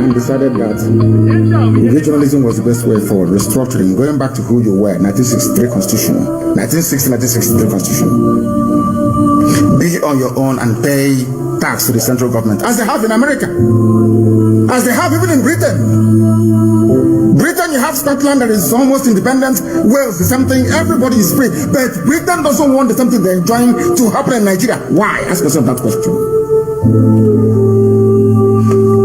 and decided that regionalism was the best way forward, restructuring, going back to who you were, 1963 Constitution, 1963 Constitution. Be on your own and pay tax to the central government, as they have in America, as they have even in Britain. Britain, you have Scotland that is almost independent. Wales, the same thing. Everybody is free. But Britain doesn't want the same thing they're enjoying to happen in Nigeria. Why? Ask yourself that question.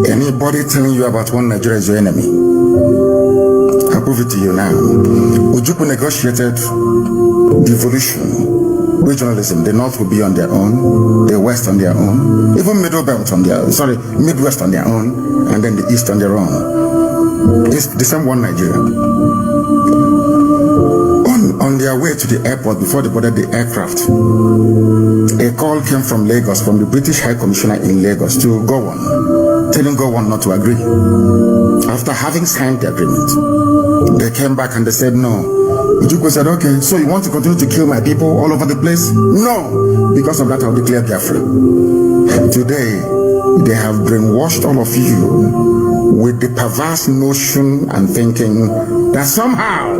Anybody telling you about one Nigeria is your enemy? I'll prove it to you now. Ojukwu negotiated devolution, regionalism. The North will be on their own, the West on their own, even Midwest on their own, and then the East on their own. It's the same one Nigeria. On their way to the airport, before they boarded the aircraft, a call came from Lagos, from the British High Commissioner in Lagos to Gowon, telling Gowon not to agree. After having signed the agreement, they came back and they said no. Ojukwu said, okay, so you want to continue to kill my people all over the place? No! Because of that, I'll declare Biafra. Today, they have brainwashed all of you with the perverse notion and thinking that somehow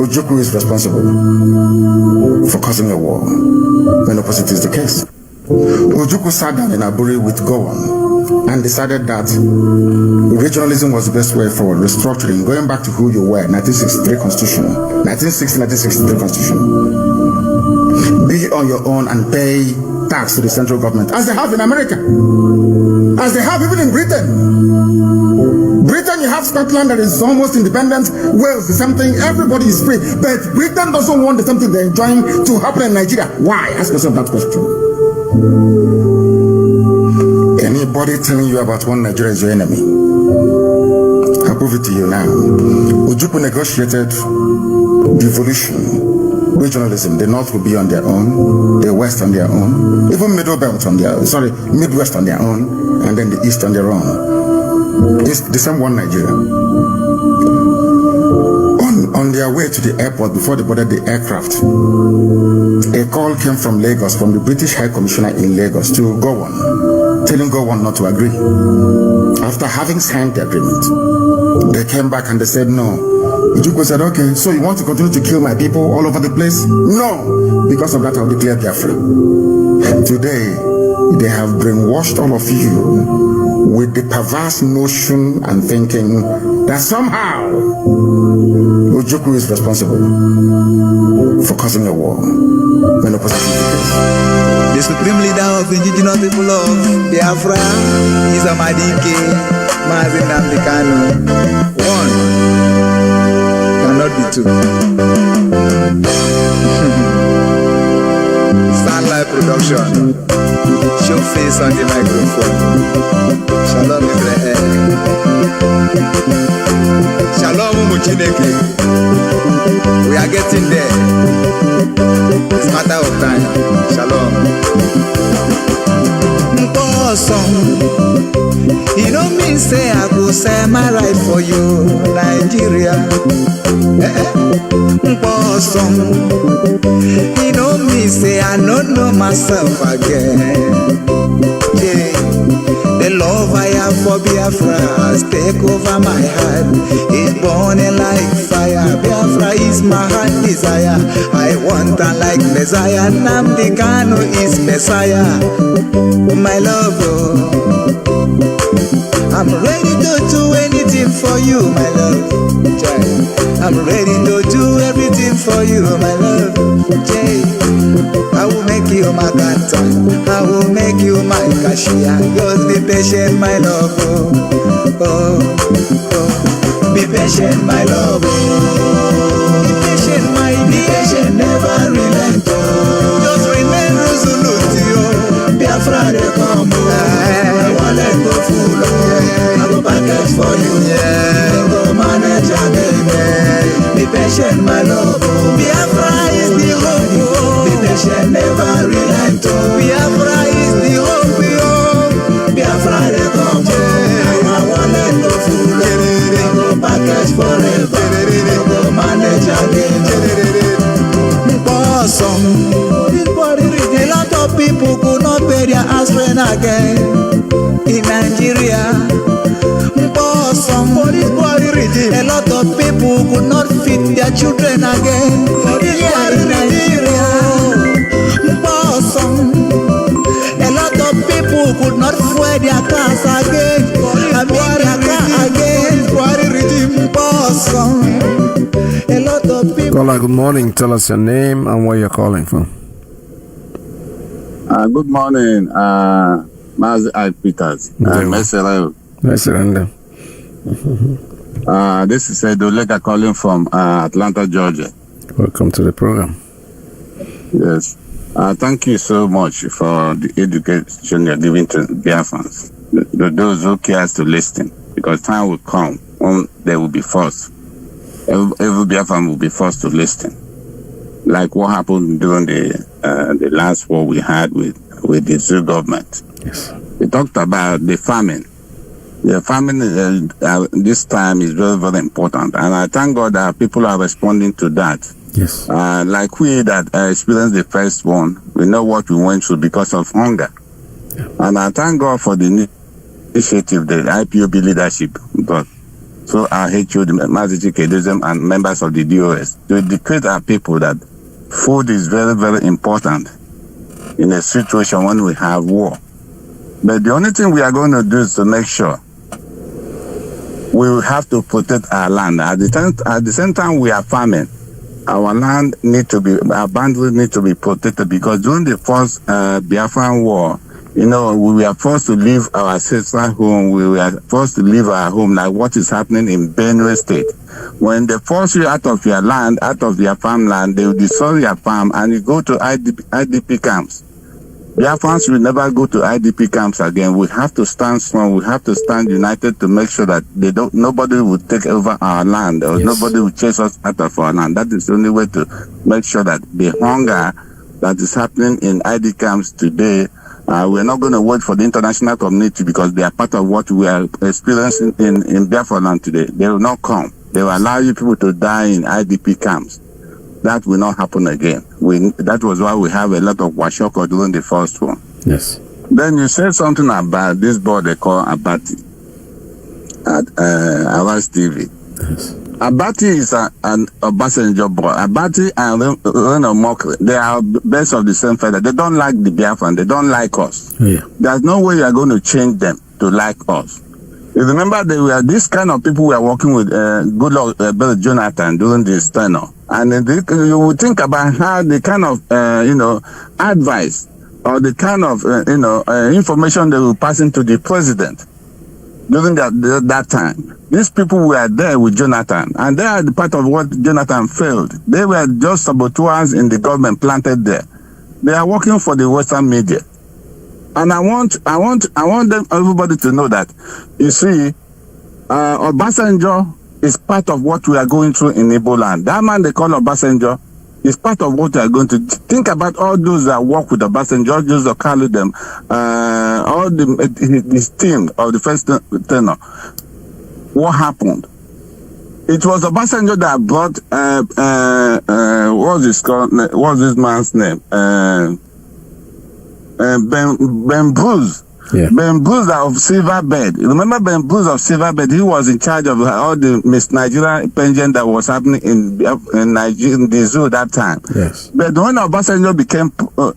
Ojukwu is responsible for causing a war, when opposite is the case. Ojukwu sat down in Aburi with Gowon and decided that regionalism was the best way forward, restructuring, going back to who you were, 1963 Constitution, 1963 Constitution. Be on your own and pay tax to the central government, as they have in America, as they have even in Britain. Britain, you have Scotland that is almost independent. Wales, the same thing. Everybody is free. But Britain doesn't want the same thing they're enjoying to happen in Nigeria. Why? Ask yourself that question. Anybody telling you about one Nigeria is your enemy? I'll prove it to you now. Ojukwu negotiated devolution, regionalism. The North will be on their own, the West on their own, even Midwest on their own, and then the East on their own. It's the same one Nigeria. On their way to the airport, before they boarded the aircraft, a call came from Lagos, from the British High Commissioner in Lagos to Gowon, telling Gowon not to agree. After having signed the agreement, they came back and they said no. Ojukwu said, okay, so you want to continue to kill my people all over the place? No! Because of that, I'll declare Biafra. Today, they have brainwashed all of you with the perverse notion and thinking that somehow Ojukwu is responsible for causing a war, when opposite is the case. The supreme leader of indigenous people of Biafra is Mazi Iyke, Mazi Nnamdi Kanu. One cannot be two. Sunlight production. Show face on the microphone. Shalom Israel. Shalom Muchineke. We are getting there. It's a matter of time. Shalom. Awesome. You don't mean say I go say my right for you, Nigeria. Awesome. You don't mean say I don't know myself again. Yeah. The love I have for Biafra has taken over my heart. It's burning like fire. Biafra is my heart desire. I want her like Messiah. Nnamdi Kanu is Messiah. My love, oh. I'm ready to do anything for you, my love. I'm ready to do everything for you, my love. I will make you my ganta. I will make you my cashier. Just be patient, my love. Oh. Be patient, my love. Be patient, my dear. Be patient, never relent. Just remain resolute. Biafra, they come. I want to go full. I go package for you. I go manage again. Be patient, my love. Biafra is the hope. Be patient, never relent. Biafra is the hope. Biafra, they come. I want to go full. I go package forever. I go manage again. Awesome. A lot of people could not pay their house rent again in Nigeria. of people could not feed their children again. Here in Nigeria, a lot of people could not fuel their cars again. I mean their car again. A lot of people. Caller, good morning. Tell us your name and where you're calling from. Good morning, Mazi Iyke Peters. This is Dolega calling from Atlanta, Georgia. Welcome to the program. Yes. Thank you so much for the education you're giving to Biafrans, those who cares to listen, because time will come when they will be forced. Every Biafran will be forced to listen, like what happened during the last war we had with the Zoo government. Yes. We talked about the famine. The famine this time is very, very important, and I thank God that people are responding to that. Yes. Like we that experienced the first one, we know what we went through because of hunger. Yeah. And I thank God for the initiative, the IPOB leadership, but so our HO, the Mazi Nnamdi Kanu, and members of the DOS, to educate our people that food is very, very important in a situation when we have war. But the only thing we are going to do is to make sure we will have to protect our land. At the same time we are farming, our land our boundaries need to be protected, because during the first Biafran war, we were forced to leave our ancestral home. We were forced to leave our home, like what is happening in Benue State. When they force you out of your land, out of your farmland, they will destroy your farm and you go to IDP camps. Biafrans will never go to IDP camps again. We have to stand strong. We have to stand united to make sure that nobody will take over our land, or nobody will chase us out of our land. That is the only way to make sure that the hunger that is happening in ID camps today, we're not going to wait for the international community, because they are part of what we are experiencing in Biafra land today. They will not come. They will allow you people to die in IDP camps. That will not happen again. That was why we have a lot of washoko during the first one. Yes. Then you said something about this boy they call Abati at Awas TV. Yes. Abati is an Obasanjo boy. Abati and Reno Mokri, they are best of the same feather. They don't like the Biafran. They don't like us. Yeah. There's no way you are going to change them to like us. You remember this kind of people we are working with, Goodluck Jonathan during this tenure. And you would think about how the kind of, advice or the kind of, information they were passing to the president during that time. These people were there with Jonathan, and they are the part of what Jonathan failed. They were just saboteurs in the government planted there. They are working for the Western media. And I want everybody to know that, you see, Obasanjo is part of what we are going through in Igbo land. That man they call Obasanjo is part of what we are going to think about. All those that work with Obasanjo, all those that call them, all his team of the first tenure. What happened? It was Obasanjo that brought what's this man's name? Ben Bruce. Yeah. Ben Bruce of Silverbed. Remember Ben Bruce of Silverbed? He was in charge of all the Miss Nigeria pageant that was happening in Nigeria, in the zoo that time. Yes. But when Obasanjo became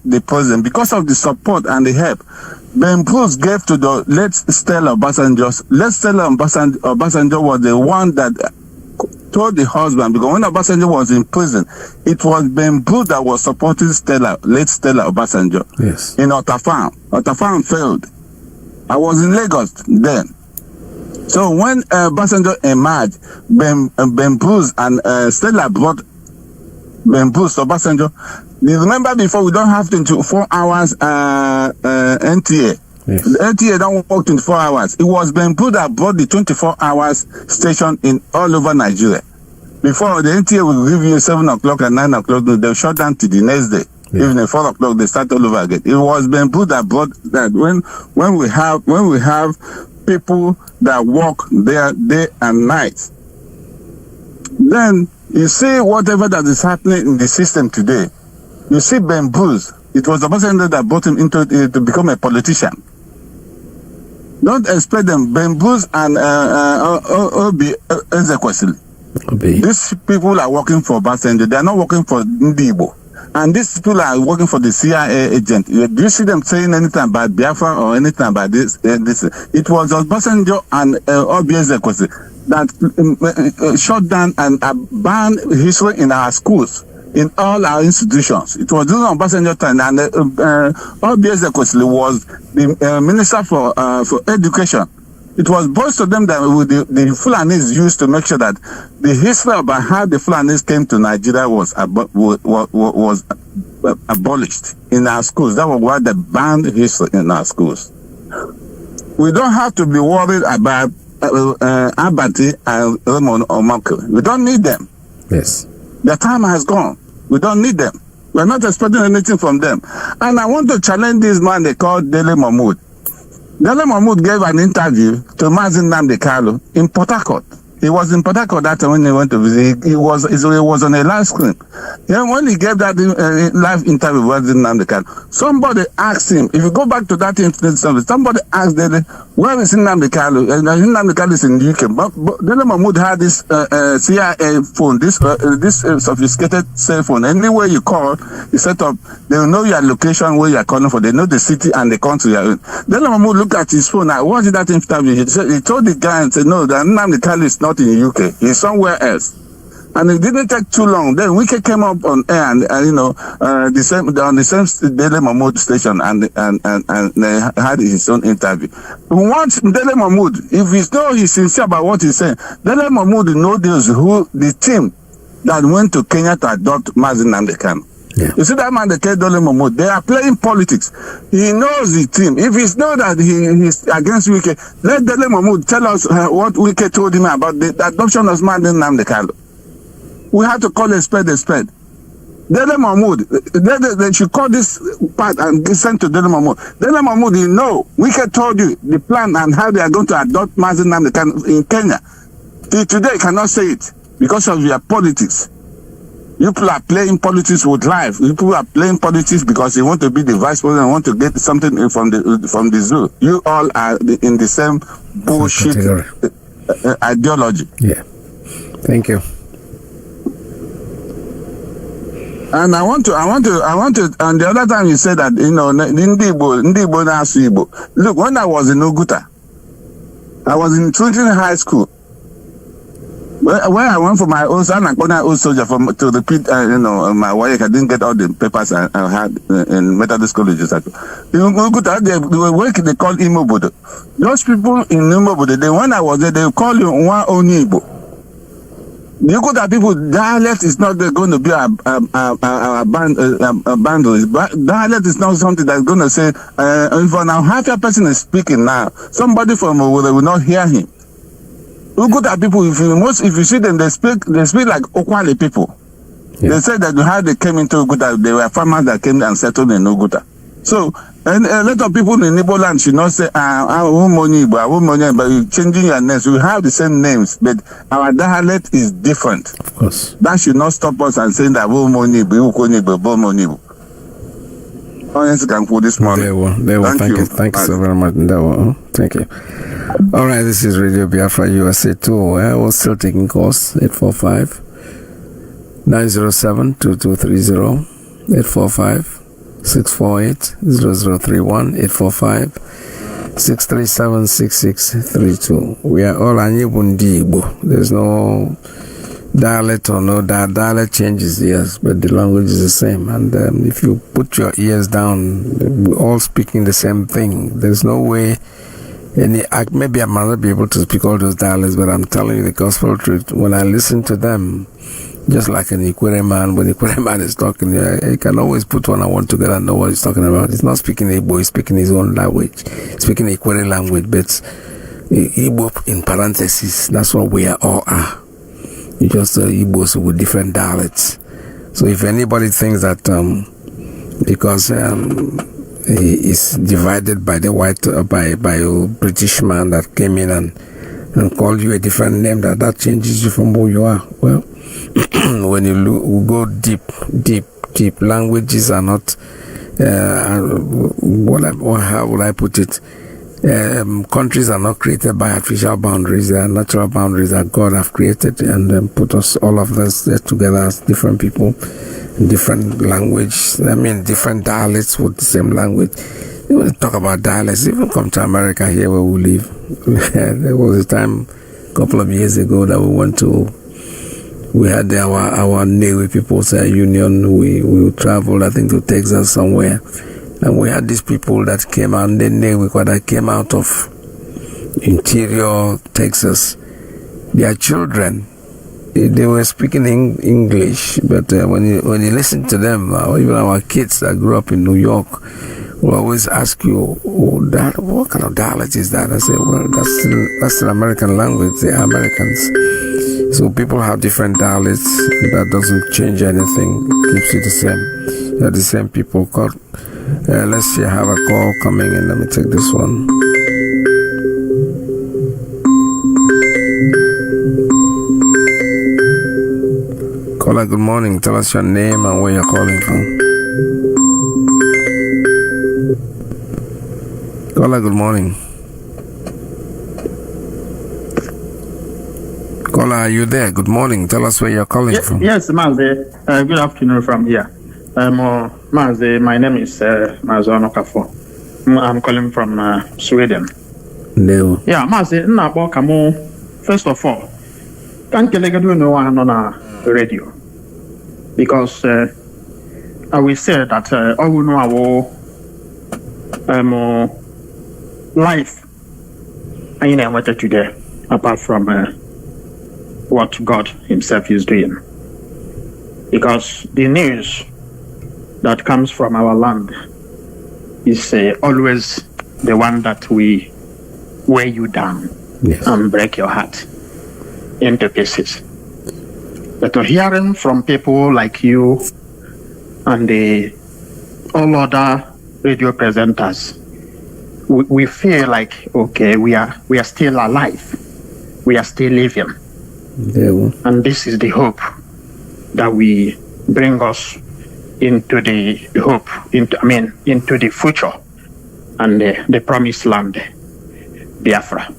the president, because of the support and the help, Ben Bruce gave to the late Stella Obasanjo. Late Stella Obasanjo was the one that told the husband, because when Obasanjo was in prison, it was Ben Bruce that was supporting late Stella Obasanjo. Yes. In Otafam. Otafam failed. I was in Lagos then. So when Obasanjo emerged, Ben Bruce and Stella brought Ben Bruce to Obasanjo. You remember before, we don't have 24 hours NTA. Yes. The NTA don't work 24 hours. It was Ben Bruce that brought the 24 hours station in all over Nigeria. Before, the NTA will give you 7 o'clock and 9 o'clock. They'll shut down till the next day. Yeah. Even at 4 o'clock, they start all over again. It was Ben Bruce that brought that. When we have people that work there day and night, then you see whatever that is happening in the system today. You see Ben Bruce. It was the person that brought him into to become a politician. Don't expect them. Ben Bruce and Obi Ezekwesili. These people are working for Obasanjo. They are not working for Ndibo. And these people are working for the CIA agent. Do you see them saying anything about Biafra or anything about this? It was Obasanjo and Obieze that shut down and banned history in our schools, in all our institutions. It was during Obasanjo time, and Obieze was the minister for education. It was both of them that the Fulanis used to make sure that the history about how the Fulanis came to Nigeria was abolished in our schools. That was why they banned history in our schools. We don't have to be worried about Abati and Raymond or Michael. We don't need them. Yes. Their time has gone. We don't need them. We're not expecting anything from them. And I want to challenge this man they call Dele Mahmoud. Dele Mahmoud gave an interview to Mazi Nnamdi Kanu in Port Harcourt. He was in Port Harcourt that time when he went to visit. He was on a live screen. When he gave that live interview with Mazi Nnamdi Kanu, somebody asked him, if you go back to that incident, somebody asked Dele, where is Nnamdi Kanu? And Nnamdi Kanu is in the UK. But Dele Mahmoud had this CIA phone, this sophisticated cell phone. Anywhere you call, you set up, they will know your location, where you are calling for. They know the city and the country you are in. Dele Mahmoud looked at his phone. I watched that interview. He told the guy and said, no, that Nnamdi Kanu is not in the UK. He's somewhere else. And it didn't take too long. Then Wike came up on air and on the same Dele Mahmoud station and they had his own interview. We want Dele Mahmoud, if he's sincere about what he's saying, Dele Mahmoud knows the team that went to Kenya to adopt Mazi Nnamdi Kanu. Yeah. You see that man, the Dele Mahmoud, they are playing politics. He knows the team. If he's know that he's against Wike, let Dele Mahmoud tell us what Wike told him about the adoption of Mazi Nnamdi Kanu. We have to call a spade a spade. Dele Mahmoud, they should call this part and send to Dele Mahmoud. Dele Mahmoud, you know, Wike told you the plan and how they are going to adopt Mazi Nnamdi Kanu in Kenya. Till today, you cannot say it because of your politics. You people are playing politics with life. You people are playing politics because you want to be the vice president, want to get something from the zoo. You all are in the same bullshit ideology. Yeah. Thank you. And I want to, and the other time you said that, Ndibo na-asụ Igbo. Look, when I was in Oguta, I was in Trinity High School. Where I went for my old son, I called my old soldier to repeat, my wife. I didn't get all the papers I had in Methodist colleges. In Oguta, they call Imobodo. Those people in Imobodo, when I was there, they call you Nwa Onyibo. You could have people, dialect is not going to be a boundary. Dialect is not something that's going to say, if now half a person is speaking now, somebody from Oguta will not hear him. You could have people, if you see them, they speak like Okwale people. Yeah. They said that how they came into Oguta, they were farmers that came and settled in Oguta. So, and a lot of people in Igbo land should not say, but changing your names. We have the same names, but our dialect is different. Of course. That should not stop us and saying that audience can quote this morning. They will. Thank you. Thank you so very much. Thank you. All right, this is Radio Biafra USA 2. We're still taking calls. 845-907-2230. 845-648-0031. 845-637-6632. We are all Igbo. There's no dialect or no dialect changes, yes, but the language is the same. And if you put your ears down, we're all speaking the same thing. There's no way maybe I might not be able to speak all those dialects, but I'm telling you the gospel truth. When I listen to them, just like an Ikwere man, when Ikwere man is talking, I can always put one and one together and know what he's talking about. He's not speaking Igbo, he's speaking his own language. He's speaking Ikwere language, but Igbo in parentheses, that's what we all are. You just Igbos with different dialects. So if anybody thinks that because he is divided by the by a British man that came in and called you a different name, that changes you from who you are. Well, when you go deep, languages are not. How would I put it? countries are not created by artificial boundaries. They are natural boundaries that God have created and put us, all of us, there together as different people, different language. I mean, different dialects with the same language. When we talk about dialects, even come to America here where we live. There was a time a couple of years ago that we had our Navy People's Union. We traveled, I think, to Texas somewhere. And we had these people that came out, that came out of interior Texas. Their children, they were speaking English, but when you listen to them, even our kids that grew up in New York, will always ask you, Dad, what kind of dialect is that? I say, well, that's an American language. They're Americans. So people have different dialects. That doesn't change anything. It keeps you the same. They're the same people. Let's see, I have a call coming in. Let me take this one. Caller, good morning. Tell us your name and where you're calling from. Caller, good morning. Caller, are you there? Good morning. Tell us where you're calling from. Yes, Mazi. Good afternoon from here. Mazi, my name is Mazi Nnamdi. I'm calling from Sweden. No. Yeah, Mazi, first of all, thank you on radio. Because I will say that all we know our life and what today, apart from what God Himself is doing. Because the news that comes from our land is always the one that we weigh you down, yes, and break your heart into pieces. But hearing from people like you and all other radio presenters, we feel like, okay, we are still alive, we are still living, and this is the hope that we bring us into the hope, into the future and the promised land, Biafra.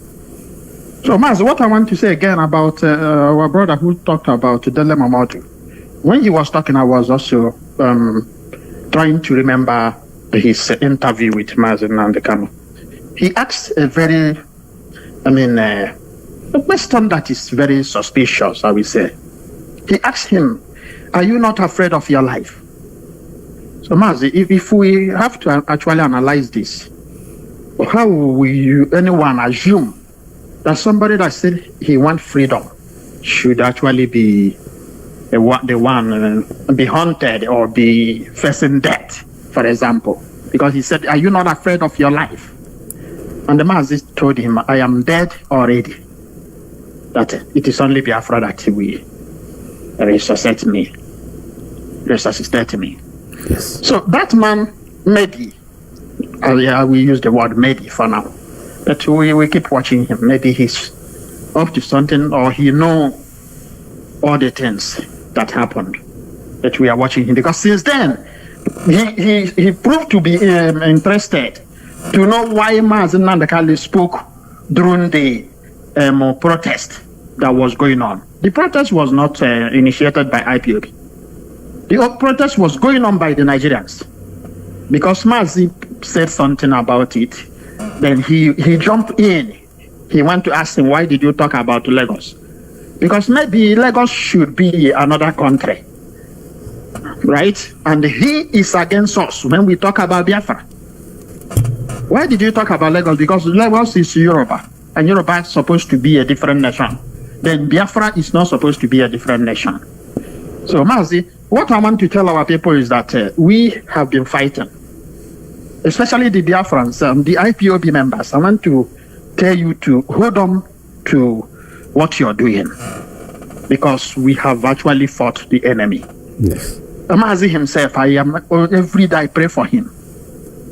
So, Mazi, what I want to say again about our brother who talked about Dele Momodu. When he was talking, I was also trying to remember his interview with Mazi Nnamdi Kanu. He asked a very, a question that is very suspicious, I will say. He asked him, are you not afraid of your life? So, Mazi, if we have to actually analyze this, how will anyone assume that somebody that said he wants freedom should actually be the one be haunted or be facing death, for example? Because he said, are you not afraid of your life? And the Mazi told him, I am dead already. That it is only Biafra that will resuscitate me. Yes. So that man, maybe, we use the word maybe for now, but we keep watching him. Maybe he's up to something, or he know all the things that happened, that we are watching him. Because since then, he proved to be interested to know why Mazi Nnamdi Kanu spoke during the protest that was going on. The protest was not initiated by IPOB. The protest was going on by the Nigerians. Because Mazi said something about it, then he jumped in. He went to ask him, why did you talk about Lagos? Because maybe Lagos should be another country, right? And he is against us when we talk about Biafra. Why did you talk about Lagos? Because Lagos is Yoruba, and Yoruba is supposed to be a different nation. Then Biafra is not supposed to be a different nation. So, Mazi, what I want to tell our people is that we have been fighting, especially the Biafrans, the IPOB members. I want to tell you to hold on to what you're doing, because we have actually fought the enemy. Yes. Mazi himself, every day I pray for him,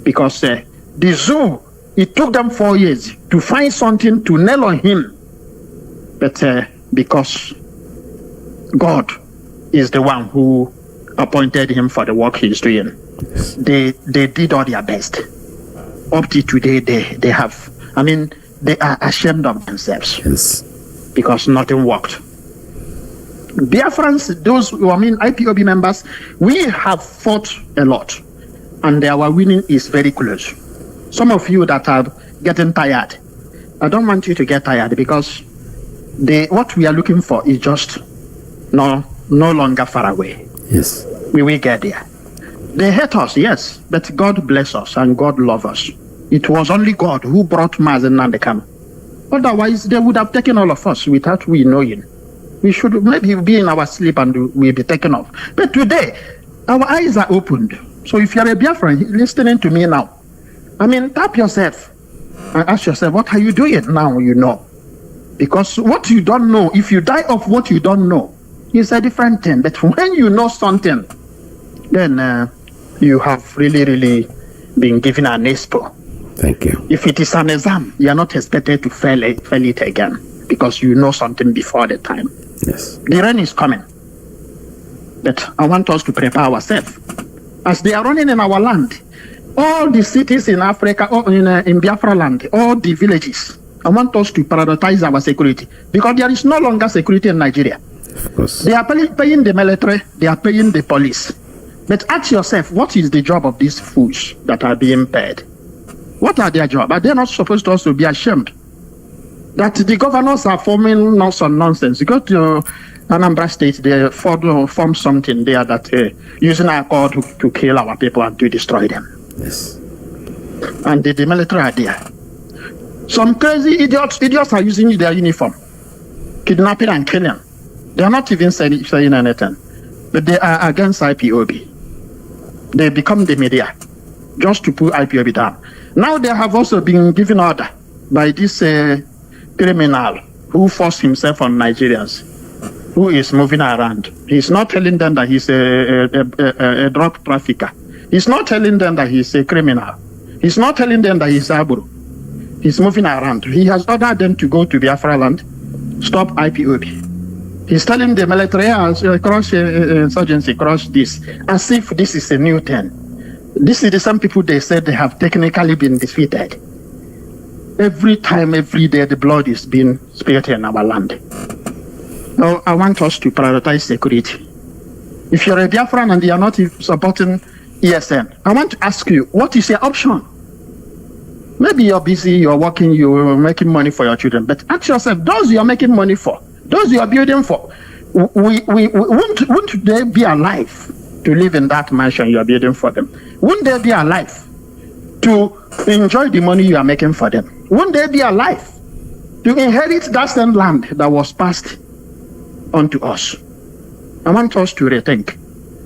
because the zoo, it took them 4 years to find something to nail on him, but because God is the one who appointed him for the work he's doing. Yes. They did all their best. Up to today, they have I mean, they are ashamed of themselves. Yes. Because nothing worked. Biafrans, those who IPOB members, we have fought a lot, and our winning is very close. Some of you that are getting tired, I don't want you to get tired, because what we are looking for is just no longer far away. Yes. We will get there. They hate us, yes, but God bless us and God love us. It was only God who brought Mazi Nnamdi Kanu. Otherwise, they would have taken all of us without we knowing. We should maybe be in our sleep and we'll be taken off. But today, our eyes are opened. So if you're a Biafran listening to me now, tap yourself and ask yourself, what are you doing now? You know. Because what you don't know, if you die of what you don't know, is a different thing. But when you know something, then you have really, really been given an expo. Thank you. If it is an exam, you are not expected to fail it again, because you know something before the time. Yes. The rain is coming. But I want us to prepare ourselves. As they are running in our land, all the cities in Africa, or in Biafra land, all the villages, I want us to prioritize our security, because there is no longer security in Nigeria. Of course. They are paying the military, they are paying the police. But ask yourself, what is the job of these fools that are being paid? What are their jobs? Are they not supposed to also be ashamed that the governors are forming nonsense? You go to Anambra State, they form something there that using our code to kill our people and to destroy them. Yes. And the military are there. Some crazy idiots are using their uniform, kidnapping and killing. They are not even saying anything, but they are against IPOB. They become the media just to put IPOB down. Now they have also been given order by this criminal who forced himself on Nigerians, who is moving around. He's not telling them that he's a drug trafficker. He's not telling them that he's a criminal. He's not telling them that he's Aburu. He's moving around. He has ordered them to go to Biafra land, stop IPOB. He's telling the military, cross insurgency, cross this, as if this is a new thing. This is the same people they said they have technically been defeated. Every time, every day, the blood is being spilled in our land. Now, I want us to prioritize security. If you're a Biafran and you are not supporting ESN, I want to ask you, what is your option? Maybe you're busy, you're working, you're making money for your children, but ask yourself, those you're making money for, those you're building for, wouldn't they be alive to live in that mansion you are building for them? Wouldn't they be alive to enjoy the money you are making for them? Wouldn't they be alive to inherit that same land that was passed on to us? I want us to rethink.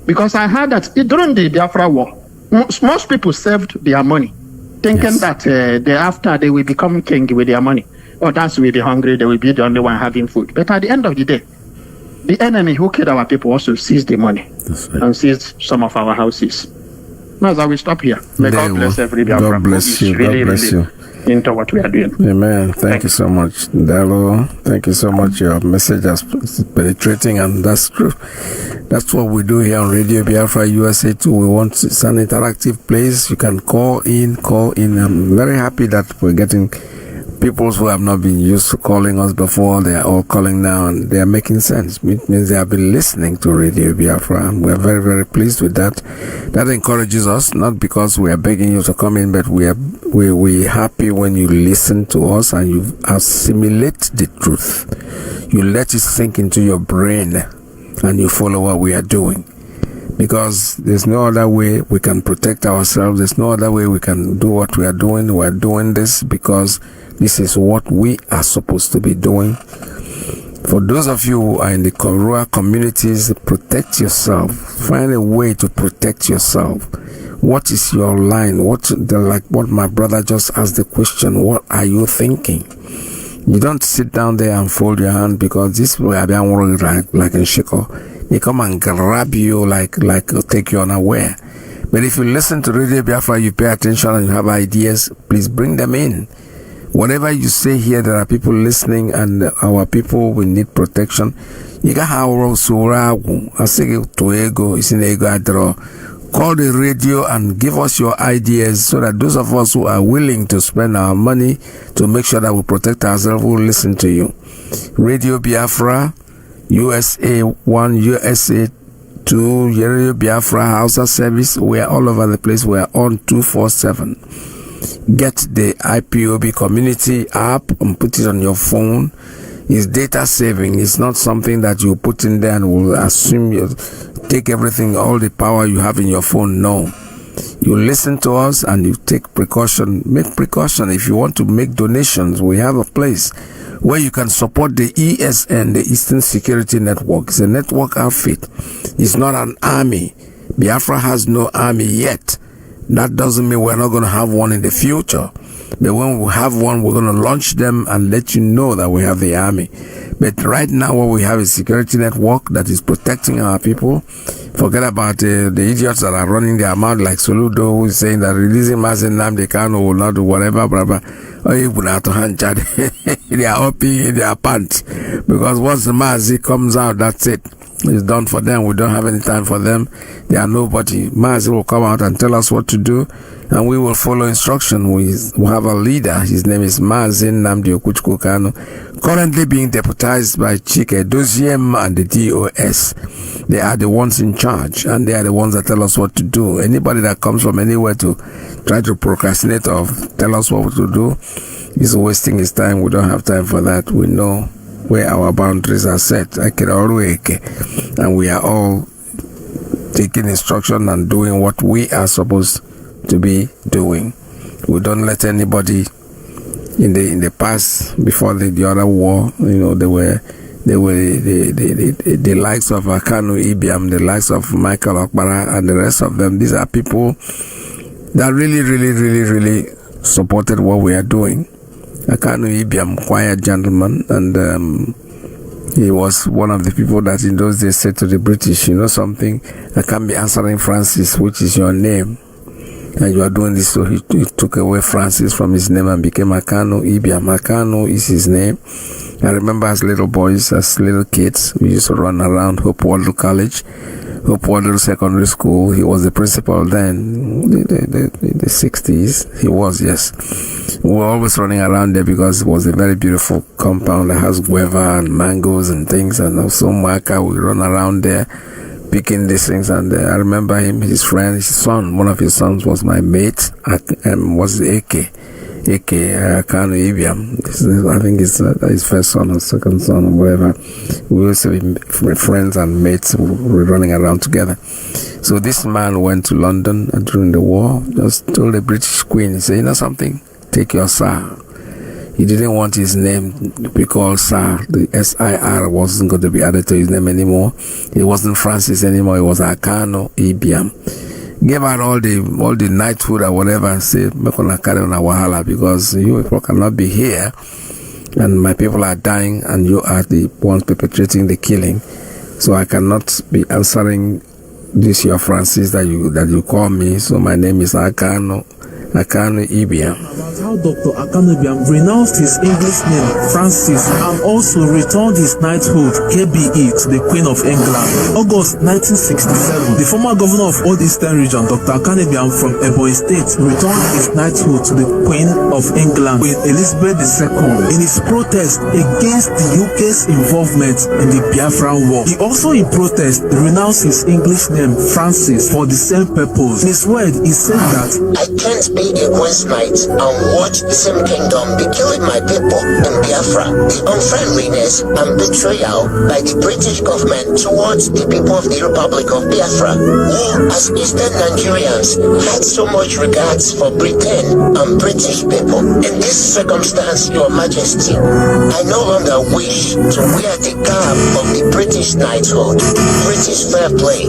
Because I heard that during the Biafra war, most people saved their money, thinking that thereafter they will become king with their money. Others will be hungry, they will be the only one having food. But at the end of the day, the enemy who killed our people also seized the money and seized some of our houses. Now, I will stop here. May God bless every Biafran. God bless you. God bless you. Into what we are doing. Amen. Thank you so much, Dalo. Thank you so much. Your message is penetrating, and that's true. That's what we do here on Radio Biafra USA too. We want it's an interactive place. You can call in. I'm very happy that we're getting people who have not been used to calling us before. They are all calling now, and they are making sense. It means they have been listening to Radio Biafra, and we're very, very pleased with that. That encourages us, not because we are begging you to come in, but we're happy when you listen to us and you assimilate the truth. You let it sink into your brain and you follow what we are doing. Because there's no other way we can protect ourselves. There's no other way we can do what we are doing. We're doing this because this is what we are supposed to be doing. For those of you who are in the rural communities, protect yourself. Find a way to protect yourself. What is your line? Like what my brother just asked the question, what are you thinking? You don't sit down there and fold your hand, because this way I've been working like in Shiko. They come and grab you like take you unaware. But if you listen to Radio Biafra, you pay attention and you have ideas, please bring them in. Whatever you say here, there are people listening, and our people will need protection. You got how I say to ego is in ego adro call the radio and give us your ideas so that those of us who are willing to spend our money to make sure that we protect ourselves will listen to you. Radio Biafra, USA 1, USA 2, Radio Biafra, Hausa service. We are all over the place. We are on 247. Get the IPOB community app and put it on your phone. It's data saving. It's not something that you put in there and will assume you take everything, all the power you have in your phone. No. You listen to us and you take precaution. Make precaution. If you want to make donations, we have a place where you can support the ESN, the Eastern Security Network. It's a network outfit. It's not an army. Biafra has no army yet. That doesn't mean we're not going to have one in the future. But when we have one, we're going to launch them and let you know that we have the army. But right now, what we have is a security network that is protecting our people. Forget about the idiots that are running their mouth like Soludo, who is saying that releasing Mazi Nnamdi Kanu will not do whatever, blah, blah. They are upping in their pants. Because once the Mazi comes out, that's it. It's done for them. We don't have any time for them. They are nobody. Mazi will come out and tell us what to do, and we will follow instruction. We have a leader. His name is Mazi Nnamdi Kanu, currently being deputized by Chike Doziem and the DOS. They are the ones in charge, and they are the ones that tell us what to do. Anybody that comes from anywhere to try to procrastinate or tell us what to do is wasting his time. We don't have time for that. We know where our boundaries are set. And we are all taking instruction and doing what we are supposed to be doing. We don't let anybody in the past, before the other war, the likes of Kanu Ibiam, the likes of Michael Okpara and the rest of them. These are people that really supported what we are doing. Kanu Ibiam, quiet gentleman, and he was one of the people that in those days said to the British, something, I can't be answering Francis, which is your name, and you are doing this. So he took away Francis from his name and became Kanu Ibiam. Kanu is his name. I remember as little boys, as little kids, we used to run around Hope Waldo College, Hope Waldo Secondary School. He was the principal then, the 60s. He was, yes. We were always running around there because it was a very beautiful compound that has guava and mangoes and things, and also maca. We run around there picking these things, and I remember him, his friend, his son, one of his sons was my mate, was Iyke Kanu Ibiam. I think it's his first son or second son or whatever. We used to be friends and mates. We were running around together. So this man went to London during the war, just told the British Queen, he said, something? Take your Sir. He didn't want his name to be called Sir. The S-I-R wasn't going to be added to his name anymore. It wasn't Francis anymore. It was Kanu Ibiam. Gave out all the knighthood or whatever and say, wahala, because you people cannot be here and my people are dying and you are the ones perpetrating the killing. So I cannot be answering this your Francis that you call me. So my name is Kanu Ibiam. About how Dr. Kanu Ibiam renounced his English name, Francis, and also returned his knighthood, KBE, to the Queen of England. August 1967, the former governor of Old Eastern Region, Dr. Kanu Ibiam from Ebonyi State, returned his knighthood to the Queen of England with Elizabeth II in his protest against the UK's involvement in the Biafran War. He also, in protest, renounced his English name, Francis, for the same purpose. In his word, he said that, I can't be a Queen's knight and watch the same kingdom be killing my people in Biafra. The unfriendliness and betrayal by the British government towards the people of the Republic of Biafra, who as Eastern Nigerians had so much regards for Britain and British people. In this circumstance, Your Majesty, I no longer wish to wear the garb of the British knighthood, British fair play,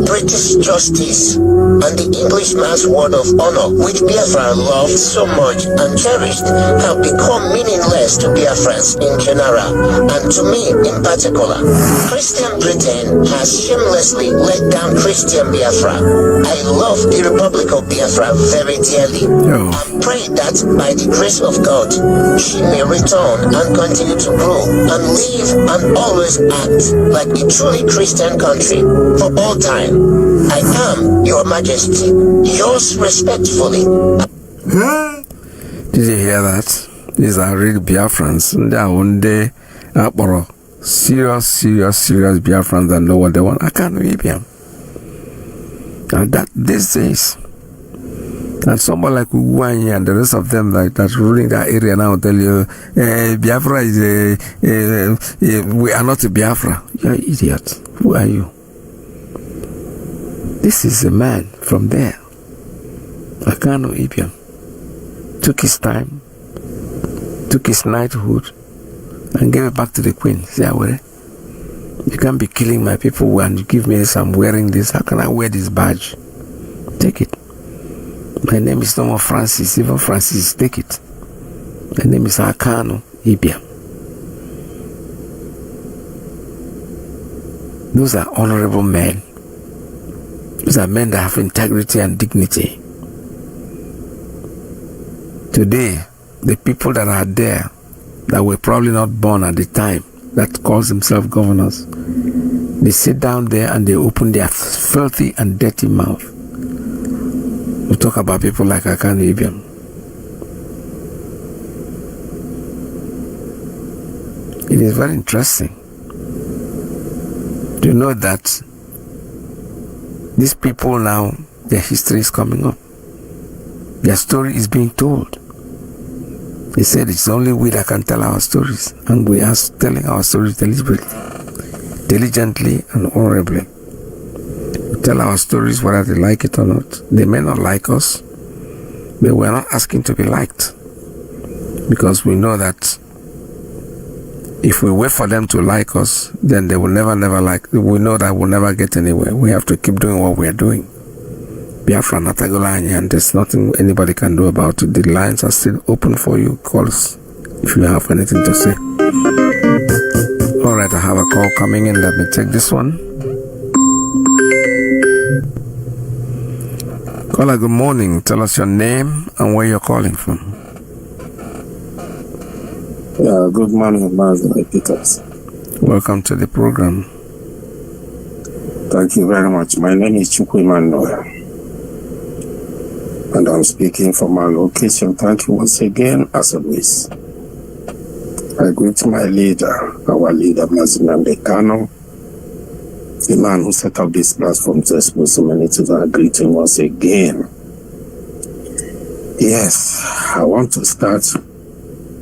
British justice, and the Englishman's word of honor, which which Biafra loved so much and cherished have become meaningless to Biafrans in general, and to me in particular. Christian Britain has shamelessly let down Christian Biafra. I love the Republic of Biafra very dearly, and pray that by the grace of God, she may return and continue to grow and live and always act like a truly Christian country for all time. I am, Your Majesty, yours respectfully. Did you hear that? These are real Biafrans. And they are one day serious Biafrans that know what they want. I can't believe them. And that these days, and someone like Uguanyi and the rest of them that's ruling that area now tell you, Biafra is we are not a Biafra. You're an idiot. Who are you? This is a man from there. Akano Ibiam took his time, took his knighthood, and gave it back to the queen. Say, you can't be killing my people and you give me this, I'm wearing this. How can I wear this badge? Take it. My name is no more Francis. Even Francis, take it. My name is Akano Ibiam. Those are honorable men. Those are men that have integrity and dignity. Today, the people that are there, that were probably not born at the time, that calls themselves governors, they sit down there and they open their filthy and dirty mouth. We talk about people like Akano Ibiam. It is very interesting to know that these people now, their history is coming up. Their story is being told. They said it's only we that can tell our stories, and we are telling our stories diligently and honorably. We tell our stories whether they like it or not. They may not like us, but we're not asking to be liked, because we know that if we wait for them to like us, then they will never like. We know that we'll never get anywhere. We have to keep doing what we are doing. Biafra Natagolanya, and there's nothing anybody can do about it. The lines are still open for you. Call us if you have anything to say. All right, I have a call coming in. Let me take this one. Caller, good morning. Tell us your name and where you're calling from. Yeah, good morning, Mazi Iyke Peters. Welcome to the program. Thank you very much. My name is Chukwimano, and I'm speaking from my location. Thank you once again, as always. I greet my leader, our leader, Mazi Nnamdi Kanu, the man who set up this platform to expose humanity. I greet him once again. Yes, I want to start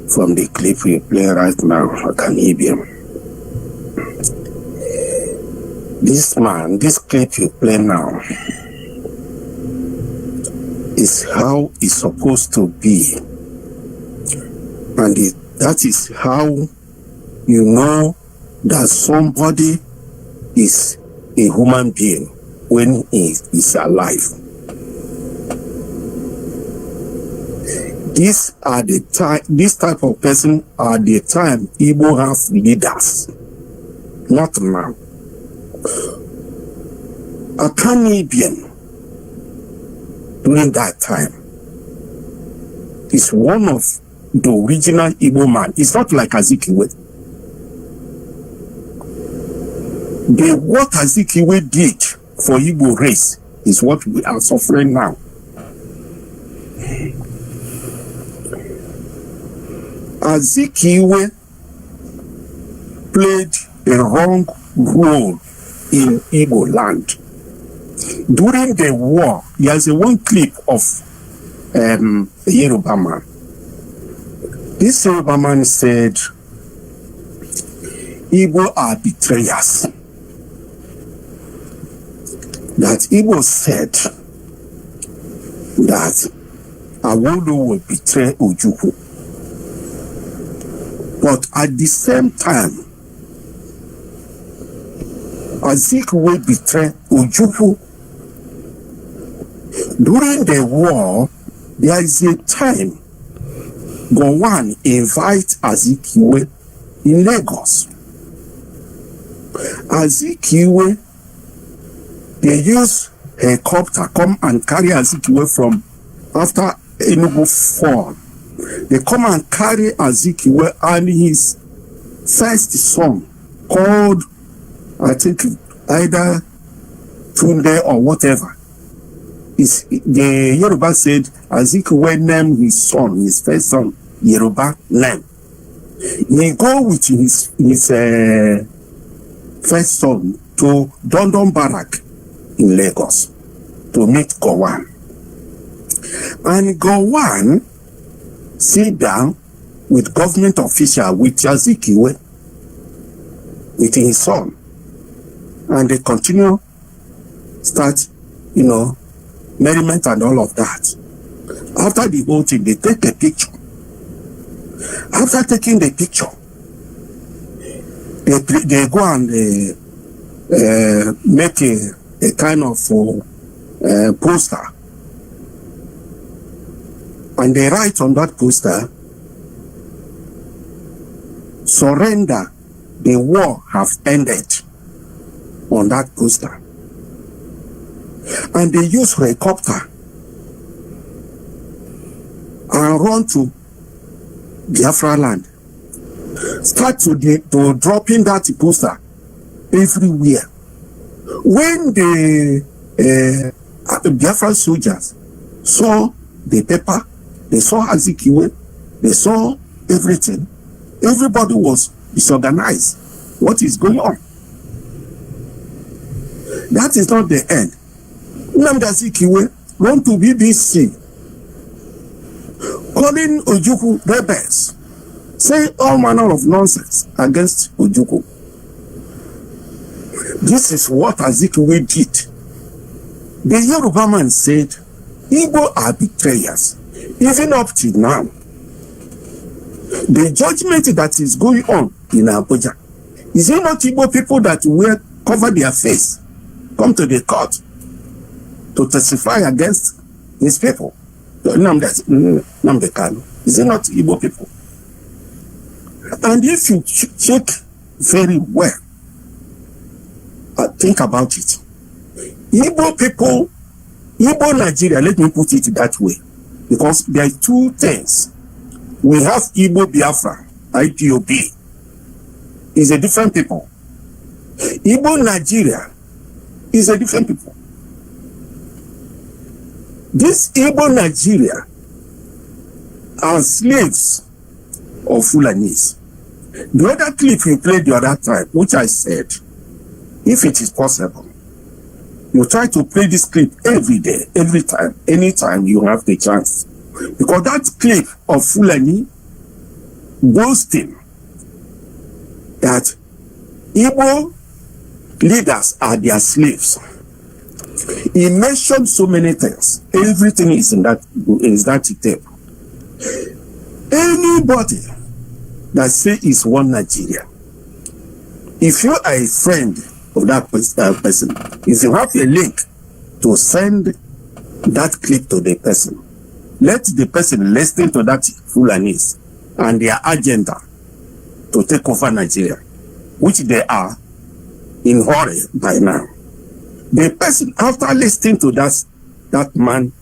from the clip we play right now, Akanibium. This clip you play now is how it's supposed to be. And that is how you know that somebody is a human being when he is alive. This type of person are the time Igbo have leaders, not now. Akanibian during that time is one of the original Igbo man. It's not like Azikiwe. What Azikiwe did for Igbo race is what we are suffering now. Azikiwe played a wrong role in Igbo land. During the war, there's one clip of a Yoruba man. This Yoruba man said, Igbo are betrayers. That Igbo said that Awolu will betray Ojukwu. But at the same time, Azikiwe betrayed Ojukwu. During the war, there is a time Gowon invite Azikiwe in Lagos. Azikiwe, they use helicopter come and carry Azikiwe from after Enugu fall. They come and carry Azikiwe and his first son called, I think, either Tunde or whatever. The Yoruba said Azikiwe named his son, his first son, Yoruba name. He go with his first son to Dondon Barrack in Lagos to meet Gowon. And Gowon sit down with government official, with Azikiwe, with his son. And they continue, start, merriment and all of that. After the whole thing, they take a picture. After taking the picture, they go and make a kind of poster. And they write on that poster, surrender, the war have ended, on that poster. And they use helicopter and run to Biafra land. Start to dropping that poster everywhere. When the Biafra soldiers saw the paper, they saw Azikiwe, they saw everything, everybody was disorganized. What is going on? That is not the end. Nnamdi Azikiwe run to BBC, calling Ojukwu rebels, saying all manner of nonsense against Ojukwu. This is what Azikiwe did. The Yoruba man said, Igbo are betrayers. Even up till now, the judgment that is going on in Abuja, is it not Igbo people that will cover their face, come to the court to testify against his people? Nnamdi Kanu. Is it not Igbo people? And if you check very well, think about it. Igbo people, Igbo Nigeria, let me put it that way, because there are two things. We have Igbo Biafra, IPOB, is a different people. Igbo Nigeria is a different people. This Igbo Nigeria are slaves of Fulanis. The other clip we played the other time, which I said, if it is possible, you try to play this clip every day, every time, anytime you have the chance. Because that clip of Fulani boasting that Igbo leaders are their slaves. He mentioned so many things. Everything is in that tape. Anybody that say is one Nigeria, if you are a friend of that person, if you have a link to send that clip to the person, let the person listen to that Fulanis and their agenda to take over Nigeria, which they are in hurry by now. The person, after listening to that man,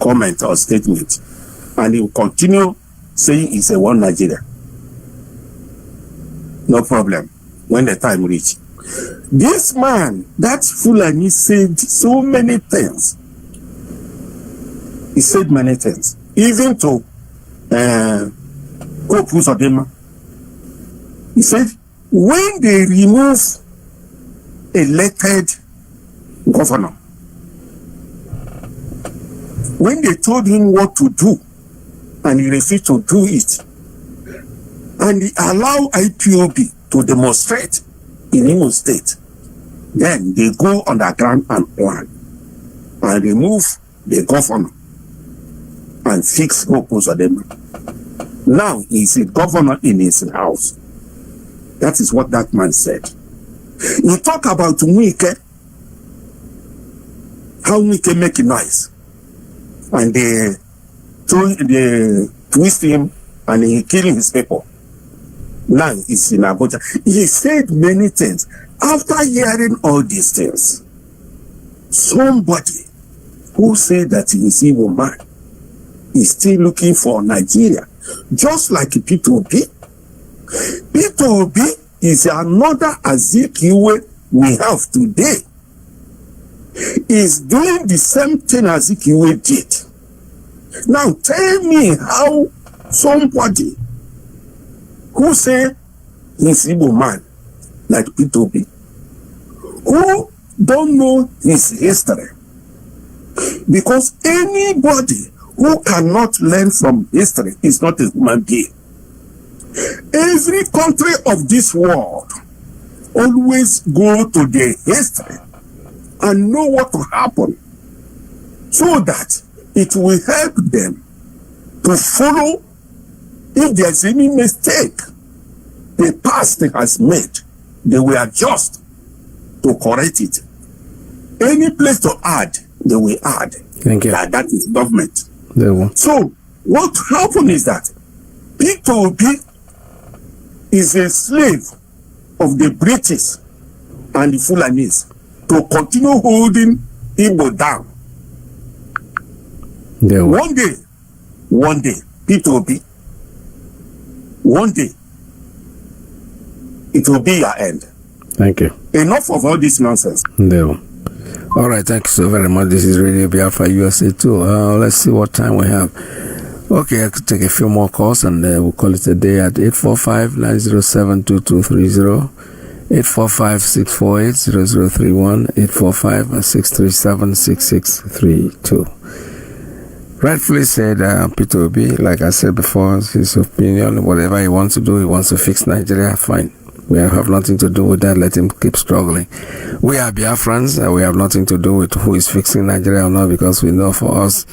comment or statement, and he will continue saying it's a one Nigeria. No problem. When the time reach. This man, that Fulani, said so many things. He said many things. Even to Opus Odema. He said, when they remove elected governor, when they told him what to do, and he refused to do it, and he allowed IPOB to demonstrate in Imo State, then they go underground and plan and remove the governor and fix Opus Odema. Now he's a governor in his house. That is what that man said. He talk about Iyke, how Iyke make noise. and they twist him and he killing his people. Now he's in Abuja. He said many things. After hearing all these things, somebody who said that he is evil man is still looking for Nigeria, just like P2B. P2B is another Azikiwe we have today. Is doing the same thing Azikiwe did. Now tell me how somebody who say he's evil man like P2B, who don't know his history, because anybody who cannot learn from history is not a human being. Every country of this world always go to their history and know what will happen, so that it will help them to follow. If there's any mistake the past has made, they will adjust to correct it. Any place to add, they will add. Thank you. That is government. So what happened is that P2B is a slave of the British and the Fulanis to continue holding Igbo down. One day, P2B, one day, it will be your end. Thank you. Enough of all this nonsense. All right, thank you so very much. This is Radio Biafra USA 2. Let's see what time we have. Okay, I could take a few more calls and we'll call it a day at 845-907-2230, 845-648-0031, 845-637-6632. Rightfully said, P2B, like I said before, his opinion, whatever he wants to do, he wants to fix Nigeria, fine. We have nothing to do with that. Let him keep struggling. We are Biafrans. We have nothing to do with who is fixing Nigeria or not, because we know for us,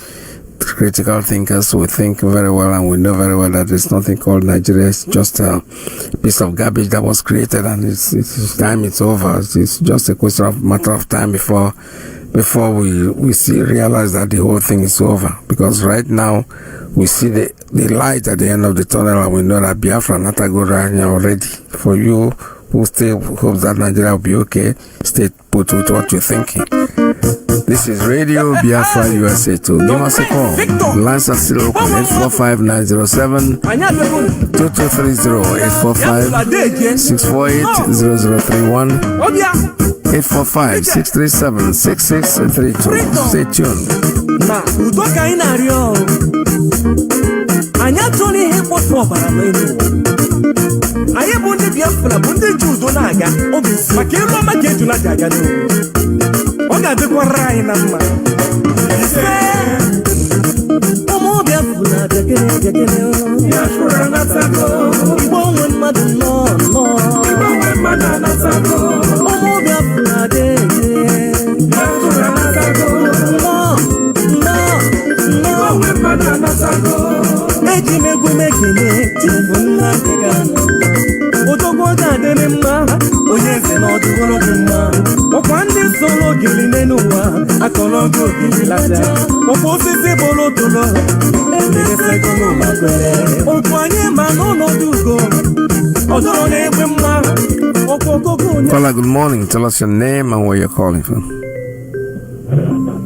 critical thinkers, we think very well and we know very well that there's nothing called Nigeria. It's just a piece of garbage that was created, and it's time it's over. It's just a question of matter of time before we realize that the whole thing is over. Because right now we see the light at the end of the tunnel, and we know that Biafra not a good already. For you who still hope that Nigeria will be okay, stay put with what you're thinking. This is Radio Biafra USA 2. Give us a call. The lines are still open. 845-907-2230, 845-648-0031, 845-637-6632. Stay tuned. Aye bunde Biafra bunde judo naga obisi makero makeju na daga no oga de kwarai na ma omo Biafra dekene Biafra na tako ibo madu no ibo madu na tako omo Biafra de Biafra na tako ibo madu na tako eji megumegene tibunna diga Otogoda denema, oyeze no dugologuma. Okwande solo gilinenuwa, akologo gililata. Oposese bolotolo, elese kono makwere. Okwanye manono dugo, odorone wema. Caller, good morning. Tell us your name and where you're calling from.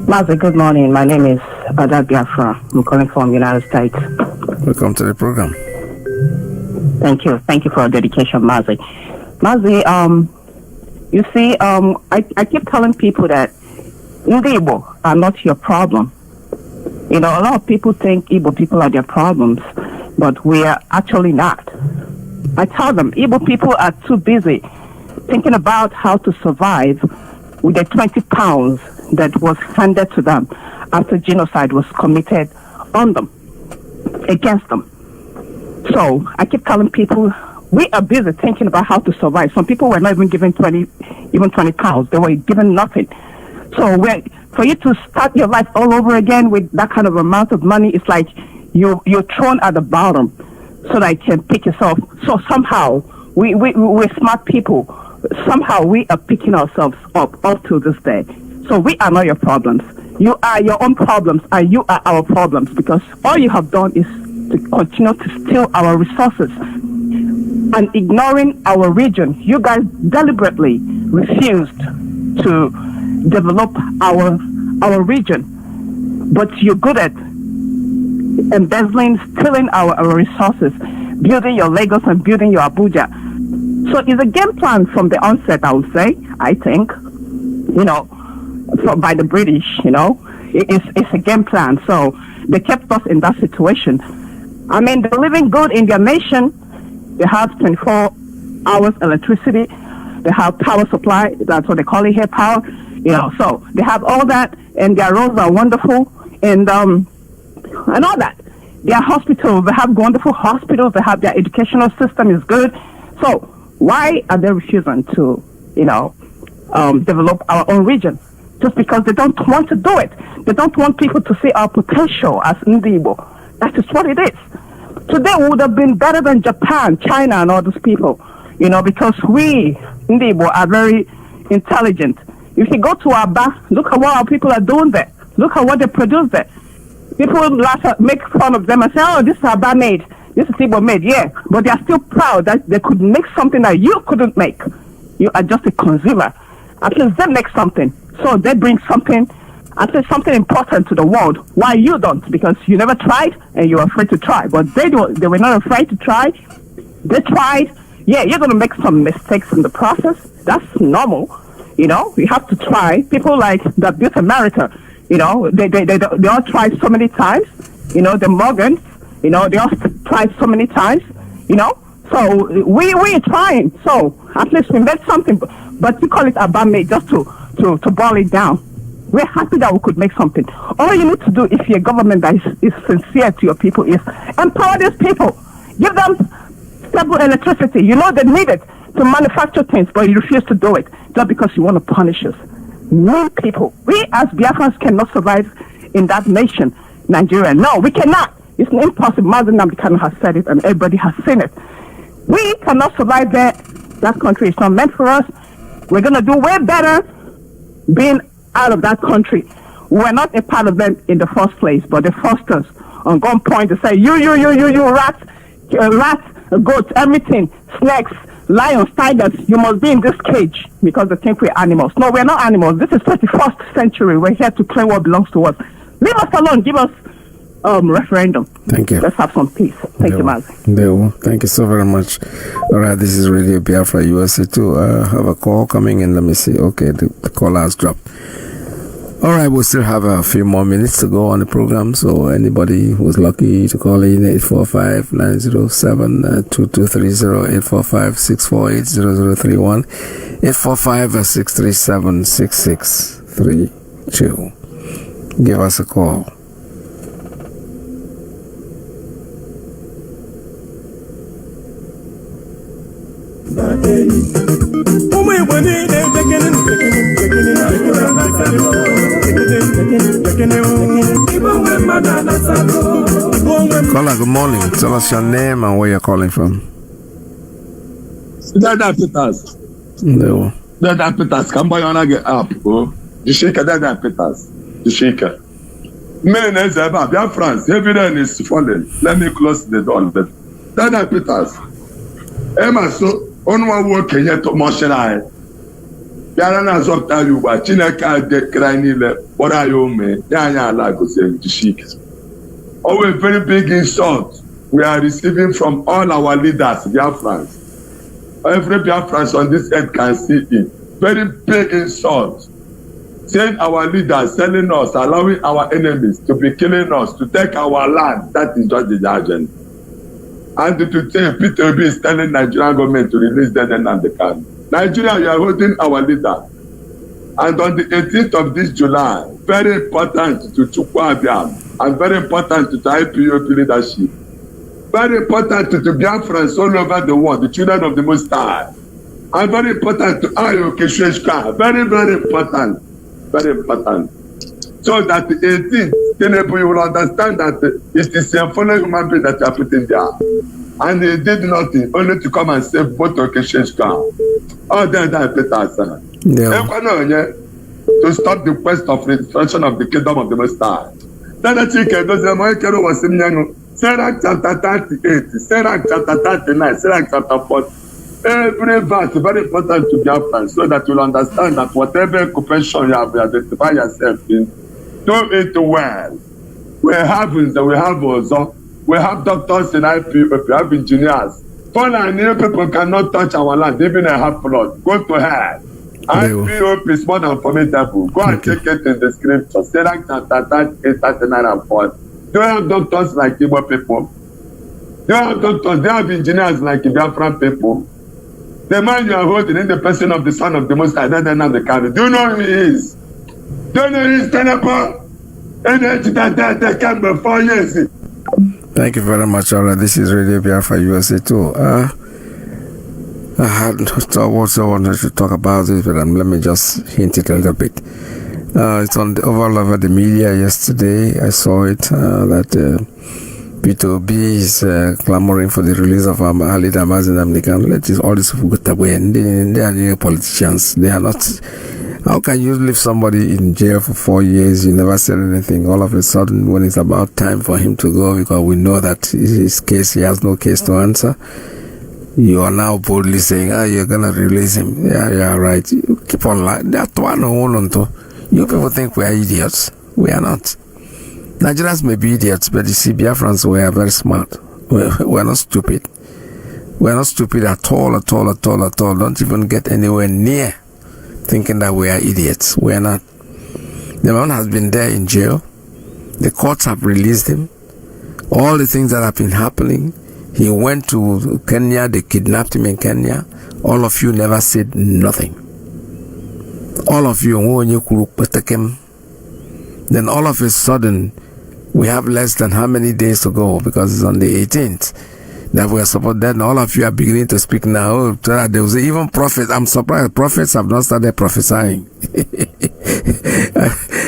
Mazi, good morning. My name is Radio Biafra. I'm calling from United States. Welcome to the program. Thank you. Thank you for your dedication, Mazi. Mazi, you see, I keep telling people that Igbo are not your problem. You know, a lot of people think Igbo people are their problems, but we are actually not. I tell them, Igbo people are too busy thinking about how to survive with the 20 pounds that was handed to them after genocide was committed on them, against them. So I keep telling people, we are busy thinking about how to survive. Some people were not even given 20 pounds. They were given nothing. So for you to start your life all over again with that kind of amount of money, it's like you're thrown at the bottom so that you can pick yourself. So somehow, we're smart people. Somehow we are picking ourselves up to this day. So we are not your problems. You are your own problems, and you are our problems, because all you have done is to continue to steal our resources and ignoring our region. You guys deliberately refused to develop our region, but you're good at embezzling, stealing our resources, building your Lagos and building your Abuja. So it's a game plan from the onset, I would say, I think, by the British, it's a game plan. So they kept us in that situation. I mean, they're living good in their nation. They have 24 hours electricity. They have power supply. That's what they call it here, power. So they have all that, and their roads are wonderful, and all that. Their hospitals, they have wonderful hospitals. They have their educational system is good. So why are they refusing to, develop our own region? Just because they don't want to do it. They don't want people to see our potential as Ndibo. That is what it is. Today we would have been better than Japan, China, and all those people, because we, Ndibo, are very intelligent. If you go to Aba, look at what our people are doing there. Look at what they produce there. People make fun of them and say, oh, this is Aba made. This is Igbo made. Yeah, but they are still proud that they could make something that you couldn't make. You are just a consumer. At least they make something. So they bring something, at least something important to the world. Why you don't? Because you never tried and you're afraid to try. But they were not afraid to try. They tried. Yeah, you're going to make some mistakes in the process. That's normal. You have to try. People like that built America, they all tried so many times. The Morgans, they all tried so many times. So we're trying. So at least we made something. But you call it Abame just to boil it down. We're happy that we could make something. All you need to do, if you're a government that is sincere to your people, is empower these people. Give them stable electricity. They need it to manufacture things, but you refuse to do it just because you want to punish us. We people, we as Biafrans cannot survive in that nation, Nigeria. No, we cannot. It's impossible. Mazi Nnamdi Kanu has said it, and everybody has seen it. We cannot survive there. That country is not meant for us. We're going to do way better being out of that country. We're not a part of them in the first place, but they forced us on gunpoint to say, you, rats, goats, everything, snakes, lions, tigers, you must be in this cage because they think we're animals. No, we're not animals. This is 21st century. We're here to claim what belongs to us. Leave us alone. Give us referendum. Thank you. Let's have some peace. Thank you, Mazi. Thank you so very much. All right, this is Radio Biafra USA too. Have a call coming in. Let me see. Okay, the call has dropped. All right, we'll still have a few more minutes to go on the program. So anybody who's lucky to call in, 845-907-2230, 845-648-0031, 845-637-6632. Give us a call. Caller, good morning. Tell us your name and where you're calling from. Dada Peters. No. Dada Peters, come by on again up. Jishika Dada Peters. Jishika. Men as about Biafrans, everyone is falling. Let me close the door. Dada Peters. Emma, so on one work here to Moshe. Yarana Zokta Yuba, Chinaka de Granile, what are you, me? Yaya Lago said Jishika. Oh, a very big insult we are receiving from all our leaders, Biafrans. Every Biafrans on this earth can see it. Very big insult. Saying our leaders telling us, allowing our enemies to be killing us, to take our land. That is just the agenda. And to say Peter B is telling Nigerian government to release them and the can. Nigeria, you are holding our leader. And on the 18th of this July, very important to Chukwabiam, and very important to the IPOP leadership. Very important to Biafrans all over the world, the children of the Most High. And very important to Ayo Kesheshka. Very, very important. Very important. So that the 18th, you will understand that it is a fellow human being that you are putting there. And they did nothing, only to come and save both Kesheshka. Oh, that Peters. Yeah. to stop the quest of destruction of the kingdom of the Most High. Then Sirach chapter 38, Sirach chapter 39, Sirach chapter 40. Every verse is very important to Biafra so that you'll understand that whatever occupation you have identified yourself in, do it well. We have also, we have doctors in IPOP, we have engineers. Foreign and new people cannot touch our land, even a half flood. Go to hell. IPOP is more than formidable. Go and check it in the scripture. Sirach chapter 38, 39 and 40. They have doctors like Igbo people. They have doctors, they have engineers like Biafran people. The man you are holding in the person of the Son of the Most High, Mazi Nnamdi Kanu. Do you know who he is? Do you know who he is? Energy that came before years. Thank you very much, All right. This is Radio Biafra USA too. I had also wanted to talk about this, but let me just hint it a little bit. It's on the all over the media yesterday. I saw it that P2B is clamoring for the release of our leader Mazi Nnamdi Kanu. Let all these people go away. And they are the politicians. They are not. How can you leave somebody in jail for 4 years? You never said anything. All of a sudden, when it's about time for him to go, because we know that his case, he has no case to answer. You are now boldly saying, you're gonna release him. Yeah, right. You keep on lying. That's one on to. You people think we are idiots. We are not. Nigerians may be idiots, but you see, Biafrans, we are very smart. We're not stupid. We're not stupid at all. Don't even get anywhere near thinking that we are idiots. We are not. The man has been there in jail. The courts have released him. All the things that have been happening. He went to Kenya. They kidnapped him in Kenya. All of you never said nothing. All of you, then all of a sudden, we have less than how many days to go, because it's on the 18th that we are supposed. Then all of you are beginning to speak now. There was even prophets. I'm surprised prophets have not started prophesying.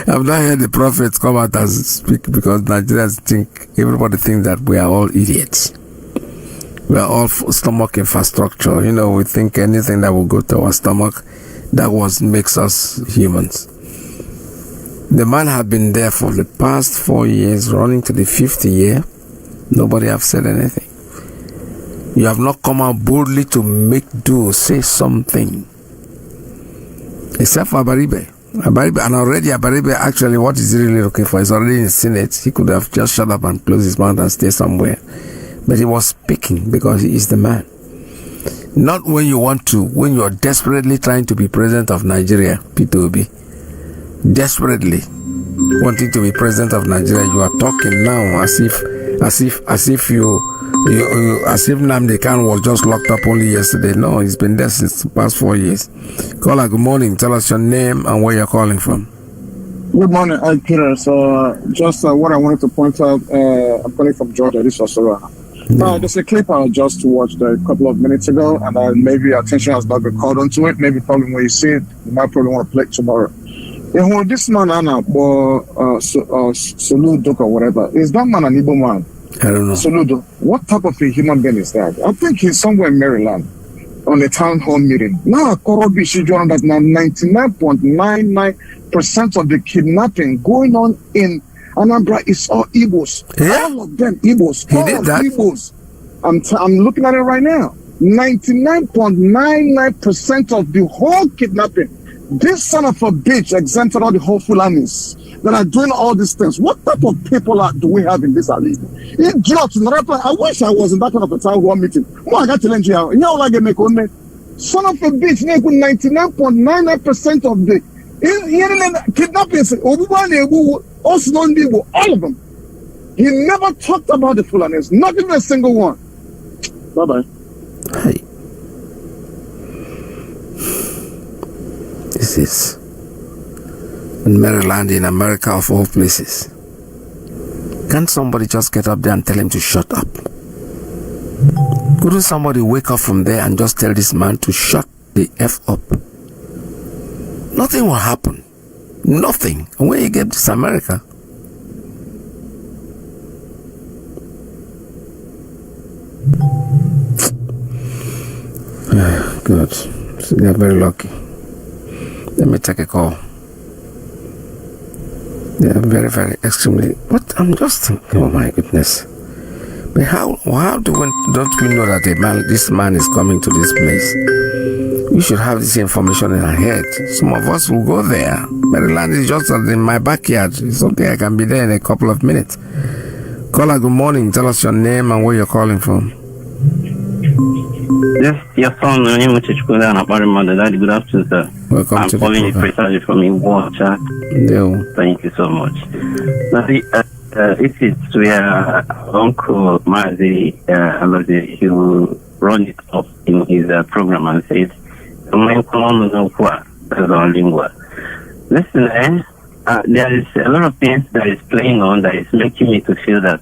I've not heard the prophets come out and speak, because Nigerians everybody thinks that we are all idiots. We are all stomach infrastructure. We think anything that will go to our stomach, that makes us humans. The man had been there for the past 4 years, running to the 5th year. Nobody have said anything. You have not come out boldly to say something. Except for Abaribe, and already Abaribe, actually, what is he really looking for? He's already in the Senate. He could have just shut up and closed his mouth and stay somewhere. But he was speaking because he is the man. Not when you are desperately trying to be president of Nigeria, P2B. Desperately wanting to be president of Nigeria, you are talking now as if Nnamdi Kanu was just locked up only yesterday. No, he's been there since the past 4 years. Caller, good morning. Tell us your name and where you're calling from. Good morning, Peter. So just what I wanted to point out, I'm calling from Georgia. This was Sorana. There's a clip I just watched a couple of minutes ago, and maybe your attention has not been called onto it. Maybe probably when you see it, you might probably want to play it tomorrow. This man, Soludo or whatever, is that man an Igbo man? I don't know. Soludo, what type of a human being is that? I think he's somewhere in Maryland on a town hall meeting. Now, Korobi Shijuan, that now 99.99% of the kidnapping going on in Anambra is all Igbos. Yeah? All of them Igbos. He did that? Igbos. I'm looking at it right now. 99.99% of the whole kidnapping. This son of a bitch exempted all the whole Fulanis that are doing all these things. What type of people do we have in this alley? Idiots. I wish I was in that kind of a town hall meeting. I got to learn you out. Son of a bitch, 99.99% of the kidnappings, all of them. He never talked about the Fulanis, not even a single one. Bye-bye. Hey. This is in Maryland, in America, of all places. Can't somebody just get up there and tell him to shut up? Couldn't somebody wake up from there and just tell this man to shut the F up? Nothing will happen. Nothing. And when you get this America, good. So they're very lucky. Let me take a call. They are very, very extremely. But I'm just thinking, oh my goodness. But how don't we know that this man is coming to this place? We should have this information in our head. Some of us will go there. Maryland is just in my backyard. It's okay, I can be there in a couple of minutes. Caller, good morning. Tell us your name and where you're calling from. Yes, your son, my name is Chichukwu and Daddy. Good afternoon, sir. Welcome I'm to the calling you program. precisely from Iwacha. Yeah. Thank you so much. If it's where Uncle Mazi he will run it up in his program and says, listen, there is a lot of things that is playing on that is making me to feel that,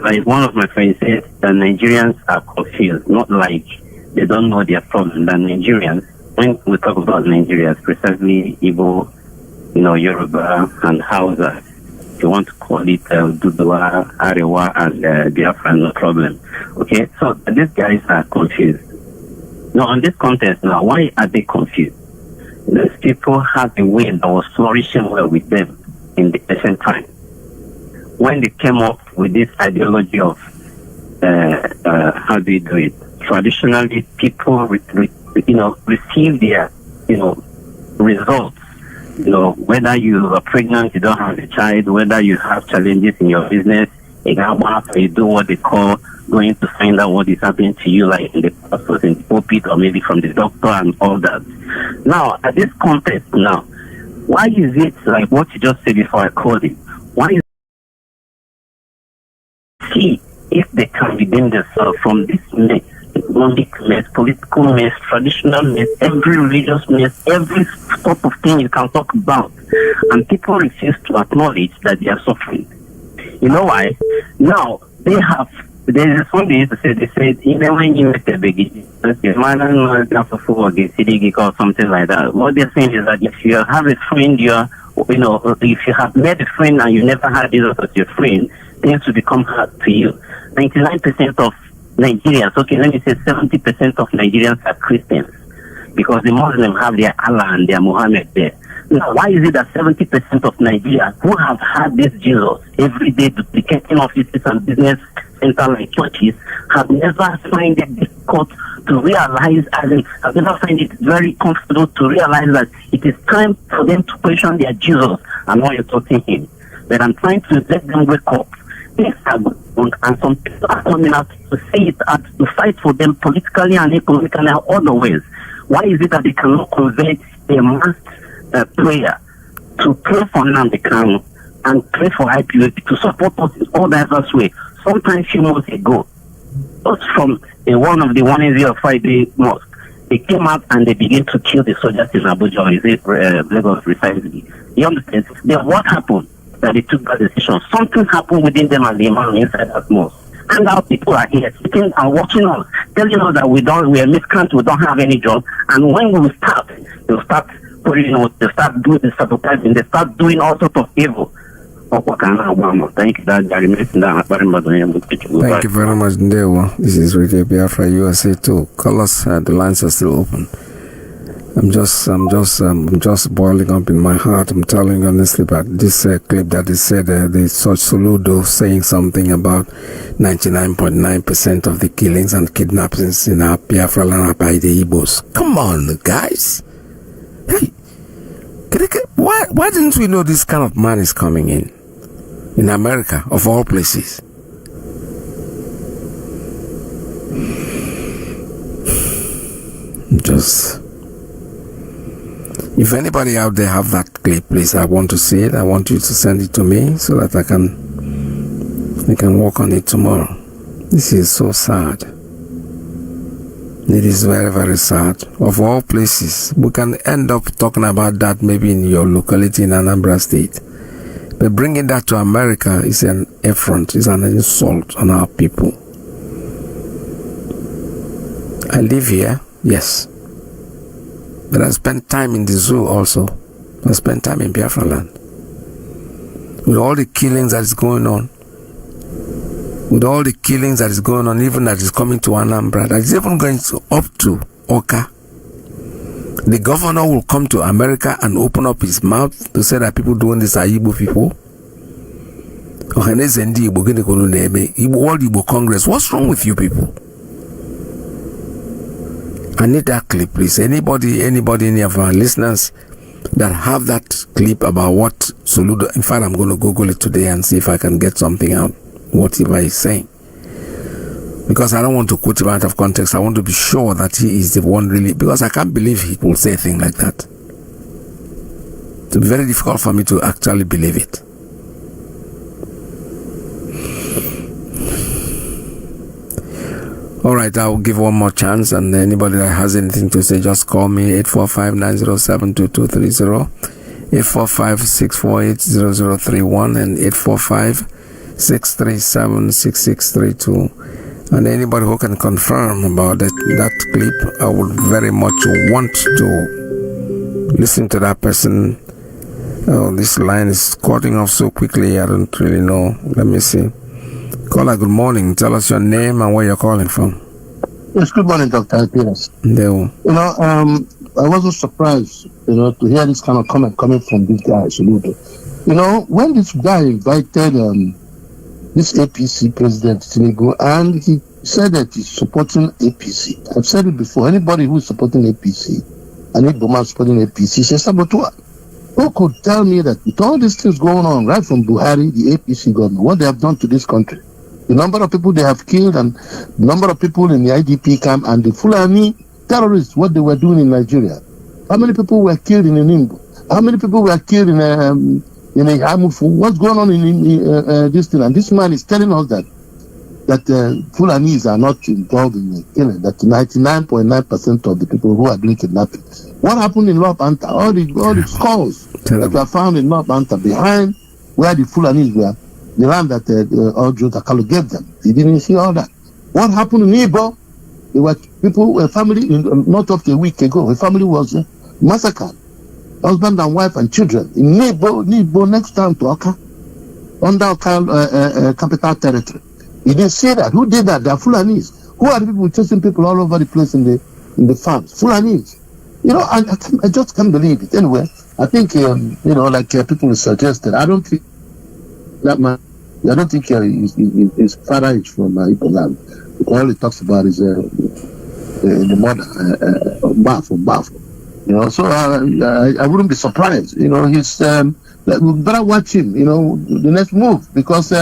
like one of my friends said, that Nigerians are confused, not like they don't know their problem. That Nigerians, when we talk about Nigerians, precisely Igbo, Yoruba and Hausa, if you want to call it Duduwa, Arewa, and Biafra, no problem. Okay, so these guys are confused. Now, on this contest now, why are they confused? These people have a way that was flourishing well with them in the ancient time. When they came up with this ideology of, how do you do it? Traditionally, people, receive their, results. Whether you are pregnant, you don't have a child, whether you have challenges in your business, you do what they call going to find out what is happening to you, like in the pastors in the pulpit or maybe from the doctor and all that. Now, at this context now, why is it like what you just said before I called it? Why is it see if they can redeem themselves from this mess, economic mess, political mess, traditional mess, every religious mess, every sort of thing you can talk about, and people refuse to acknowledge that they are suffering. You know why? Now, there is something they used to say, they said, even when you make a beginning, or something like that. What they're saying is that if you have a friend, if you have met a friend and you never had Jesus as your friend, things will become hard to you. 99% of Nigerians, okay, let me say 70% of Nigerians are Christians, because the Muslims have their Allah and their Muhammad there. Now, why is it that 70% of Nigeria who have had this Jesus every day duplicating offices and business centers like churches have never find it difficult to realize, have never find it very comfortable to realize that it is time for them to question their Jesus and what you're talking him. But I'm trying to let them wake up. Things are good, and some people are coming out to say it out, to fight for them politically and economically and other ways. Why is it that they cannot convey a mass prayer to pray for Nnamdi Kanu and pray for IPOB to support us in all diverse ways? Sometime few months ago, just from one of the 1 Friday mosque, they came out and they began to kill the soldiers in Abuja, or is it Lagos precisely? You understand? Then what happened? That they took that decision. Something happened within them and the imam inside that mosque. And our people are here sitting and watching us, telling us that we are miscreants, we don't have any job. And when we start, they'll start putting, they start doing the sabotaging, they start doing all sorts of evil. Thank you, Thank you very much, Ndewo. This is Radio Biafra USA 2. Call us, the lines are still open. I'm just boiling up in my heart. I'm telling you honestly about this clip that they said the Such Soludo saying something about 99.9% of the killings and kidnappings in our Biafra land are by the Igbos. Come on, guys. Hey, why didn't we know this kind of man is coming in America, of all places? If anybody out there have that clip, please, I want to see it. I want you to send it to me so that I can work on it tomorrow. This is so sad. It is very, very sad. Of all places, we can end up talking about that maybe in your locality in Anambra State. But bringing that to America is an affront, is an insult on our people. I live here, yes. But I spent time in the zoo also. I spent time in Biafra land. With all the killings that is going on, even that is coming to Anambra, that is even going up to Oka. The governor will come to America and open up his mouth to say that people doing this are Igbo people. World Igbo Congress. What's wrong with you people? I need that clip, please. Anybody, any of our listeners that have that clip about what Soludo. In fact, I'm going to Google it today and see if I can get something out. Whatever he's saying. Because I don't want to quote him out of context. I want to be sure that he is the one really, because I can't believe he will say a thing like that. It's very difficult for me to actually believe it. All right, I'll give one more chance, and anybody that has anything to say, just call me 845-907-2230, 845-648-0031, and 845-637-6632. And anybody who can confirm about that clip, I would very much want to listen to that person. Oh, this line is cutting off so quickly, I don't really know. Let me see. Caller, good morning. Tell us your name and where you're calling from. Yes, good morning, Dr. Peters. I wasn't surprised, to hear this kind of comment coming from this guy, Soludo. When this guy invited this APC president, Tinubu, and he said that he's supporting APC. I've said it before. Anybody who is supporting APC, and Igbo supporting APC, is a saboteur. Who could tell me that with all these things going on, right from Buhari, the APC government, what they have done to this country, the number of people they have killed, and the number of people in the IDP camp, and the Fulani terrorists, what they were doing in Nigeria. How many people were killed in Nimbo? How many people were killed in Hamufu? What's going on in this thing? And this man is telling us that Fulanis are not involved in the killing, that 99.9% of the people who are doing kidnapping. What happened in Lopanta? All the skulls that were found in Lopanta behind where the Fulanis were, the land that Ojo Takalo gave them. They didn't see all that. What happened in Ibo? There were people, a family, not up to a week ago, a family was massacred. Husband and wife and children in Nibo next town to Oka, under Oka capital territory. You didn't see that. Who did that? They are Fulanis. Who are the people chasing people all over the place in the farms? Fulanis. I just can't believe it. Anyway, I think like people suggested, I don't think that man. I don't think his father is from Igbo land. All he talks about is the mother, Bafo. So I wouldn't be surprised. He's we better watch him. The next move, because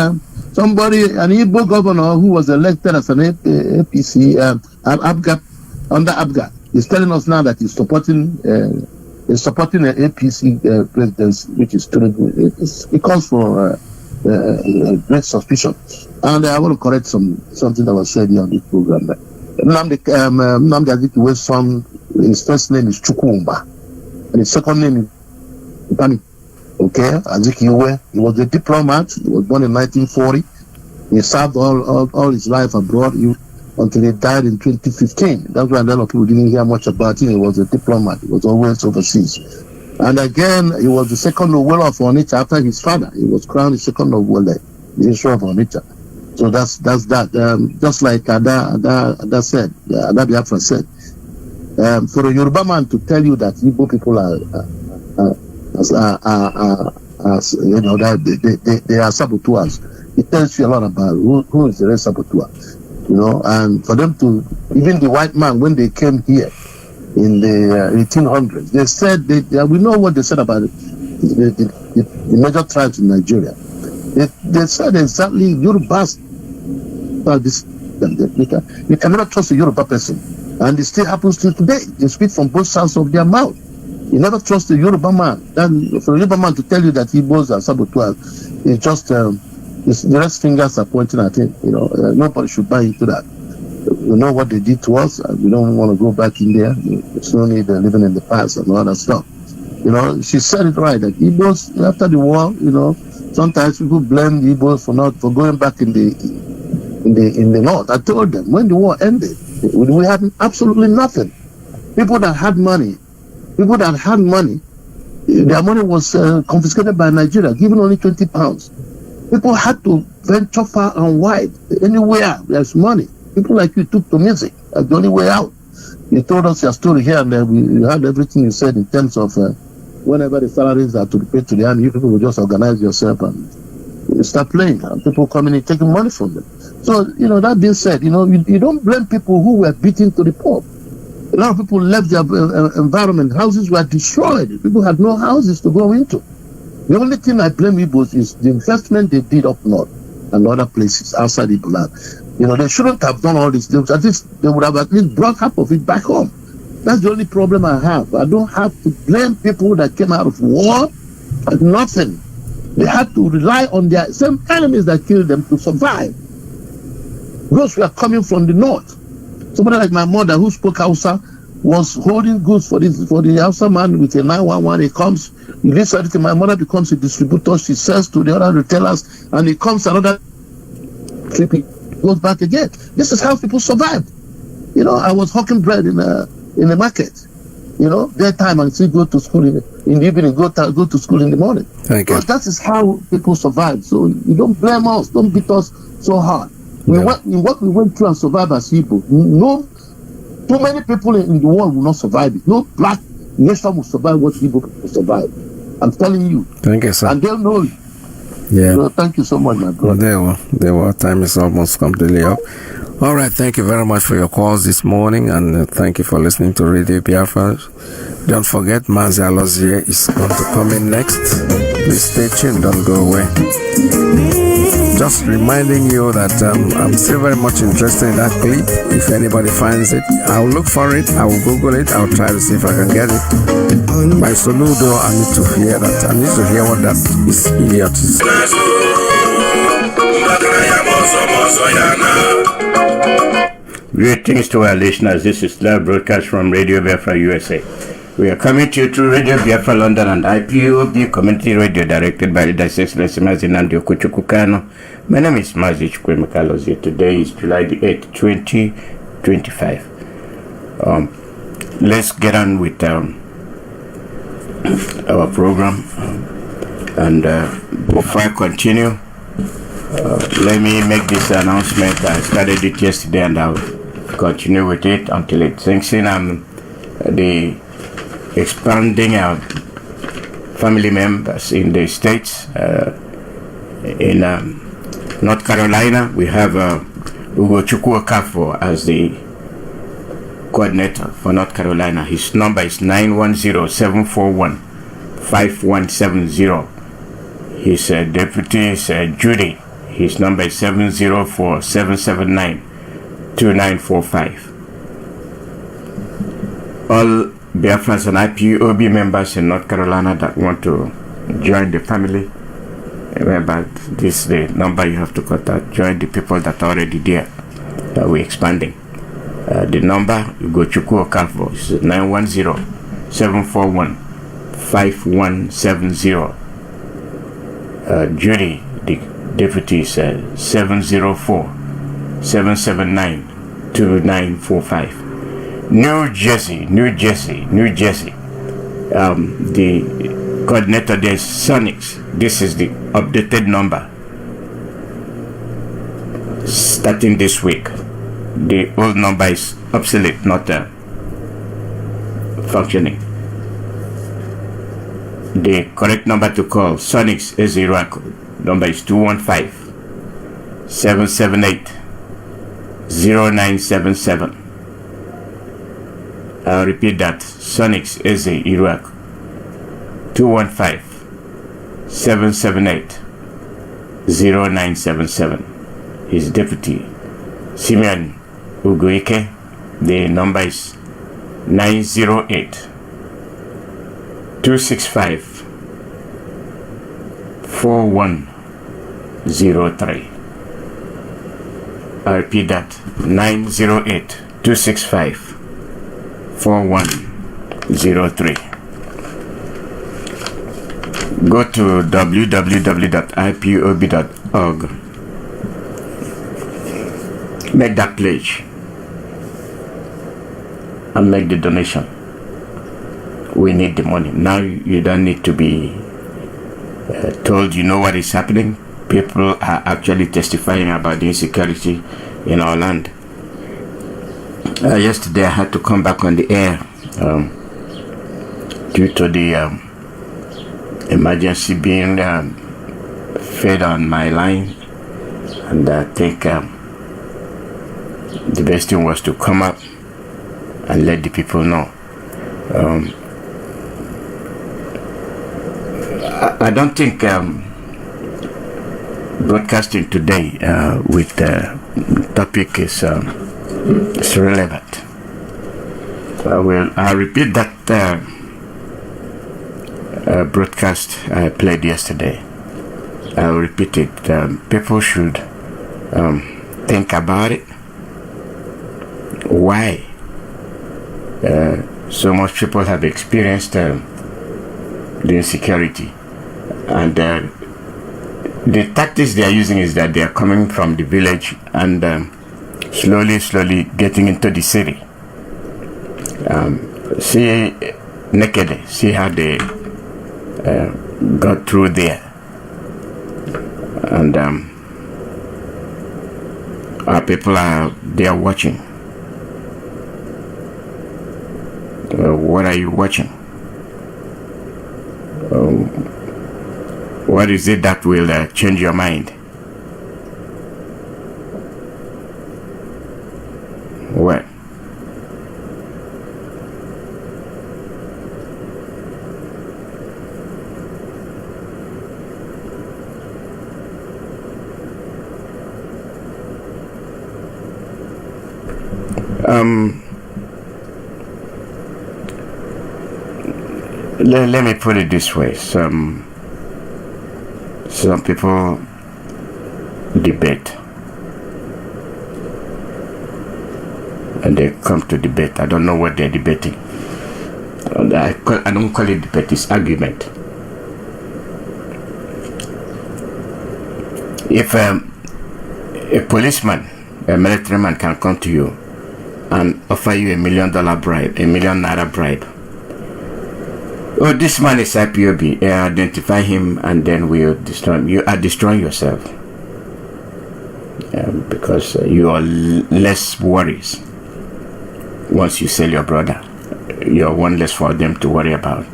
somebody, an Igbo governor who was elected as an APC under Abga, is telling us now that he's supporting an APC presidency, which is it calls for great suspicion. And I want to correct something that was said here on this program. Nnamdi Kanu, son, his first name is Chukwumba, and his second name is Bani. Okay, Azikiwe. He was a diplomat. He was born in 1940. He served all his life abroad until he died in 2015. That's why a lot of people didn't hear much about him. He was a diplomat. He was always overseas. And again, he was the second Owelo of Onitsha after his father. He was crowned the second Owelo, the Israel of Onitsha. So that's that. Just like Ada said, Ada Biafra said, for a Yoruba man to tell you that Igbo people they are saboteurs, it tells you a lot about who is the real saboteur. And for them to, even the white man, when they came here in the 1800s, they said we know what they said about it, the major tribes in Nigeria. They said exactly Yorubas. You can never trust a Yoruba person, and it still happens to today. They speak from both sides of their mouth. You never trust a Yoruba man. Then for a Yoruba man to tell you that Igbos are saboteurs, it's just the rest fingers are pointing at him. Nobody should buy into that. We know what they did to us, and we don't want to go back in there. There's no need living in the past and all that stuff. She said it right, that Igbos after the war, sometimes people blame the Igbos for going back in the north. I told them when the war ended, we had absolutely nothing. People that had money, their money was confiscated by Nigeria, given only 20 pounds. People had to venture far and wide. Anywhere there's money. People like you took to music. That's the only way out. You told us your story here, and we heard everything you said in terms of whenever the salaries are to be paid to the army, you people will just organize yourself and you start playing, and people coming in taking money from them. So, that being said, you don't blame people who were beaten to the pulp. A lot of people left their environment. Houses were destroyed. People had no houses to go into. The only thing I blame Igbos is the investment they did up north and other places outside the land. They shouldn't have done all this. They would have at least brought half of it back home. That's the only problem I have. I don't have to blame people that came out of war and nothing. They had to rely on their same enemies that killed them to survive. Those were coming from the north. Somebody like my mother who spoke Hausa was holding goods for the Hausa man with a 911. He comes, he leaves everything. My mother becomes a distributor. She sells to the other retailers, and it comes another trip. He goes back again. This is how people survived. I was hawking bread in the market. Daytime and still go to school in the evening. Go to school in the morning. Thank you. That is how people survive. So you don't blame us. Don't beat us so hard. What we went through and survived as people, too many people in the world will not survive it. No black nation will survive what Igbo people survive. I'm telling you. Thank you, sir. And they'll know it. Yeah. Thank you so much, my brother. There were. Time is almost completely up. All right. Thank you very much for your calls this morning, and thank you for listening to Radio Biafra. Don't forget, Mazi Alozie is going to come in next. Please stay tuned. Don't go away. Just reminding you that I'm still very much interested in that clip. If anybody finds it, I'll look for it. I will Google it. I'll try to see if I can get it. By Soludo, I need to hear that. I need to hear what that idiot is. Greetings to our listeners. This is live broadcast from Radio Biafra, USA. We are coming to you through Radio Biafra London and IPOB Community Radio, directed by Leader Excellency Mazi Nnamdi Kanu. My name is Mazi Iyke Peters. Today is July the 8th, 2025. Let's get on with our program. And before I continue, let me make this announcement. I started it yesterday and I'll continue with it until it sinks in. I'm expanding our family members in the States. In North Carolina, we have Ugochukwu Okafo as the coordinator for North Carolina. His number is 910-741-5170. His deputy is Judy. His number is 704-779-2945. All Biafrans and IPOB members in North Carolina that want to join the family, remember this is the number you have to contact. Join the people that are already there. We're expanding. The number you go to Okafo is 910-741-5170. Judy, the deputy, is 704-779-2945. New Jersey. The coordinator there is Sonics. This is the updated number starting this week. The old number is obsolete, not functioning. The correct number to call Sonics is Iraq. Number is 215-778-0977. I'll repeat that. Sonics is Iraq. 215-778-0977. His deputy, Simeon Ugoike. The number is 908-265-4103. I repeat that. 908-265-4103. Go to www.ipob.org. Make that pledge and make the donation. We need the money. Now you don't need to be told you know what is happening. People are actually testifying about the insecurity in our land. Yesterday I had to come back on the air due to the emergency being fed on my line, and I think the best thing was to come up and let the people know. I don't think broadcasting today with the topic is relevant. I'll repeat that broadcast I played yesterday. I'll repeat it. People should think about it. Why so much people have experienced the insecurity, and the tactics they are using is that they are coming from the village and slowly getting into the city. See naked, see how they got through there, and our people are watching. What are you watching? What is it that will change your mind? What? Let me put it this way. Some people debate, and they come to debate. I don't know what they're debating. I don't call it debate, it's argument. If a policeman, a military man can come to you and offer you $1 million bribe, $1 million naira bribe. Oh, this man is IPOB. Identify him, and then we'll destroy him. You are destroying yourself because you are less worries. Once you sell your brother, you're one less for them to worry about.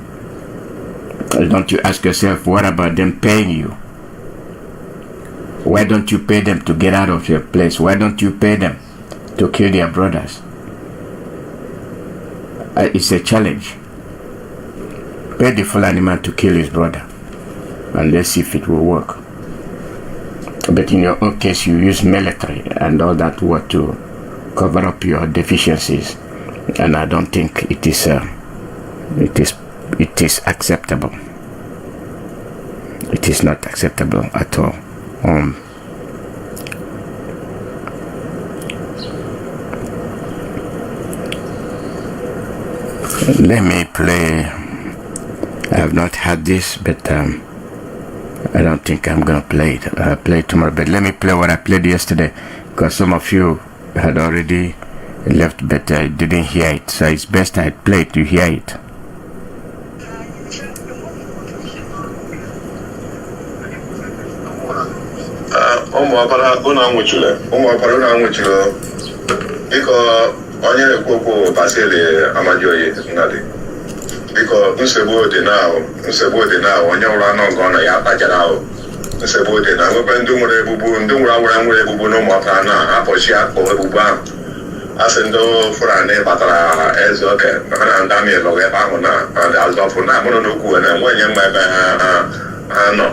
Don't you ask yourself, what about them paying you? Why don't you pay them to get out of your place? Why don't you pay them to kill their brothers? It's a challenge. Pay the Fulani man to kill his brother, and let's see if it will work. But in your own case, you use military and all that word to cover up your deficiencies, and I don't think it is acceptable. It is not acceptable at all. Let me play. I have not had this, but I don't think I'm gonna play it. I'll play it tomorrow. But let me play what I played yesterday, because some of you had already left, but I didn't hear it. So it's best I play it to hear it. Because nsogbu dị na onye nwụrụ anọ nke ọ na ya kpachara ahụ. Nsogbu dị na nwebe ndị nwere ebubo na ụmụaka na-apọchi akpọ ebubo ahụ. Asị ndị Fulani batara eze oke maka na ndị amị lọgụ ebe ahụ na azọfụ na amụrụ n'okwu na enweghị mma ebe ha nọ.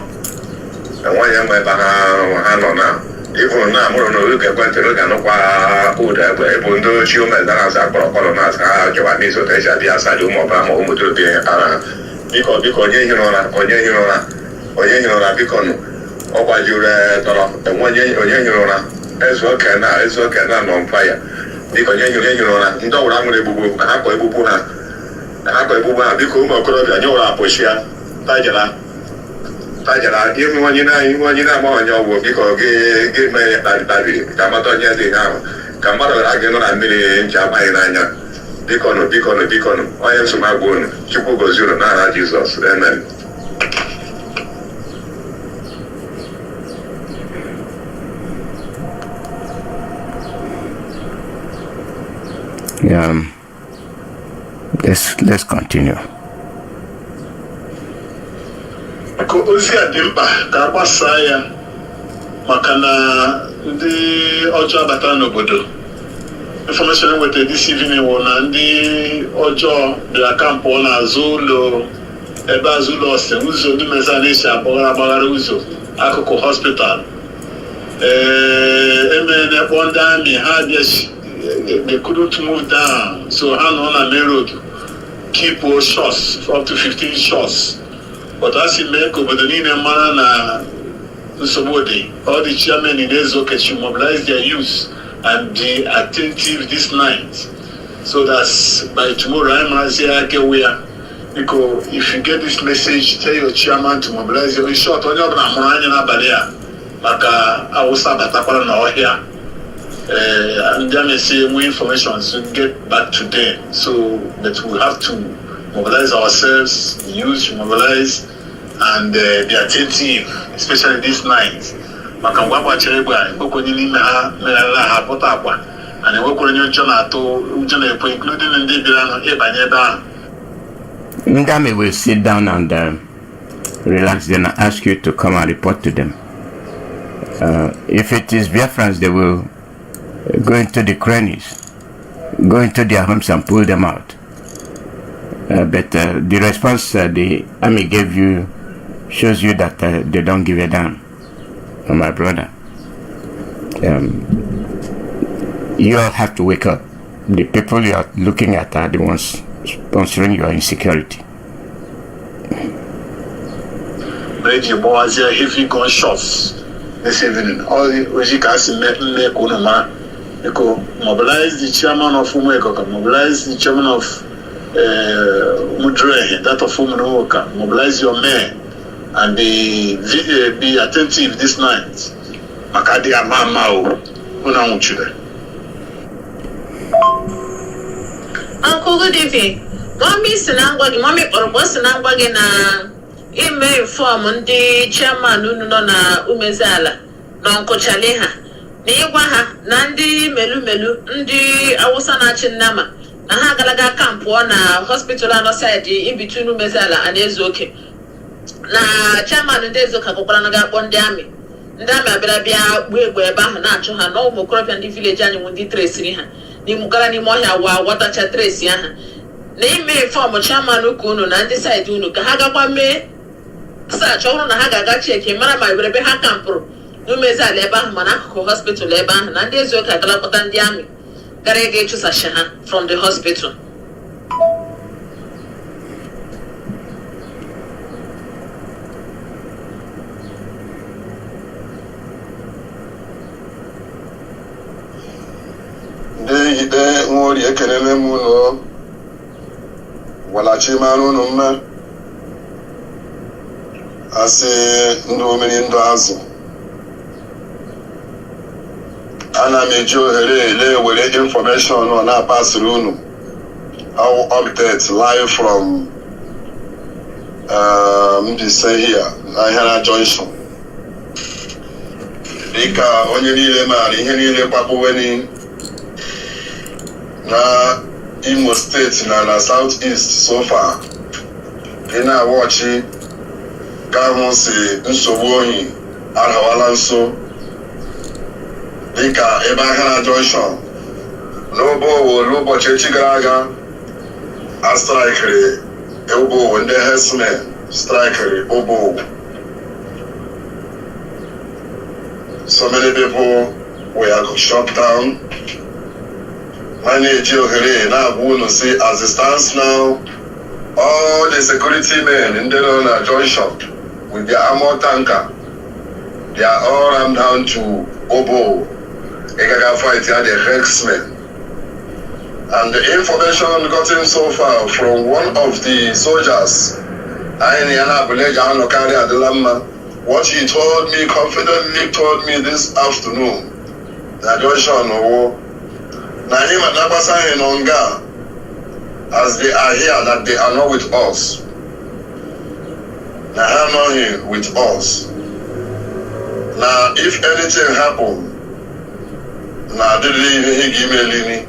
Enweghị mma ebe ha nọ na ịbụrụ na amụrụ n'oge ekwentị n'oge anụkwa ụda egbe ịbụ ndị ochie umezara asa kpọrọ kpọrọ na asa ha jọba n'izote eji abịa asali ụmụọba ma ụmụdorobi ara. Biko onye hiri ụra biko nụ ọ gbajuru tọrọ onye hiri ụra ezu oke na nọ mfa ya. Biko onye hiri ụra ndị ọwụra nwere egbugbo ka ha kọ egbugbo ha biko ụmụ okorobịa nye ụra apụchia tajara ihe onye na-agbanwanye ọgwụ biko gị mee tabiri ka amata onye dị ahụ ka mmadụ ghara gị nọ na mmiri nche agbaghị n'anya. Bikonu onye nsogbu agwa unu Chukwu gozie unu n'aha Jizọs, amen. Let's continue. Ozi a dị mkpa ka agbasaa ya maka na ndị ọjọọ abata n'obodo. Information enweta this evening wụ na ndị ọjọọ bịara kampụ n'azụ ụlọ ebe azụ ụlọ ose ụzọ ndị meza na-esi agbagharị ụzọ akụkụ hospital. Emere kpọọ ndị amị ha bịa they couldn't move down, so ha nọ na main road keep shots up to 15 shots. But as you make obodo niile mara na nsogbu dị, all the chairmen in Ezoke should mobilize their youth and be attentive this night, so that by tomorrow I'm Mazi Iyke Peters. Because if you get this message, tell your chairman to mobilize your shot. Onye ọbụla hụrụ anya n'abalị a maka awụsa batakwara n'ọhịa. And then they say more information to get back to them, so that we have to mobilize ourselves, use, mobilize, and be attentive, especially this night. Makangwaba Cheregwa, Bokonini Mela Potaqua, and the Wokonio Jonato, Ujanepo, including in the Bilano Ebaneda. Ngame will sit down and relax, then I ask you to come and report to them. If it is Biafrans, they will go into the crannies, go into their homes and pull them out. But the response the army gave you shows you that they don't give a damn, my brother. You all have to wake up. The people you are looking at are the ones sponsoring your insecurity. Radio Biafra heavy gunshots this evening. All the Ojikasi Mekunuma. Mobilize the chairman of Umeko, mobilize the chairman of Mudre, that of Umunoka, mobilize your mayor, and be attentive this night. Makadi Amamao, Unamuchude. Uncle, good evening. Mommy Sinangwagi, Mommy or Bossanangwagi na email form on the chairman Ununa Umezala, Nonko Chaleha. N'ịgwa ha na ndị melu ndị awụsa na-achị nnama na ha agalaga kampụ na hospital anọ side in between Umezala and Ezoke na chairman ndị Ezoke agụkwara na ga-akpọ ndị amị abịara bịa gbuo egbe ebe ahụ na-achụ ha na ụmụ okorobịa ndị village anyị nwụ ndị tresiri ha n'imugara n'ime ọhịa watacha tresi aha na ime fọm chairman ụka unu na ndị side unu ka ha gakwa mee search ọhụrụ na ha ga-aga cheki mara ma were ebe ha kampụrụ Umezala ebe ahụ mana akụkụ hospital ebe ahụ na ndị Ezoke agalakọta ndị amị gara ịga ịchụsachi ha from the hospital. Ndị nwori ekelele m ụlọ walachi mara unu mma asị ndị omeri ndụ azụ. Ana m eji ohere ele were information on our pass unu. Our update live from say here, Nahara Junction. Dịka onye niile maara ihe niile gbapụweni na Imo State na South East so far. Ị na-awọchi ka ahụ si nsogbu ohi arahawala nso dịka ebe Ahịara Junction n'ụbọchị echi gara aga a strikiri Obowo, ndị herdsmen strikiri Obowo. So many people were shut down. Many ohere na-agwa unu si as it stands now, all the security men in the junction with their armored tanker, they are all rammed down to Obowo. They can fight here the herdsmen. And the information gotten so far from one of the soldiers, what he told me, confidently told me this afternoon, that Joshua now him and Nabasa in Onga, as they are here, that they are not with us. Now they are not here with us. Now if anything happen, now they leave he give me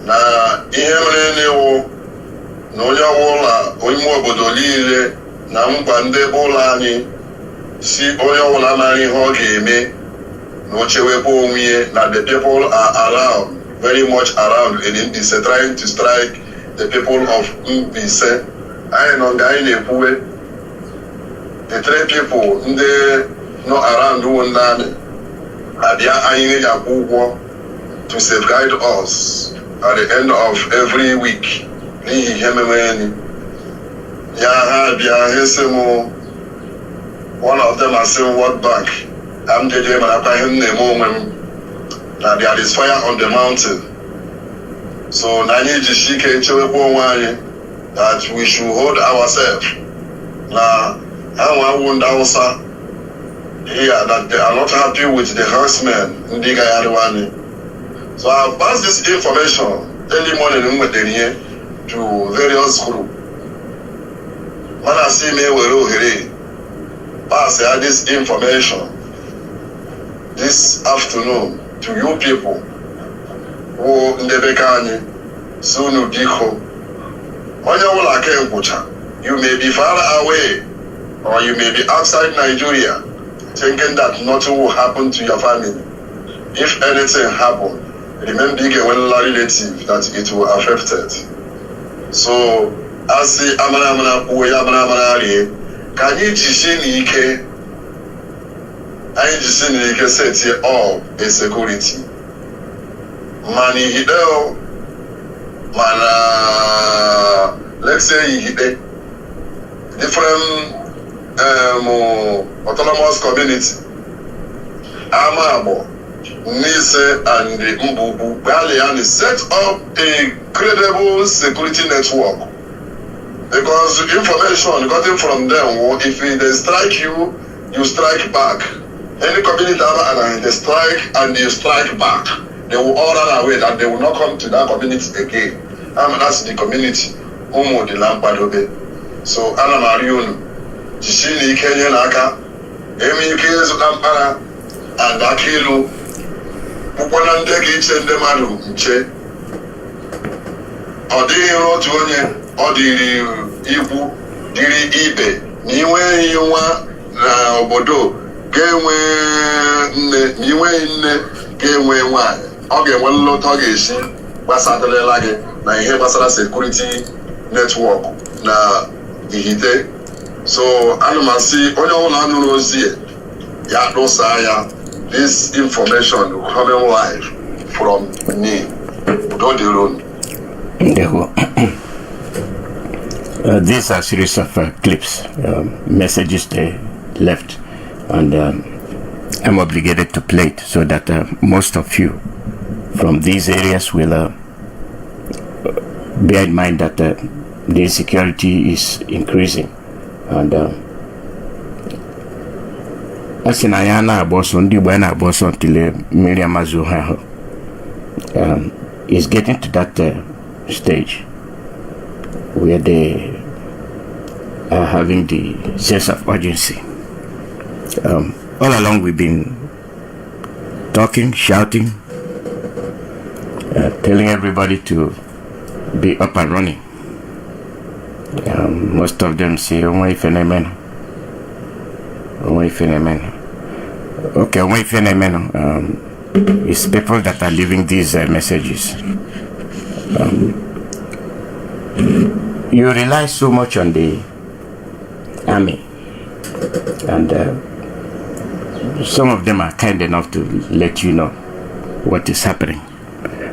na ihe mere n'iwu na onye ọbụla onye obodo niile na mkpa ndị ebe ụlọ anyị si onye ọbụla mara ihe ọ ga-eme na ochewekwa onwe ya na the people are around, very much around in Mbise, trying to strike the people of Mbise. Anyị nọ nga anyị na-ekwuwe the three people ndị nọ around wụ ndị amị abịa anyị na-eji akwụ ụgwọ to safeguard us at the end of every week n'ihi ihe mere enyi ya. Ha bịa ha sị m, one of them asị m World Bank, I'm jeje marakwa ihe m na-eme onwe m na there is fire on the mountain. So na anyị jishi ike nchewekwa onwe anyị, that we should hold ourselves. Na ha nwa ndị Hausa here that they are not happy with the herdsmen ndị gagharịwani. So I have passed this information early morning here to various groups. When I see me were pass this information this afternoon to you people who ndebekani sunu biko. You may be far away or you may be outside Nigeria thinking that nothing will happen to your family. If anything happens, remember one relative that it will affect it. So as the amana can you Ike I set here all a security. Money hideo mana let's say different autonomous community. Amabo Nise and the Mbubu Balian set up a credible security network, because the information gotten from them, if they strike you, you strike back. Any community they strike and you strike back, they will all run away, that they will not come to that community again. That's the community Umu the Lampadobe. So Anna Marion Jishini Kenyan Aka Emi Kez Lampara and Akilu Pupanandeki Chendemaru Che Odi Rotuone Odi Ibu Diri Ibe Niwe Yuma na Obodo Gewe Niwe Gewe Wan Oge one lot Ogeshi Basatele Lage na ihe basara security network na ihite. So anụmasị onye ọbụla anụrụ ozi ya dosa ya this information coming live from me. Don't alone. These are a series of clips, messages they left, and I'm obligated to play it so that most of you from these areas will bear in mind that the insecurity is increasing, and as in Ayana Boson, the Buena Boson till Miriam Mazuha is getting to that stage where they are having the sense of urgency. All along we've been talking, shouting, telling everybody to be up and running. Most of them say, "Only phenomenon." Okay, only phenomenon. It's people that are leaving these messages. You rely so much on the army, and some of them are kind enough to let you know what is happening,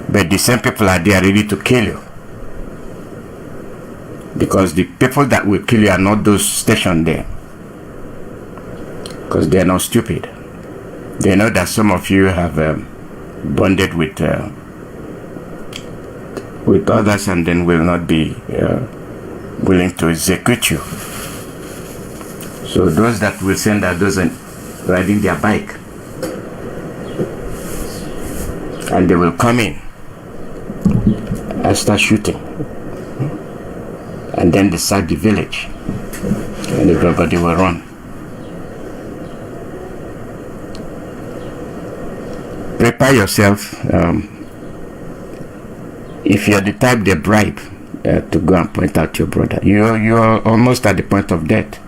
but the same people are there ready to kill you, because the people that will kill you are not those stationed there, because they are not stupid. They know that some of you have bonded with others and then will not be willing to execute you. So those that will send are those riding their bike, and they will come in and start shooting, and then they sack the village and everybody will run. Prepare yourself. If you're the type they bribe to go and point out your brother, you're almost at the point of death.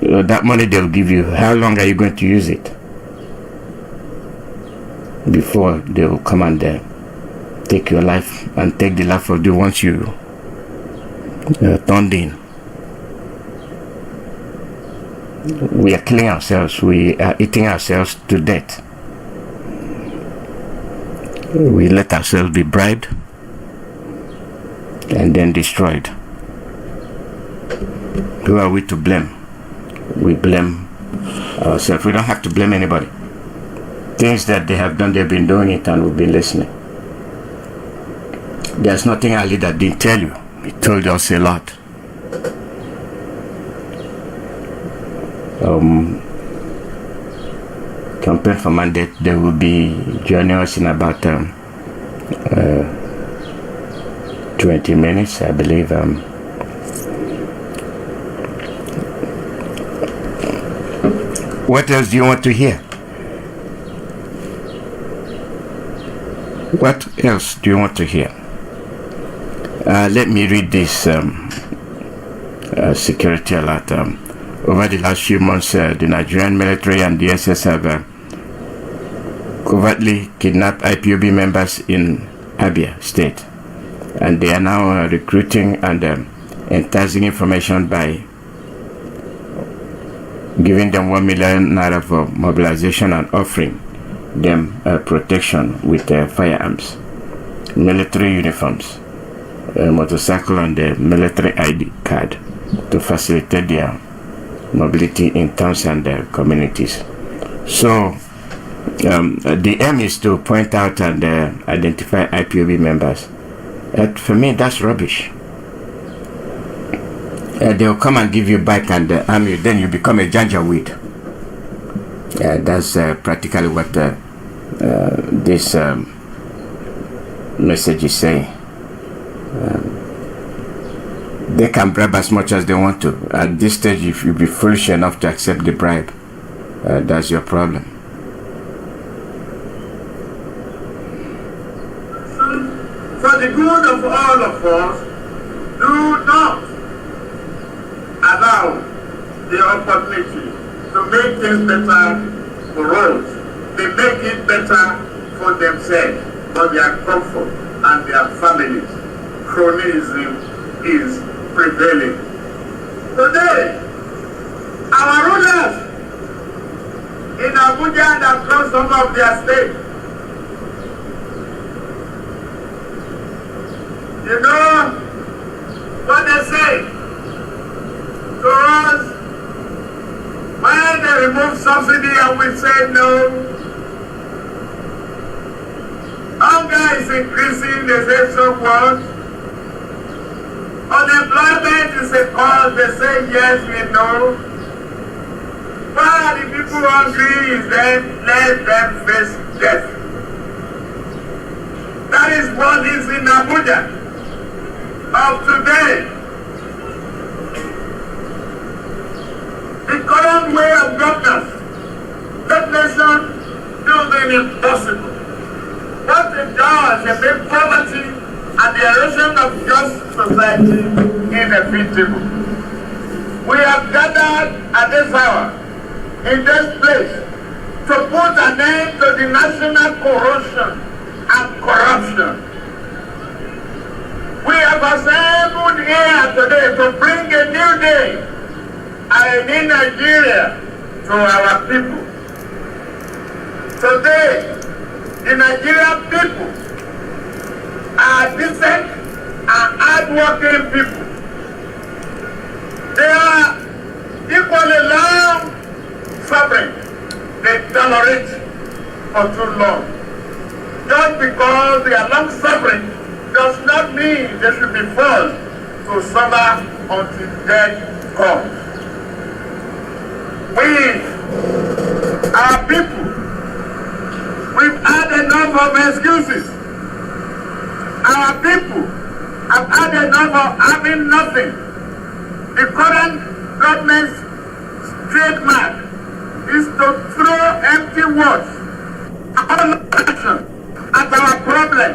That money they'll give you, how long are you going to use it before they will come and take your life and take the life of the ones you turned in? We are killing ourselves. We are eating ourselves to death. We let ourselves be bribed and then destroyed. Who are we to blame? We blame ourselves. We don't have to blame anybody. Things that they have done, they've been doing it and we've been listening. There's nothing Ali that didn't tell you. He told us a lot. Campaign for mandate, they will be joining us in about 20 minutes, I believe. What else do you want to hear? What else do you want to hear? Let me read this security alert. Over the last few months, the Nigerian military and the SS have covertly kidnapped IPOB members in Abia State, and they are now recruiting and enticing information by giving them 1 million naira for mobilization and offering them protection with firearms, military uniforms, a motorcycle, and a military ID card to facilitate their mobility in towns and communities. So the aim is to point out and identify IPOB members. For me, that's rubbish. They'll come and give you bike and arm you, then you become a janjaweed. That's practically what this message is saying. They can bribe as much as they want to. At this stage, if you be foolish enough to accept the bribe, that's your problem. For the good of all of us, do not allow the opportunity to make things better for us. They make it better for themselves, for their comfort and their families. Cronyism is prevailing. Today, our rulers in Abuja and across some of their states, you know what they say to us when they remove subsidy and we say no. Hunger is increasing, they say so what? Unemployment is a cause, they say yes, we know. Why are the people hungry is then let them face death. That is what is in Abuja of today. The current way of governance, that nation doing impossible. What it does, it makes poverty and the erosion of just society inevitable. We have gathered at this hour, in this place, to put an end to the national corruption and corruption. We have assembled here today to bring a new day and a new Nigeria to our people. Today, the Nigerian people are decent and hard-working people. They are equally long suffering. They tolerate for too long. Just because they are long suffering does not mean they should be forced to suffer until death comes. We, our people, we've had enough of excuses. Our people have had enough of having nothing. The current government's trademark is to throw empty words. All action at our problem,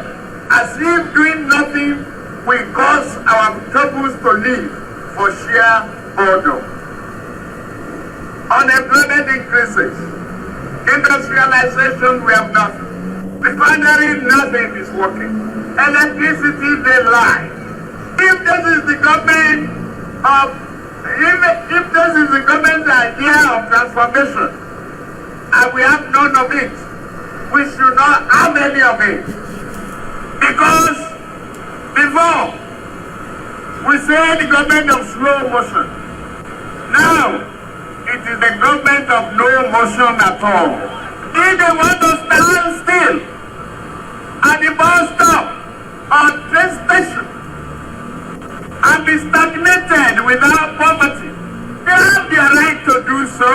as if doing nothing will cause our troubles to live for sheer boredom. Unemployment increases. Industrialization, we have nothing. Refinery, nothing is working. Electricity, they lie. If this is the government of, if this is the government's idea of transformation, and we have none of it, we should not have any of it. Because before, we say the government of slow motion. Now, it is the government of no motion at all. If they want to stand still at the bus stop or train station and be stagnated without poverty, they have the right to do so.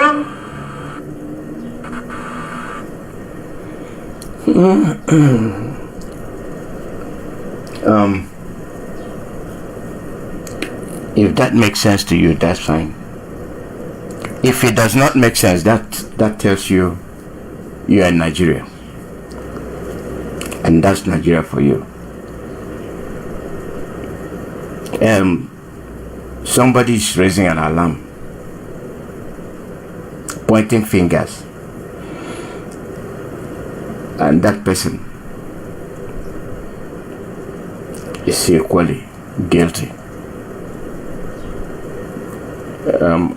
If that makes sense to you, that's fine. If it does not make sense, that tells you you are in Nigeria, and that's Nigeria for you. Somebody is raising an alarm, pointing fingers, and that person is equally guilty.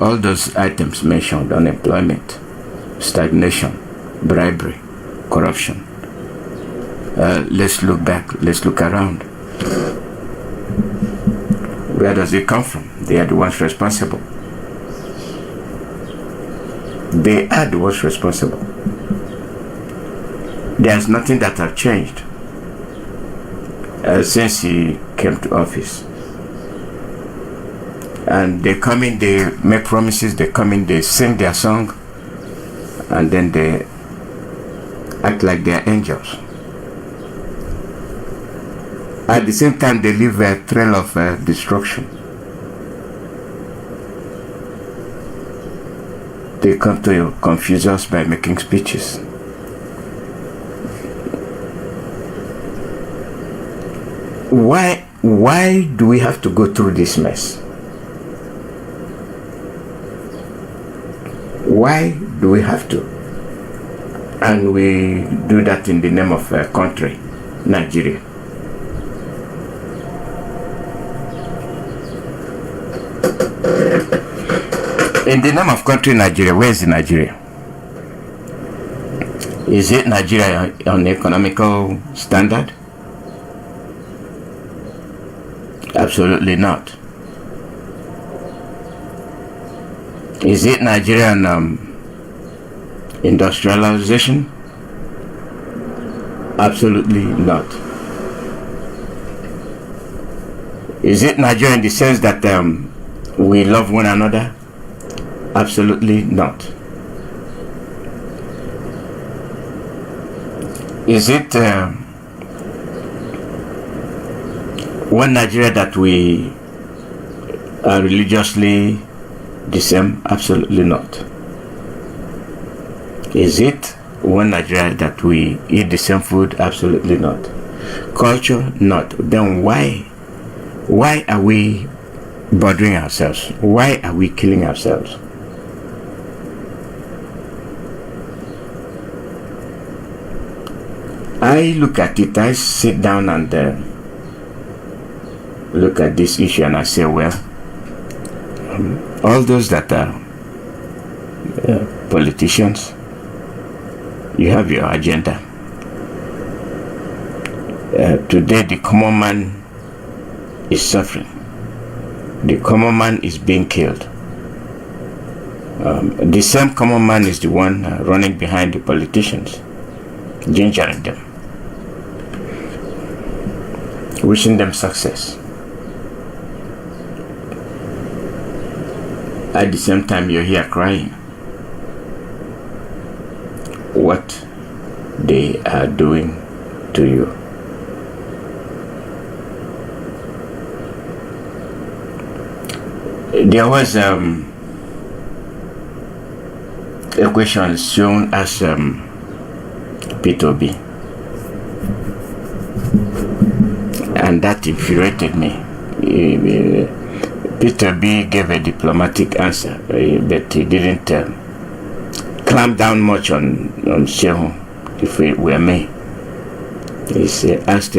All those items mentioned: unemployment, stagnation, bribery, corruption. Let's look back, let's look around. Where does it come from? They are the ones responsible. They are the ones responsible. There's nothing that have changed since he came to office. And they come in, they make promises, they come in, they sing their song, and then they act like they're angels. At the same time, they leave a trail of destruction. They come to confuse us by making speeches. Why do we have to go through this mess? Why do we have to? And we do that in the name of a country, Nigeria. In the name of country Nigeria, where is Nigeria? Is it Nigeria on economical standard? Absolutely not. Is it Nigerian industrialization? Absolutely not. Is it Nigeria in the sense that we love one another? Absolutely not. Is it one Nigeria that we are religiously the same? Absolutely not. Is it one Nigeria that we eat the same food? Absolutely not. Culture? Not. Then why are we bothering ourselves? Why are we killing ourselves? I look at it, I sit down and look at this issue and I say, well, all those that are politicians, you have your agenda. Today the common man is suffering. The common man is being killed. The same common man is the one running behind the politicians, gingering them, wishing them success. At the same time, you're here crying what they are doing to you. There was a question shown as P2B. and that infuriated me. Peter B gave a diplomatic answer, but he didn't clamp down much on Shehu. If it were me, he asked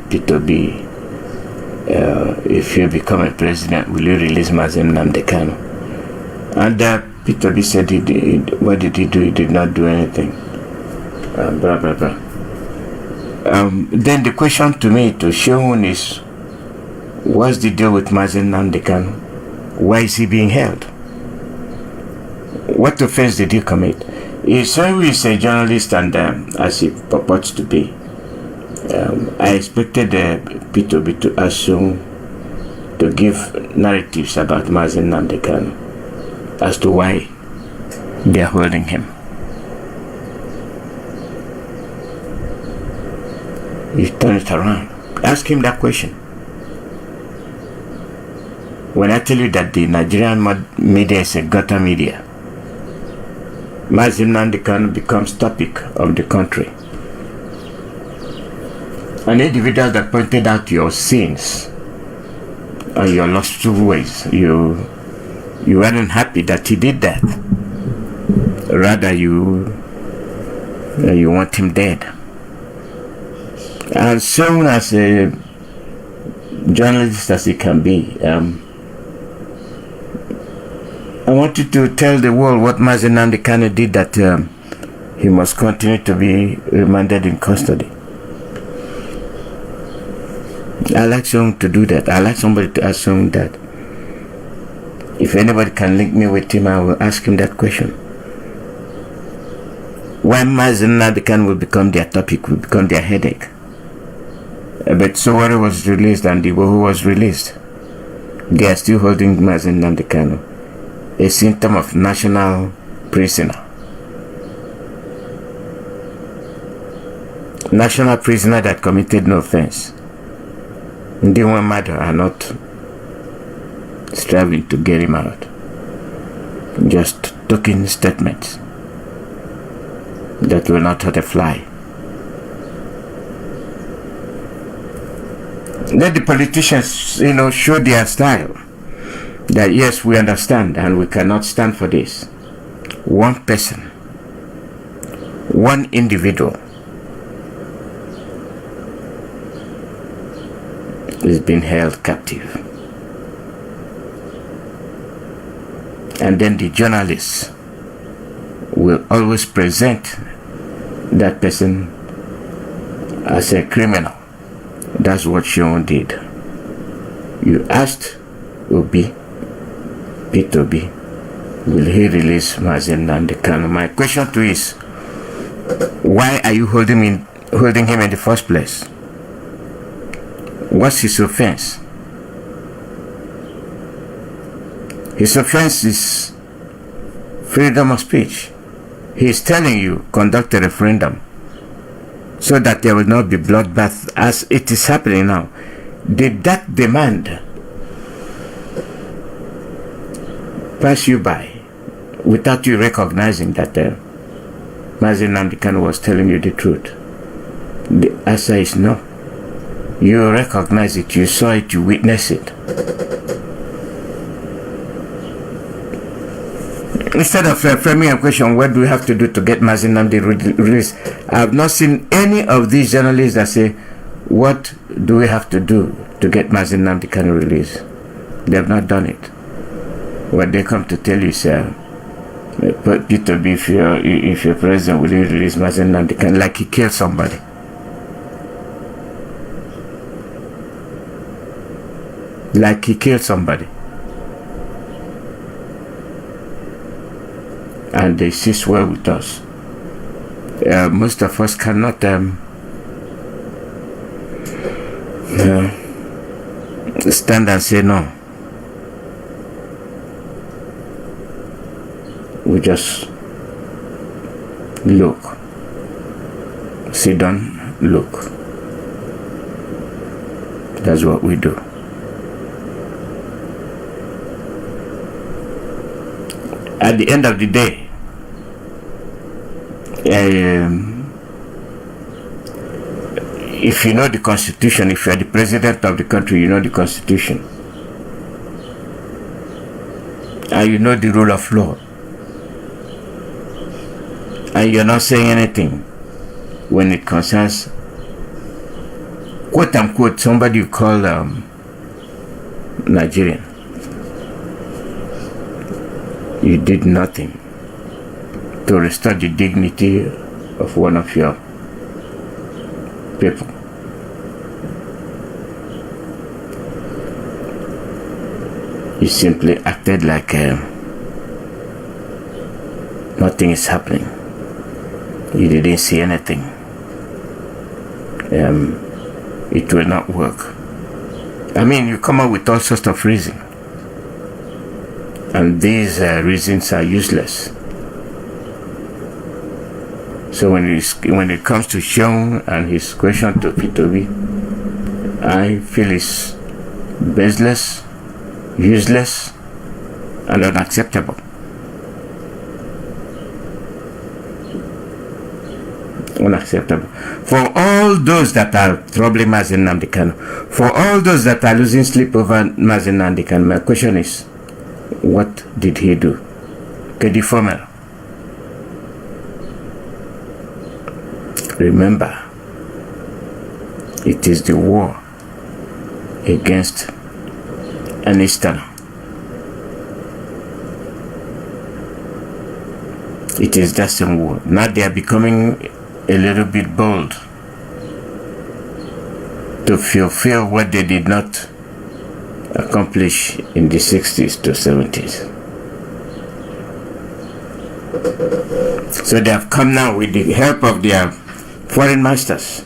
Peter B, if you become a president, will you release Mazi Nnamdi Kanu? And Peter B said, what did he do? He did not do anything. Blah, blah, blah. Then the question to me, to Shehu, is, what's the deal with Mazi Nnamdi Kanu? Why is he being held? What offense did he commit? He's a journalist, and as he purports to be, I expected Peter B to assume, to give narratives about Mazi Nnamdi Kanu as to why they are holding him. You turn it around. Ask him that question. When I tell you that the Nigerian media is a gutter media, Mazi Nnamdi Kanu becomes topic of the country. An individual that pointed out your sins and your lustful ways, you weren't happy that he did that. Rather, you want him dead. And soon as a journalist as he can be, I wanted to tell the world what Mazi Nnamdi Kanu did, that he must continue to be remanded in custody. I like someone to do that. I like somebody to ask someone that. If anybody can link me with him, I will ask him that question. Why Mazi Nnamdi Kanu will become their topic, will become their headache. But Sowore was released and Igboho was released. They are still holding Mazi Nnamdi Kanu, a symptom of national prisoner. National prisoner that committed no offense. They one matter are not striving to get him out. Just talking statements that will not hurt a fly. Let the politicians, show their style. That yes, we understand and we cannot stand for this. One person, one individual is being held captive. And then the journalists will always present that person as a criminal. That's what Sean did. You asked Obi, Peter B, will he release Mazi Nnamdi Kanu? My question to you is, why are you holding him in the first place? What's his offense? His offense is freedom of speech. He is telling you, conduct a referendum so that there will not be bloodbath as it is happening now. Did that demand pass you by without you recognizing that Mazi Nnamdi Kanu was telling you the truth? The answer is no. You recognize it, you saw it, you witnessed it. Instead of framing a question, what do we have to do to get Mazi Nnamdi released? I have not seen any of these journalists that say, what do we have to do to get Mazi Nnamdi Kanu released? They have not done it. What they come to tell you is, Peter B, if you're president, will you release Mazi Nnamdi Kanu? Like he killed somebody. Like he killed somebody. And they see swear with us. Most of us cannot stand and say no. We just look. Sit down, look. That's what we do. At the end of the day, If you know the Constitution, if you are the president of the country, you know the Constitution. And you know the rule of law. And you're not saying anything when it concerns, quote unquote, somebody you call Nigerian. You did nothing to restore the dignity of one of your people. You simply acted like nothing is happening. You didn't see anything. It will not work. I mean, you come up with all sorts of reasons. And these reasons are useless. So when it comes to Sean and his question to P2B, I feel it's baseless, useless, and unacceptable. Unacceptable. For all those that are troubling Mazi Nnamdi Kanu, for all those that are losing sleep over Mazi Nnamdi Kanu, my question is, what did he do? Kedi Formel. Remember, it is the war against an Easterner. It is that same war. Now they are becoming a little bit bold to fulfill what they did not accomplish in the 60s to 70s. So they have come now with the help of their foreign masters.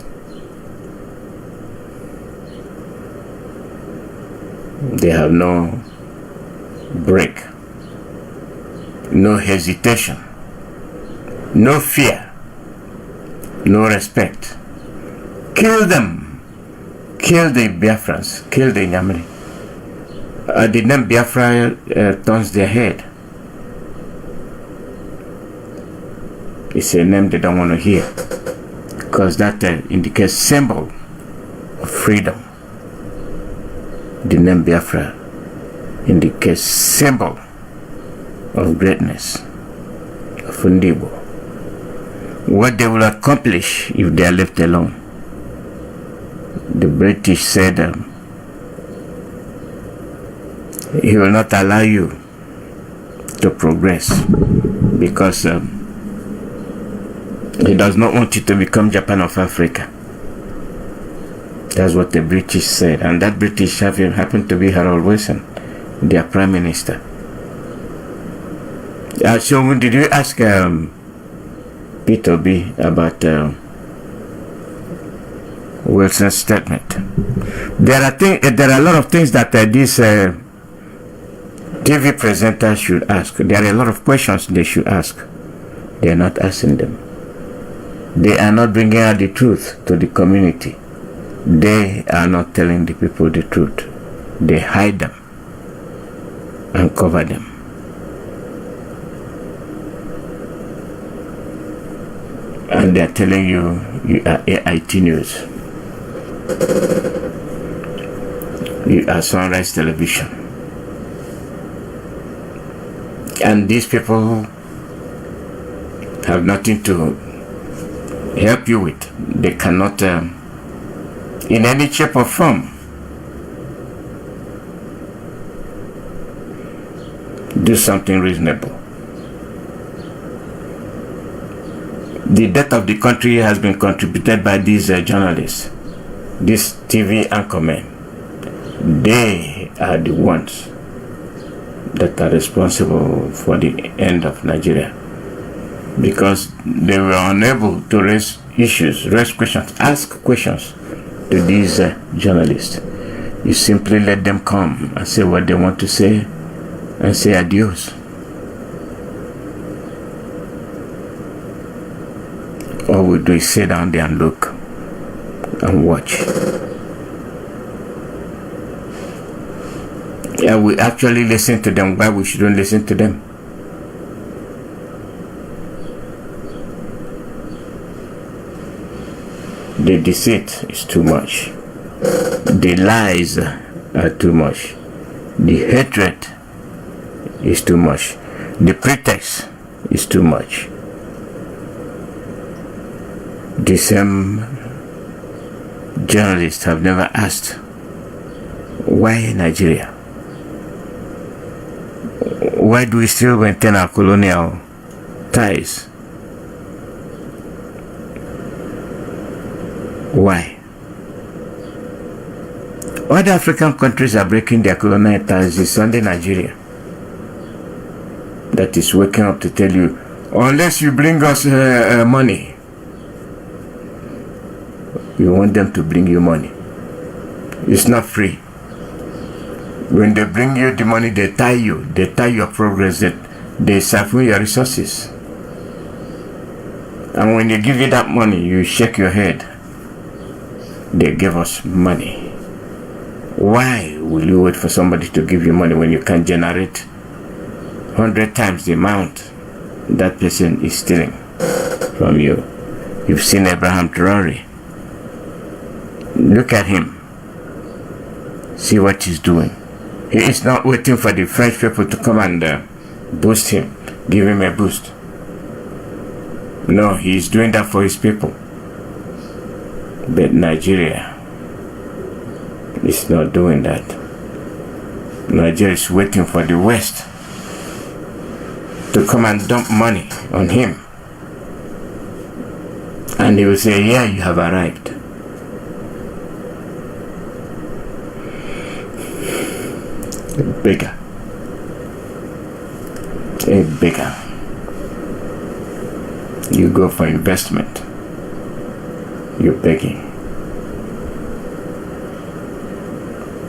They have no break, no hesitation, no fear, no respect. Kill them. Kill the Biafrans. Kill the Nyamri. The name Biafra turns their head. It's a name they don't want to hear, because that indicates symbol of freedom. The name Biafra indicates symbol of greatness, of Ndibo. What they will accomplish if they are left alone. The British said he will not allow you to progress because he does not want you to become Japan of Africa. That's what the British said, and that British happened to be Harold Wilson, their prime minister. So did you ask P2B about Wilson's statement? There are a lot of things that this TV presenter should ask. There are a lot of questions they should ask. They are not asking them. They are not bringing out the truth to the community. They are not telling the people the truth. They hide them and cover them. And they are telling you are AIT News. You are Sunrise Television. And these people have nothing to help you with. They cannot, in any shape or form, do something reasonable. The death of the country has been contributed by these journalists, these TV anchormen. They are the ones that are responsible for the end of Nigeria, because they were unable to raise issues, raise questions, ask questions to these journalists. You simply let them come and say what they want to say and say adios. All we do is sit down there and look and watch. Yeah, we actually listen to them. Why we shouldn't listen to them? The deceit is too much. The lies are too much. The hatred is too much. The pretext is too much. The same journalists have never asked, why Nigeria? Why do we still maintain our colonial ties? Why? Other African countries are breaking their colonial ties. It's only Nigeria that is waking up to tell you, unless you bring us money. You want them to bring you money. It's not free. When they bring you the money, they tie you. They tie your progress. They siphon your resources. And when they give you that money, you shake your head. They give us money. Why will you wait for somebody to give you money when you can generate 100 times the amount that person is stealing from you? You've seen Abraham Traore. Look at him. See what he's doing. He is not waiting for the French people to come and boost him, give him a boost. No, he is doing that for his people. But Nigeria is not doing that. Nigeria is waiting for the West to come and dump money on him. And he will say, yeah, you have arrived. Bigger. You go for investment. You're begging.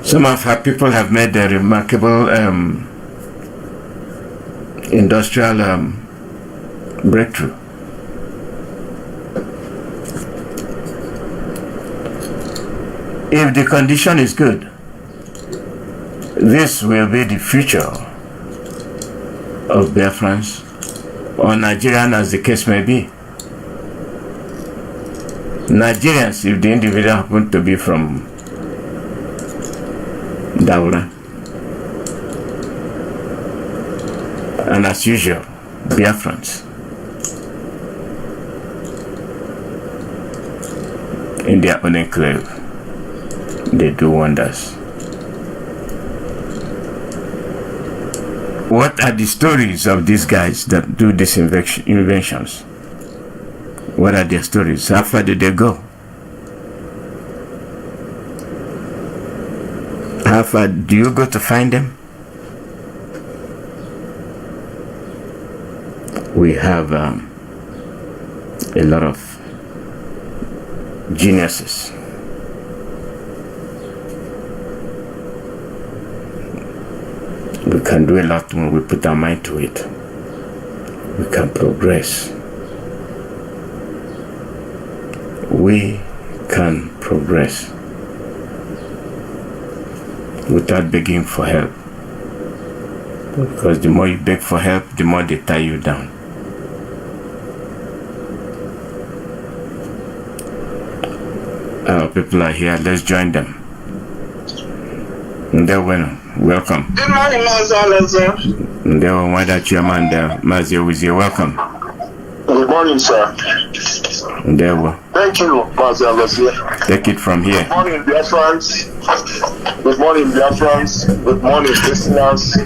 Some of our people have made a remarkable industrial breakthrough. If the condition is good, this will be the future of Biafrans or Nigerian, as the case may be. Nigerians, if the individual happen to be from Daura, and as usual, Biafrans in their own enclave, they do wonders. What are the stories of these guys that do these inventions? What are their stories? How far did they go? How far do you go to find them? We have a lot of geniuses. We can do a lot when we put our mind to it. We can progress. We can progress without begging for help. Because the more you beg for help, the more they tie you down. Our people are here, let's join them. And they're welcome. Good morning, Mazi. And they were why chairman there, Mazi Iyke, welcome. Good morning, sir. And there were. Thank you, Mazi. Take it from here. Good morning, Biafrans. Good morning, Biafrans. Good morning, listeners.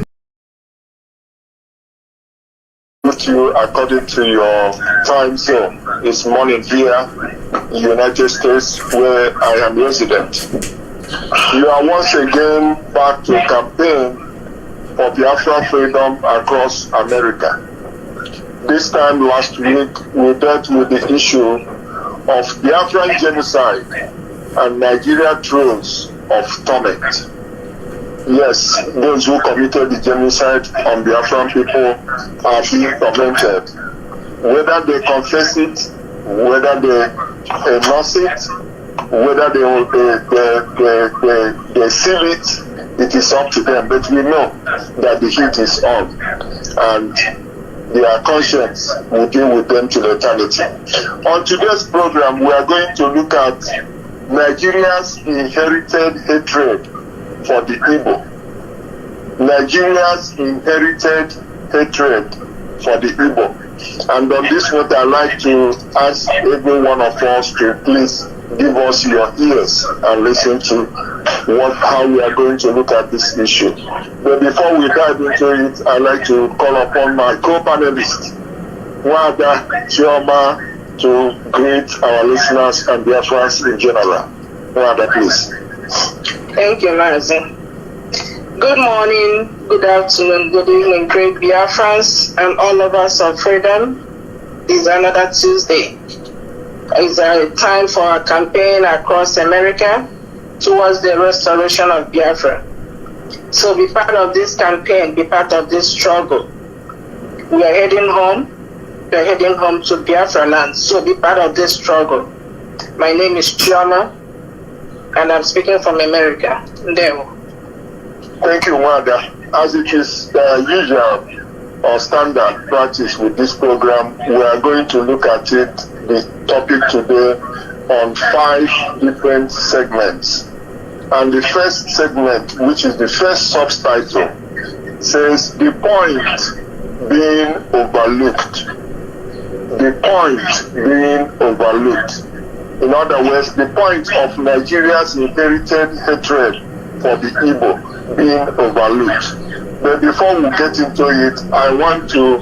With you according to your time zone. It's morning here in the United States, where I am resident. You are once again back to campaign for Biafra freedom across America. This time last week, we dealt with the issue of Biafran genocide and Nigeria thrones of torment. Yes, those who committed the genocide on Biafran people are being tormented. Whether they confess it, whether they endorse it, whether they seal it, it is up to them. But we know that the heat is on. And their conscience will deal with them till eternity. On today's program, we are going to look at Nigeria's inherited hatred for the Igbo. Nigeria's inherited hatred for the Igbo. And on this note, I'd like to ask every one of us to please give us your ears and listen to how we are going to look at this issue. But before we dive into it, I'd like to call upon my co-panelist, Wada Chioma, to greet our listeners and their friends in general. Wada, please. Thank you, Mazi. Good morning, good afternoon, good evening, great Biafrans and all lovers of freedom. It's another Tuesday. It's a time for a campaign across America towards the restoration of Biafra. So be part of this campaign, be part of this struggle. We are heading home. We are heading home to Biafra land. So be part of this struggle. My name is Chioma, and I'm speaking from America. There. Thank you, Wada. As it is usual or standard practice with this program, we are going to look at it, the topic today, on 5 different segments. And the first segment, which is the first subtitle, says the point being overlooked. The point being overlooked. In other words, the point of Nigeria's inherited hatred for the Igbo being overlooked. But before we get into it, I want to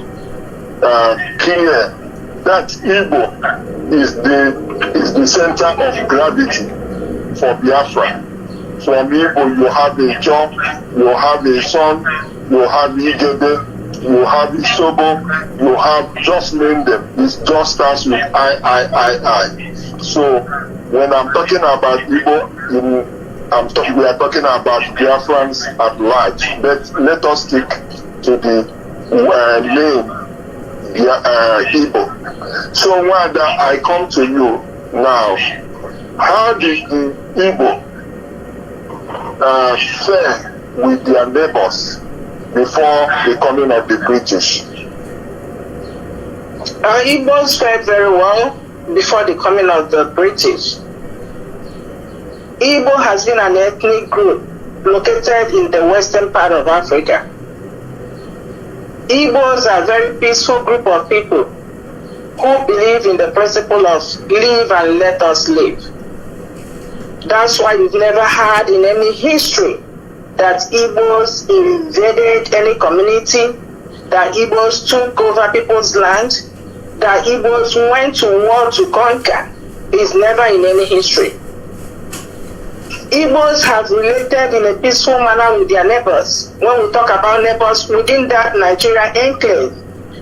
clear that Igbo is the center of gravity for Biafra. From Igbo, you have a job, you have a son, you have Igede, you have Isobo, you have, just name them. It just starts with I. So when I'm talking about Igbo, we are talking about Biafrans at large. But let us stick to the name Igbo. So Wanda, I come to you now. How did the Igbo fare with their neighbors before the coming of the British? Igbos fared very well before the coming of the British. Igbo has been an ethnic group located in the western part of Africa. Igbos are a very peaceful group of people who believe in the principle of live and let us live. That's why you've never had in any history that Igbos invaded any community, that Igbos took over people's land, that Igbos went to war to conquer. It's never in any history. Igbos have related in a peaceful manner with their neighbors. When we talk about neighbors within that Nigeria enclave,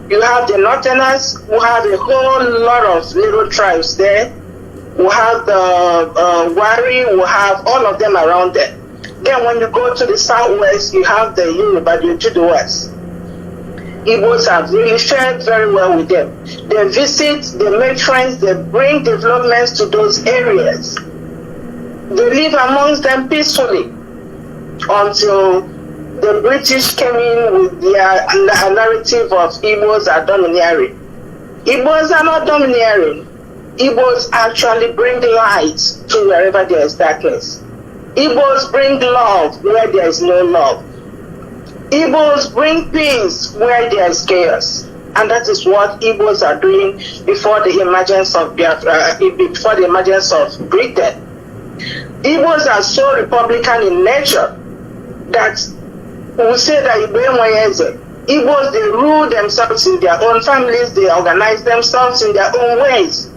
you have the Northerners, who have a whole lot of little tribes there. We have the Wari, we have all of them around there. Then when you go to the southwest, you have the Yoruba, the Ojuduwas. Igbos have really fared very well with them. They visit, they make friends, they bring developments to those areas. They live amongst them peacefully until the British came in with their narrative of Igbos are domineering. Igbos are not domineering. Igbos actually bring light to wherever there is darkness. Igbos bring love where there is no love. Igbos bring peace where there is chaos. And that is what Igbos are doing before the emergence of Biafra, before the emergence of Britain. Igbos are so Republican in nature that we say that Igbos, they rule themselves in their own families, they organize themselves in their own ways.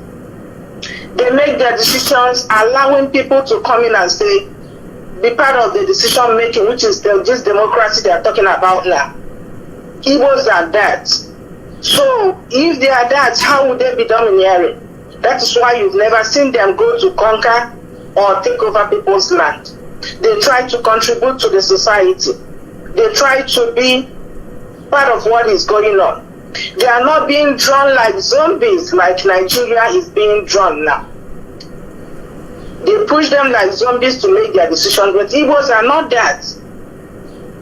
They make their decisions, allowing people to come in and say, be part of the decision making, which is this democracy they are talking about now. Igbos are that. So if they are that, how would they be domineering? That is why you've never seen them go to conquer or take over people's land. They try to contribute to the society. They try to be part of what is going on. They are not being drawn like zombies, like Nigeria is being drawn now. They push them like zombies to make their decisions, but Igbos are not that.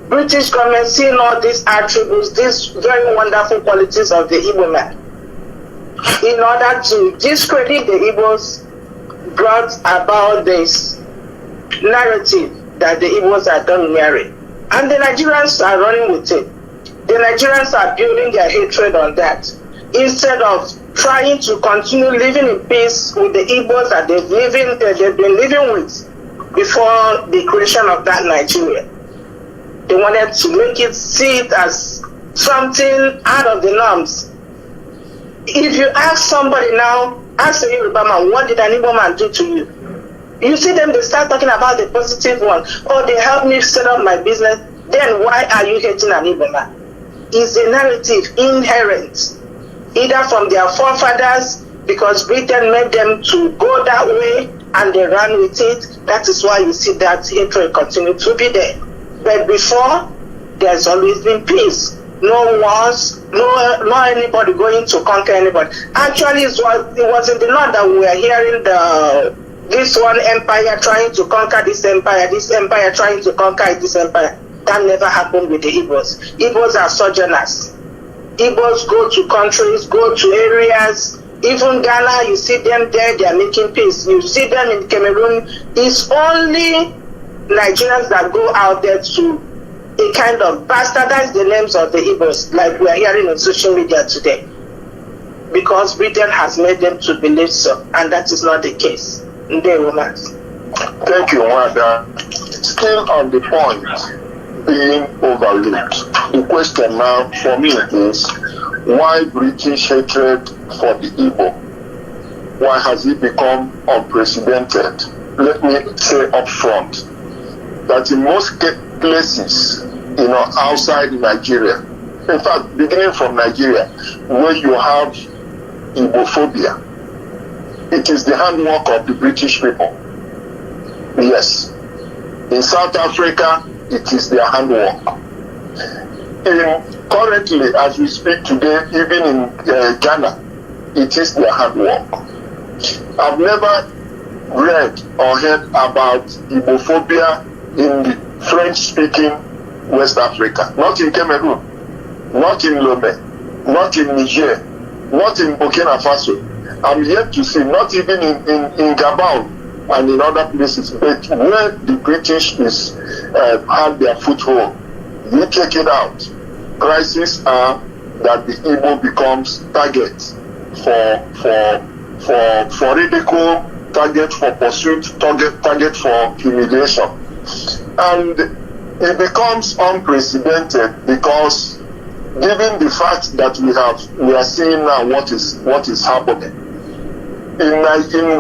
British government seeing all these attributes, these very wonderful qualities of the Igbo man, in order to discredit the Igbos, brought about this narrative that the Igbos are domineering. And the Nigerians are running with it. The Nigerians are building their hatred on that, instead of trying to continue living in peace with the Igbos that they've been living with before the creation of that Nigeria. They wanted to make it, see it as something out of the norms. If you ask somebody now, ask a Yoruba man, what did an Igbo man do to you? You see them, they start talking about the positive one. Oh, they helped me set up my business. Then why are you hating an Igbo man? It's a narrative inherent, either from their forefathers, because Britain made them to go that way and they ran with it. That is why you see that hatred continue to be there. But before, there's always been peace. No wars, no anybody going to conquer anybody. Actually, it was in the north that we were hearing this one empire trying to conquer this empire trying to conquer this empire. That never happened with the Igbos. Igbos are sojourners. Igbos go to countries, go to areas. Even Ghana, you see them there, they are making peace. You see them in Cameroon. It's only Nigerians that go out there to a kind of bastardize the names of the Igbos, like we are hearing on social media today, because Britain has made them to believe so, and that is not the case. Thank you, Wanda. Still on the point being overlooked. The question now for me is, why British hatred for the Igbo? Why has it become unprecedented? Let me say up front that in most places, outside Nigeria, in fact, beginning from Nigeria, where you have Igbophobia, it is the handwork of the British people. Yes. In South Africa, it is their handwork. Currently, as we speak today, even in Ghana, it is their handwork. I've never read or heard about Igbophobia in the French-speaking West Africa. Not in Cameroon, not in Lomé, not in Niger, not in Burkina Faso. I'm yet to see, not even in Gabon and in other places, but where the British have their foothold. You check it out. Crises are that the Igbo becomes target for ridicule, target for pursuit, target for humiliation. And it becomes unprecedented because given the fact that we are seeing now what is happening in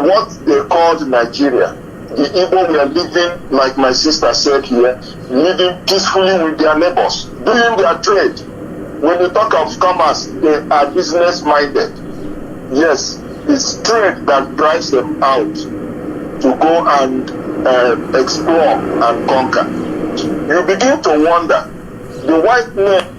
what they called Nigeria, the Igbo were living, like my sister said here, living peacefully with their neighbors, doing their trade. When you talk of commerce, they are business minded. Yes, it's trade that drives them out to go and explore and conquer. You begin to wonder, the white men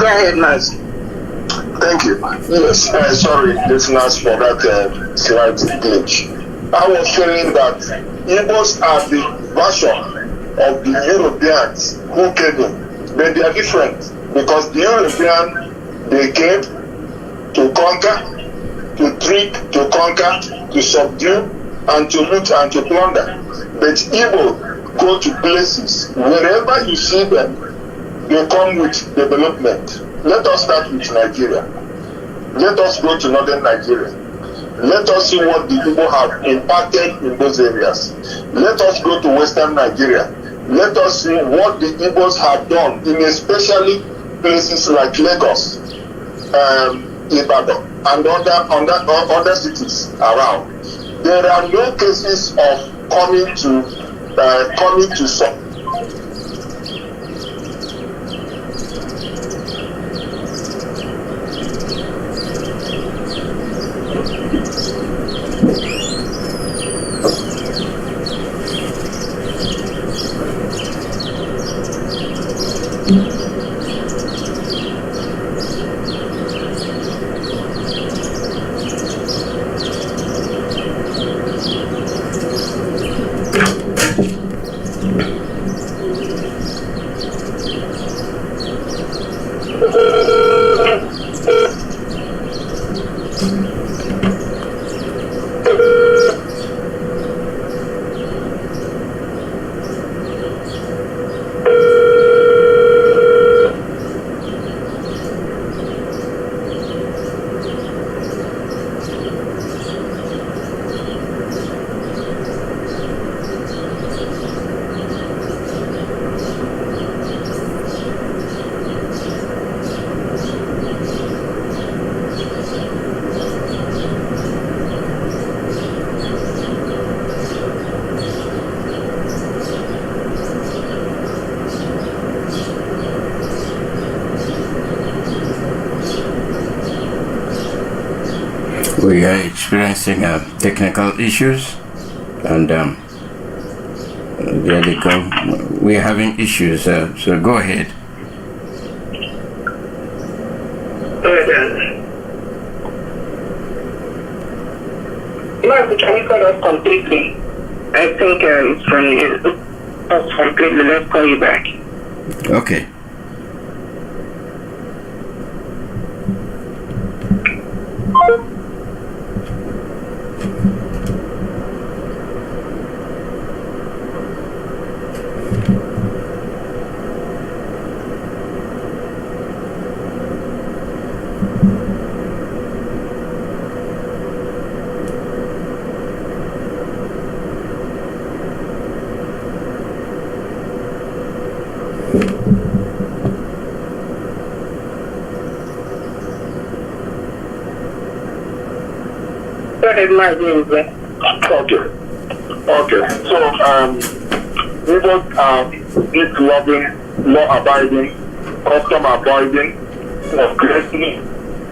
Go ahead, Mazi. Thank you. Yes, sorry, listeners, for that slight glitch. I was saying that Igbos are the version of the Europeans who came in, but they are different because the Europeans, they came to conquer, to trick, to conquer, to subdue, and to loot and to plunder. But Igbo go to places, wherever you see them, they come with development. Let us start with Nigeria. Let us go to northern Nigeria. Let us see what the Igbo have impacted in those areas. Let us go to western Nigeria. Let us see what the Igbos have done in especially places like Lagos, Ibadan, and other cities around. There are no cases of coming to We are experiencing technical issues, and there they go. We are having issues, so go ahead. Can you cut off completely? I think it's from completely. Let's call you back. Okay. Okay. So Igbos are peace loving, law abiding, custom avoiding, aggressive,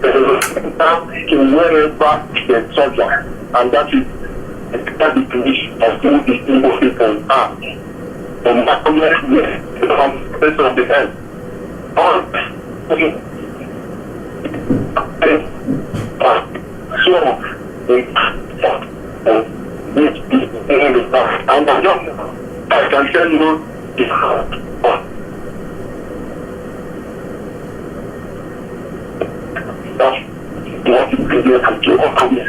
to wherever they sojourn, and that is the definition of who the Igbo people are. The Makoya from the face of the earth. And I can tell you what you can do to overcome it.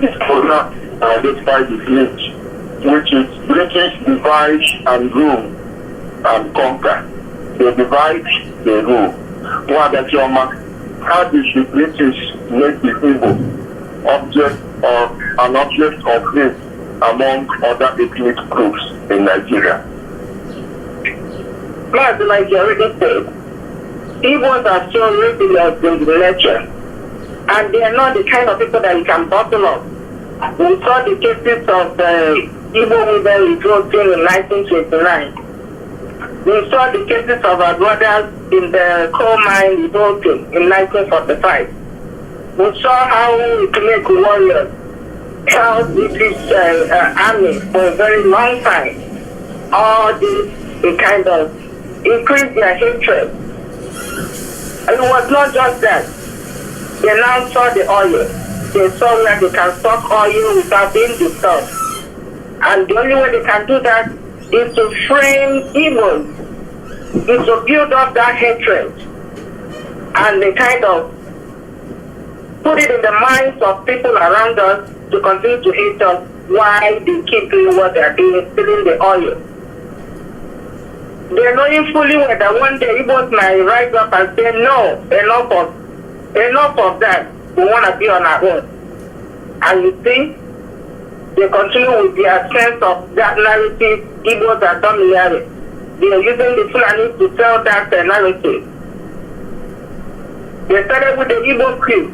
This program identifies the village, which is British divide and rule and conquer. They divide, they rule. How did the British make the Igbo an object of hate among other ethnic groups in Nigeria? Like you already said, Igbos are so rebellious in the nature, and they are not the kind of people that you can bottle up. We saw the cases of Igbo women revolting in 1929. We saw the cases of our brothers in the coal mine revolting in 1945. We saw how ethnic warriors held British army for a very long time. All this kind of increased their hatred. And it was not just that. They now saw the oil. They saw where they can stock oil without being disturbed. And the only way they can do that is to frame evil, is to build up that hatred. And they kind of put it in the minds of people around us to continue to hate us why they keep doing what they're doing, stealing the oil. They're knowing fully well that one day Igbos might rise up and say, no, enough of that. We want to be on our own. And you see, they continue with their sense of that narrative. Igbos are dominating. They are using the Fulani to sell that narrative. They started with the Igbo crew.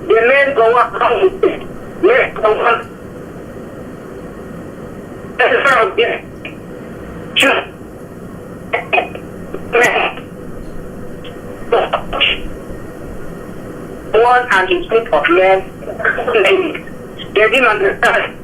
The men go up with it. Men go on. One and his group of men, they didn't understand.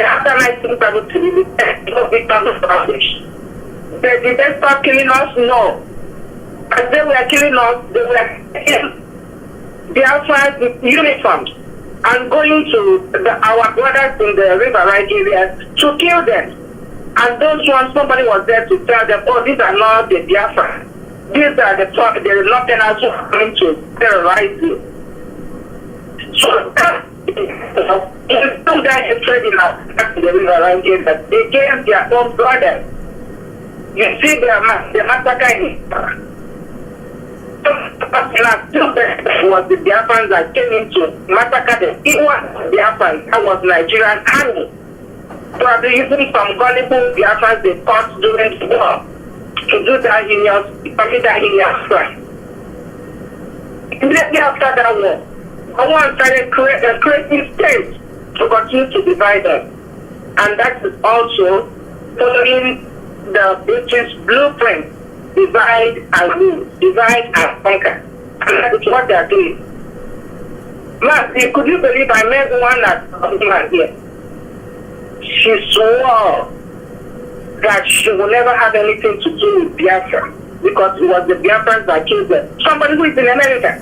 After 1973, did they stop killing us? No. As they were killing us, they were killing Biafra with uniforms and going to our brothers in the river right areas to kill them. And those ones, somebody was there to tell them, oh, these are not the Biafra. These are the lieutenants who are going to terrorize you. So, in some guys are trading out the river around here that they gave their own brothers. You see the massacre in was the Biafrans that came into massacre them. It was Biafrans, that was Nigerian army. Probably using some gullible Biafrans they fought during the war to do that heinous crime. Immediately after that war, someone started creating states to continue to divide them. And that is also following the British blueprint, divide and rule, divide and conquer. And that is what they are doing. Mazi, could you believe I met one man here? She swore that she will never have anything to do with Biafra because it was the Biafrans that killed them. Somebody who is in America.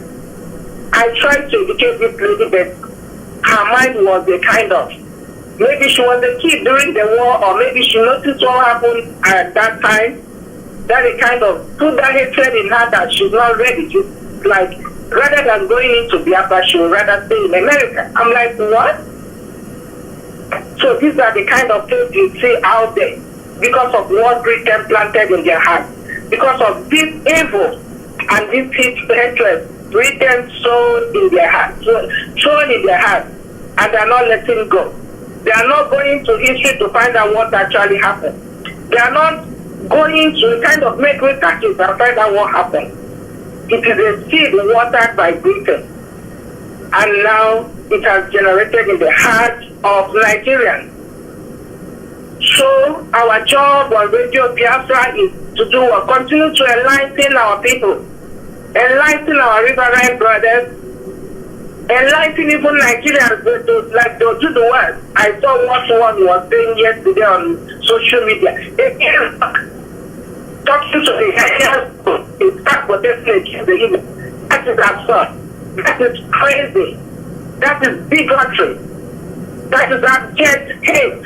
I tried to educate this lady, but her mind was a kind of, maybe she was a kid during the war, or maybe she noticed what happened at that time, that it kind of put that hatred in her that she's not ready to, like, rather than going into Biafra, she would rather stay in America. I'm like, what? So these are the kind of things you see out there because of what Britain planted in their hearts, because of this evil and this hatred Britain sown in their hearts, sown in their hearts, and they're not letting go. They are not going to history to find out what actually happened. They are not going to kind of make research and find out what happened. It is a seed watered by Britain, and now it has generated in the heart of Nigerians. So our job on Radio Biafra is to do or continue to enlighten our people, enlighten our riverine brothers, enlighten even Nigerians like they'll do the work. I saw what one was saying yesterday on social media. Talking to the Nigerians, it's back for this against the evil. That is absurd. That is crazy. That is bigotry. That is abject hate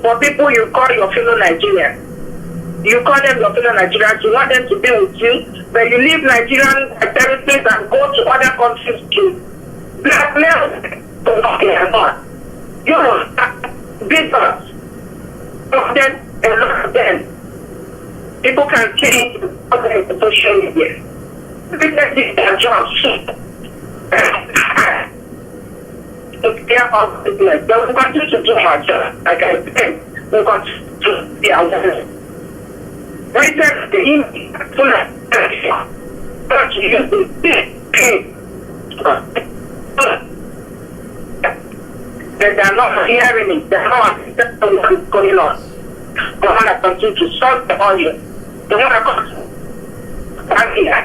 for people you call your fellow Nigerians. You call them your fellow Nigerians, you want them to be with you, but you leave Nigerian territories and go to other countries to blackmail to what they are not. You know, bigots. A lot of them. People can change the social media. Because it's their job. It's their own business. They will continue to do our job. Like I said, we'll continue to be awareness. Right there, the English, full of don't use the big pain. They are not hearing it. They are not understanding what is going on. They want to continue to solve the audience. They want to continue to stand here.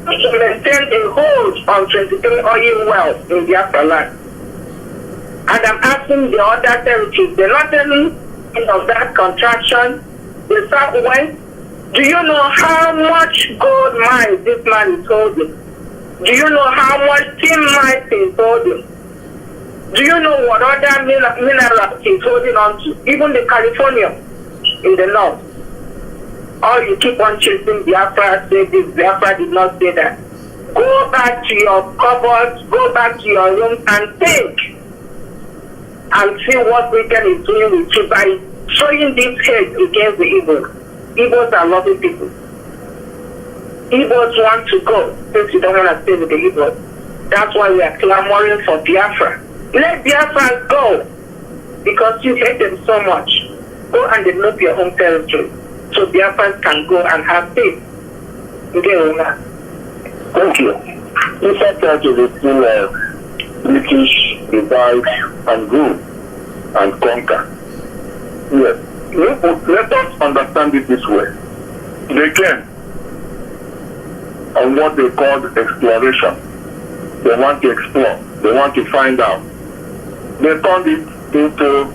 To maintain a hold on 23 oil wells in Biafra land. And I'm asking the other territories, the northern of that contraction, the southwest, do you know how much gold mines this man is holding? Do you know how much tin mice is holding? Do you know what other minerals he's holding on to? Even the California in the north. Or you keep on chasing Biafra, say this, Biafra did not say that. Go back to your cupboard, go back to your room and think. And see what Britain is doing with you by showing this hate against the Igbos. Igbos are loving people. Igbos want to go, since you don't want to stay with the Igbos. That's why we are clamoring for Biafra. Let Biafra go, because you hate them so much. Go and develop your own territory, so Biafrans can go and have peace. Okay, thank you. This attack is still British divide and rule and conquer. Yes. Let us understand it this way. They came on what they called exploration. They want to explore. They want to find out. They turned it into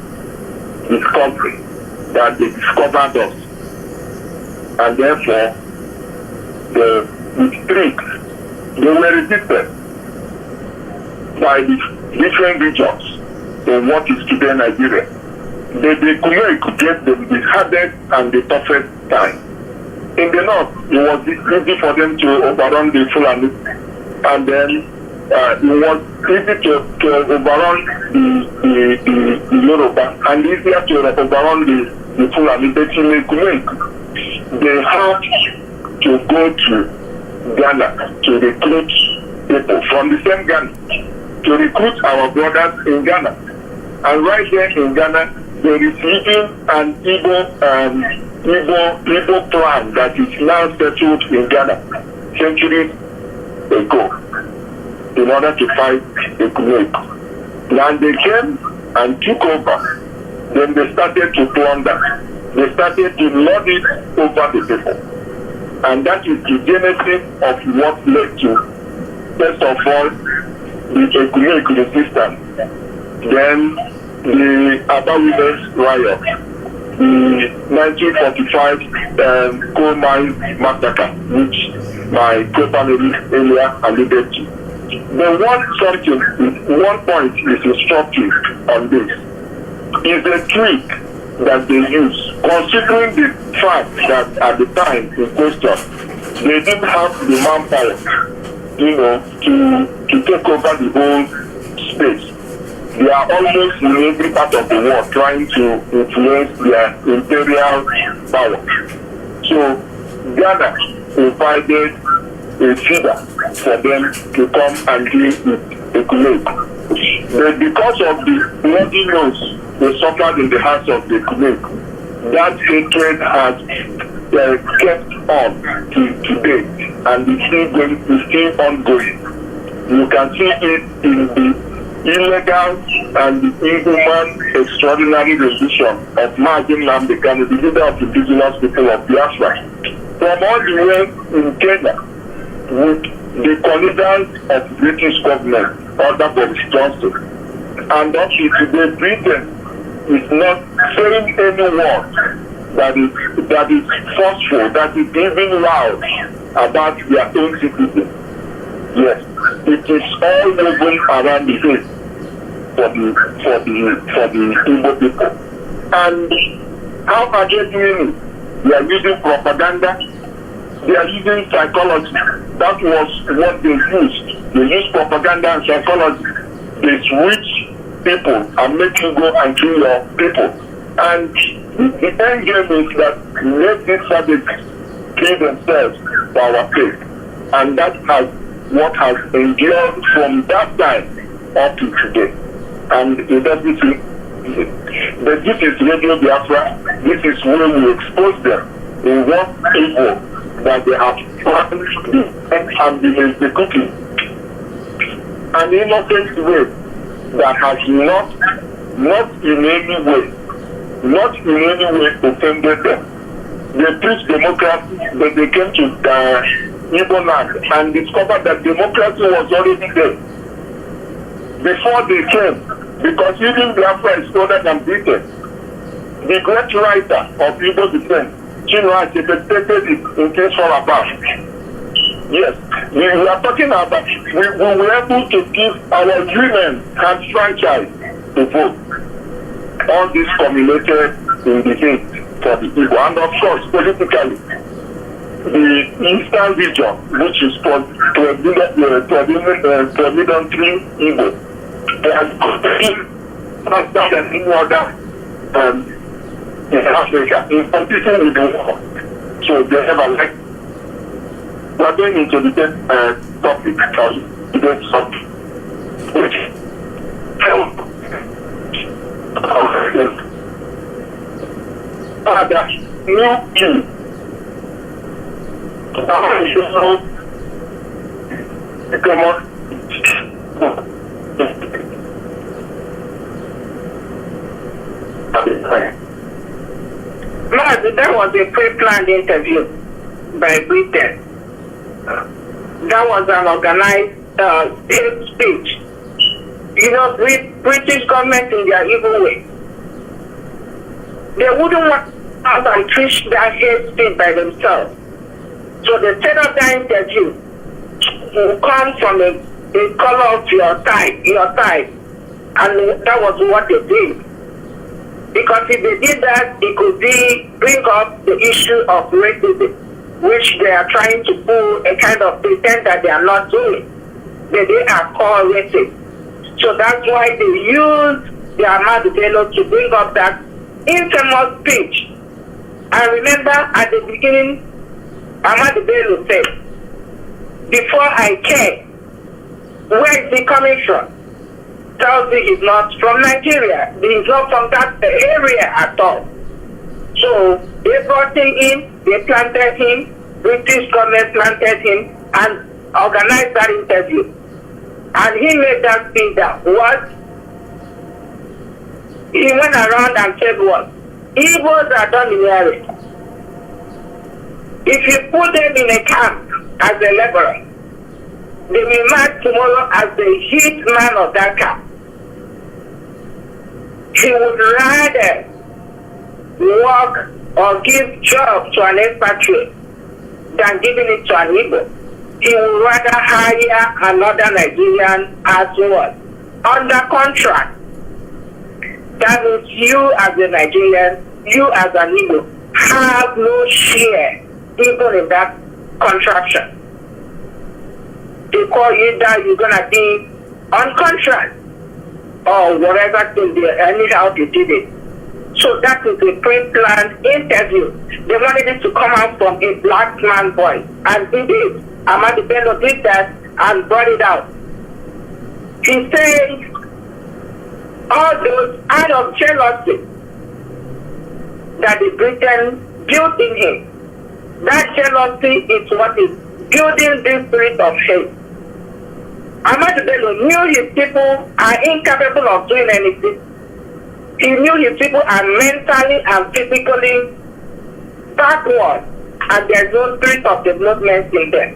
discovery, that they discovered us. And therefore, the streets, they were resisted by the different regions in what is today Nigeria. They could get the hardest and the toughest time. In the north, it was easy for them to overrun the Fulani, and then it was easy to overrun the Yoruba, and easier to overrun the Fulani. But in Kumek, they had to go to Ghana to recruit people from the same Ghana, to recruit our brothers in Ghana. And right there in Ghana, they receiving an Igbo plan that is now settled in Ghana centuries ago in order to fight the Kuwait. And they came and took over. Then they started to plunder. They started to lord it over the people. And that is the genesis of what led to, first of all, the Kuwait resistance. Then the Abawiles riot, the 1945 coal mine massacre, which my co-panelist earlier alluded to. One point is instructive on this. Is a trick that they use, considering the fact that at the time in question, they didn't have the manpower, to take over the whole space. They are almost in every part of the world trying to influence their imperial power. So Ghana provided a feeder for them to come and deal with the Kuwait. But because of the bloody nose they suffered in the hands of the Kuwait, that hatred has kept on to today, and is still ongoing. You can see it in the illegal and inhuman extraordinary rendition of Mazi Nnamdi Kanu, the leader of the indigenous people of Biafra, from all the way in Kenya, with the connivance of British government under Boris Johnson. And up to today, Britain is not saying any word that is forceful, that is even loud about their own citizens. Yes, it is all moving around the place for the Igbo people. And how are they doing it? They are using propaganda. They are using psychology. That was what they used. They used propaganda and psychology. They switch people and make you go and kill your people. And the end game is that let these savages kill themselves for our sake. And that has what has endured from that time up to today. And it doesn't seem easy. But this is Radio Biafra. This is where we expose them in what evil that they have planned and been executing. An innocent way that has not in any way offended them. They preached democracy, but they came to Igbo land and discovered that democracy was already there before they came, because even Biafra is older than Britain. The great writer of Igbo descent, Chinua Achebe, stated it in Things Fall Apart. Yes, We are talking about we were able to give our women and franchise to vote on this formulated debate for the Igbo, and of course politically the eastern region, which is predominantly Igbo, they are faster than any other in Africa in competing with the world. So they have a like. We are going into the topic because today's topic, which that new key. Mazi, that was a pre-planned interview by Britain. That was an organized hate speech. You know, British government in their evil way. They wouldn't want to unleash that hate speech by themselves. So the set of that interview will come from a color of your type, and that was what they did. Because if they did that, it could bring up the issue of racism, which they are trying to pull a kind of pretend that they are not doing. They are called racist. So that's why they use the Mazi to bring up that infamous speech. And remember, at the beginning, Mazi said, before I came, where is he coming from? Tells me he's not from Nigeria. He's not from that area at all. So they brought him in, they planted him, British government planted him and organized that interview. And he made that speech that what? He went around and said what? Igbos are done in the area. If you put them in a camp as a laborer, they will march tomorrow as the heat man of that camp. He would rather work or give job to an expatriate than giving it to an Igbo. He would rather hire another Nigerian as well under contract. That means you as a Nigerian, you as an Igbo, have no share even in that contraction. They call you that you're gonna be on contract or whatever thing they anyhow they did it. So that is a pre-planned interview. They wanted it to come out from a black man voice. And indeed, Mazi did that and brought it out. He said all those out of jealousy that the Britain built in him. That jealousy is what is building this spirit of hate. Mazi knew his people are incapable of doing anything. He knew his people are mentally and physically backward, and there's no spirit of development in them.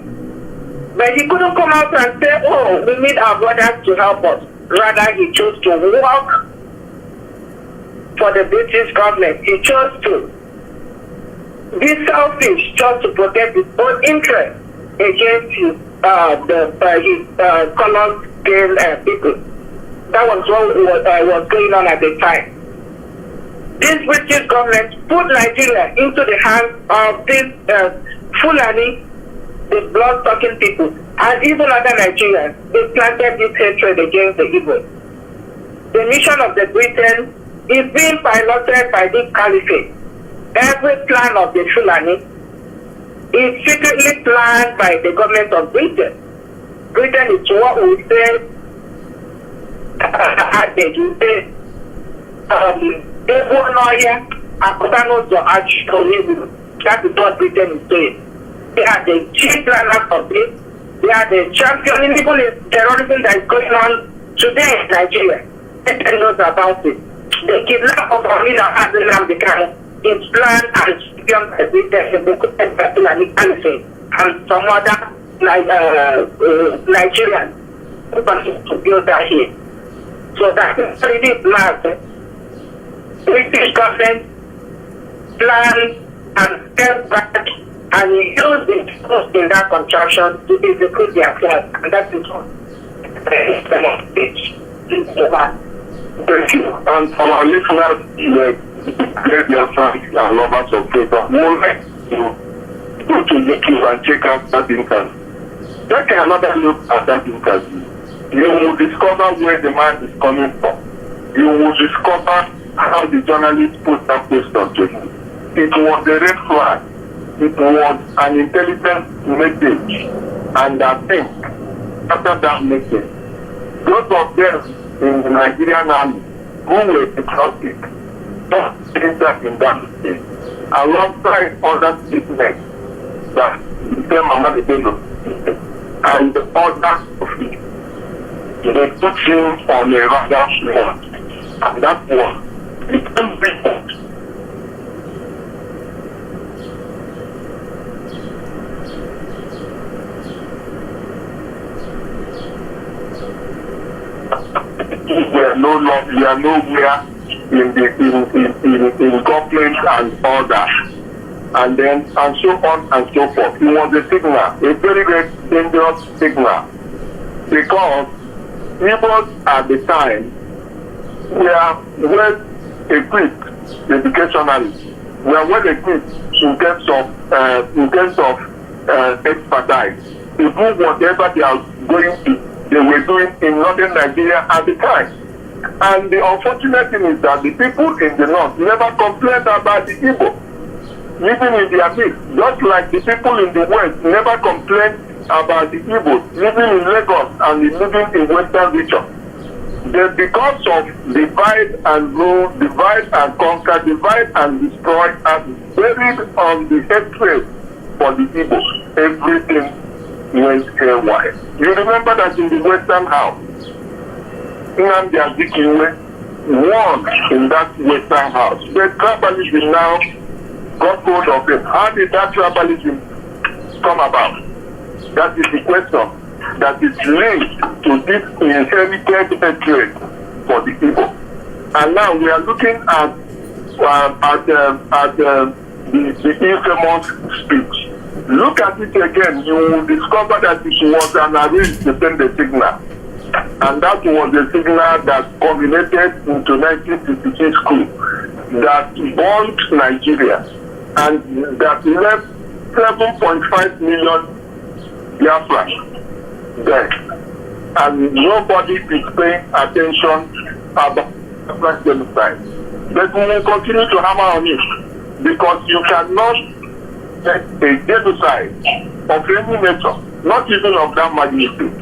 But he couldn't come out and say, oh, we need our brothers to help us. Rather, he chose to work for the British government. He chose to be selfish just to protect his own interest against his colored people. That was what was going on at the time. This British government put Nigeria into the hands of this Fulani, the blood-sucking people, and even other Nigerians. They planted this hatred against the Igbo. The mission of the Britain is being piloted by this caliphate. Every plan of the Fulani is secretly planned by the government of Britain. Britain is what we say, that is what Britain is doing. They are the chief planners of this. They are the champion even in terrorism that is going on today in Nigeria. Everybody knows about it. The kidnap of Mazi Nnamdi Kanu is planned and championed by Britain and some other Nigerians who continue to build that here. So that is really mad. British government planned and step back and he used it in that contraction to execute their plan, and that is what the speech is about. Thank you. And for our listeners, Radio fans and lovers of paper, more like to go to YouTube and check out that interview. Take another look at that interview. You will discover where the man is coming from. You will discover how the journalist put that question to him. It was a red flag. It was an intelligent message. And I think after that message, those of them in the Nigerian army who were patriotic, not interested in that state, alongside other statements that the same Amadi Bello and the other of it, they put him on a radar spot, and that was the same report. We are nowhere in government and order, and then and so on and so forth. It was a signal, a very, very dangerous signal, because Igbos at the time were well equipped educationally, were well equipped in terms of expertise to do whatever they are going to. They were doing in northern Nigeria at the time. And the unfortunate thing is that the people in the north never complained about the Igbo, living in their midst, just like the people in the west never complained about the Igbo living in Lagos and living in western region. Then because of divide and rule, divide and conquer, divide and destroy, and buried on the hatred for the Igbo, everything went haywire. You remember that in the Western House, Nnamdi Kanu won in that Western House. The tribalism now got hold of it. How did that tribalism come about? That is the question that is linked to this inherited hatred for the people. And now we are looking at the infamous speech. Look at it again, you will discover that it was an arranged to send a signal. And that was a signal that culminated into 1956 coup that bombed Nigeria and that left 7.5 million Biafra dead. And nobody is paying attention about Biafra genocide. But we will continue to hammer on it, because you cannot a genocide of any nature, not even of that magnitude,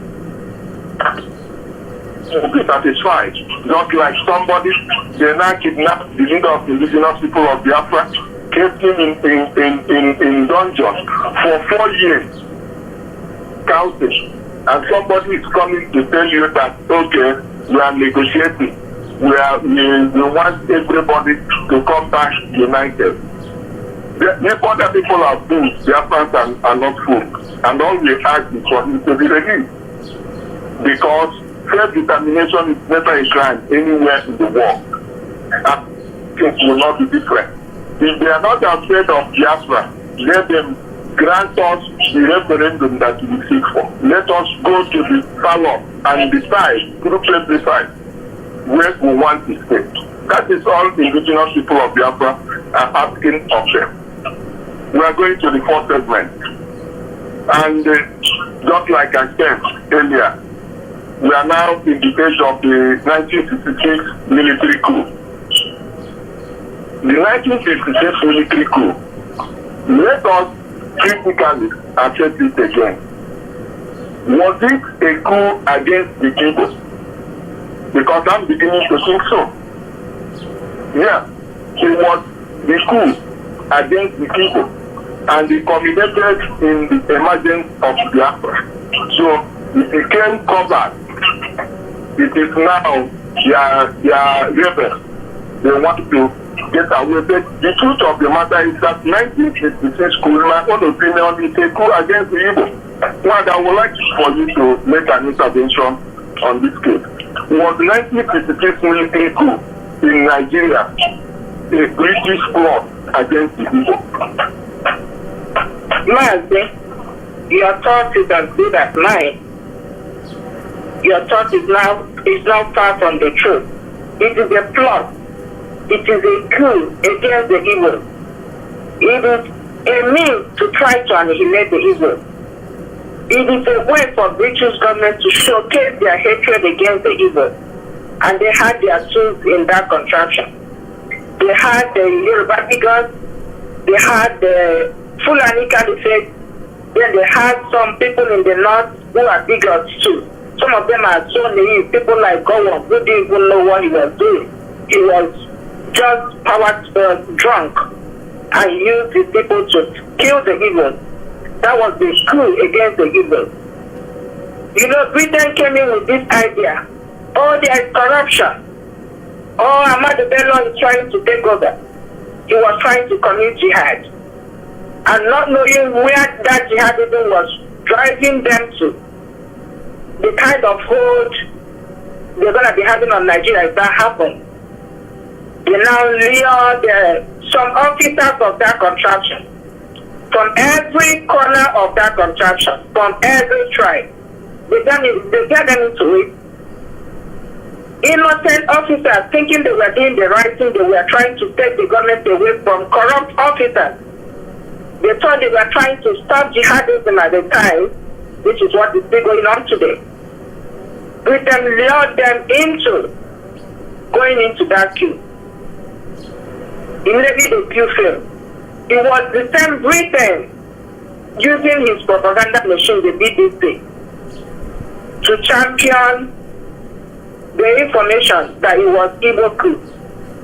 to be satisfied. Just like somebody, they now kidnapped the leader of the indigenous people of Biafra, kept him in dungeon for 4 years, counting. And somebody is coming to tell you that, okay, we are negotiating. We want everybody to come back united. The other people are fools, Biafrans are not fools. And all we ask is for him to be released. Because self-determination is never a crime anywhere in the world. And things will not be different. If they are not afraid of Biafra, let them grant us the referendum that we seek for. Let us go to the ballot and decide, group decide, where we want to stay. That is all the indigenous people of Biafra are asking of them. We are going to the fourth segment. And just like I said earlier, we are now in the age of the 1966 military coup. The 1966 military coup, let us critically assess it again. Was it a coup against the people? Because I'm beginning to think so. Yeah, it was the coup against the people, and it culminated in the emergence of Biafra. So it became covered. It is now their rebels. They want to get away. But the truth of the matter is that 1956 coup, in my own opinion, is a coup against the Igbo. What I would like for you to make an intervention on this case. Was 1956 military coup in Nigeria a British plot against the Igbo? Mazi, your thought is as good as mine. Your thought is now far from the truth. It is a plot. It is a coup against the evil. It is a means to try to annihilate the evil. It is a way for British government to showcase their hatred against the evil. And they had their tools in that contraption. They had the Yoruba bigots, they had the Fulani Caliphate, then they had some people in the north who are bigots too. Some of them are so naive, people like Gowon, who didn't even know what he was doing. He was just drunk and used his people to kill the evil. That was the coup against the evil. You know, Britain came in with this idea. Oh, there is corruption. Oh, Ahmadu Bello is trying to take over. He was trying to commit jihad. And not knowing where that jihadism was driving them to. The kind of hold they're going to be having on Nigeria if that happens. They now lure some officers of that contraption from every corner of that contraption, from every tribe. They get them into it. Innocent officers thinking they were doing the right thing, they were trying to take the government away from corrupt officers. They thought they were trying to stop jihadism at the time, which is what is still going on today. Britain lured them into going into that queue. Immediately the queue failed. It was the same Britain using his propaganda machine, the BBC, to champion the information that it was evil coup.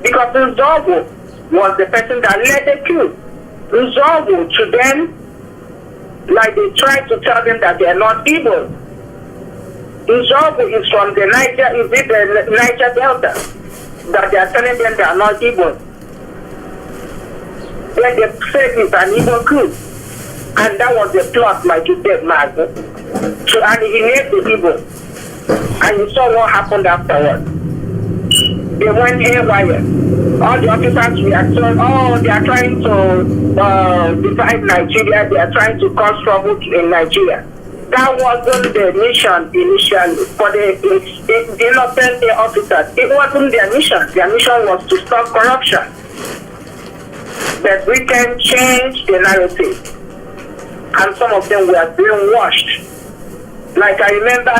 Because Nzobo was the person that led the coup. Nzobo to them, like they tried to tell them that they are not evil. Nzobo is from the Niger Delta, that they are telling them they are not evil. Then they said it's an evil coup. And that was the plot, like you said, Mazi, to annihilate the evil. And you saw what happened afterwards. They went haywire. All the officers reacted, they are trying to divide Nigeria, they are trying to cause trouble in Nigeria. That wasn't the mission initially for the innocent officers. It wasn't their mission. Their mission was to stop corruption. But we can change the narrative. And some of them were brainwashed. Like I remember,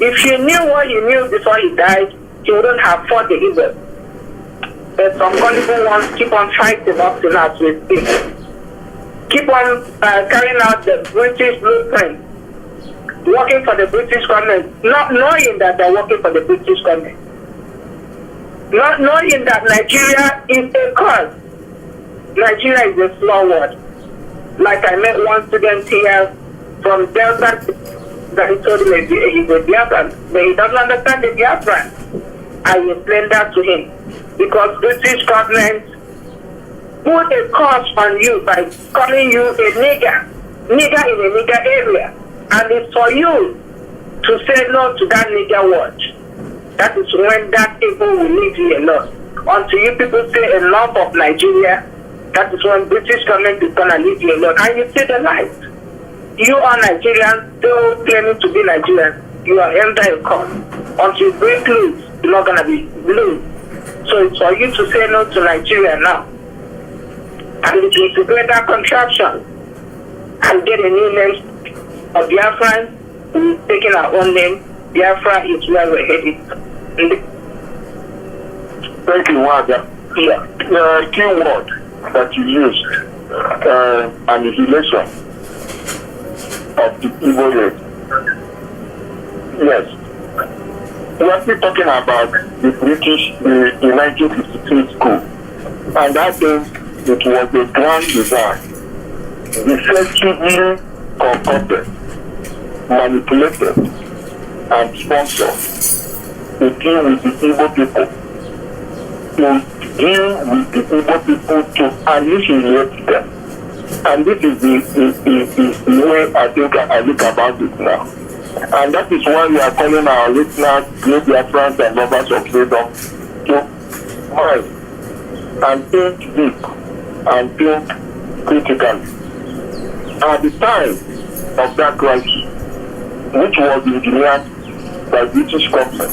if you knew what you knew before he died, he wouldn't have fought the evil. But some gullible ones keep on fighting up to now to speak. Keep on carrying out the British blueprint, working for the British government, not knowing that they're working for the British government. Not knowing that Nigeria is a cause. Nigeria is a small word. Like I met one student here from Delta that he told me he's a Biafran, but he doesn't understand the Biafran. I explained that to him. Because British government put a curse on you by calling you a nigger in a nigger area. And it's for you to say no to that nigger word. That is when that people will leave you alone. Until you people say enough of Nigeria, that is when British government is going to leave you alone. And you say the light. You are Nigerian, still claiming to be Nigerian. You are under a curse. Until you break loose, you're not going to be blue. So it's for you to say no to Nigeria now. And it is to create that contraption and get a new name of Biafran, taking our own name. Biafra is where we're headed. Thank you, Wada. Yeah. The key word that you used, annihilation of the evil race. Yes. We are still talking about the British, the 1953 school. And I think it was a grand design. Effectively concocted, manipulated, and sponsored to deal with the evil people. To deal with the evil people to annihilate them. And this is the way I think I look about it now. And that is why we are calling our listeners, great Biafrans and lovers of freedom, to mind and think deep and think critically. At the time of that crisis, which was engineered by British government,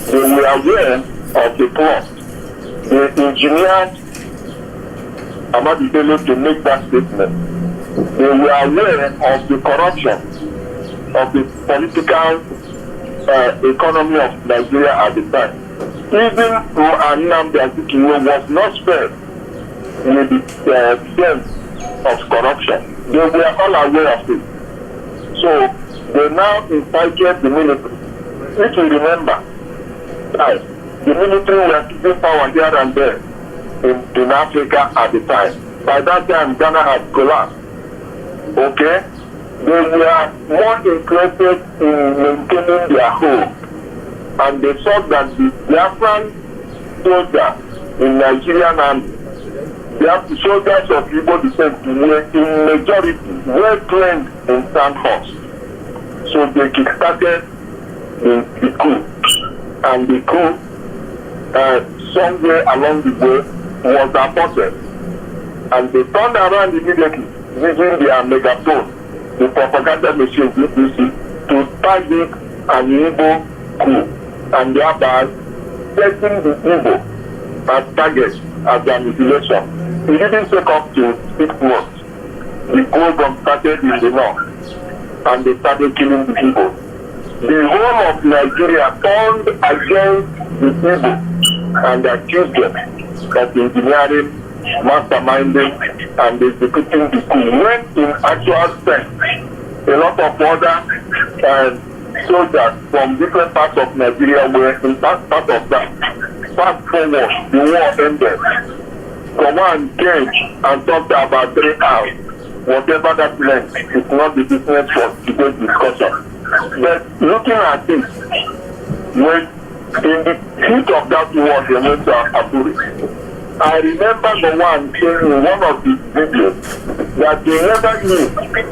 they were aware of the plot. They engineered Ahmadu Bello to make that statement. They were aware of the corruption of the political economy of Nigeria at the time. Even Nnamdi Kanu was not spared with the sense of corruption. They were all aware of it. So they now incited the military. If you remember, the military were keeping power here and there in Africa at the time. By that time, Ghana had collapsed. Okay? They were more interested in maintaining their hold. And they saw that the Biafran soldiers in Nigeria and the soldiers of Igbo descent were in majority well trained in sandbox. So they kickstarted the coup. And the coup, somewhere along the way, was aborted. And they turned around immediately using their megaphone, the propaganda machine BBC, to target an Igbo coup, and thereby setting the Igbo as target as an mutilation. It didn't take up to 6 months. The coup started in the north, and they started killing the Igbo. The whole of Nigeria turned against the Igbo and accused them of engineering, masterminding, and executing the coup. When in actual sense, a lot of other soldiers from different parts of Nigeria were in that part of that. Fast forward, the war ended. Someone came and talked about 3 hours. Whatever that meant, it's not the business for today's discussion. But looking at it, when in the heat of that war, they went to Apuri. I remember the one saying in one of the videos that they never knew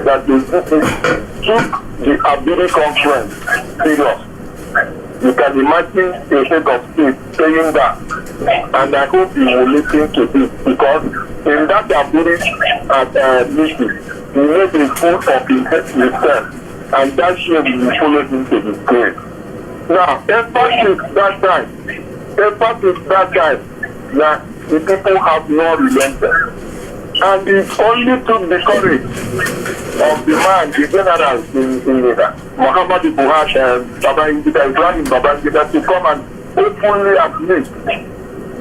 that they took the Abiri conference serious. You can imagine a head of state saying that. And I hope you will listen to this, because in that Abiri meeting, he made a fool of himself, and that shame will follow him to his grave. Now, ever since that time, that the people have not relented. And it only took the courage of the man, the general in Muhammadu Buhari and Ibrahim Babangida, to come and openly admit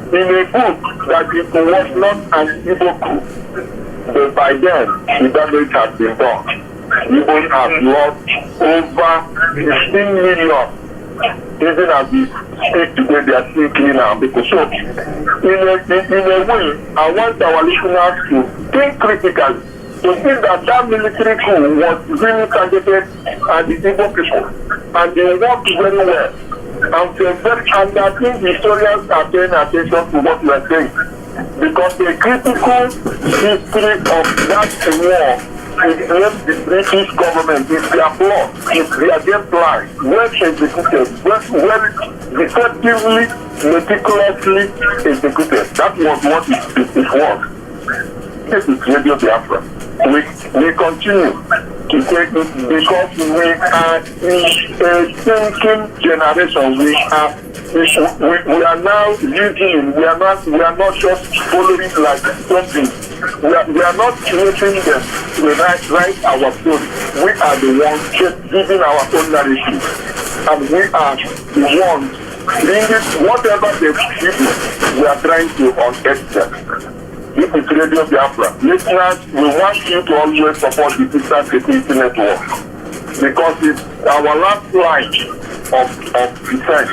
in a book that it was not an Igbo coup. But by then, the damage has been done. Igbos have lost over 15 million. Even as we speak today, they are still clean now. Because so, in a way, I want our listeners to think critically, to see that military coup was really targeted at the Igbo people, and they worked very well. And I think historians are paying attention to what we are saying, because the critical history of that war is the British government, is their plot, is their game plan, well executed, well effectively, meticulously executed. That was what it was. This is Radio Biafra. We continue to take it because we are in a thinking generation. We are now using, we are not just following like something. We are not creating them to write our story. We are the ones just giving our own narrative. And we are the ones bringing whatever they give, we are trying to unearth them. This is Radio Biafra. Listeners, we want you to always support the Sister Security Network, because it's our last line of defense.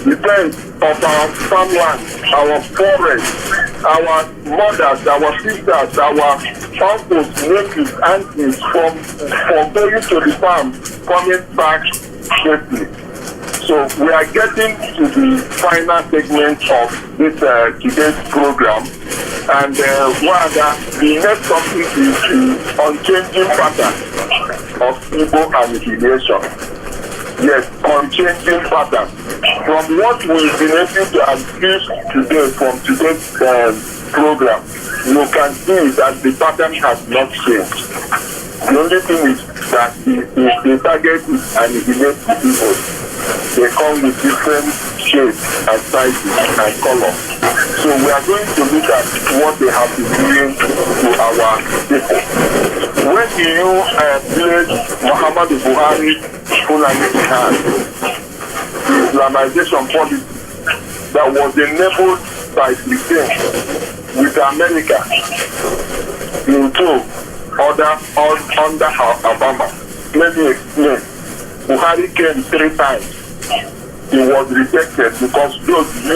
Defense of our farmland, our forests, our mothers, our sisters, our uncles, nephews, aunties from going to the farm, coming back safely. So we are getting to the final segment of this today's program. And the next topic is the unchanging pattern of Igbo annihilation. Yes, unchanging pattern. From what we've been able to achieve today from today's program, you can see that the pattern has not changed. The only thing is that the target is annihilate the people. They come with different shapes and sizes and colors. So we are going to look at what they have been doing to our people. When you played Muhammadu Buhari Fulani Jihad, the Islamization policy that was enabled by Britain with America into under Obama. Let me explain. Buhari came 3 times. He was rejected because those who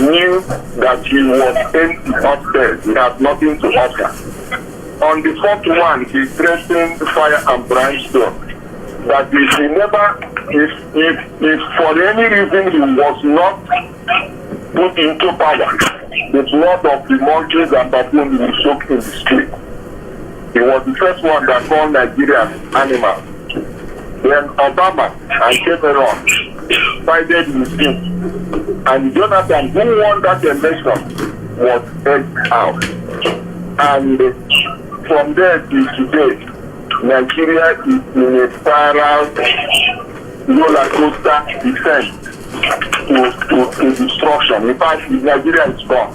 knew that he was empty upstairs. He had nothing to offer. On the 4th one, he threatened fire and brimstone. That if he never, if for any reason he was not put into power, the blood of the monkeys and baboons will soak in the street. He was the first one that called Nigeria animals. Then Obama and Cameron sided with him. And Jonathan, who won that election, was edged out. And from there to today, Nigeria is in a spiral roller coaster descent to destruction. In fact, Nigeria is gone.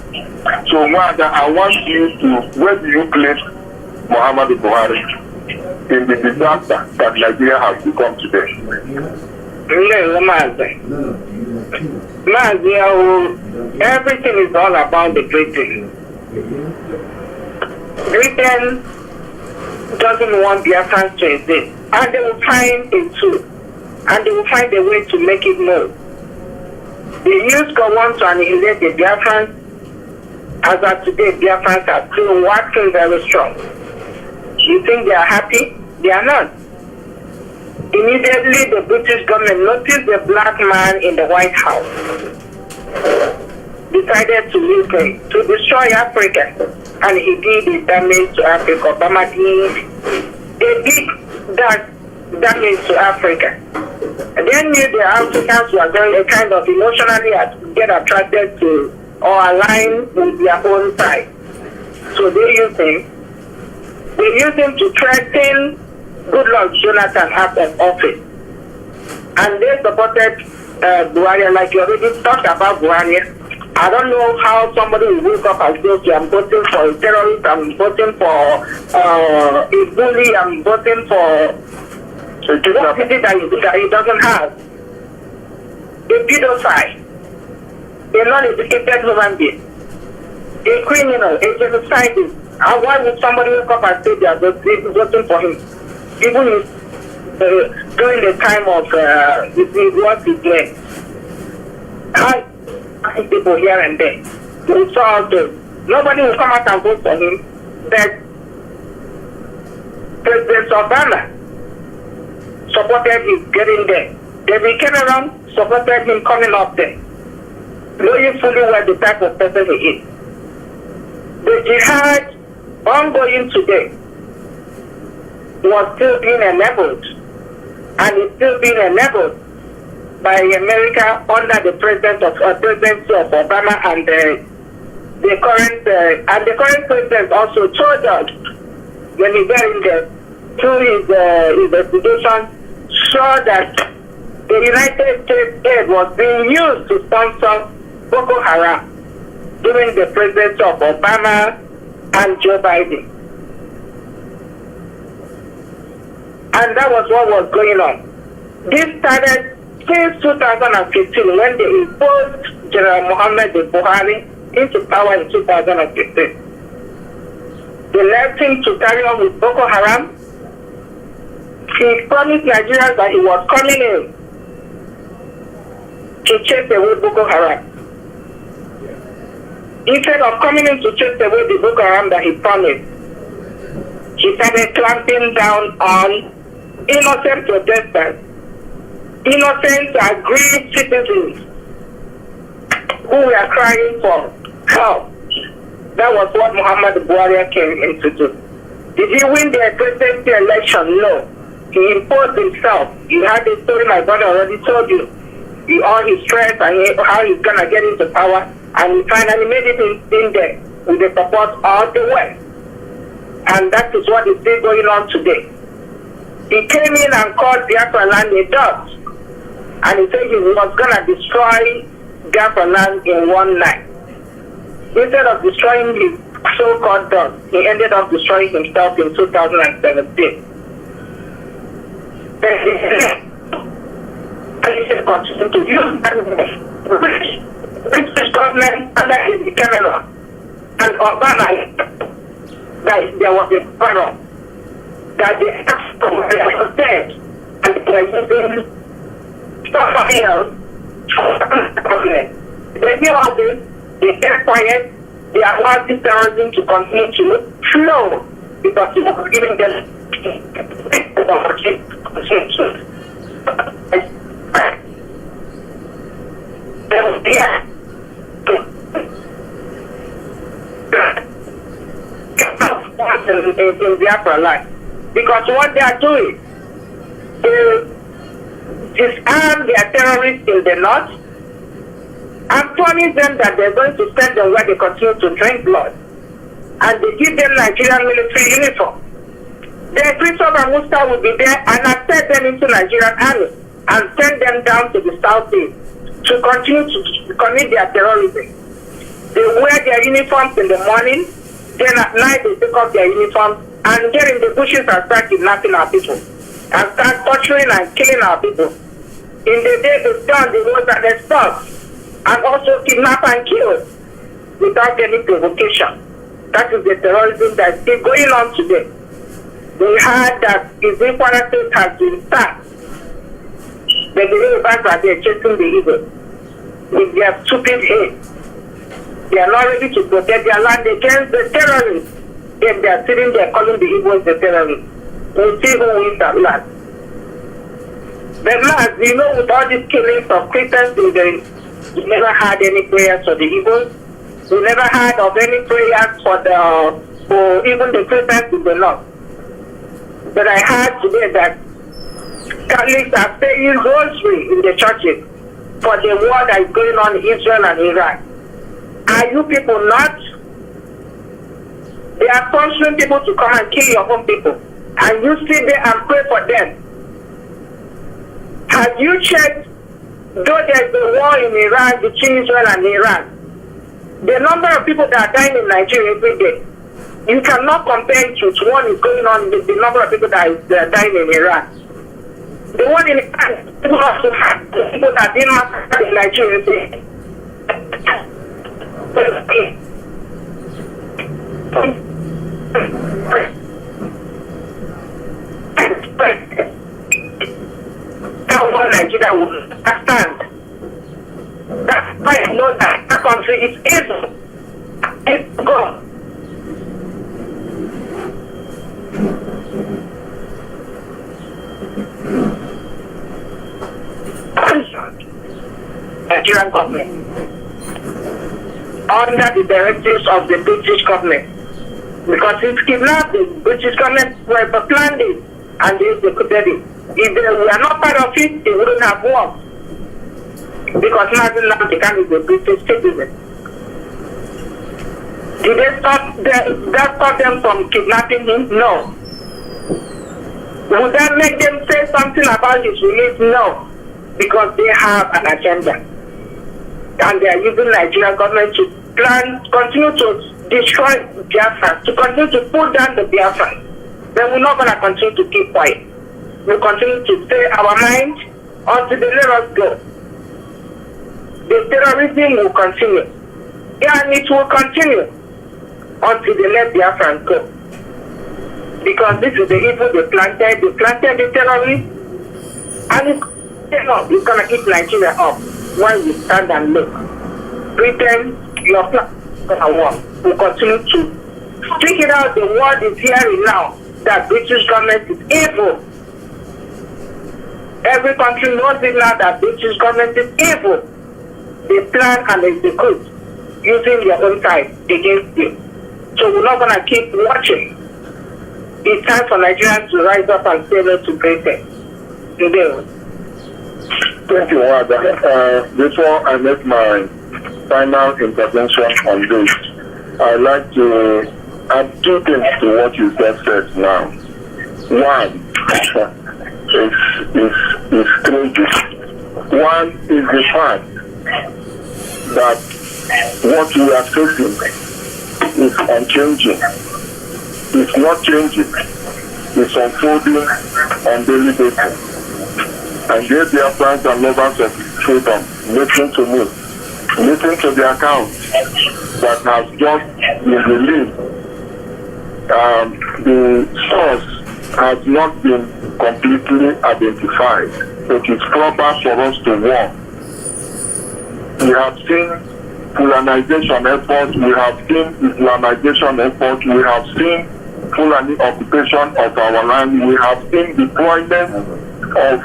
So, Wanda, I want you to, where do you place Muhammadu Buhari in the disaster that Nigeria has become today? Mazi, everything is all about the Britain. Britain doesn't want Biafrans to exist, and they will find a tool, and they will find a way to make it move. The youth go on to annihilate the Biafrans. As of today, Biafrans are still working very strong. You think they are happy? They are not. Immediately, the British government noticed the black man in the White House, decided to destroy Africa, and he did the damage to Africa. Obama did that damage to Africa. And they knew the Africans were going to kind of emotionally get attracted to or align with their own side. So they used him to threaten Goodluck Jonathan out of office. And they supported Buhari, like you already talked about Buhari. I don't know how somebody will wake up and say, I'm voting for a terrorist, I'm voting for a bully, I'm voting for what is it that he doesn't have? A pedophile, a non-educated human being, a criminal, a genocidist. And why would somebody wake up and say they are voting for him? Even during the time of what he did. I people here and there. We saw nobody will come out and vote for him. That President Obama supported him getting there. David Cameron supported him coming up there. Knowing fully well the type of person he is. The jihad ongoing today was still being enabled, and is still being enabled by America under the presidency of Obama, and the current president also told us when he got in there through his investigation, saw that the United States aid was being used to sponsor Boko Haram during the presidency of Obama and Joe Biden. And that was what was going on. This started since 2015 when they imposed General Muhammadu Buhari into power in 2015. They left him to carry on with Boko Haram. He promised Nigerians that he was coming in to chase away Boko Haram. Instead of coming in to chase away the Boko Haram that he promised, he started clamping down on innocent protesters, innocent aggrieved citizens who were crying for help. That was what Muhammadu Buhari came in to do. Did he win the presidency election? No. He imposed himself. You had the story my brother already told you. All his strength and how he's going to get into power. And he finally made it in there with the support of the West. And that is what is still going on today. He came in and called Biafra land a dot. And he said he was going to destroy Biafra land in one night. Instead of destroying his so-called dot, he ended up destroying himself in 2017. And he said continue to use that British government under his Cameron and Obama that there was a problem that the export was dead and they were using somebody else for the government. They hear all this, they get quiet, they allow this terrorism to continue to flow because it was giving them the opportunity to continue to. In Biafra life, because what they are doing is disarm their terrorists in the north and promise them that they're going to send them where they continue to drink blood, and they give them Nigerian military uniform. Then Christopher and Musta will be there and accept them into Nigerian army and send them down to the southeast to continue to commit their terrorism. They wear their uniforms in the morning, then at night they take off their uniforms and get in the bushes and start kidnapping our people and start torturing and killing our people. In the day they done the ones that they stop and also kidnap and kill without any provocation. That is the terrorism that is still going on today. We heard that Izipara State has been sacked. They believe that they are chasing the evil with their stupid hate. They are not ready to protect their land against the terrorists. Then they are sitting there calling the Igbos the terrorists. We'll see who wins that land. But last, you know, with all these killings of Christians, we never had any prayers for the Igbos. We never heard of any prayers for even the Christians in the north. But I heard today that Catholics are paying rosary in the churches for the war that is going on in Israel and Iraq. Are you people not? They are sponsoring people to come and kill your own people. And you sit there and pray for them. Have you checked, though there's a war in Iran between Israel and Iran, the number of people that are dying in Nigeria every day, you cannot compare it to what is going on with the number of people that are dying in Iran. The one in Iran, people also have people that didn't matter in Nigeria every day. That one Nigeria will understand. That's why I know that that country is evil. It's God. Nigerian government, under the directives of the British government, because it's kidnapped, the British government were planned it and they executed it. If they were not part of it, they wouldn't have won. Because Mazi Nnamdi Kanu is a British citizen. Did they stop them from kidnapping him? No. Would that make them say something about his release? No. Because they have an agenda. And they are using Nigerian government to continue to destroy Biafra, to continue to put down the Biafra. Then we're not going to continue to keep quiet. We'll continue to stay our mind until they let us go. The terrorism will continue. And it will continue until they let Biafra go. Because this is the evil they planted. They planted the terrorists. And it's going to keep Nigeria up when we stand and look. Britain, your plan is going to work. We'll continue to speak it out. The world is hearing now that British government is evil. Every country knows it now that British government is evil. They plan and execute using their own side against you. So we're not going to keep watching. It's time for Nigerians to rise up and say no to Britain. Thank you, Wada. Before I make my final intervention on this, I'd like to add two things to what you just said now. One is crazy. One is the fact that what we are facing is unchanging. It's not changing. It's unfolding on daily basis. And they are friends and lovers of freedom. Listen to me. Listen to the account that has just been released. The source has not been completely identified. It is proper for us to warn. We have seen Fulanization efforts, we have seen Islamization efforts, we have seen Fulani occupation of our land, we have seen deployment of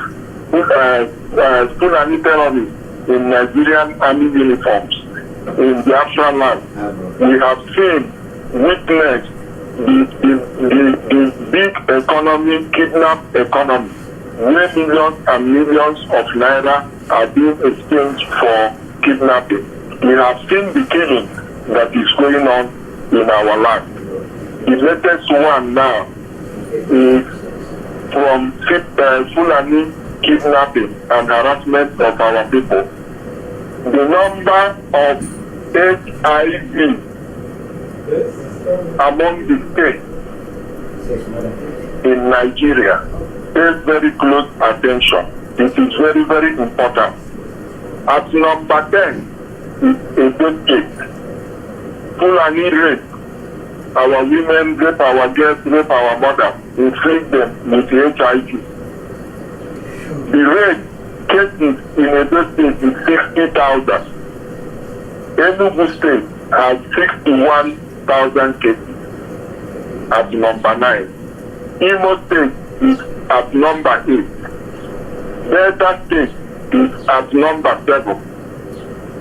Fulani terrorists in Nigerian army uniforms in Biafra land. We have seen, witnessed the big economy, kidnap economy, where millions and millions of naira are being exchanged for kidnapping. We have seen the killing that is going on in our land. The latest one now is from Fulani kidnapping and harassment of our people. The number of HIV among the states in Nigeria pays very close attention. It is very, very important. At number 10 is a state. Fulani rape our women, rape our girls, rape our mothers, inflict them with HIV. The rate cases in Edo State is 60,000. Enugu State has 61,000 cases at number 9. Imo State is at number 8. Delta State is at number 7.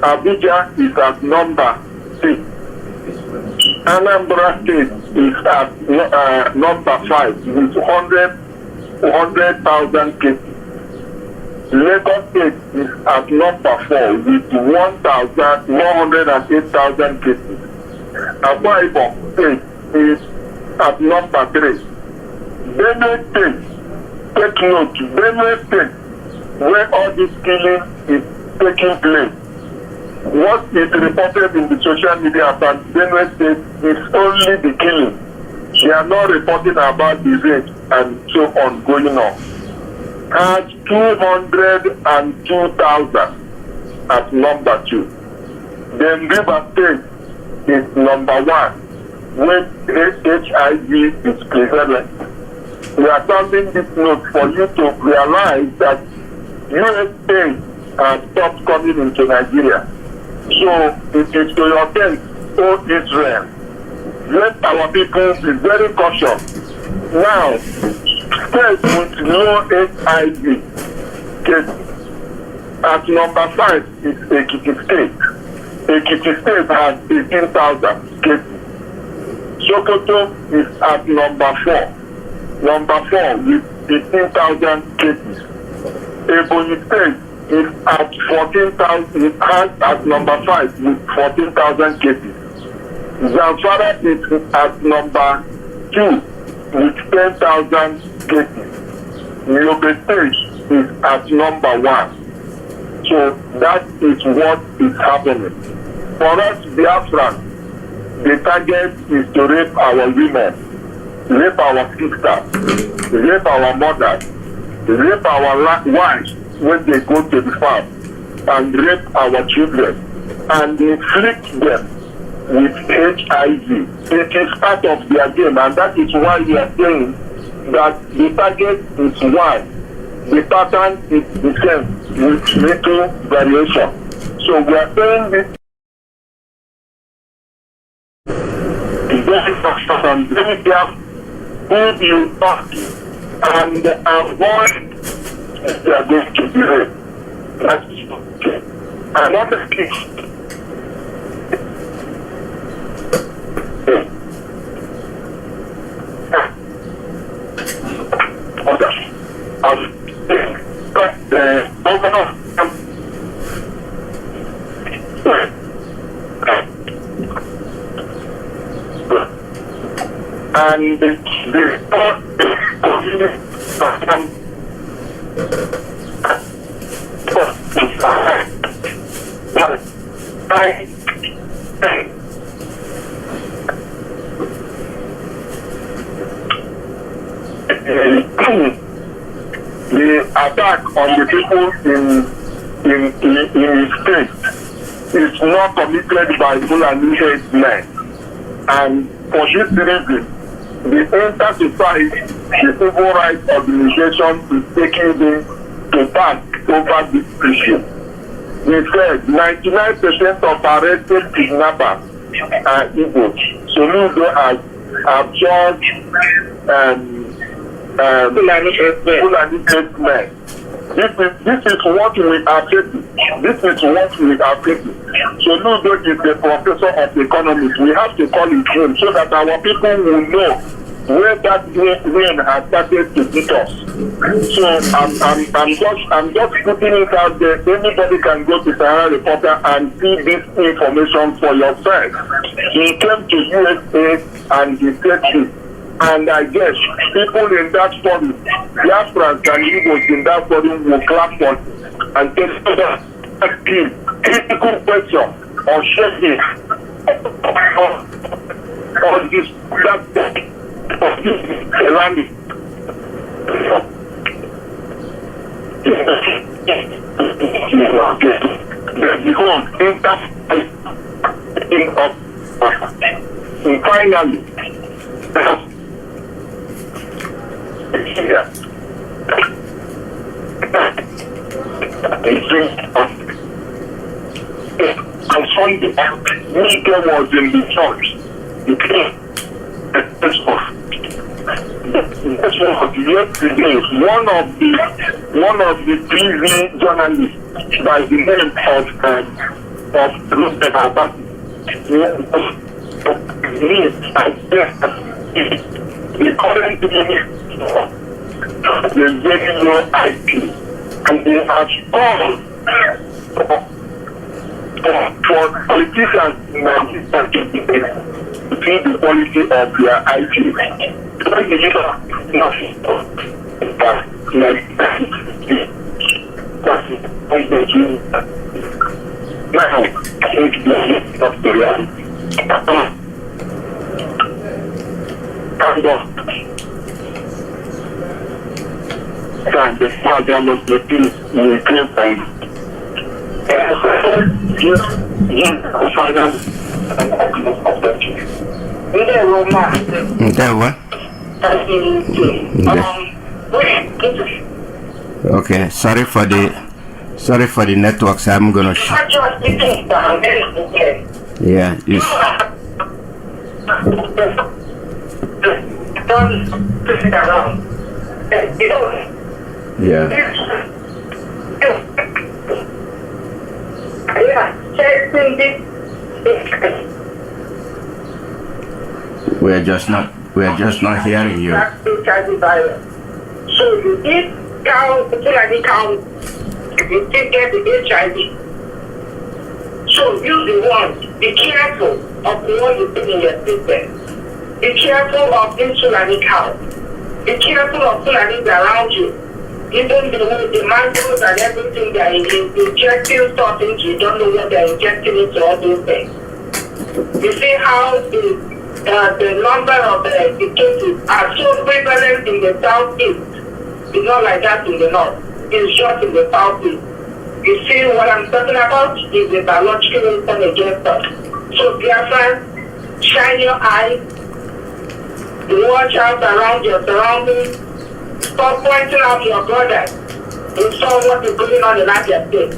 Abuja is at number 6. Anambra State is at number 5 with 100,000 cases. Lagos State is at number 4 with 108,000 cases. Akwa Ibom State is at number 3. Benue State, take note, Benue State, where all this killing is taking place. What is reported in the social media about Benue State is only the killing. They are not reporting about the rape and so on going on. At 202,000 at number 2. Then River State is number 1, where HIV is prevalent. We are sending this note for you to realize that USA has stopped coming into Nigeria. So it is to your thanks, O Israel. Let our people be very cautious. Now, states with no HIV cases. At number 5 is Ekiti State. Ekiti State has 18,000 cases. Sokoto is at number 4. Number 4 with 18,000 cases. Ebonyi State is at 14,000. It has at number 5 with 14,000 cases. Zamfara is at number 2 with 10,000 cases. Yobe State is at number 1. So that is what is happening. For us, Biafrans, the target is to rape our women, rape our sisters, rape our mothers, rape our wives when they go to the farm, and rape our children, and inflict them with HIV. It is part of their game, and that is why we are saying that the target is one. The pattern is the same with little variation. So we are saying this is very important, very careful who you talk and avoid they are going to be raped. That's okay. Another case. The governor and the attack on the people in his state is not committed by Fulani headsmen, and for this reason, the Inter-Society, the civil rights organization, is taking them to task over this issue. They said 99% of arrested kidnappers are Igbo. So Ludo has absorbed Fulani headsmen. This is what we are facing. So Ludo is the professor of economics. We have to call it him so that our people will know where that rain has started to hit us. So I'm just putting it out there. Anybody can go to Sahara Reporter and see this information for yourself. He came to USA and he said this. And I guess people in that forum, Biafrans and Igbos in that forum will clap for him and tell us critical question or shaking on this surrounding. Finally, on Sunday, Nnamdi was in the church. Yesterday, one of the TV journalists by the name of Ruben Abati, the current minister, the very low IP, and they have called for politicians in Nigeria to see the quality of their IP. Now, and the father was the peace in the time. Okay, sorry for the networks. I'm gonna yeah, yes. Yeah. We're just not hearing you. HIV virus. So you eat cow, Fulani cow, you still get the HIV. So you the one, be careful of the one you put in your system. Be careful of this Fulani cow. Be careful of Fulanis around you. Even the mangoes and everything they are injecting stuff into, you don't know what they are injecting into all those things. You see how the number of the cases are so prevalent in the southeast. It's not like that in the north. It's just in the southeast. You see what I'm talking about is a biological weapon against us. So Biafra, shine your eyes, watch out around your surroundings, stop pointing out your brothers. You saw what is going on in Niger State.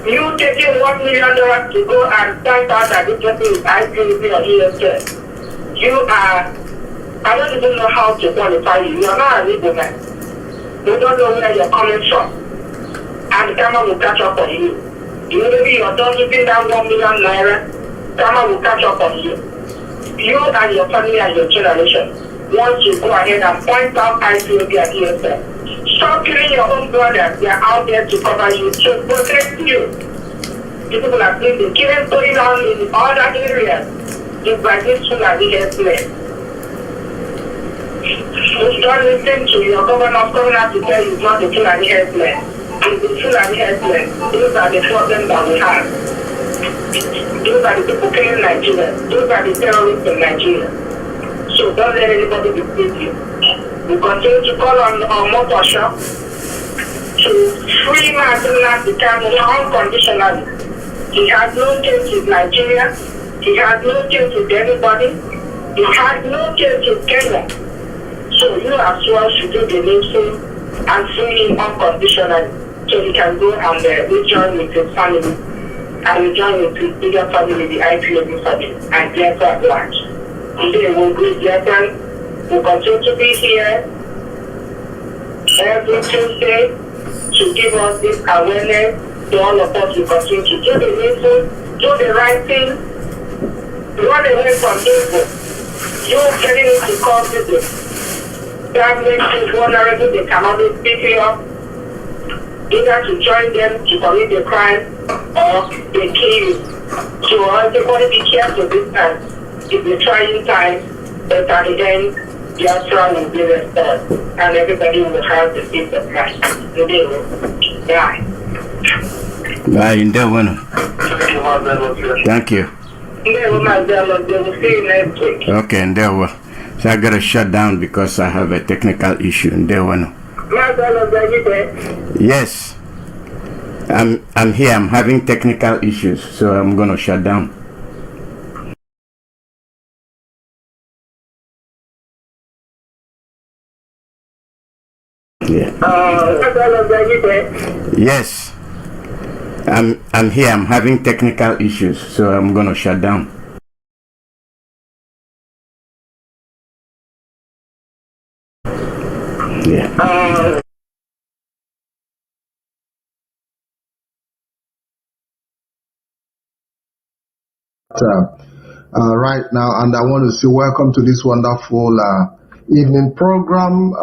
You taking $1 million to go and stand out that this person is IPVC or ESS. You are, I don't even know how to qualify you. You are not a legal man. You don't know where you're coming from. And the camera will catch up on you. Immediately you're done using that 1 million naira, camera will catch up on you. You and your family and your generation want to go ahead and point out IPOB and ESS. Stop killing your own brothers. They are out there to cover you, to protect you. People are seeing the killing going on in other areas. It's by this Fulani headsmen. Don't listen to your governor coming out to tell you it's not the Fulani herdsmen. It's the Fulani herdsmen. Those are the problems that we have. Those are the people killing Nigeria. Those are the terrorists in Nigeria. So don't let anybody deceive you. We continue to call on Motosha to free Mazi Nnamdi Kanu unconditionally. He has no case with Nigeria. He has no case with anybody. He has no case with Kenya. So you as well should do the needful and free him unconditionally so he can go and rejoin with his family and rejoin with his bigger family, the IPOB family, and Biafra at large. Today we'll greet Biafra. We'll continue to be here every Tuesday to give us this awareness to all of us. We continue to do the needful, do the right thing, run away from evil. You're getting into conflict. That makes you vulnerable. They cannot pick you up, either to join them to commit a crime or they kill you. So everybody be careful this time. It's a trying time, but at the end, Biafra will be restored and everybody will have the peace of mind. Today, bye. Bye, Indewana. Thank you. They will see you next week. Okay, Indewa. So I gotta shut down because I have a technical issue. Indewana. Yes. I'm here. I'm having technical issues, so I'm gonna shut down. Yeah. Yes. I'm here. I'm having technical issues, so I'm gonna shut down. Yeah. Right now, and I want to say welcome to this wonderful evening program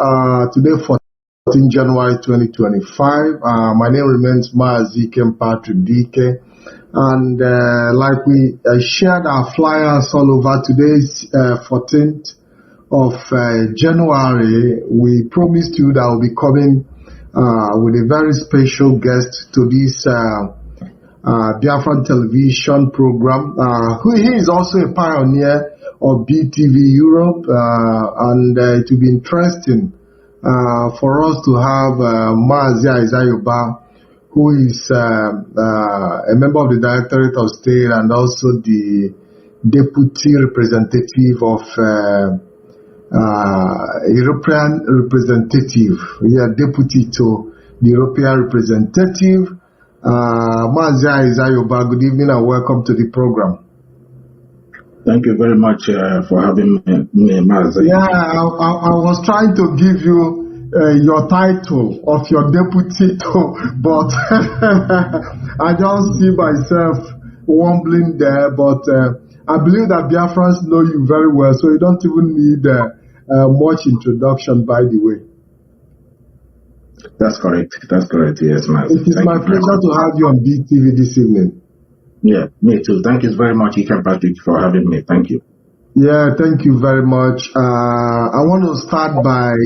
today, 14 January 2025. My name remains Mazi Iyke Peters, and like we shared our flyers all over today's 14th of January, we promised you that we'll be coming with a very special guest to this Biafran television program. He is also a pioneer of BTV Europe, and it will be interesting for us to have Mazi Iyke, who is a member of the Directorate of State and also the Deputy Representative of European Representative, Deputy to the European Representative. Mazi Iyke, good evening and welcome to the program. Thank you very much for having me, Mazi. Yeah, I was trying to give you your title of your deputy, but I just see myself wumbling there. But I believe that Biafrans know you very well, so you don't even need much introduction, by the way. That's correct. That's correct. Yes, Mazi. It is my pleasure to have you on BTV this evening. Yeah, me too. Thank you very much, Iyke Peters, for having me. Thank you. Yeah, thank you very much. I want to start by,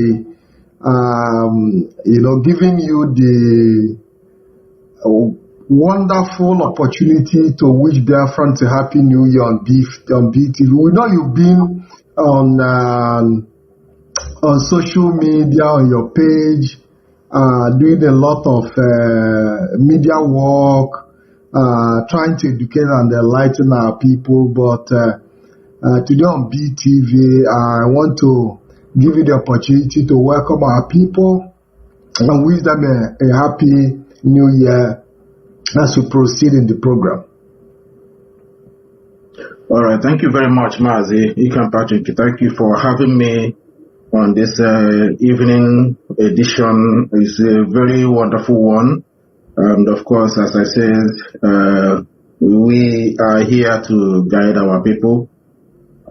giving you the wonderful opportunity to wish Biafrans a happy New Year on BTV. We know you've been on social media, on your page, doing a lot of media work, trying to educate and enlighten our people. But today on BTV, I want to give you the opportunity to welcome our people and wish them a happy New Year as we proceed in the program. All right. Thank you very much, Mazi Iyke Peters. Thank you for having me on this evening edition. It's a very wonderful one. And of course, as I said, we are here to guide our people.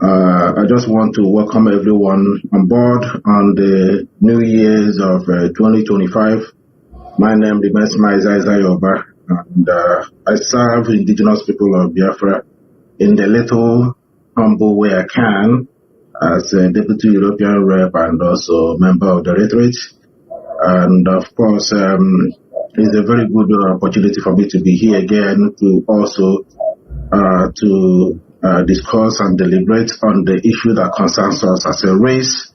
I just want to welcome everyone on board on the New Year's of 2025. My name is Mazi Iyke, and I serve indigenous people of Biafra in the little humble way I can. as a Deputy European Rep and also member of the Directorate. And of course, it's a very good opportunity for me to be here again to also discuss and deliberate on the issue that concerns us as a race.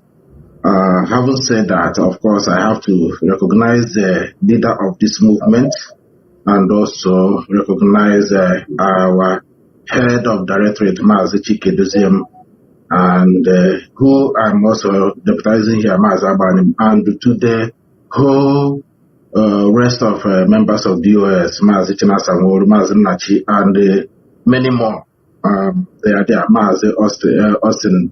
Having said that, of course, I have to recognize the leader of this movement and also recognize our head of Directorate, Mazi Iyke Peters, and who I'm also deputizing here, Mazi Abanim, and to the whole rest of members of the DOS, Mazi Chinasamwolu, Mazi Nachi, and many more. They are there, Mazi Austin,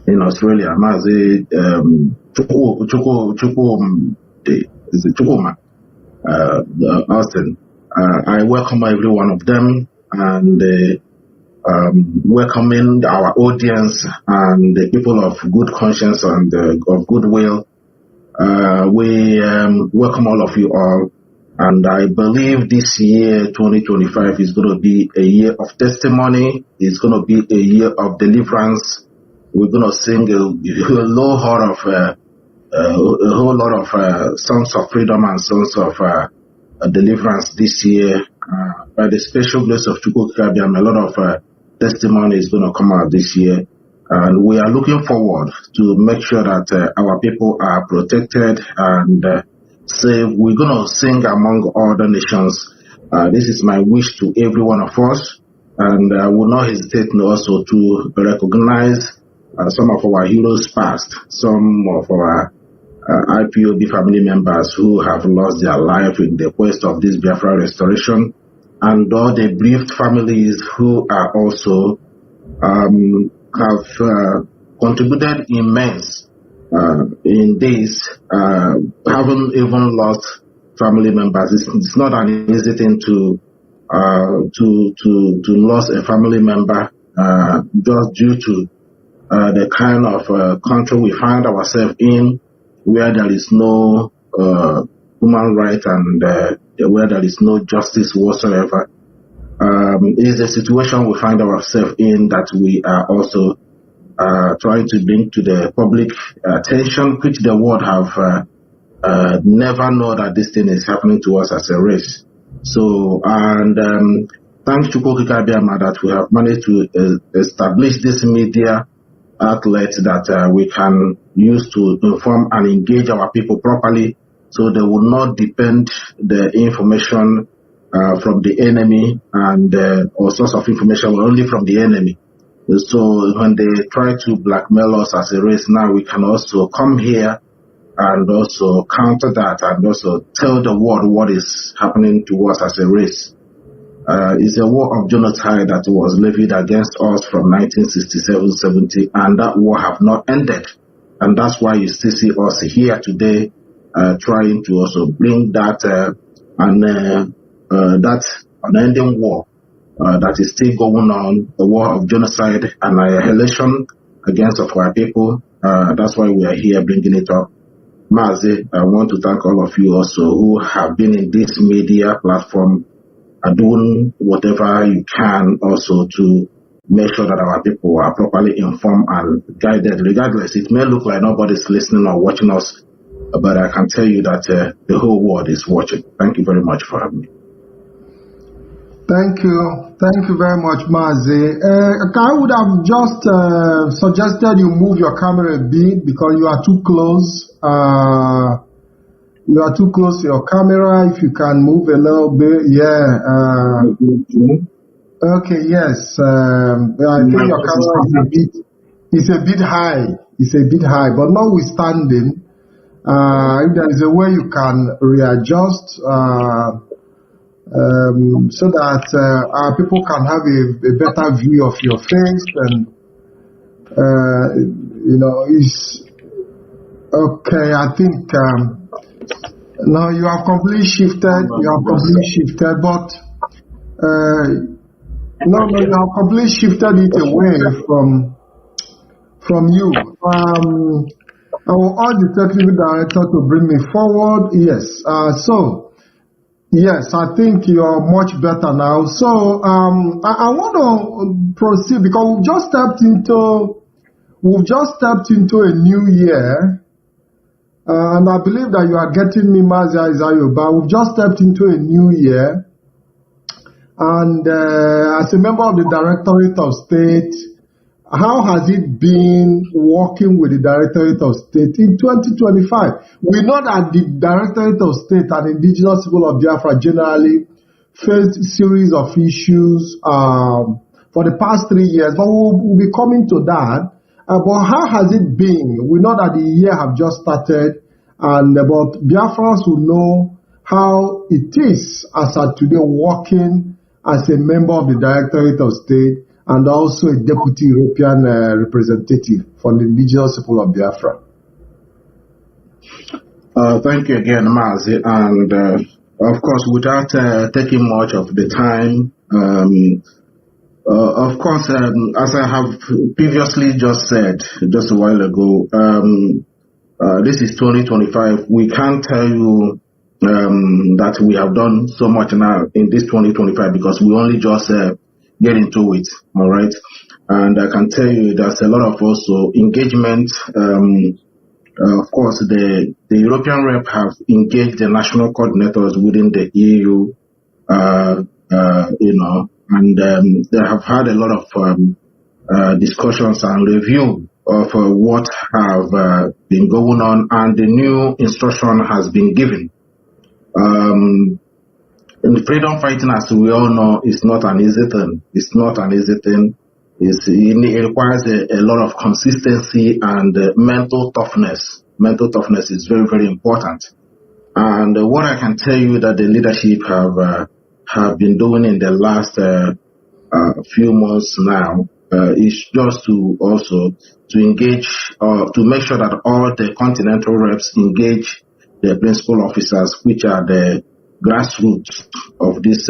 in Australia, Mazi Chukuma, Austin. I welcome every one of them and welcoming our audience and the people of good conscience and of goodwill. We welcome all of you all. And I believe this year, 2025, is going to be a year of testimony. It's going to be a year of deliverance. We're going to sing a whole lot of songs of freedom and songs of deliverance this year. By the special grace of Chukwu Kabiam, a lot of testimony is going to come out this year. And we are looking forward to make sure that our people are protected and safe. We're going to sing among other nations. This is my wish to every one of us. And I will not hesitate also to recognize some of our heroes past, some of our IPOB family members who have lost their life in the quest of this Biafra restoration, and all the bereaved families who are also have contributed immense in this, haven't even lost family members. It's not an easy thing to lose a family member just due to the kind of country we find ourselves in, where there is no human right and where there is no justice whatsoever. It is a situation we find ourselves in that we are also trying to bring to the public attention, which the world have never known that this thing is happening to us as a race. So, and thanks to Koki Kabiama that we have managed to establish this media outlet that we can use to inform and engage our people properly, so they will not depend the information from the enemy and or source of information only from the enemy. So when they try to blackmail us as a race, now we can also come here and also counter that and also tell the world what is happening to us as a race. It's a war of genocide that was levied against us from 1967-70, and that war have not ended. And that's why you still see us here today trying to also bring that that unending war that is still going on, the war of genocide and annihilation against of our people. That's why we are here bringing it up. Mazi, I want to thank all of you also who have been in this media platform doing whatever you can also to make sure that our people are properly informed and guided. Regardless, it may look like nobody's listening or watching us, but I can tell you that the whole world is watching. Thank you very much for having me. Thank you. Thank you very much, Mazi. I would have just suggested you move your camera a bit because you are too close. You are too close to your camera. If you can move a little bit, yeah. Okay, yes. I think your camera is a bit high. It's a bit high, but notwithstanding, if there is a way you can readjust so that our people can have a better view of your face, and it's okay. I think. No, you have completely shifted. You have completely shifted, but you have completely shifted it away from you. I will urge the technical director to bring me forward. Yes. So Yes, I think you're much better now. So I want to proceed because we've just stepped into a new year, and I believe that you are getting me, Mazi Iyke, but we've just stepped into a new year, and as a member of the Directorate of State, how has it been working with the Directorate of State in 2025? We know that the Directorate of State and indigenous people of Biafra generally faced a series of issues for the past 3 years, but we'll be coming to that. But how has it been? We know that the year have just started, and but Biafrans will know how it is as of today working as a member of the Directorate of State and also a deputy European representative for the indigenous people of Biafra. Thank you again, Mazi. And of course, without taking much of the time, of course, as I have previously just said just a while ago, this is 2025. We can't tell you that we have done so much now in this 2025 because we only just get into it, all right? And I can tell you there's a lot of also engagement. Of course, the European rep have engaged the national coordinators within the EU, and they have had a lot of discussions and review of what have been going on, and the new instruction has been given. And freedom fighting, as we all know, is not an easy thing. It's not an easy thing. It requires a lot of consistency and mental toughness. Mental toughness is very, very important. And what I can tell you that the leadership have been doing in the last few months now is just to also to engage, to make sure that all the continental reps engage the principal officers, which are the grassroots of this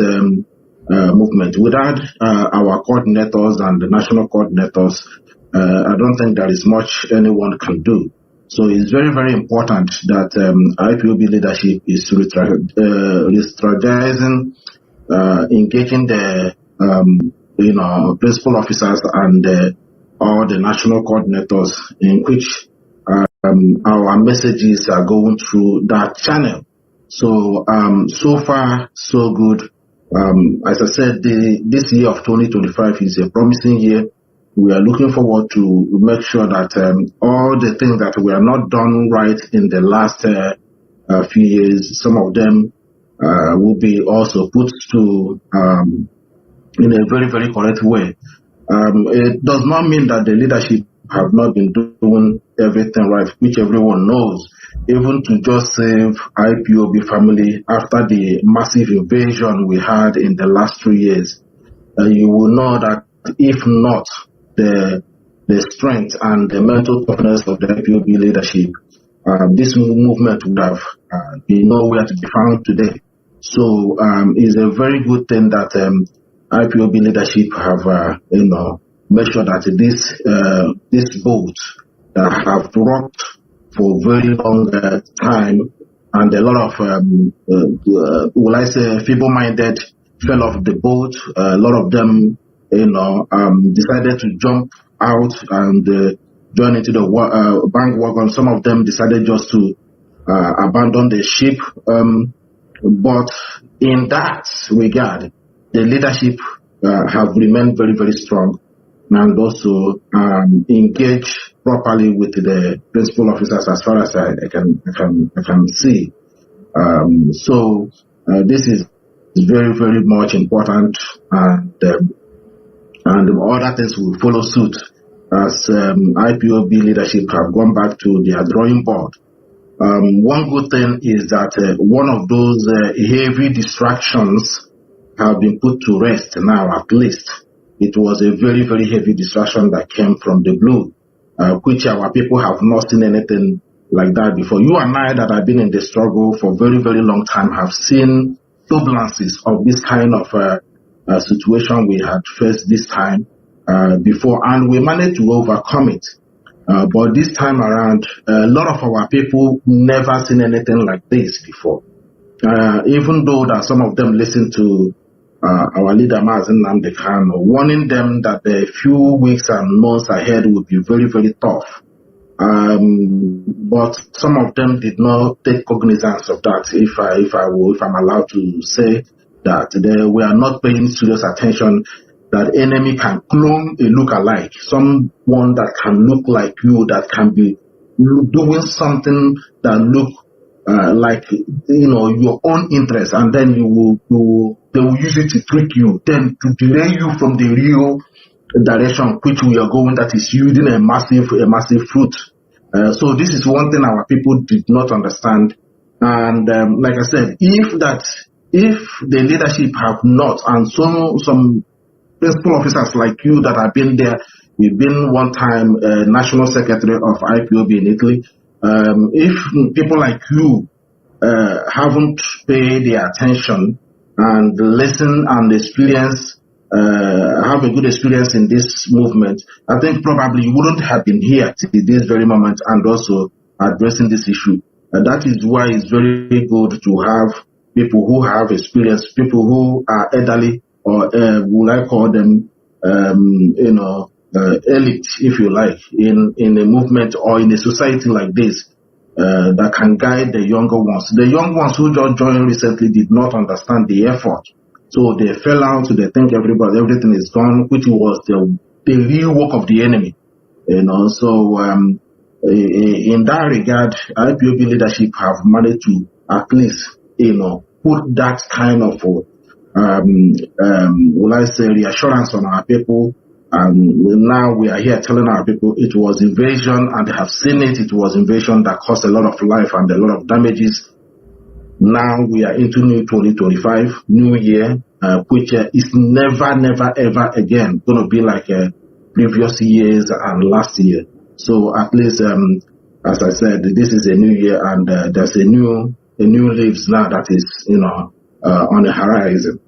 movement. Without our coordinators and the national coordinators, I don't think there is much anyone can do. So it's very, very important that IPOB leadership is strategizing, engaging the principal officers and all the national coordinators, in which our messages are going through that channel. So so far so good. As I said, this year of 2025 is a promising year. We are looking forward to make sure that all the things that were not done right in the last few years, some of them will be also put to in a very, very correct way. It does not mean that the leadership have not been doing everything right, which everyone knows. Even to just save IPOB family after the massive invasion we had in the last 3 years, you will know that if not the strength and the mental toughness of the IPOB leadership, this movement would have been nowhere to be found today. So it's a very good thing that IPOB leadership have made sure that this boat that have rocked for a very long time, and a lot of will I say feeble-minded fell off the boat. A lot of them decided to jump out and join into the bandwagon. Some of them decided just to abandon the ship. But in that regard, the leadership have remained very, very strong, and also engage properly with the principal officers as far as I can see. So this is very, very much important, and other things will follow suit as IPOB leadership have gone back to their drawing board. One good thing is that one of those heavy distractions have been put to rest now, at least. It was a very, very heavy distraction that came from the blue, which our people have not seen anything like that before. You and I that have been in the struggle for a very, very long time have seen turbulences of this kind of situation we had faced this time before, and we managed to overcome it. But this time around, a lot of our people never seen anything like this before. even though that some of them listen to our leader Mazi Nnamdi Kanu, warning them that the few weeks and months ahead would be very, very tough. But some of them did not take cognizance of that, if I'm allowed to say that. They were not paying serious attention that enemy can clone a look-alike, someone that can look like you, that can be doing something that look like, your own interest, and then they will use it to trick you, then to delay you from the real direction which we are going, that is yielding a massive fruit. So this is one thing our people did not understand. And like I said, if the leadership have not, and some principal officers like you that have been there, you've been one time national secretary of IPOB in Italy, if people like you haven't paid their attention and listen and experience, have a good experience in this movement, I think probably you wouldn't have been here till this very moment and also addressing this issue. That is why it's very good to have people who have experience, people who are elderly, or would I call them, elite, if you like, in a movement or in a society like this, that can guide the younger ones. The young ones who just joined recently did not understand the effort. So they fell out, they think everything is gone, which was the real work of the enemy. So in that regard, IPOB leadership have managed to at least, put that kind of, reassurance on our people. Now we are here telling our people it was invasion, and they have seen it. It was invasion that caused a lot of life and a lot of damages. Now we are into new 2025, new year, which is never, ever again going to be like previous years and last year. So at least, as I said, this is a new year, and there's a new leaves now that is, on the horizon.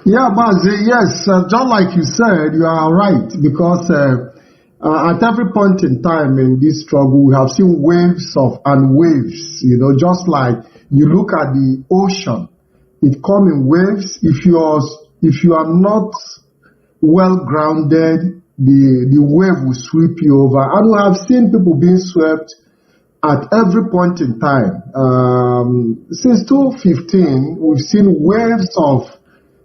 Yeah, Mazi, yes, just like you said, you are right, because at every point in time in this struggle, we have seen waves and waves, just like you look at the ocean, it comes in waves. If you are not well grounded, the wave will sweep you over. And we have seen people being swept at every point in time. Since 2015, we've seen waves of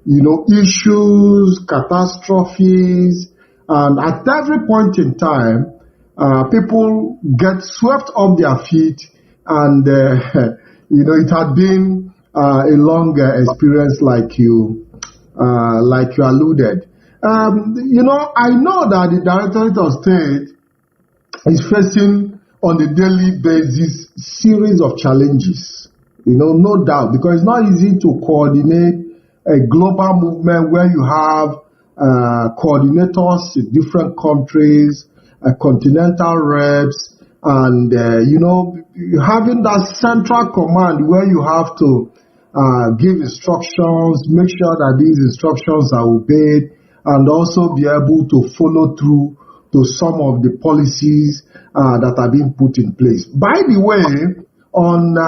issues, catastrophes, and at every point in time, people get swept off their feet, and it had been a long experience, like you alluded. I know that the Directorate of State is facing on a daily basis series of challenges. No doubt, because it's not easy to coordinate a global movement where you have coordinators in different countries, continental reps, and having that central command where you have to give instructions, make sure that these instructions are obeyed, and also be able to follow through to some of the policies that are being put in place. By the way, on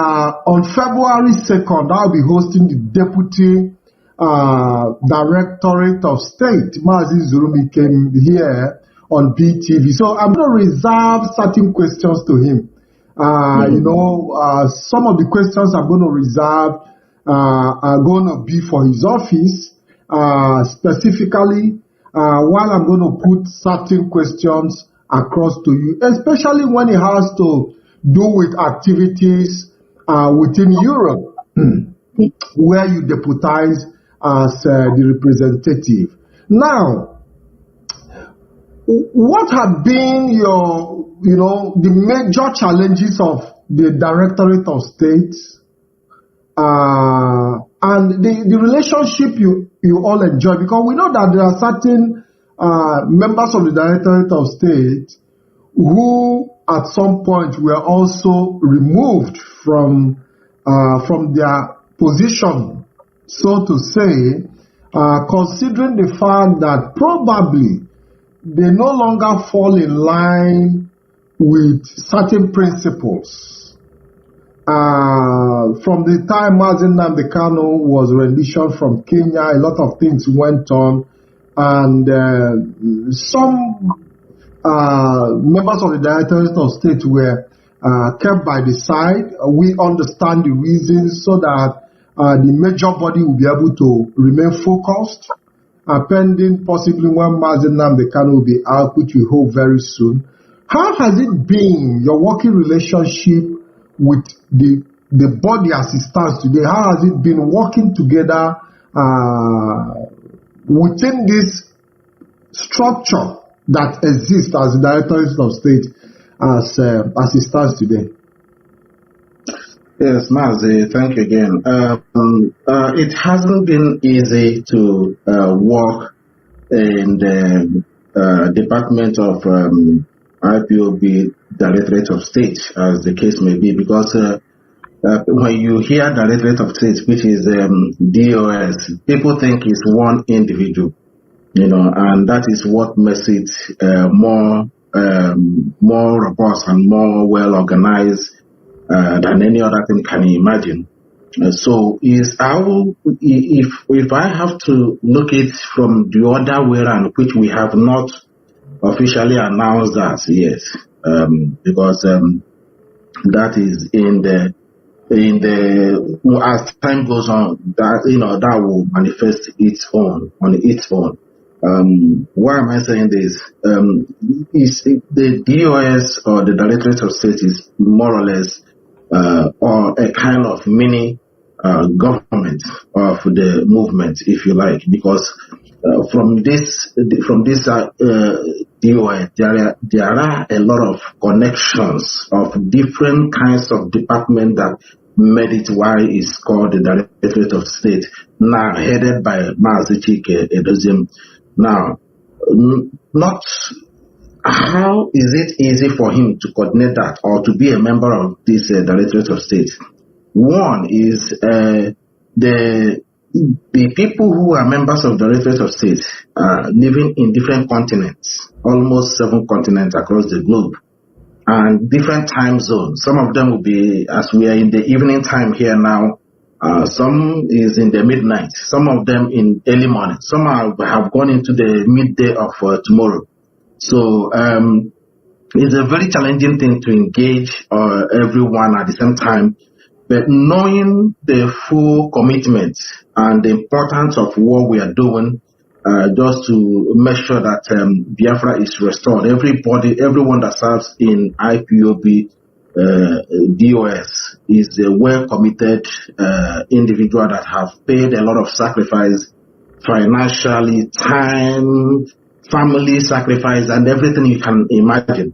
February 2nd, I'll be hosting the Deputy Directorate of State. Mazi Zulumi came here on BTV. So I'm going to reserve certain questions to him. Some of the questions I'm going to reserve are going to be for his office, specifically, while I'm going to put certain questions across to you, especially when it has to do with activities within Europe, where you deputize as the representative. Now, what have been the major challenges of the Directorate of State, and the relationship you all enjoy? Because we know that there are certain members of the Directorate of State who at some point were also removed from their position, so to say, considering the fact that probably they no longer fall in line with certain principles. From the time Mazi Nnamdi Kanu was renditioned from Kenya, a lot of things went on, and some members of the Directorate of State were kept by the side. We understand the reasons so that the major body will be able to remain focused, pending possibly when Mazi Nnamdi Kanu will be out, which we hope very soon. How has it been, your working relationship with the body as it stands today? How has it been working together within this structure that exists as the Directorate of State as it stands today? Yes, Mazi, thank you again. It hasn't been easy to work in the Department of IPOB Directorate of State, as the case may be, because when you hear Directorate of State, which is DOS, people think it's one individual, and that is what makes it more robust and more well organized than any other thing can you imagine. So if I have to look at it from the other way around, which we have not officially announced that, yes, because that is in the as time goes on, that will manifest on its own. Why am I saying this? Is the DOS or the Directorate of State is more or less or a kind of mini government of the movement, if you like, because from this DOS, there are a lot of connections of different kinds of departments that made it why it's called the Directorate of State, now headed by Mazi Iyke Peters. Now, not how is it easy for him to coordinate that or to be a member of this Directorate of State? One is the people who are members of the Directorate of State are living in different continents, almost 7 continents across the globe, and different time zones. Some of them will be, as we are in the evening time here now, some is in the midnight, some of them in early morning, some have gone into the midday of tomorrow. So it's a very challenging thing to engage everyone at the same time, but knowing the full commitment and the importance of what we are doing, just to make sure that Biafra is restored. Everyone that serves in IPOB DOS is a well-committed individual that have paid a lot of sacrifice, financially, time, family sacrifice, and everything you can imagine.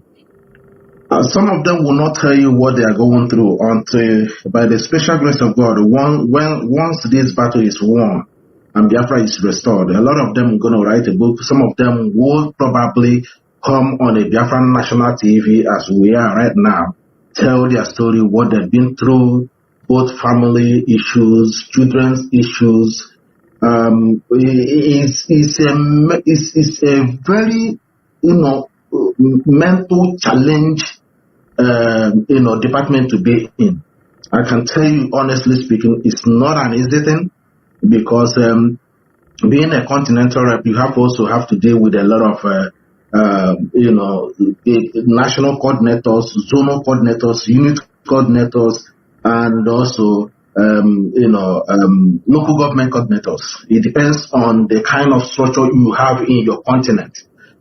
Some of them will not tell you what they are going through until, by the special grace of God, once this battle is won and Biafra is restored, a lot of them are going to write a book. Some of them will probably come on a Biafran national TV, as we are right now, tell their story, what they've been through, both family issues, children's issues. It's a very, mental challenge, department to be in. I can tell you, honestly speaking, it's not an easy thing, because being a continental rep, you also have to deal with a lot of, national coordinators, zonal coordinators, unit coordinators, and also, local government coordinators. It depends on the kind of structure you have in your continent,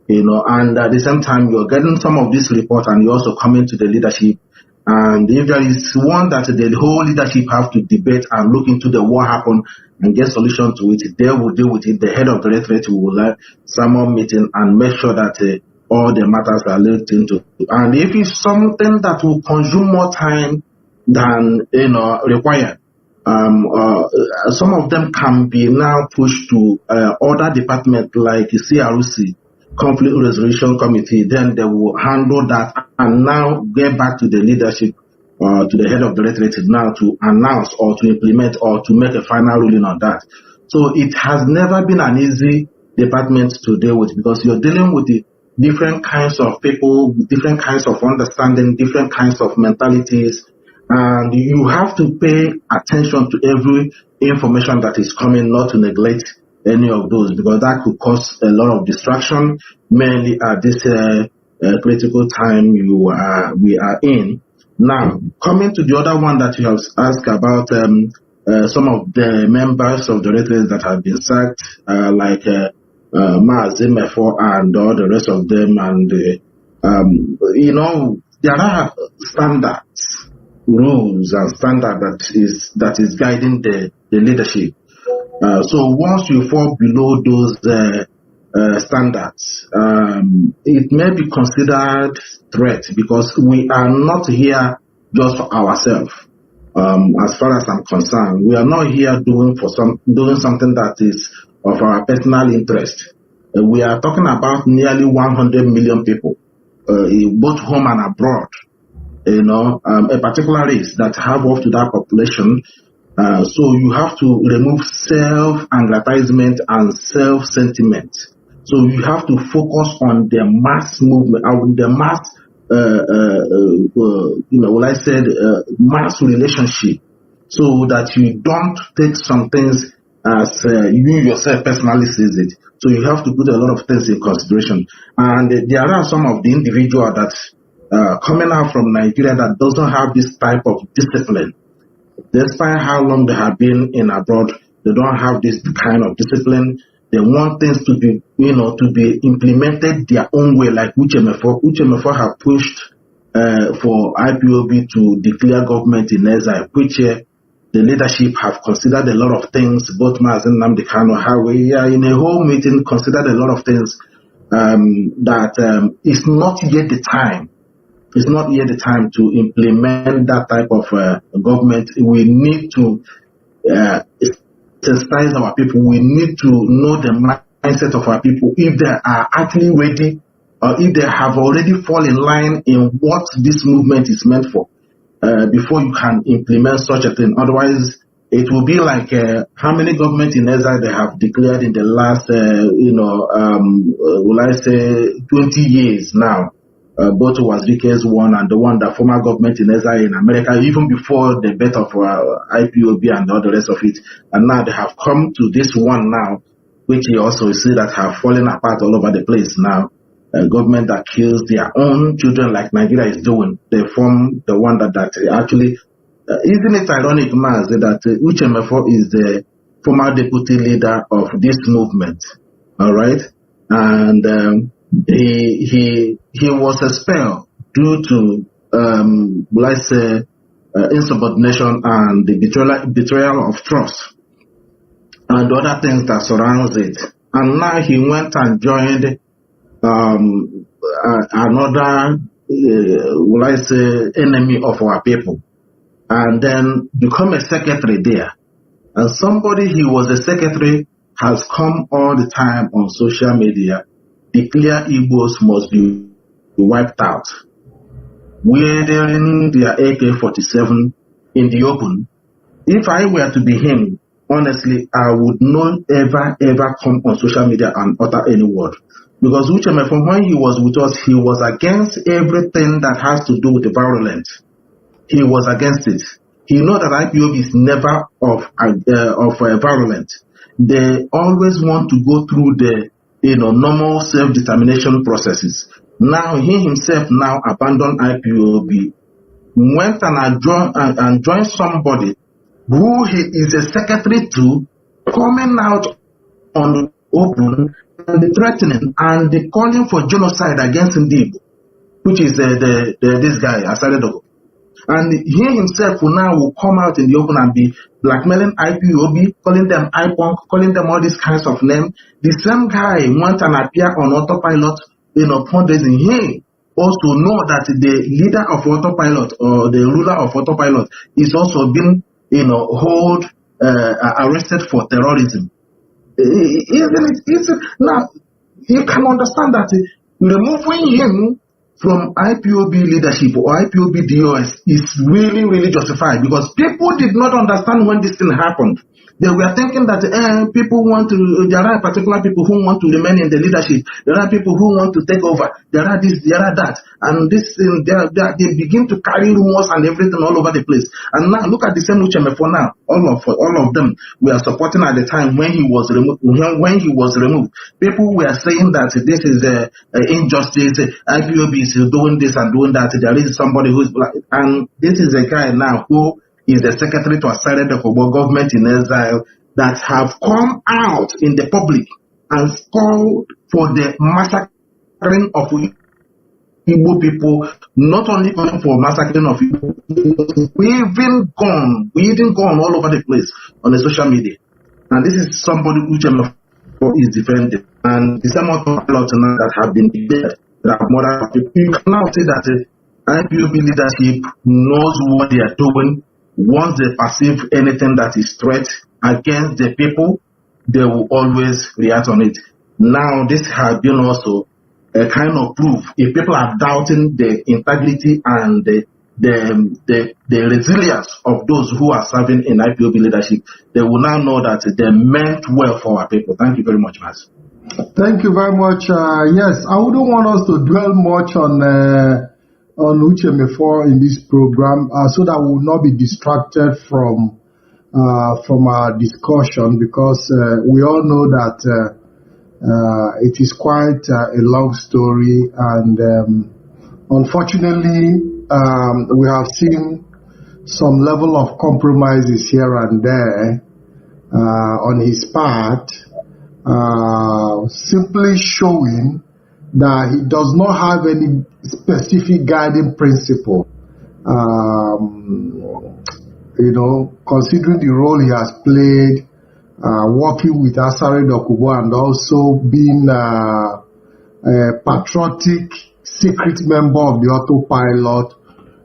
and at the same time, you're getting some of this report and you also come into the leadership. And if there is one that the whole leadership have to debate and look into what happened and get solution to it, they will deal with it. The head of the directorate will have some meeting and make sure that all the matters are looked into. And if it's something that will consume more time than required, some of them can be now pushed to other departments like CRC, Conflict Resolution Committee. Then they will handle that and now get back to the leadership, to the head of the directorate now to announce or to implement or to make a final ruling on that. So it has never been an easy department to deal with, because you're dealing with the different kinds of people, different kinds of understanding, different kinds of mentalities, And you have to pay attention to every information that is coming, not to neglect any of those, because that could cause a lot of distraction, mainly at this critical time we are in. Now, coming to the other one that you have asked about some of the members of the Red that have been sacked, like Mazi Nnamdi and all the rest of them, and there are standards, rules and standards that is guiding the leadership. So once you fall below those standards, it may be considered threat, because we are not here just for ourselves. As far as I'm concerned, we are not here doing something that is of our personal interest. We are talking about nearly 100 million people, both home and abroad. A particular race that have up to that population. So you have to remove self-aggrandizement and self-sentiment. So you have to focus on the mass movement, the mass, mass relationship, so that you don't take some things as you yourself personally sees it. So you have to put a lot of things in consideration. And there are some of the individuals that coming out from Nigeria that doesn't have this type of discipline. Despite how long they have been in abroad, they don't have this kind of discipline. They want things to be, to be implemented their own way, like Uchemefo have pushed for IPOB to declare government in exile, which the leadership have considered a lot of things. Both Mazi Nnamdi Kanu, how we are in a whole meeting considered a lot of things that it's not yet the time. It's not yet the time to implement that type of government. We need to sensitize our people. We need to know the mindset of our people, if they are actually ready, or if they have already fallen in line in what this movement is meant for, before you can implement such a thing. Otherwise, it will be like how many governments in exile they have declared in the last, 20 years now. Both Wazirike's one and the one that former government in exile in America, even before the birth of IPOB and all the rest of it. And now they have come to this one now, which you also see that have fallen apart all over the place now. A government that kills their own children like Nigeria is doing. They form the one that actually, isn't it ironic, Mazi, that Uchemefo is the former deputy leader of this movement, all right? And he was expelled due to insubordination and the betrayal of trust and other things that surrounds it. And now he went and joined another enemy of our people, and then become a secretary there. And somebody he was a secretary has come all the time on social media, declare Igbos must be wiped out, wearing their AK-47 in the open. If I were to be him, honestly, I would not ever come on social media and utter any word. Because Uchemefo, when he was with us, he was against everything that has to do with the violence. He was against it. He knows that IPOB is never of violence. They always want to go through the normal self-determination processes. Now he himself now abandoned IPOB, went and joined somebody who he is a secretary to, coming out on the open and threatening and calling for genocide against Ndib, which is this guy Asaredogo. And he himself will come out in the open and be blackmailing IPOB, calling them IPONC, calling them all these kinds of names. The same guy went and appear on autopilot, fundraising. He also know that the leader of autopilot or the ruler of autopilot is also being, arrested for terrorism. Now, you can understand that removing him from IPOB leadership or IPOB DOS is really, really justified, because people did not understand when this thing happened. They were thinking that there are particular people who want to remain in the leadership. There are people who want to take over. There are this, there are that. and this thing, they begin to carry rumors and everything all over the place. And now look at the same Uchemefo now. All of them we are supporting at the time when he was removed. People were saying that this is injustice. IPOB is doing this and doing that. There is somebody who is black, and this is a guy now who is the secretary to Asare the Kobo government in exile that have come out in the public and called for the massacring of Igbo people, not only calling for massacring of Igbo, we even gone all over the place on the social media. And this is somebody who is defending. And the same amount of that have been declared that have more people. You can now say that IPOB leadership knows what they are doing. Once they perceive anything that is threat against the people, they will always react on it. Now, this has been also a kind of proof. If people are doubting the integrity and the resilience of those who are serving in IPOB leadership, they will now know that they meant well for our people. Thank you very much, Mazi. Thank you very much. Yes, I wouldn't want us to dwell much on Uchemefo in this program, so that we will not be distracted from our discussion, because we all know that it is quite a long story, and unfortunately we have seen some level of compromises here and there on his part, simply showing that he does not have any specific guiding principle. Considering the role he has played, working with Asare Dokubo, and also being a patriotic secret member of the autopilot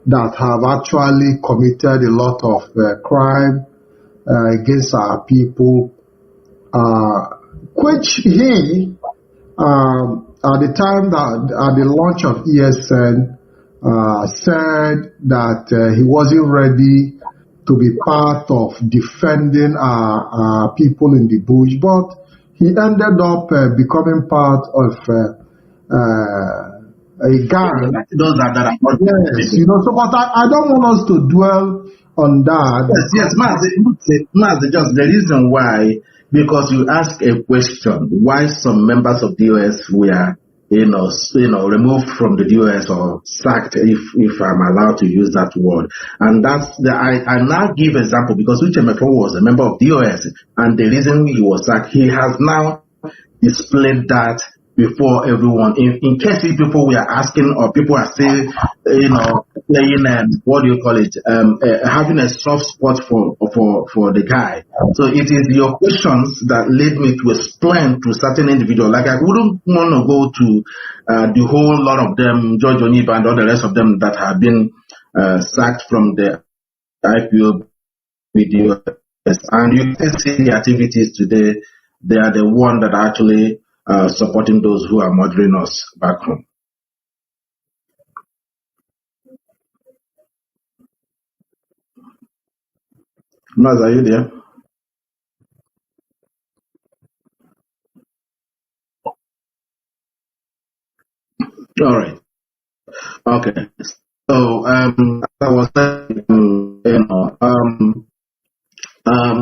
that have actually committed a lot of crime against our people, which he, at the time at the launch of ESN, said that he wasn't ready to be part of defending our people in the bush, but he ended up becoming part of a gang. Those that are not. Yes, so but I don't want us to dwell on that. Yes, Mazi, just the reason why, because you ask a question, why some members of the US were removed from the US or sacked, if I'm allowed to use that word. And that's I now give example, because Uchemefo was a member of the US, and the reason he was sacked, he has now displayed that before everyone. In case people were asking, or people are still, playing, having a soft spot for the guy. So it is your questions that led me to explain to certain individuals. Like, I wouldn't want to go to the whole lot of them, George Oniba and all the rest of them that have been sacked from the IPO video. And you can see the activities today. They are the one that are actually supporting those who are murdering us back home. Maz, are you there? All right. Okay. So, I was saying,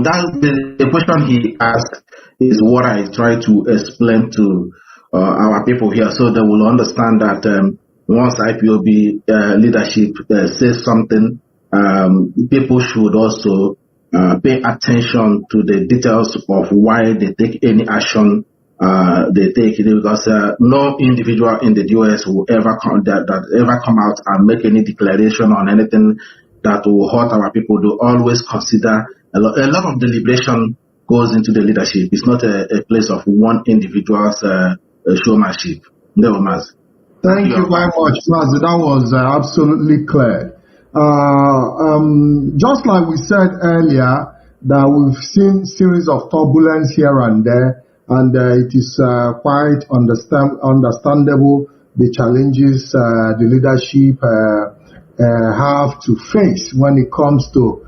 that's the question he asked is what I try to explain to our people here, so they will understand that once IPOB leadership says something, people should also pay attention to the details of why they take any action they take, because no individual in the US will ever come out and make any declaration on anything that will hurt our people. They always consider a lot of deliberation goes into the leadership. It's not a place of one individual's showmanship. No, Maz. Thank you very much, Maz. That was absolutely clear. Just like we said earlier, that we've seen series of turbulence here and there, and it is quite understandable the challenges the leadership have to face when it comes to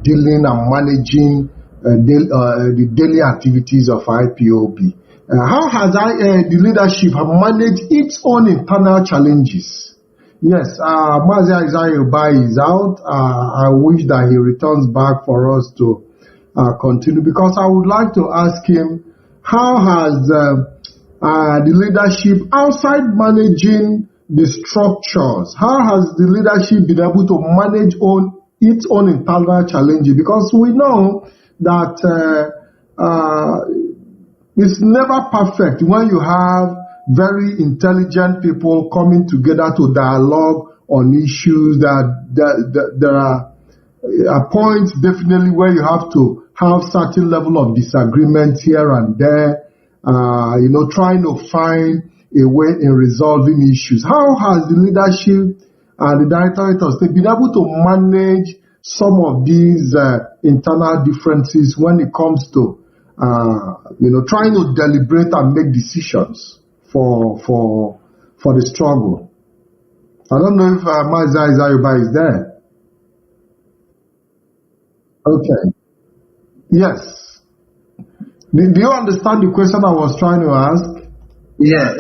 dealing and managing the daily activities of IPOB. How has the leadership managed its own internal challenges? Yes, Mazi Iyke is out. I wish that he returns back for us to continue, because I would like to ask him, how has the leadership, outside managing the structures, how has the leadership been able to manage its own internal challenges? Because we know that it's never perfect when you have very intelligent people coming together to dialogue on issues. That there are points definitely where you have to have certain level of disagreement here and there, trying to find a way in resolving issues. How has the leadership and the Directorate of State been able to manage some of these internal differences when it comes to trying to deliberate and make decisions for the struggle? I don't know if Mazi Iyke is there. Okay. Yes. Do you understand the question I was trying to ask? Yeah,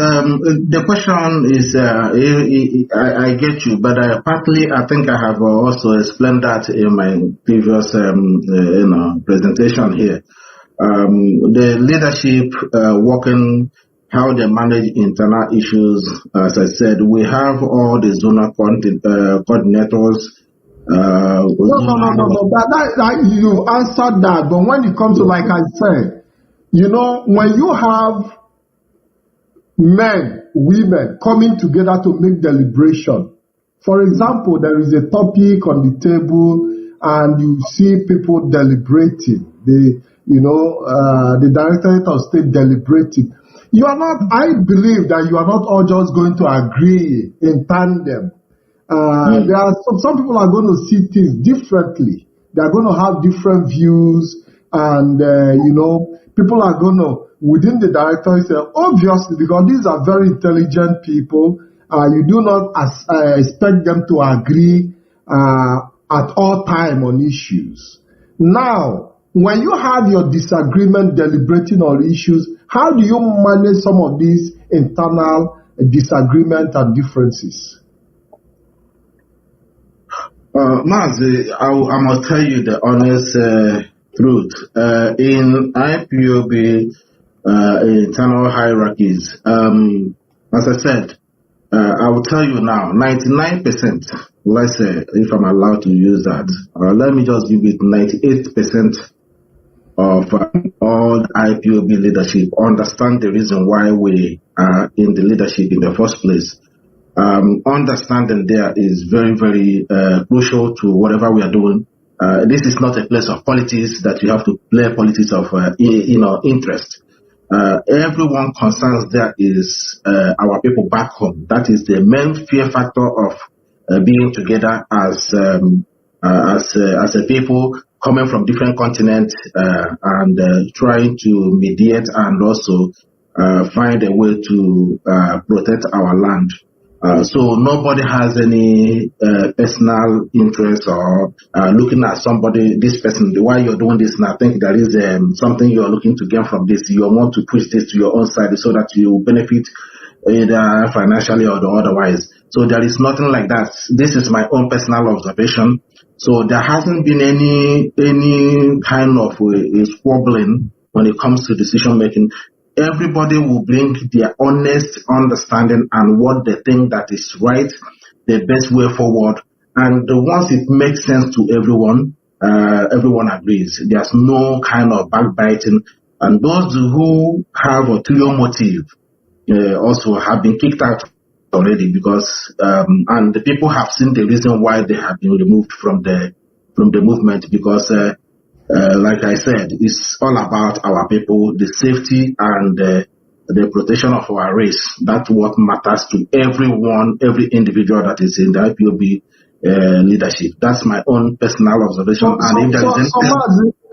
the question is, I get you, but partly I think I have also explained that in my previous, presentation here. The leadership working, how they manage internal issues. As I said, we have all the zonal coordinators. No. That you answered that, but when it comes to, like I said, when you have men, women coming together to make deliberation. For example, there is a topic on the table and you see people deliberating. The Directorate of State deliberating. I believe that you are not all just going to agree in tandem. There are some people are going to see things differently. They are going to have different views, and people are going to, within the Directorate, obviously, because these are very intelligent people, you do not expect them to agree at all time on issues. Now, when you have your disagreement deliberating on issues, how do you manage some of these internal disagreement and differences? Mazi, I must tell you the honest truth. In IPOB internal hierarchies, as I said, I will tell you now, 99%, let's say, if I'm allowed to use that, let me just give it 98% of all IPOB leadership understand the reason why we are in the leadership in the first place. Understanding there is very, very crucial to whatever we are doing. This is not a place of politics that you have to play politics of interest. Everyone concerns there is our people back home. That is the main fear factor of being together as a people coming from different continents and trying to mediate and also find a way to protect our land. So nobody has any personal interest or looking at somebody, this person, why you're doing this, and I think there is something you're looking to gain from this. You want to push this to your own side so that you benefit either financially or otherwise. So there is nothing like that. This is my own personal observation. So there hasn't been any kind of a squabbling when it comes to decision making. Everybody will bring their honest understanding and what they think that is right, the best way forward. And once it makes sense to everyone, everyone agrees. There's no kind of backbiting. And those who have a ulterior motive also have been kicked out already because and the people have seen the reason why they have been removed from the movement because like I said, it's all about our people, the safety and the protection of our race. That's what matters to everyone, every individual that is in the IPOB leadership. That's my own personal observation.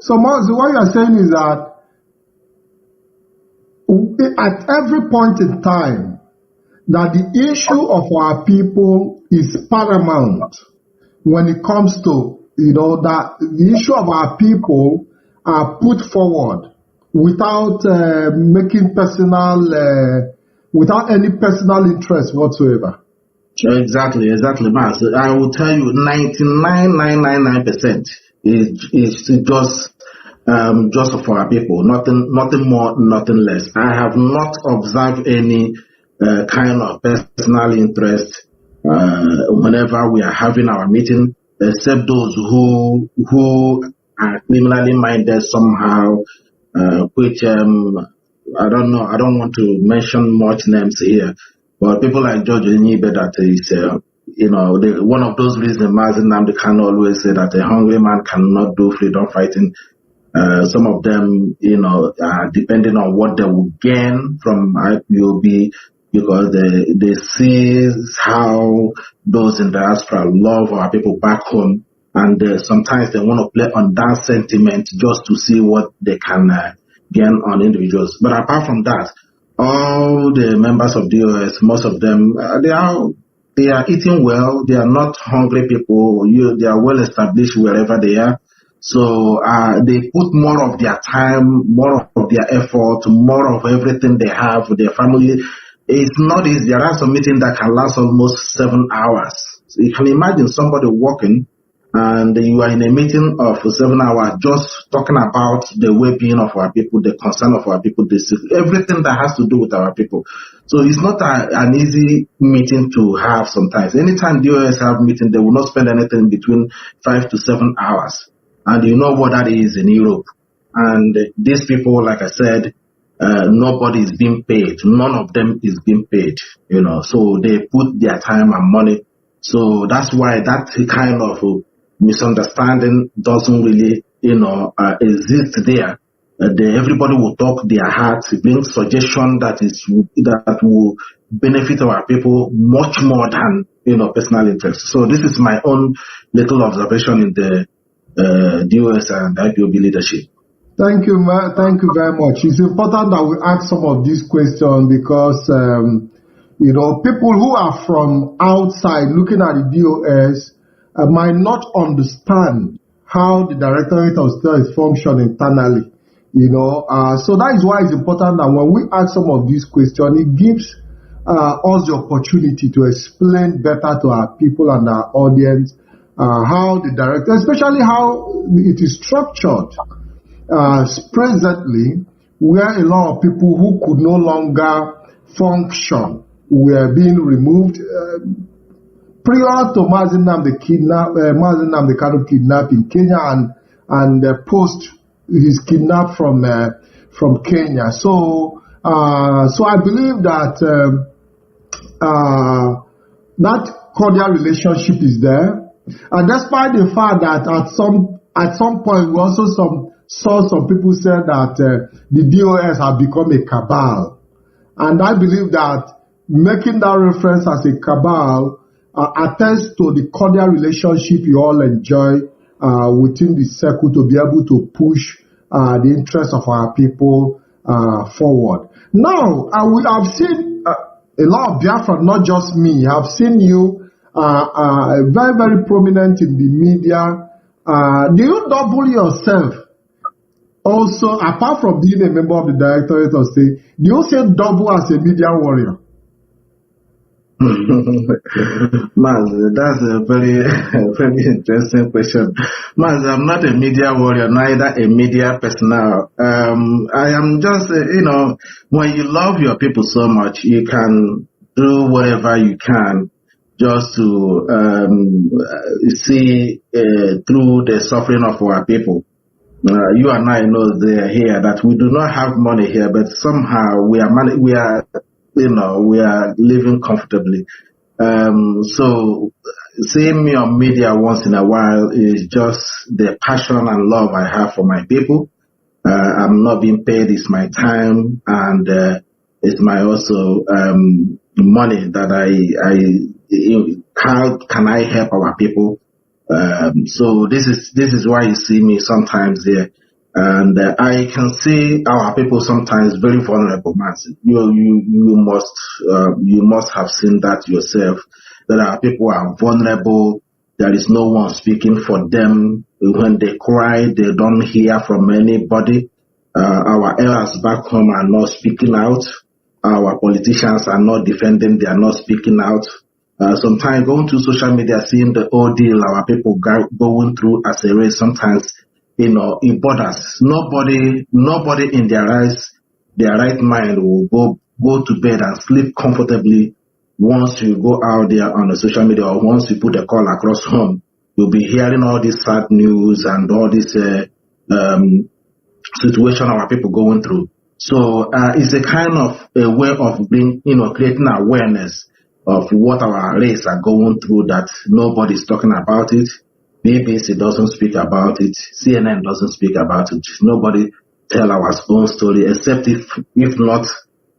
So Mazi, what you are saying is that at every point in time, that the issue of our people is paramount when it comes to, that the issue of our people are put forward without making personal, without any personal interest whatsoever. Exactly, Maz. I will tell you, 99.999% is just for our people. Nothing more, nothing less. I have not observed any kind of personal interest whenever we are having our meeting, except those who are criminally minded somehow, which I don't know. I don't want to mention much names here, but people like George Onyibe, that is, one of those reasons Mazi Nnamdi Kanu always say that a hungry man cannot do freedom fighting. Some of them, are depending on what they will gain from IPOB, because they see how those in diaspora love our people back home, and sometimes they want to play on that sentiment just to see what they can gain on individuals. But apart from that, all the members of DOS, most of them, they are eating well. They are not hungry people. They are well established wherever they are. So they put more of their time, more of their effort, more of everything they have with their family. It's not easy. There are some meetings that can last almost 7 hours. So you can imagine somebody walking and you are in a meeting of 7 hours just talking about the well-being of our people, the concern of our people, everything that has to do with our people. So it's not an easy meeting to have sometimes. Anytime DOS have meeting, they will not spend anything between 5 to 7 hours. And you know what that is in Europe. And these people, like I said, nobody is being paid. None of them is being paid, so they put their time and money. So that's why that kind of misunderstanding doesn't really, exist there. Everybody will talk their hearts, bring suggestion that will benefit our people much more than, personal interest. So this is my own little observation in the DOS and IPOB leadership. Thank you very much. It's important that we ask some of these questions because, people who are from outside looking at the DOS might not understand how the Directorate of State is functioning internally. So that is why it's important that when we ask some of these questions, it gives us the opportunity to explain better to our people and our audience how the Directorate, especially how it is structured. Presently, where a lot of people who could no longer function were being removed prior to Mazi Nnamdi Kanu kidnapped in Kenya and post his kidnap from Kenya. So I believe that that cordial relationship is there, and despite the fact that at some point we also saw some people say that the DOS have become a cabal. And I believe that making that reference as a cabal attests to the cordial relationship you all enjoy within the circle to be able to push the interests of our people forward. Now, I've seen a lot of Biafra, not just me. I've seen you very, very prominent in the media. Do you double yourself? Also, apart from being a member of the Directorate of State, do you say double as a media warrior? Maz, that's a very, very interesting question. Maz, I'm not a media warrior, neither a media personnel. I am just, when you love your people so much, you can do whatever you can just to see through the suffering of our people. You and I know here that we do not have money here, but somehow we are living comfortably. So seeing me on media once in a while is just the passion and love I have for my people. I'm not being paid; it's my time, and it's my also money that how can I help our people? So this is why you see me sometimes there, and I can see our people sometimes very vulnerable. Man, you must have seen that yourself. That our people are vulnerable. There is no one speaking for them. When they cry, they don't hear from anybody. Our elders back home are not speaking out. Our politicians are not defending. They are not speaking out. sometimes going through social media, seeing the ordeal our people going through as a race, sometimes, it bothers. Nobody in their right mind will go to bed and sleep comfortably once you go out there on the social media, or once you put a call across home. You'll be hearing all this sad news and all this situation our people going through. So it's a kind of a way of creating awareness of what our race are going through, that nobody's talking about it. BBC doesn't speak about it. CNN doesn't speak about it. Nobody tell our own story, except if not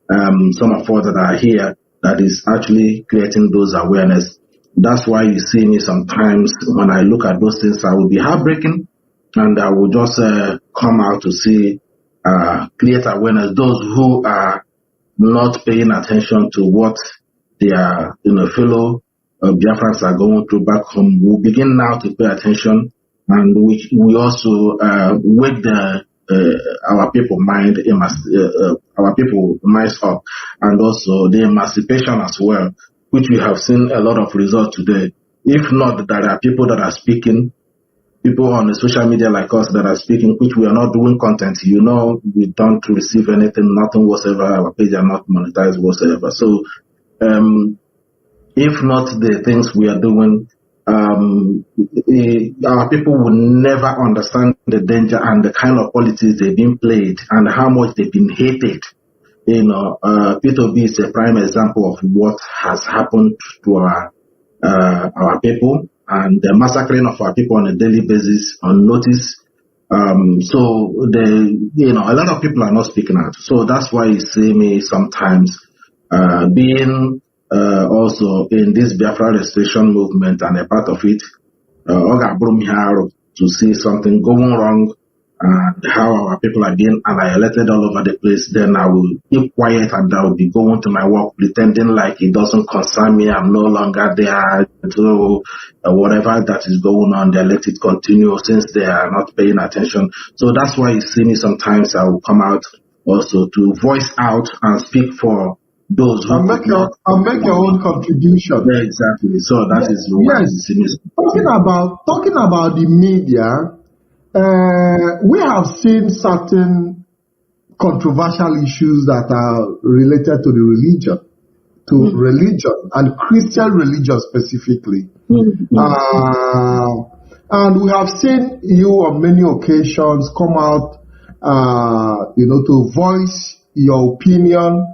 some of us that are here that is actually creating those awareness. That's why you see me sometimes when I look at those things, I will be heartbreaking, and I will just come out to see, create awareness. Those who are not paying attention to what their fellow Biafrans are going through back home will begin now to pay attention, and we also wake our people minds up, and also the emancipation as well, which we have seen a lot of results today. If not, there are people that are speaking, people on the social media like us that are speaking, which we are not doing content. We don't receive anything, nothing whatsoever. Our page are not monetized whatsoever. So, if not the things we are doing, our people will never understand the danger and the kind of politics they've been played and how much they've been hated. P2B is a prime example of what has happened to our people, and the massacring of our people on a daily basis on notice. So a lot of people are not speaking out. So that's why you see me sometimes being also in this Biafra restoration movement and a part of it. To see something going wrong and how our people are being annihilated all over the place, then I will keep quiet and I will be going to my work pretending like it doesn't concern me. I'm no longer there. So whatever that is going on, they let it continue since they are not paying attention. So that's why you see me sometimes I will come out also to voice out and speak for those who make your own contribution. Yeah, exactly. So that is what you see me. Talking about the media, we have seen certain controversial issues that are related to the religion, and Christian religion specifically. And we have seen you on many occasions come out, to voice your opinion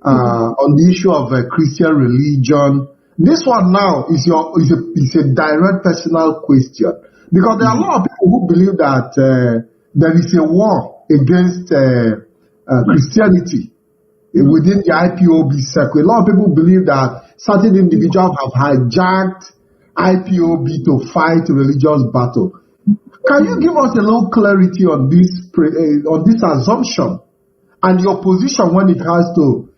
on the issue of Christian religion. This one now is a direct personal question, because there are a lot of people who believe that there is a war against Christianity within the IPOB circle. A lot of people believe that certain individuals have hijacked IPOB to fight religious battle. Can you give us a little clarity on this assumption and your position when it has to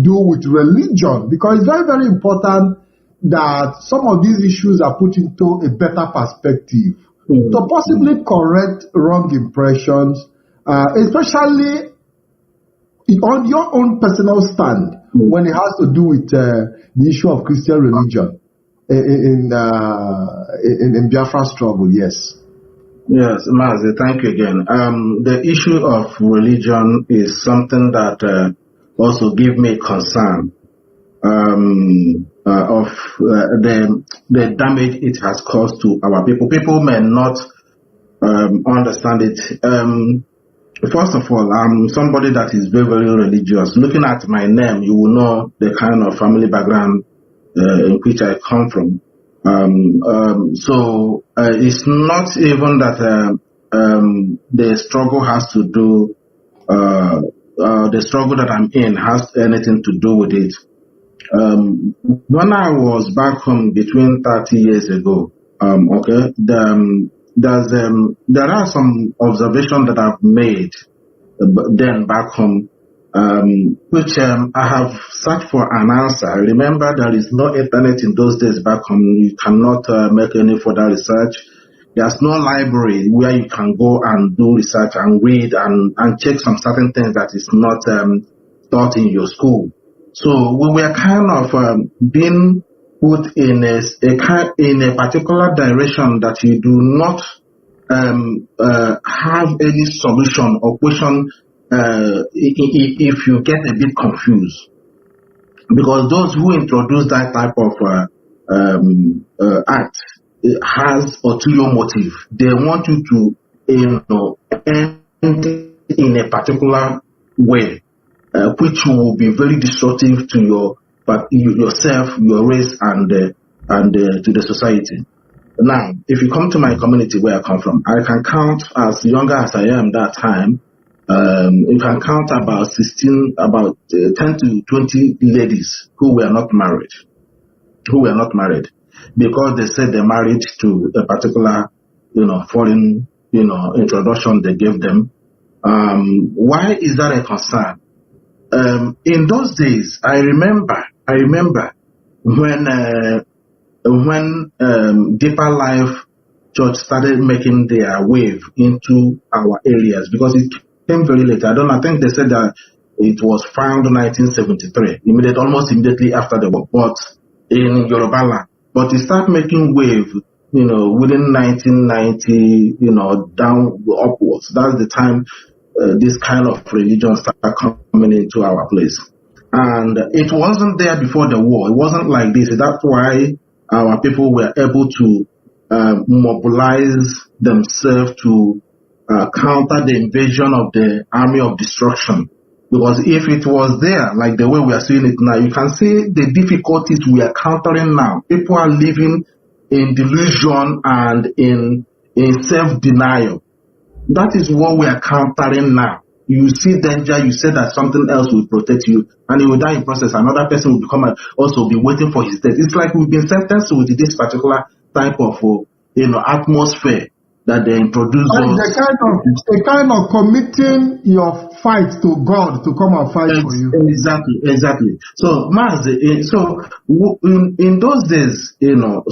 do with religion? Because it's very, very important that some of these issues are put into a better perspective to possibly correct wrong impressions, especially on your own personal stand when it has to do with the issue of Christian religion in Biafra struggle. Yes. Yes, Mazi, thank you again. The issue of religion is something that also gives me concern of the damage it has caused to our people. People may not understand it. First of all, I'm somebody that is very, very religious. Looking at my name, you will know the kind of family background in which I come from. So it's not even that the struggle has to do, the struggle that I'm in has anything to do with it. When I was back home between 30 years ago, there are some observations that I've made then back home, which I have searched for an answer. Remember, there is no internet in those days back home. You cannot make any further research. There's no library where you can go and do research and read and check some certain things that is not taught in your school. So we were kind of being put in a particular direction that you do not have any solution or question if you get a bit confused. Because those who introduce that type of act has ulterior motive. They want you to, end in a particular way, which will be very destructive to yourself, your race, and to the society. Now, if you come to my community where I come from, I can count, as younger as I am that time, you can count about 10 to 20 ladies who were not married, because they said they're married to a particular, foreign, introduction they gave them. Why is that a concern? In those days, I remember when Deeper Life Church started making their wave into our areas, because it came very late. I think they said that it was found in 1973, almost immediately after the war, but in Yoruba land. But it started making wave, within 1990, down upwards. That's the time this kind of religion started coming into our place. And it wasn't there before the war. It wasn't like this. That's why our people were able to mobilize themselves to counter the invasion of the army of destruction. Because if it was there, like the way we are seeing it now, you can see the difficulties we are countering now. People are living in delusion and in self-denial. That is what we are countering now. You see danger, you say that something else will protect you, and you will die in process. Another person will also be waiting for his death. It's like we've been sentenced with this particular type of atmosphere that they introduce. A kind of committing your fight to God to come and fight for you. Exactly. So, Mazi, in those days,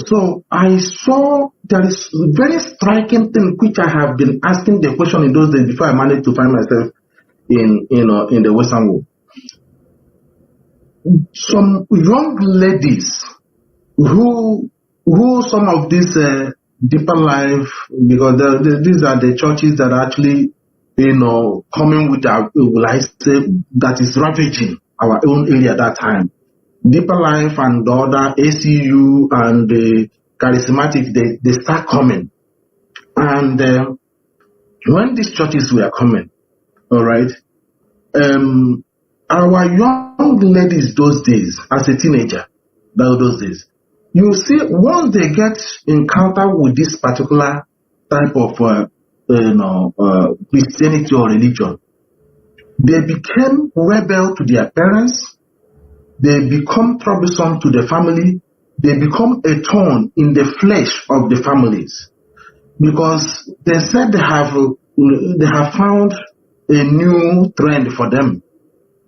so I saw there is a very striking thing which I have been asking the question in those days before I managed to find myself in the Western world. Some young ladies who some of these Deeper Life, because these are the churches that are actually, coming with that is ravaging our own area at that time. Deeper Life and the other ACU and the charismatic, they start coming. And when these churches were coming, all right, our young ladies those days, as a teenager, those days, you see, once they get encounter with this particular type of Christianity or religion, they became rebel to their parents, they become troublesome to the family, they become a thorn in the flesh of the families, because they said they have found a new trend for them.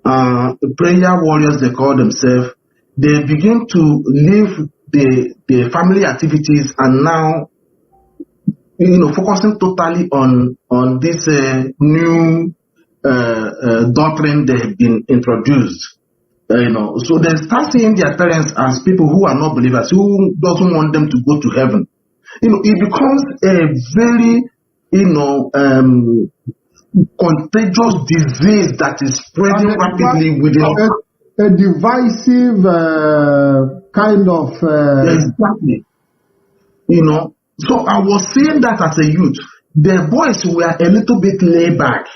Prayer warriors, they call themselves. They begin to live the family activities and now, focusing totally on this new doctrine they have been introduced. So they start seeing their parents as people who are not believers, who doesn't want them to go to heaven. It becomes a very, contagious disease that is spreading rapidly within a divisive kind of exactly. So I was seeing that as a youth. The boys were a little bit laid back,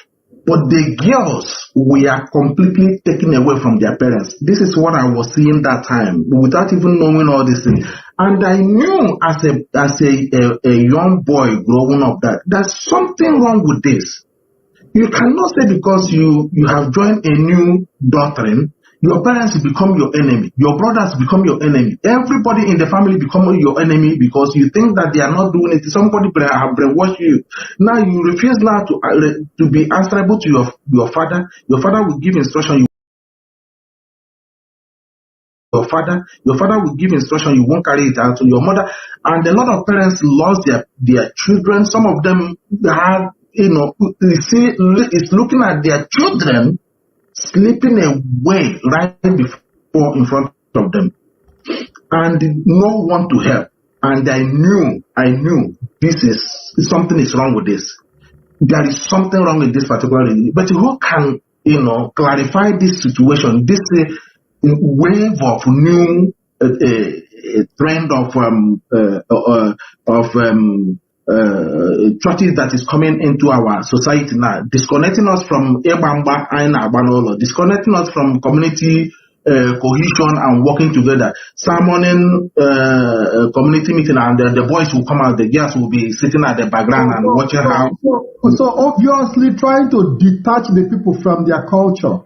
but the girls were completely taken away from their parents. This is what I was seeing that time, without even knowing all these things. And I knew as a young boy growing up that there's something wrong with this. You cannot say because you have joined a new doctrine, your parents become your enemy, your brothers become your enemy, everybody in the family become your enemy because you think that they are not doing it. Somebody have brainwashed you. Now you refuse now to be answerable to your father. Your father will give instruction. Your father will give instruction, you won't carry it out to your mother. And a lot of parents lost their children. Some of them have, it's looking at their children slipping away right before fall in front of them. And no one to help. And I knew something is wrong with this. There is something wrong with this particular religion. But who can, clarify this situation, this wave of new trend of churches that is coming into our society now, disconnecting us from Ebamba and Abanolo, disconnecting us from community cohesion and working together, summoning community meeting, and the boys will come out, the girls will be sitting at the background and watching how. So obviously trying to detach the people from their culture.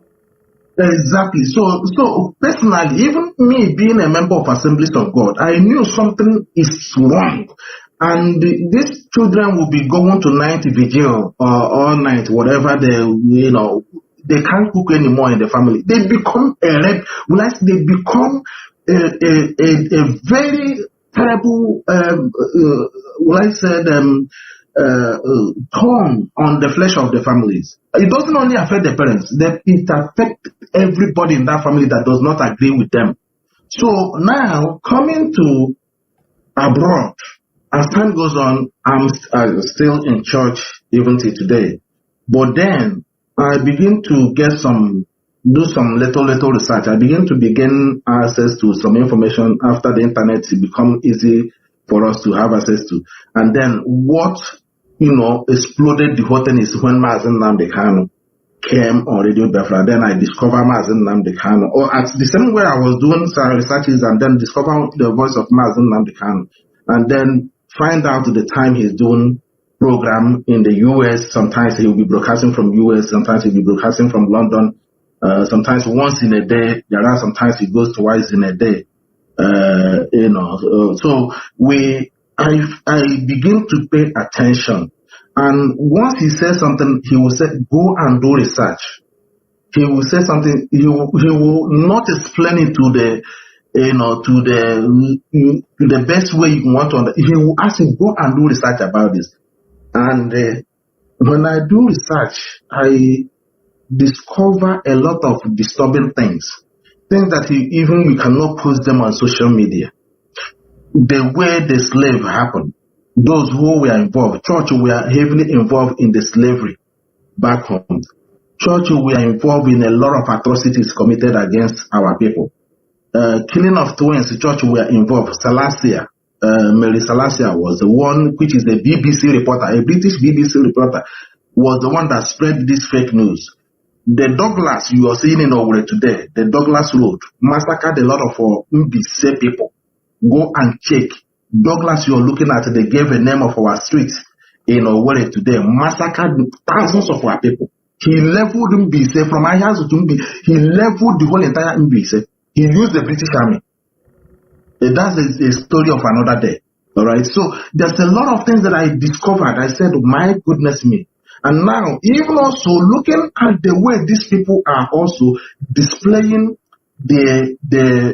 Exactly. So personally, even me being a member of Assemblies of God, I knew something is wrong. And these children will be going to night vigil all night, whatever they can't cook anymore in the family. They become a very terrible, thorn on the flesh of the families. It doesn't only affect the parents, it affects everybody in that family that does not agree with them. So now, coming to abroad, as time goes on, I'm still in church even till today. But then I begin to do some little research. I begin to gain access to some information after the internet become easy for us to have access to. And then what, exploded the whole thing is when Mazi Nnamdi Kanu came on Radio Biafra. Then I discovered Mazi Nnamdi Kanu. Or at the same way I was doing some researches and then discover the voice of Mazi Nnamdi Kanu. And then find out the time he's doing program in the US. Sometimes he will be broadcasting from US, sometimes he'll be broadcasting from London, sometimes once in a day. There are sometimes he goes twice in a day. So I begin to pay attention. And once he says something, he will say, go and do research. He will say something, he will not explain it to the best way you want to understand. He will ask you, go and do research about this. And when I do research, I discover a lot of disturbing things that we cannot post them on social media. The way the slave happened, those who were involved, church were heavily involved in the slavery back home. Church were involved in a lot of atrocities committed against our people. Killing of twins, church were involved. Mary Selassie was the one, which is a BBC reporter, a British BBC reporter, was the one that spread this fake news. The Douglas you are seeing in Owerri today, the Douglas Road, massacred a lot of Mbise people. Go and check. Douglas you are looking at, they gave a name of our street in Owerri today, massacred thousands of our people. He leveled Mbise from Ayazu to Mbise. He leveled the whole entire Mbise. He used the British Army. That's a story of another day. All right. So there's a lot of things that I discovered. I said, my goodness me. And now, even also looking at the way these people are also displaying the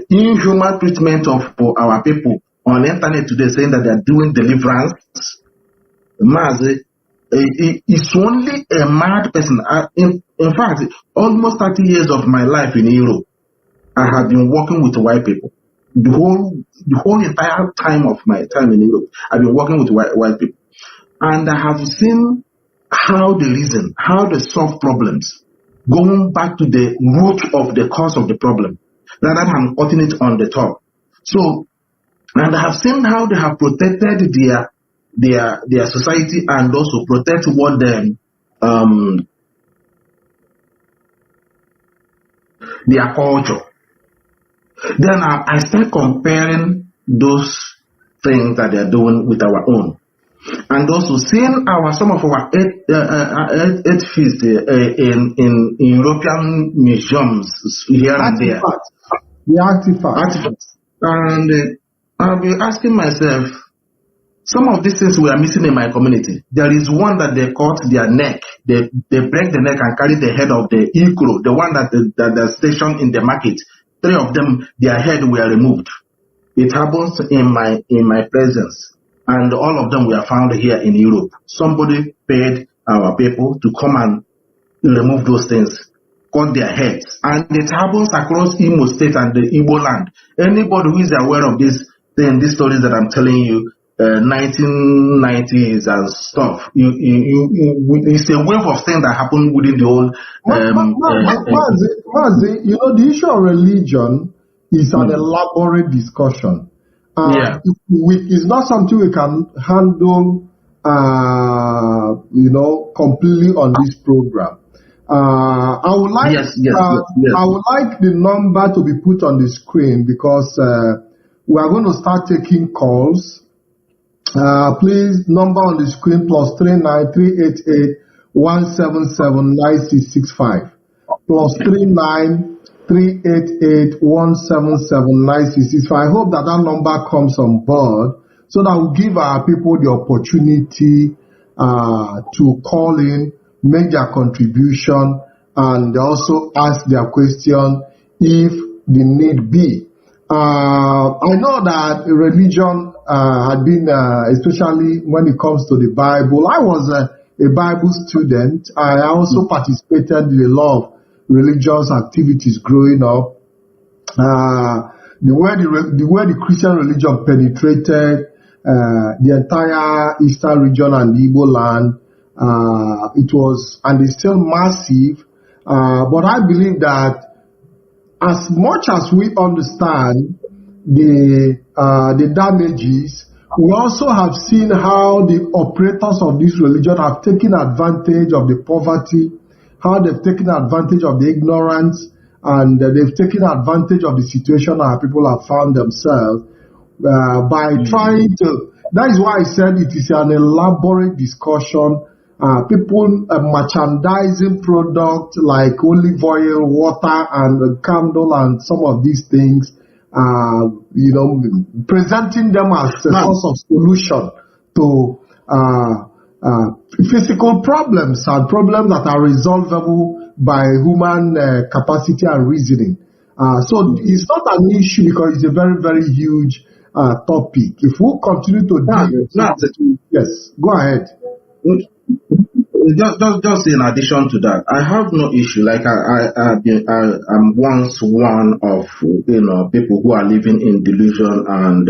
inhuman treatment of our people on the internet today, saying that they are doing deliverance. Mazi, it's only a mad person. In fact, almost 30 years of my life in Europe, I have been working with white people. The whole entire time of my time in Europe, I've been working with white people. And I have seen how they reason, how they solve problems, going back to the root of the cause of the problem, rather than cutting it on the top. So, and I have seen how they have protected their society and also protect what their culture. Then I start comparing those things that they are doing with our own. And also seeing some of our eight feasts in European museums here and there. The artifacts. And I'll be asking myself, some of these things we are missing in my community. There is one that they cut their neck. They break the neck and carry the head of the Ikro, the one that is stationed in the market. 3 of them, their head were removed. It happens in my presence. And all of them were found here in Europe. Somebody paid our people to come and remove those things. cut their heads. And it happens across Imo State and the Igbo land. Anybody who is aware of this, then these stories that I'm telling you, 1990s and stuff, it's a wave of things that happened within the whole... Mazi, you know, the issue of religion is an elaborate discussion. It's not something we can handle, you know, completely on this program. I would like I would like the number to be put on the screen because we are going to start taking calls. Please, number on the screen +39 388 177 9665 +39 388 177 9665. I hope that number comes on board so that we give our people the opportunity to call in, make their contribution, and also ask their question if the need be. I know that religion had been, especially when it comes to the Bible. I was a Bible student. I also participated in a lot of religious activities growing up. The way the Christian religion penetrated the entire eastern region and the Igbo land, it was, and it's still massive. But I believe that as much as we understand the damages, we also have seen how the operators of this religion have taken advantage of the poverty, how they've taken advantage of the ignorance, and they've taken advantage of the situation our people have found themselves by trying to. That is why I said it is an elaborate discussion. People merchandising products like olive oil, water, and candle, and some of these things, you know, presenting them as a source of solution to physical problems and problems that are resolvable by human capacity and reasoning. So it's not an issue because it's a very, very huge topic. If we continue to yes, go ahead. Just in addition to that, I have no issue. Like I'm once one of, you know, people who are living in delusion and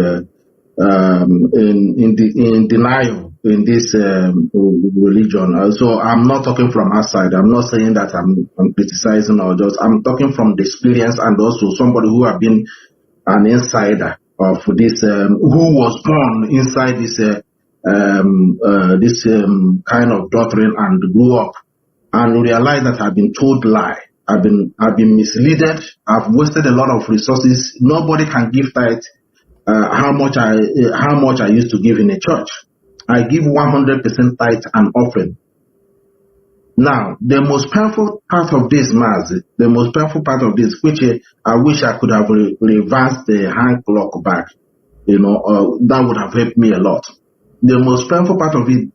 in denial in this religion. So I'm not talking from outside. I'm not saying that I'm criticizing or just. I'm talking from the experience and also somebody who have been an insider of this, who was born inside this. This kind of doctrine and grew up and realized that I've been told lie. I've been misled. I've wasted a lot of resources. Nobody can give tithe how much I used to give in a church. I give 100% tithe and offering. Now, the most painful part of this, Mazi, the most painful part of this, which I wish I could have reversed the hand clock back, you know, that would have helped me a lot. The most painful part of it,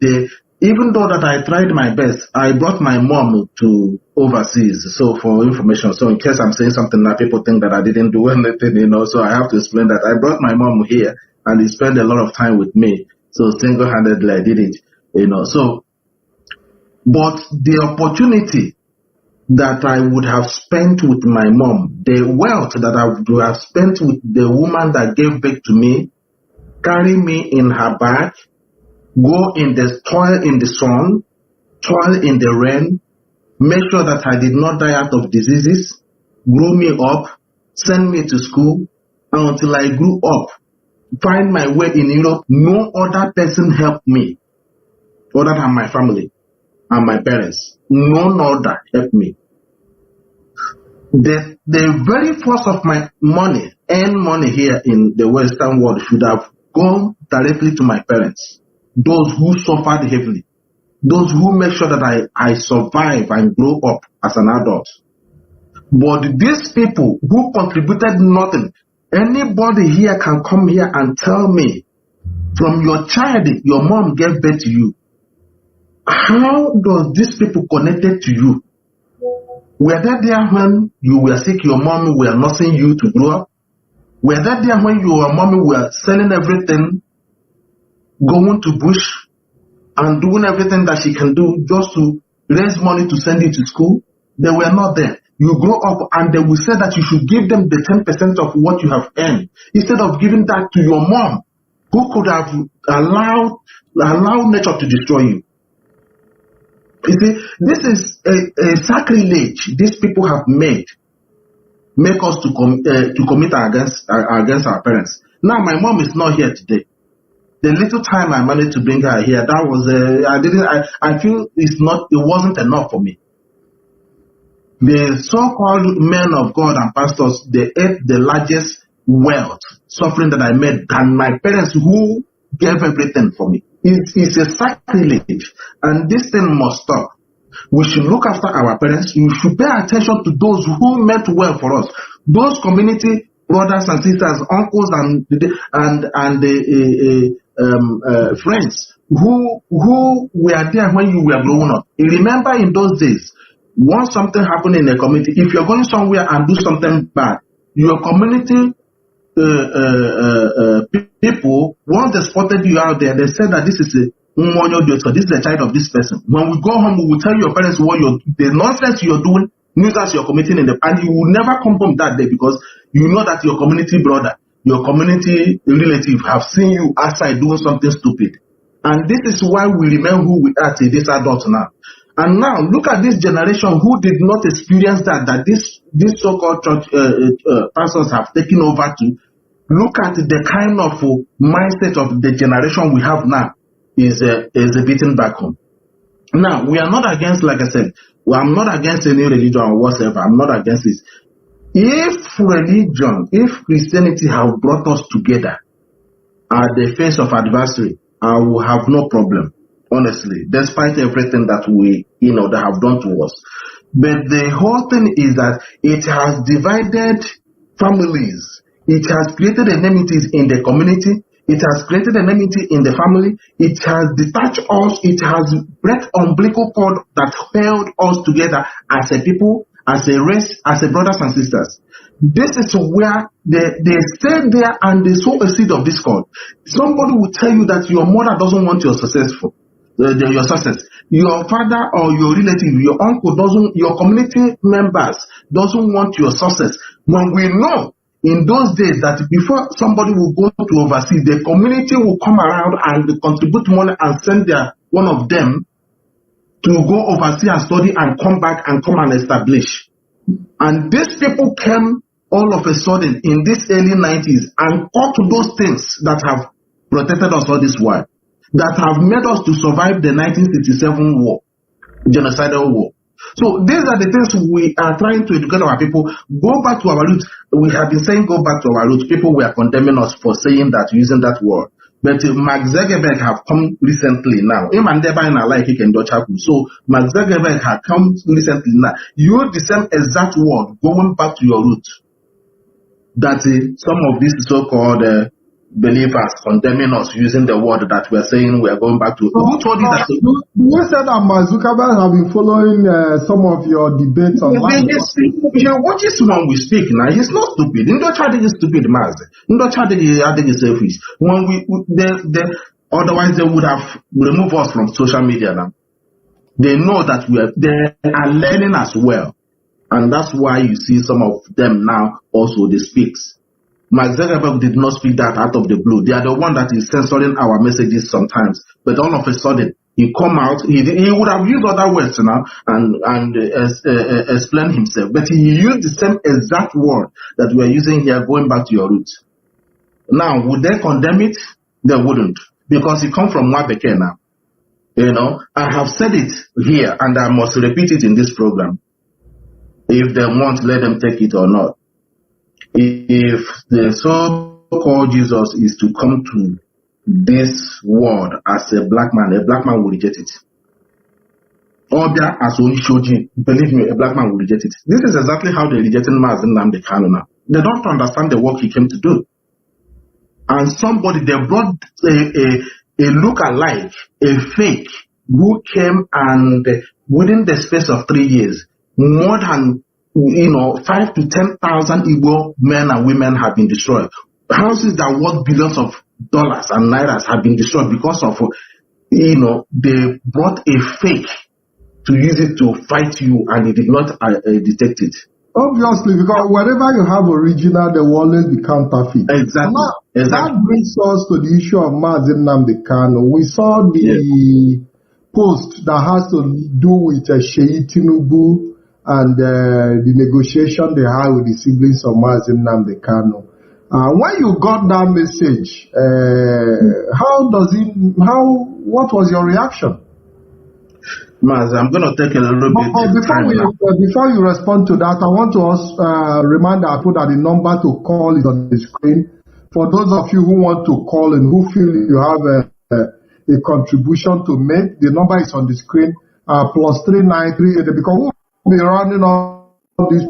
even though that I tried my best, I brought my mom to overseas. So for information, so in case I'm saying something that people think that I didn't do anything, you know, so I have to explain that I brought my mom here and he spent a lot of time with me. So single-handedly I did it, you know. So, but the opportunity that I would have spent with my mom, the wealth that I would have spent with the woman that gave birth to me, carry me in her back, go in the toil in the sun, toil in the rain, make sure that I did not die out of diseases, grow me up, send me to school, and until I grew up, find my way in Europe. No other person helped me other than my family and my parents. None other helped me. The very first of my money, earned money here in the Western world should have gone directly to my parents. Those who suffered heavily. Those who make sure that I survive and grow up as an adult. But these people who contributed nothing, anybody here can come here and tell me, from your child, your mom gave birth to you. How does these people connected to you? Were they there when you were sick, your mom were nursing you to grow up? Were they there when your mommy were selling everything, going to bush and doing everything that she can do just to raise money to send you to school? They were not there. You grow up and they will say that you should give them the 10% of what you have earned instead of giving that to your mom, who could have allowed nature to destroy you. You see, this is a sacrilege these people have make us to commit against our parents. Now my mom is not here today. The little time I managed to bring her here, that was I feel it wasn't enough for me. The so-called men of God and pastors, they ate the largest wealth, suffering that I made than my parents, who gave everything for me. It's a sacrilege, and this thing must stop. We should look after our parents. You should pay attention to those who meant well for us. Those community brothers and sisters, uncles and friends who were there when you were growing up. You remember in those days, once something happened in a community, if you're going somewhere and do something bad, your community people, once they spotted you out there, they said that this is a child of this person. When we go home, we will tell your parents what the nonsense you're doing, nuisance you're committing and you will never come home that day, because you know that your community brother, your community relative have seen you outside doing something stupid. And this is why we remain who we are till this adult now. And now look at this generation who did not experience that this so-called church pastors have taken over to. Look at the kind of mindset of the generation we have now is a beaten back home. Now, we are not against, like I said, I'm not against any religion or whatever. I'm not against this. If Christianity have brought us together at the face of adversary, I will have no problem, honestly, despite everything that they have done to us. But the whole thing is that it has divided families. It has created enmities in the community. It has created enmity in the family. It has detached us. It has break umbilical cord that held us together as a people, as a race, as a brothers and sisters. This is where they stay there and they sow a seed of discord. Somebody will tell you that your mother doesn't want your success. Your father or your relative, your uncle your community members doesn't want your success. When we know in those days that before somebody will go to overseas, the community will come around and contribute money and send one of them to go overseas and study and come back and come and establish. And these people came all of a sudden in this early 90s and cut those things that have protected us all this while, that have made us to survive the 1967 war, genocidal war. So these are the things we are trying to educate our people. Go back to our roots. We have been saying go back to our roots. People were condemning us for saying that, using that word. But Mark Zuckerberg have come recently now. So Mark Zuckerberg have come recently now. Use the same exact word going back to your roots. That some of these so-called believers condemning us using the word that we're saying we're going back to. Who told you that? You said that Mark Zuckerberg have been following some of your debates online. What is one we speak now? He's not stupid. Ndochadeg is stupid, Mazi. Ndochadeg is selfish. Otherwise they would have removed us from social media now. They know that they are learning as well. And that's why you see some of them now also they speak. Mark Zuckerberg did not speak that out of the blue. They are the one that is censoring our messages sometimes. But all of a sudden, he come out. He would have used other words now and explain himself. But he used the same exact word that we are using here, going back to your roots. Now, would they condemn it? They wouldn't, because it comes from Wabeke now. I have said it here, and I must repeat it in this program. If they want, let them take it or not. If the so-called Jesus is to come to this world as a black man will reject it. Obia as Onishoji, believe me, a black man will reject it. This is exactly how they rejected Mazi Nnamdi Kanu now. They don't understand the work he came to do. And they brought a look-alike, a fake, who came and within the space of 3 years, more than 5 to 10,000 Igbo men and women have been destroyed. Houses that worth billions of dollars and nairas have been destroyed because of, they brought a fake to use it to fight you, and he did not detect it. Obviously, because wherever you have original, there will always be counterfeit. Exactly. That brings us to the issue of Mazi Nnamdi Kanu. We saw the post that has to do with Sheyi Tinubu and the negotiation they had with the siblings of Mazi Nnamdi Kanu. When you got that message, what was your reaction? Maz, I'm going to take a little bit before you respond to that, I want to also remind our people that the number to call is on the screen. For those of you who want to call and who feel you have a contribution to make, the number is on the screen, +3938, because we'll be running on this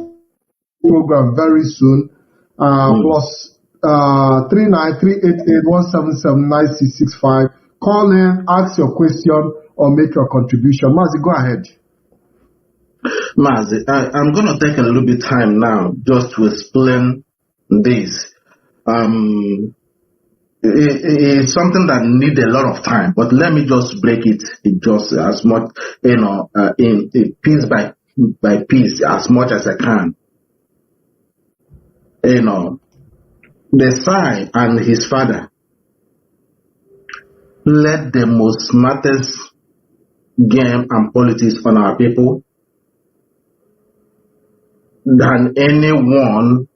program very soon. +393881779665. Call in, ask your question, or make your contribution. Mazi, go ahead. Mazi, I'm going to take a little bit time now just to explain this. It's something that needs a lot of time, but let me just break it just as much, in piece by piece, as much as I can. The Sai and his father led the most smartest game and politics on our people than anyone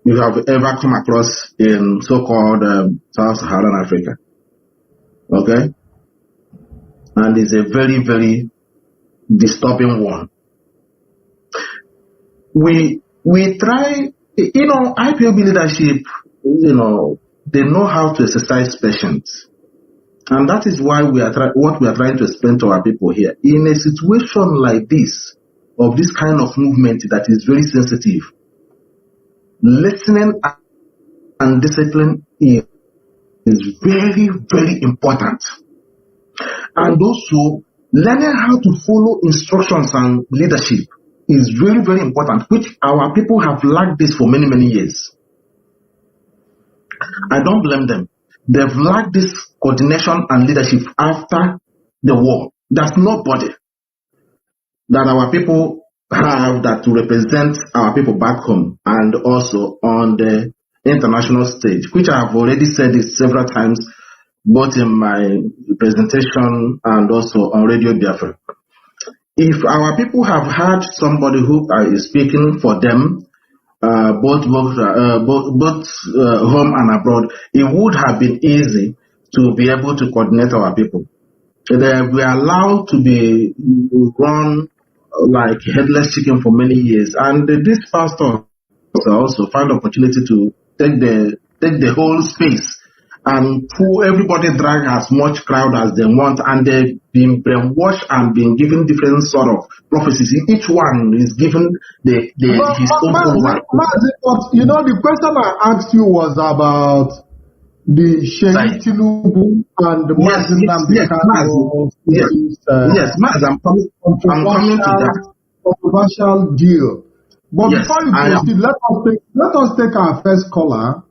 you have ever come across in so-called Sub-Saharan Africa. Okay? And it's a very, very disturbing one. We try, IPOB leadership, they know how to exercise patience. And that is why what we are trying to explain to our people here. In a situation like this, of this kind of movement that is very sensitive, listening and discipline is very, very important. And also, learning how to follow instructions and leadership is very, very important, which our people have lacked this for many, many years. I don't blame them. They've lacked this coordination and leadership after the war. There's nobody that our people have that to represent our people back home and also on the international stage, which I have already said it several times, both in my presentation and also on Radio Biafra. If our people have had somebody who is speaking for them, both home and abroad, it would have been easy to be able to coordinate our people. We are allowed to be run like headless chicken for many years, and this pastor also found opportunity to take the whole space and pull everybody, drag as much crowd as they want, and they've been brainwashed and been given different sort of prophecies. Each one is given his own one. The question I asked you was about the Sheyi Tinubu and the Mazi Nnamdi Kanu. Yes, Mazi, I'm coming to that controversial deal. But before you proceed, let us take our first caller.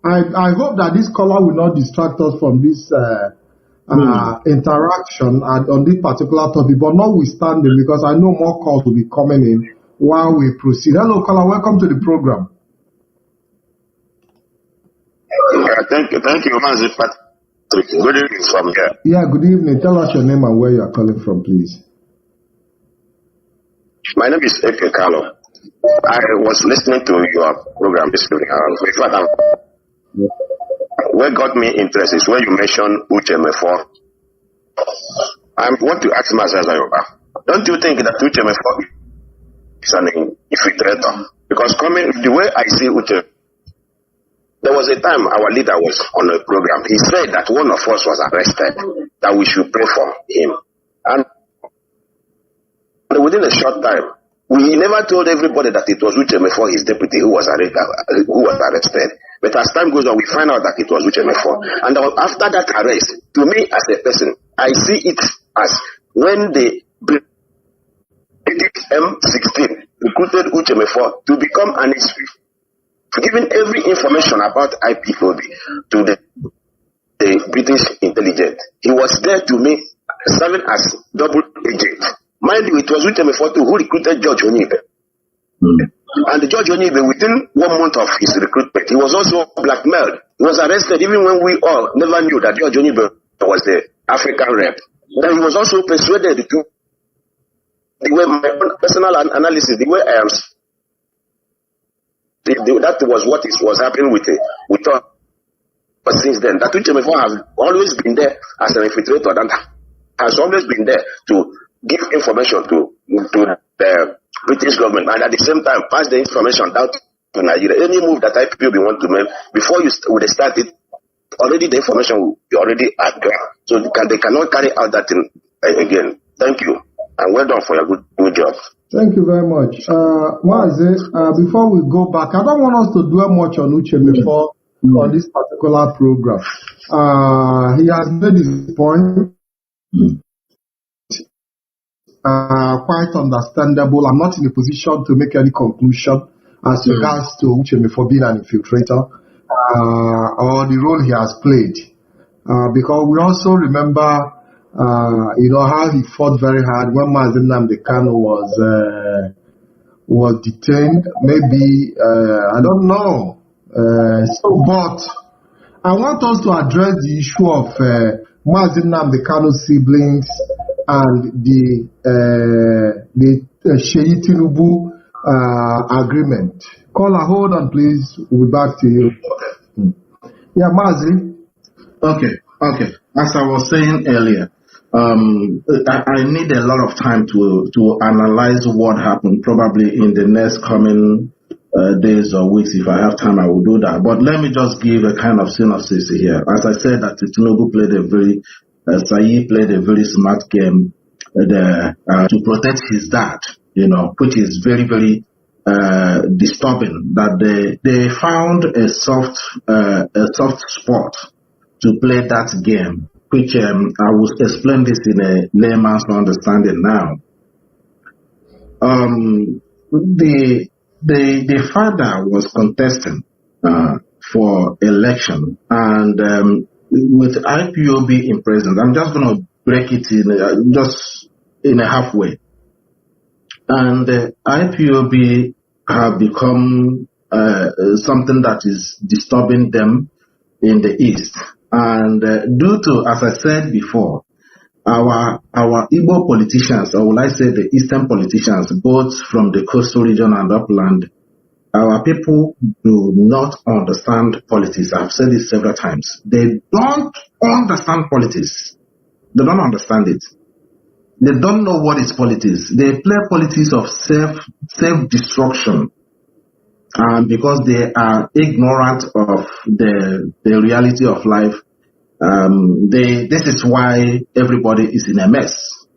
I hope that this caller will not distract us from this interaction on this particular topic, but notwithstanding, because I know more calls will be coming in while we proceed. Hello, caller. Welcome to the program. Thank you, Mazi Patrick. Good evening from here. Yeah, good evening. Tell us your name and where you are calling from, please. My name is Iyke Kanu. I was listening to your program this evening. In fact, what got me interested is when you mentioned Uche Mefo. I want to ask Mazi Nnamdi, don't you think that Uche Mefo is an infiltrator? Because the way I see Uche, there was a time our leader was on a program. He said that one of us was arrested, that we should pray for him. And within a short time, we never told everybody that it was Uche Mefo, his deputy, who was arrested. But as time goes on, we find out that it was Uche Mefo. And after that arrest, to me as a person, I see it as when the British M16 recruited Uche Mefo to become an expert, giving every information about IPOB to the British intelligence. He was there to me, serving as double agent Mind you, it was Uchemefor who recruited George Onibe. And George Onibe, within 1 month of his recruitment, he was also blackmailed. He was arrested even when we all never knew that George Onibe was the African rep. Then he was also persuaded to, the way my own personal analysis, the way I am, that was what was happening with us. But since then, that Uchemefor has always been there as an infiltrator and has always been there to give information to the British government and at the same time pass the information down to Nigeria. Any move that IPOB want to make, before you would start it, already the information will be already at ground. So they cannot carry out that thing again. Thank you. And well done for your good job. Thank you very much. Mazi, before we go back, I don't want us to dwell much on Uchemefor on this particular program. He has made his point. Quite understandable. I'm not in a position to make any conclusion as regards to Uchemefor being an infiltrator or the role he has played. Because we also remember, how he fought very hard when Mazi Nnamdi Kanu was detained. Maybe, I don't know. But I want us to address the issue of Mazi Nnamdi Kanu's siblings and the Sheyi Tinubu agreement. Caller, hold on, please. We'll be back to you. Yeah, Mazi. Okay. As I was saying earlier, I need a lot of time to analyze what happened, probably in the next coming days or weeks. If I have time, I will do that. But let me just give a kind of synopsis here. As I said, that Tinubu played Sayi played a very smart game to protect his dad, which is very, very disturbing. That they found a soft spot to play that game, which I will explain this in a layman's understanding now. The father was contesting for election, and with IPOB in presence, I'm just going to break it in just in a halfway. And IPOB have become something that is disturbing them in the East. And due to, as I said before, our Igbo politicians, or will I say the Eastern politicians, both from the coastal region and upland, our people do not understand politics. I've said this several times. They don't understand politics. They don't understand it. They don't know what is politics. They play politics of self-destruction. And because they are ignorant of the reality of life, this is why everybody is in a mess.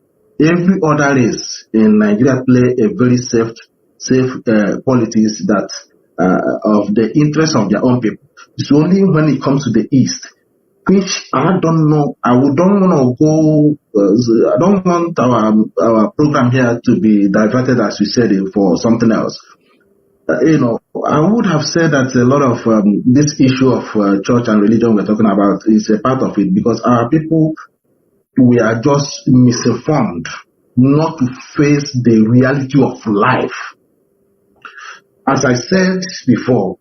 Every other race in Nigeria play a very safe politics that of the interest of their own people. It's only when it comes to the East, which I don't know. I don't want our program here to be diverted, as we said, for something else. I would have said that a lot of this issue of church and religion we're talking about is a part of it, because our people, we are just misinformed not to face the reality of life. As I said before,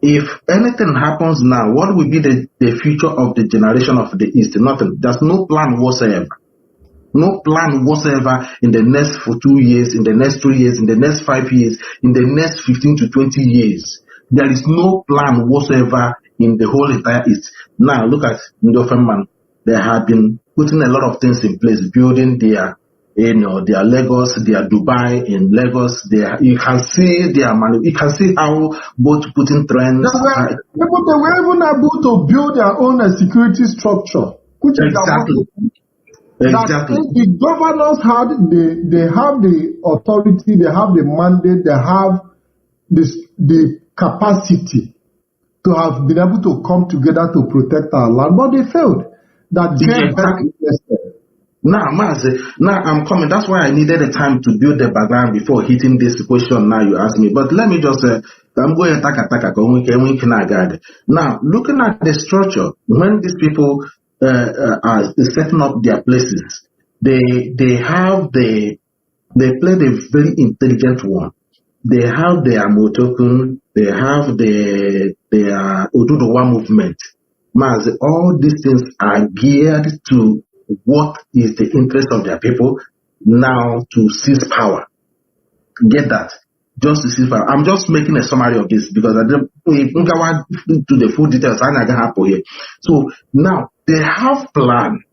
if anything happens now, what will be the future of the generation of the East? Nothing. There's no plan whatsoever. No plan whatsoever in the next 2 years, in the next 3 years, in the next 5 years, in the next 15 to 20 years. There is no plan whatsoever in the whole entire East. Now, look at Ndofeman. They have been putting a lot of things in place, building their Lagos, their Dubai in Lagos. You can see you can see how both Putin trends. They were even able to build their own security structure, which exactly. Exactly. The governors they have the authority, they have the mandate, they have the capacity to have been able to come together to protect our land, but they failed. Now, Mazi, I'm coming. That's why I needed the time to build the background before hitting this question. Now you ask me, but let me just I'm going to now, looking at the structure, when these people are setting up their places, They played a very intelligent one. They have their Motokun, they have their Oduduwa movement. Mazi, all these things are geared to what is the interest of their people now to seize power. Get that? Just to seize power. I'm just making a summary of this because I don't go to the full details. I can happen here. So now they have planned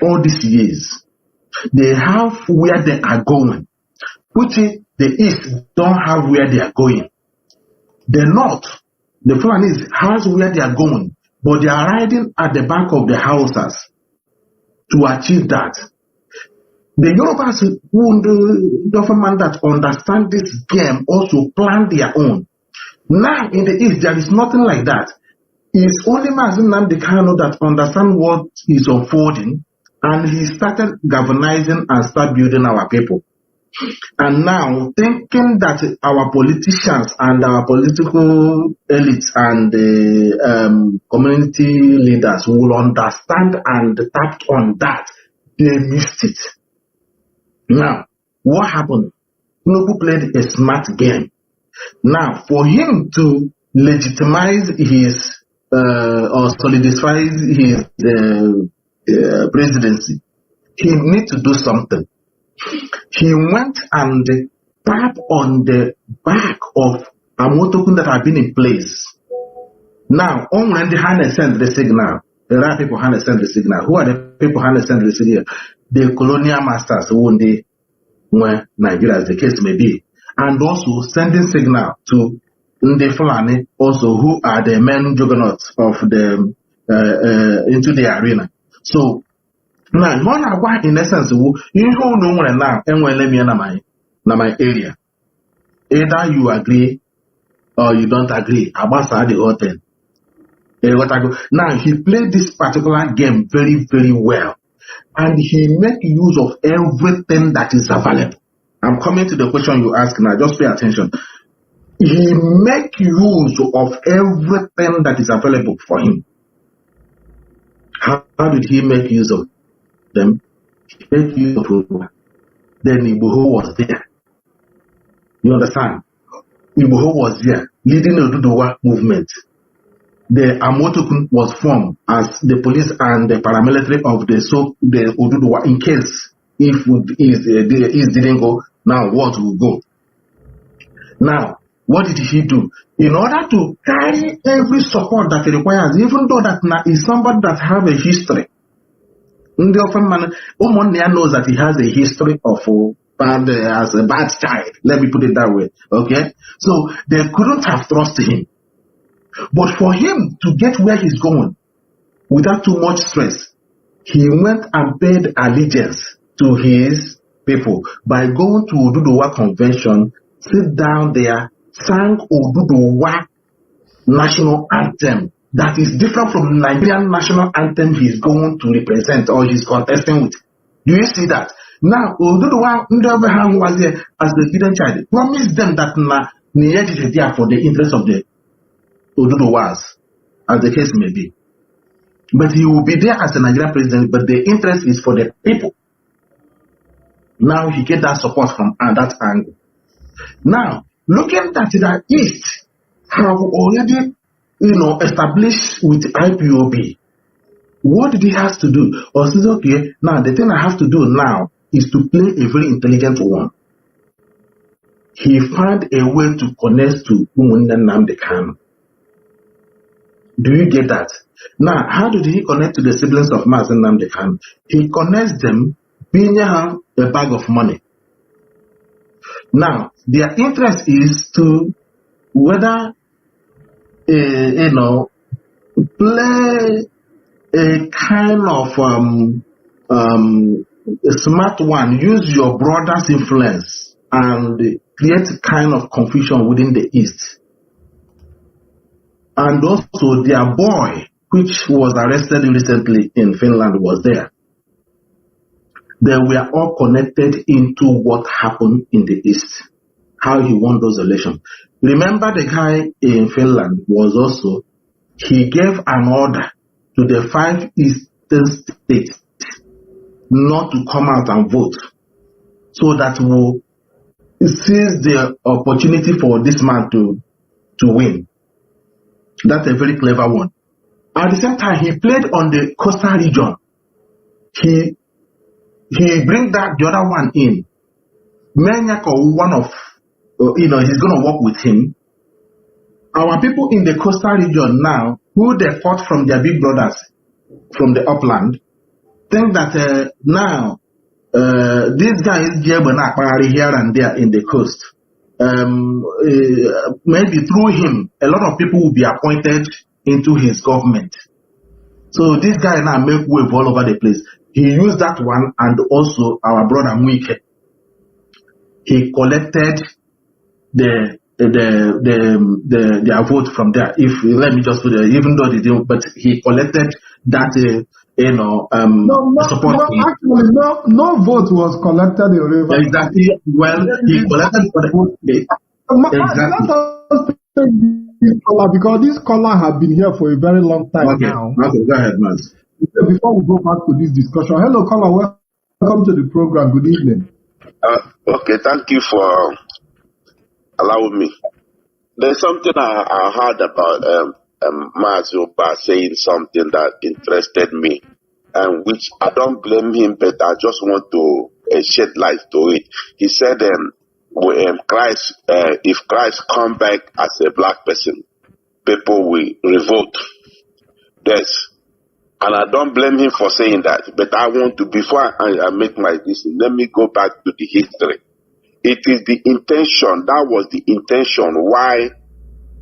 all these years. They have where they are going, which is the East don't have where they are going. The North, the Fulani has where they are going, but they are riding at the back of the houses to achieve that. The Yorubas, the government that understand this game, also plan their own. Now in the East, there is nothing like that. It's only Mazi Nnamdi Kanu that understands what is unfolding, and he started galvanizing and start building our people. And now, thinking that our politicians and our political elites and community leaders will understand and tap on that, they missed it. Now, what happened? Tinubu played a smart game. Now, for him to legitimize his or solidify his presidency, he needs to do something. He went and tapped on the back of Amotokun that have been in place. Now, on when the hand send the signal, the right people hand send the signal. Who are the people hand send the signal? The colonial masters who they when Nigeria, as the case may be, and also sending signal to the Fulani, also who are the main juggernauts of the into the arena. So now, one in essence, you know now, and when let me na my area. Either you agree or you don't agree. About the hotel. Now he played this particular game very, very well, and he make use of everything that is available. I'm coming to the question you ask now. Just pay attention. He make use of everything that is available for him. How did he make use of them? He made use of Oduduwa. Then Igboho was there. You understand? Igboho was there, leading the Oduduwa movement. The Amotokun was formed as the police and the paramilitary of the Oduduwa in case if East didn't go, now what will go? Now, what did he do? In order to carry every support that he requires, even though that is somebody that have a history. Omonia knows that he has a history of as a bad child. Let me put it that way. Okay? So they couldn't have trusted him. But for him to get where he's going without too much stress, he went and paid allegiance to his people by going to Oduduwa convention, sit down there, sang Oduduwa national anthem that is different from the Nigerian national anthem he's going to represent or he's contesting with. Do you see that? Now, Oduduwa was there as the hidden child. Promised them that Niyeji is there for the interest of the Oduduwas, as the case may be. But he will be there as the Nigerian president, but the interest is for the people. Now he get that support from that angle. Now, looking at the East, have already, established with IPOB. What did he have to do? Or says, okay, now the thing I have to do now is to play a very intelligent one. He found a way to connect to Nnamdi Kanu. Do you get that? Now, how did he connect to the siblings of Mazi Nnamdi Kanu? He connects them, being a bag of money. Now, their interest is to whether, play a kind of a smart one, use your brother's influence and create a kind of confusion within the East. And also their boy, which was arrested recently in Finland, was there. They were all connected into what happened in the East, how he won those elections. Remember the guy in Finland was also, he gave an order to the 5 eastern states not to come out and vote, so that we'll seize the opportunity for this man to win. That's a very clever one. At the same time, he played on the coastal region. He bring that the other one in. Menyako, one of, he's going to work with him. Our people in the coastal region now, who they fought from their big brothers from the upland, think that now this guy is here and there in the coast. Maybe through him, a lot of people will be appointed into his government. So this guy now make wave all over the place. He used that one, and also our brother Nnamdi. He collected their vote from there. Let me just put it, even though they didn't, but he collected that support. Actually, no vote was collected in River. Exactly. Well, he collected for the vote. Exactly. Because this caller have been here for a very long time now. Okay, go ahead, Mazi. Before we go back to this discussion, hello, caller. Welcome to the program. Good evening. Okay, thank you for allowing me. There's something I heard about Mazi saying something that interested me, and which I don't blame him, but I just want to shed light to it. He said, Christ, if Christ come back as a black person, people will revolt. Yes. And I don't blame him for saying that, but I want to, before I make my decision, let me go back to the history. It is the intention, that was the intention why,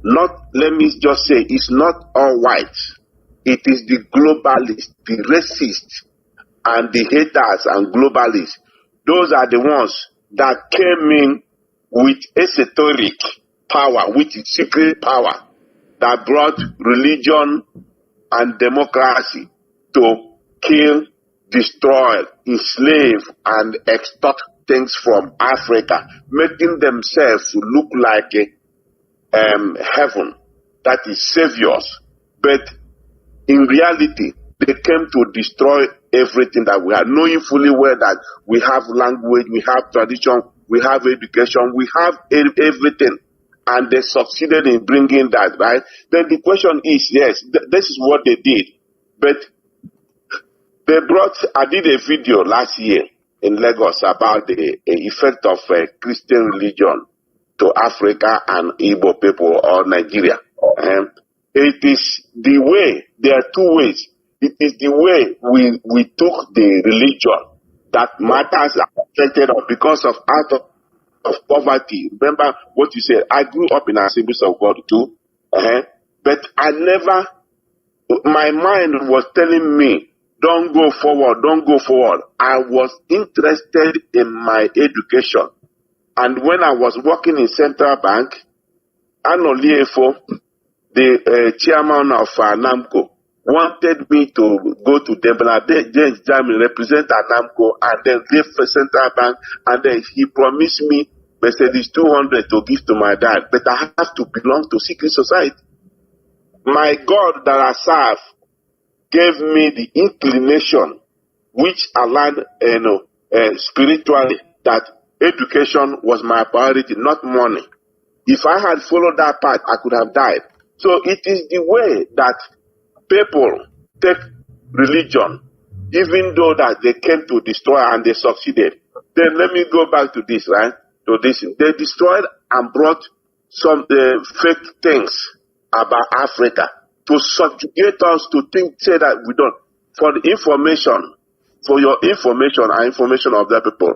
not, let me just say, it's not all white. It is the globalists, the racists, and the haters and globalists. Those are the ones that came in with esoteric power, with secret power, that brought religion and democracy to kill, destroy, enslave, and extort things from Africa, making themselves look like heaven, that is saviors. But in reality, they came to destroy everything that we have, knowing fully well that we have language, we have tradition, we have education, we have everything. And they succeeded in bringing that, right? Then the question is, yes, this is what they did. But they brought, I did a video last year in Lagos about the effect of Christian religion to Africa and Igbo people or Nigeria. It is the way, there are two ways. It is the way we took the religion that matters affected us because of of poverty. Remember what you said. I grew up in Assemblies of God too. But I never, my mind was telling me, don't go forward, don't go forward. I was interested in my education. And when I was working in Central Bank, Anoliefo, the chairman of NAMCO, wanted me to go to Debla, James Jamie, represent NAMCO, and then leave for Central Bank, and then he promised me Mercedes 200 to give to my dad, but I have to belong to secret society. My God that I serve gave me the inclination, which aligned, spiritually, that education was my priority, not money. If I had followed that path, I could have died. So it is the way that people take religion, even though that they came to destroy and they succeeded. Then let me go back to this, right? To this. They destroyed and brought some fake things about Africa to subjugate us to say that we don't. For the information, for your information and information of the people,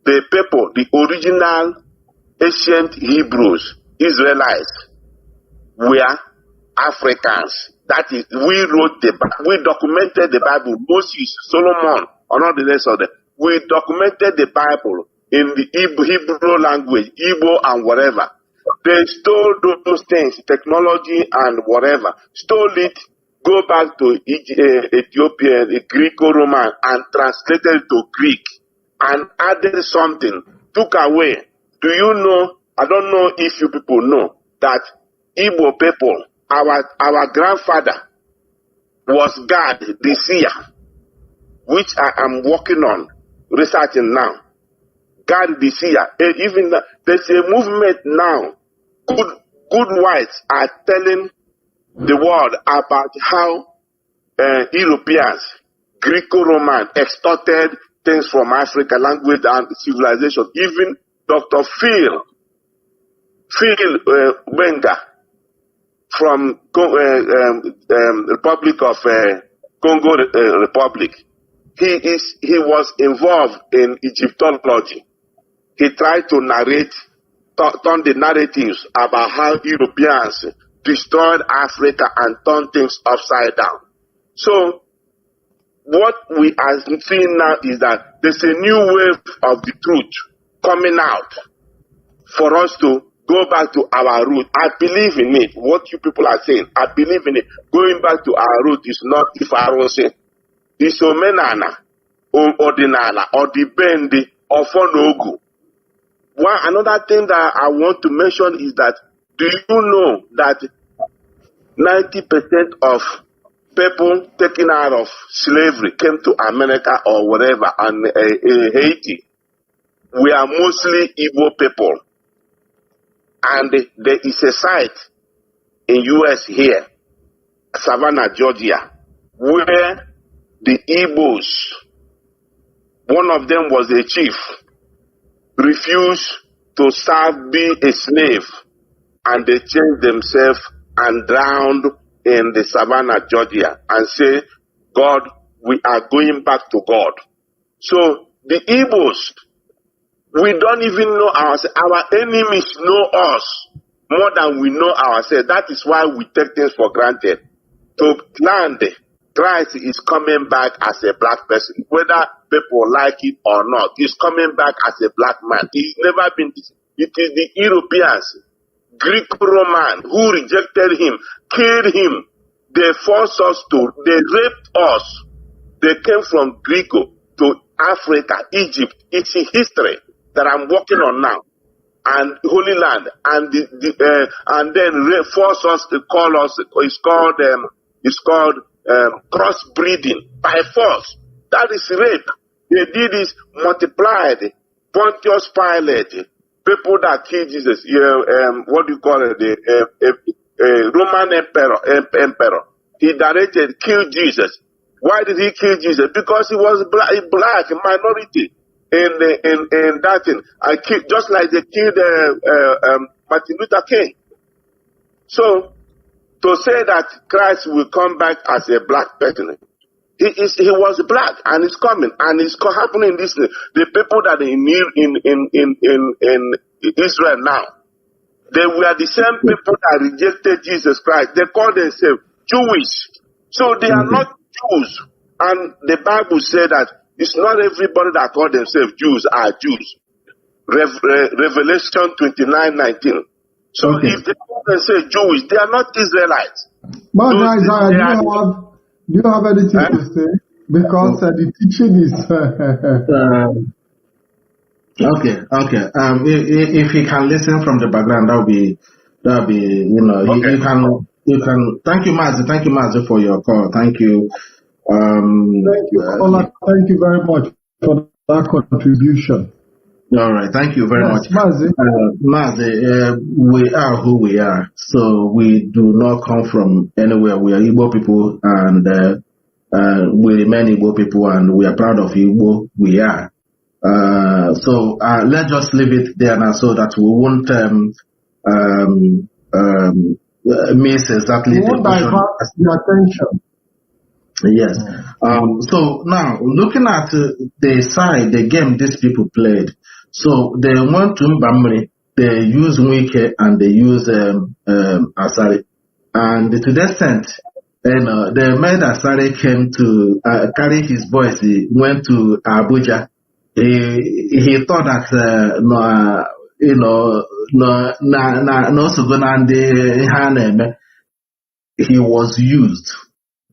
the original ancient Hebrews, Israelites, were Africans. That is, we documented the Bible. Moses, Solomon, and all the rest of them. We documented the Bible in the Hebrew language, Igbo and whatever. They stole those things, technology and whatever. Stole it, go back to Ethiopia, the Greco-Roman, and translated it to Greek, and added something, took away. Do you know, I don't know if you people know, that Igbo people, our grandfather was God, the seer. which I am working on, researching now. God this year, even there's a movement now. Good whites are telling the world about how Europeans, Greco-Roman, extorted things from Africa, language and civilization. Even Dr. Phil Wenger from Republic of Congo Republic. He was involved in Egyptology. He tried to turn the narratives about how Europeans destroyed Africa and turned things upside down. So what we are seeing now is that there's a new wave of the truth coming out for us to go back to our root. I believe in it. What you people are saying, I believe in it. Going back to our root is not if I don't say. It's omenana, ordinala, or dibendi, or fonogu. Another thing that I want to mention is that, do you know that 90% of people taken out of slavery came to America or wherever, and Haiti? We are mostly Igbo people. And there is a site in U.S. here, Savannah, Georgia, where the Igbos, one of them was a chief, refused to be a slave, and they changed themselves and drowned in the Savannah, Georgia, and say, God, we are going back to God. So the Igbos, we don't even know ourselves. Our enemies know us more than we know ourselves. That is why we take things for granted. To land, Christ is coming back as a black person, whether people like it or not. He's coming back as a black man. He's never been this. It is the Europeans, Greek-Roman, who rejected him, killed him. They forced us they raped us. They came from Greco to Africa, Egypt. It's in history that I'm working on now, and Holy Land, and and then force us to call us. It's called crossbreeding by force. That is rape. They did this, multiplied. Pontius Pilate, people that killed Jesus. What do you call it? The Roman emperor. He directed kill Jesus. Why did he kill Jesus? Because he was black minority. In that thing, just like they killed Martin Luther King. So to say that Christ will come back as a black person, he was black and it's coming and it's happening. This the people that in Israel now, they were the same people that rejected Jesus Christ. They call themselves Jewish, so they are not Jews. And the Bible said that it's not everybody that call themselves Jews are Jews. Revelation 29:19. So if they call themselves Jewish, they are not Israelites. But do you have anything to say? Because the teaching is. Okay. If you can listen from the background, that'll be okay. You can. Thank you, Mazi, for your call. Thank you. Thank you, thank you very much for that contribution. All right, thank you very much. Mazi, we are who we are, so we do not come from anywhere. We are Igbo people, and we remain Igbo people, and we are proud of Igbo. We are. So let's just leave it there now, so that we won't miss exactly the question. The attention. Yes. So now, looking at the game these people played, so they went to Mbamri, they use Iyke, and they use Asari. And to the extent, they made Asari came to carry his boys. He went to Abuja. He thought that, he was used.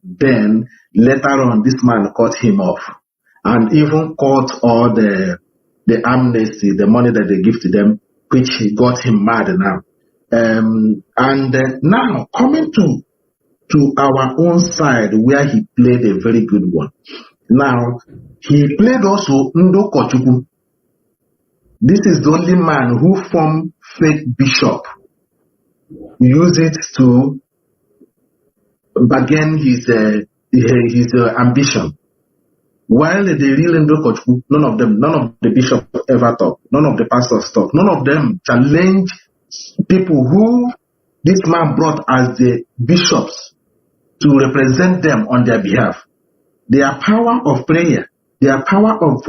Then later on, this man cut him off, and even cut all the amnesty, the money that they give to them, which got him mad now. And now coming to our own side, where he played a very good one. Now, he played also Ndo Kochuku. This is the only man who formed fake bishop. Use it to bargain his ambition. While the real Ndo Kochuku, none of the bishops ever talk, none of the pastors talk, none of them challenge people who this man brought as the bishops to represent them on their behalf. Their power of prayer, their power of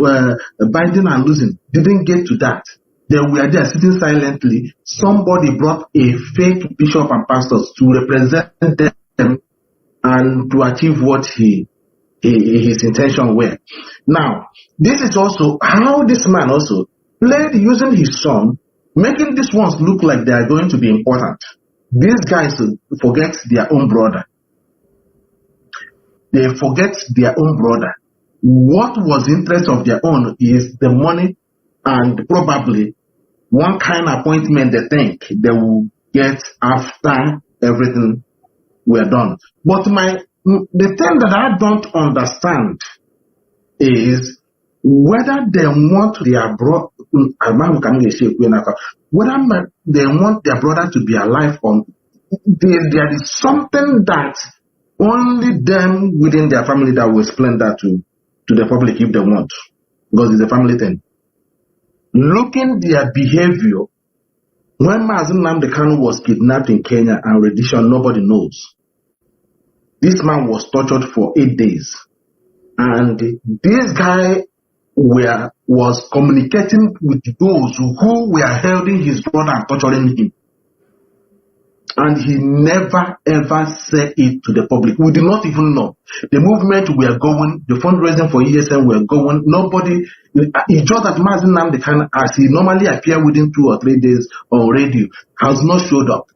binding and losing didn't get to that. They were there sitting silently. Somebody brought a fake bishop and pastors to represent them and to achieve what his intention were. Now, this is also how this man also played using his son, making these ones look like they are going to be important. These guys forget their own brother. They forget their own brother. What was the interest of their own is the money and probably one kind of appointment they think they will get after everything we're done. But the thing that I don't understand is whether they want their brother, whether they want their brother to be alive or there is something that only them within their family that will explain that to the public if they want, because it's a family thing. Looking their behavior, when Mazi Nnamdi Kanu was kidnapped in Kenya and rendition, nobody knows. This man was tortured for 8 days. And this guy was communicating with those who were holding his brother and torturing him. And he never ever said it to the public. We do not even know. The movement were going, the fundraising for ESN were going. Nobody, it's just that Mazi Nnamdi Kanu, as he normally appear within 2 or 3 days on radio, has not showed up.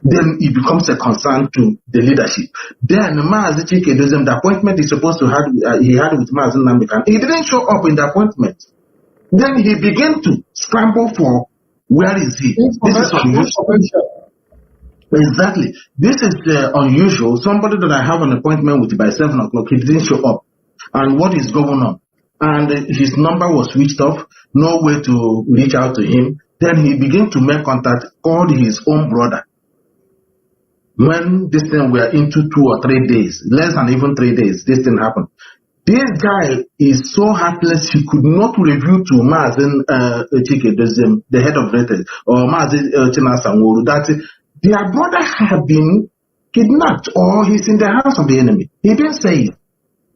Then it becomes a concern to the leadership. Then Mazi Iyke Peters, the appointment he's supposed to have, he had with Mazi Nnamdi Kanu, he didn't show up in the appointment. Then he began to scramble for where is he? This is unusual. Exactly. This is unusual. Somebody that I have an appointment with by 7 o'clock, he didn't show up. And what is going on? And his number was switched off, no way to reach out to him. Then he began to make contact, called his own brother. When this thing were into 2 or 3 days, less than even 3 days, this thing happened. This guy is so heartless, he could not reveal to Mazi Iyke Peters, the head of Retes, or Mazi Nnamdi that their brother had been kidnapped or he's in the hands of the enemy. He didn't say it.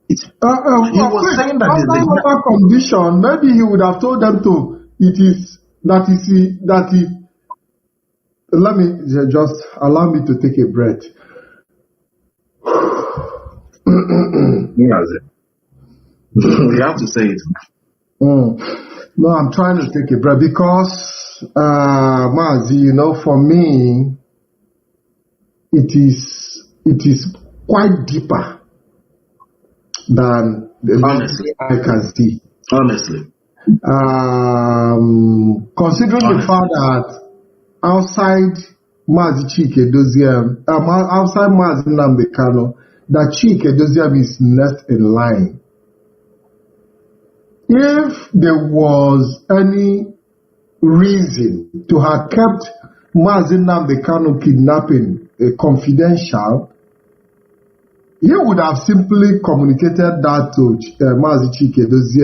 He was saying that under condition, maybe he would have told them to. Let me just allow me to take a breath. We have to say it. No, I'm trying to take a breath because, Mazi, for me, it is quite deeper than the I can see. Honestly. Considering the fact that outside Mazi Iyke Peters, outside Mazi Nnamdi Kanu, that Iyke Peters is next in line. If there was any reason to have kept Mazi Nnamdi Kanu kidnapping confidential, he would have simply communicated that to Mazi Iyke Peters,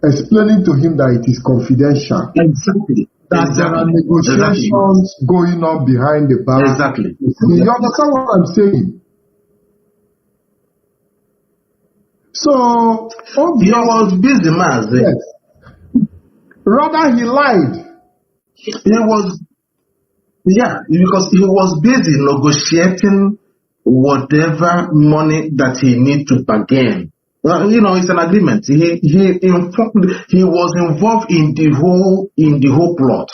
explaining to him that it is confidential. Exactly. That there are negotiations going on behind the back. Exactly. You understand what I'm saying? So, he was busy, Mazi. Yes. Rather, he lied. Because he was busy negotiating whatever money that he need to bargain. It's an agreement. He was involved in the whole plot.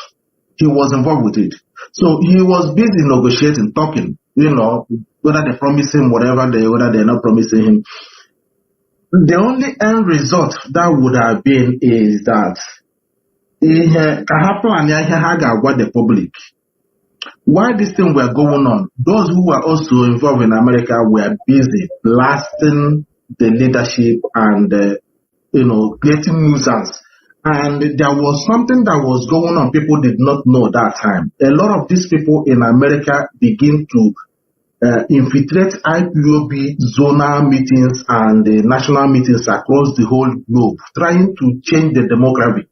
He was involved with it. So he was busy negotiating, talking, whether they promise him whatever whether they're not promising him. The only end result that would have been is that the public. While this thing were going on, those who were also involved in America were busy blasting the leadership and, creating nuisance. And there was something that was going on people did not know that time. A lot of these people in America begin to infiltrate IPOB zonal meetings and national meetings across the whole globe, trying to change the demographic.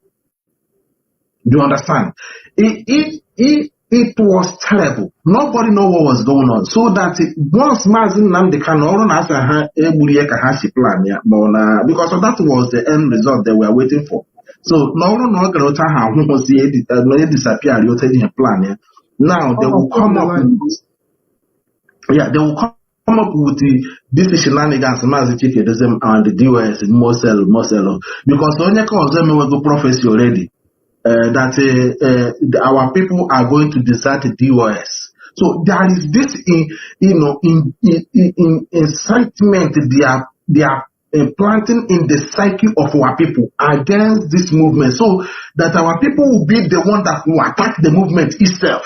Do you understand? It was terrible. Nobody knew what was going on. So that once Mazi Nnamdi Kanu, because that was the end result they were waiting for. So now they will come up with they will come up with this shenanigans Mazi Iyke Peters and the DOS in Mosel. Because only cause them was the prophecy already. That our people are going to desert the DOS. So there is this, incitement they are planting in the psyche of our people against this movement, so that our people will be the one that will attack the movement itself.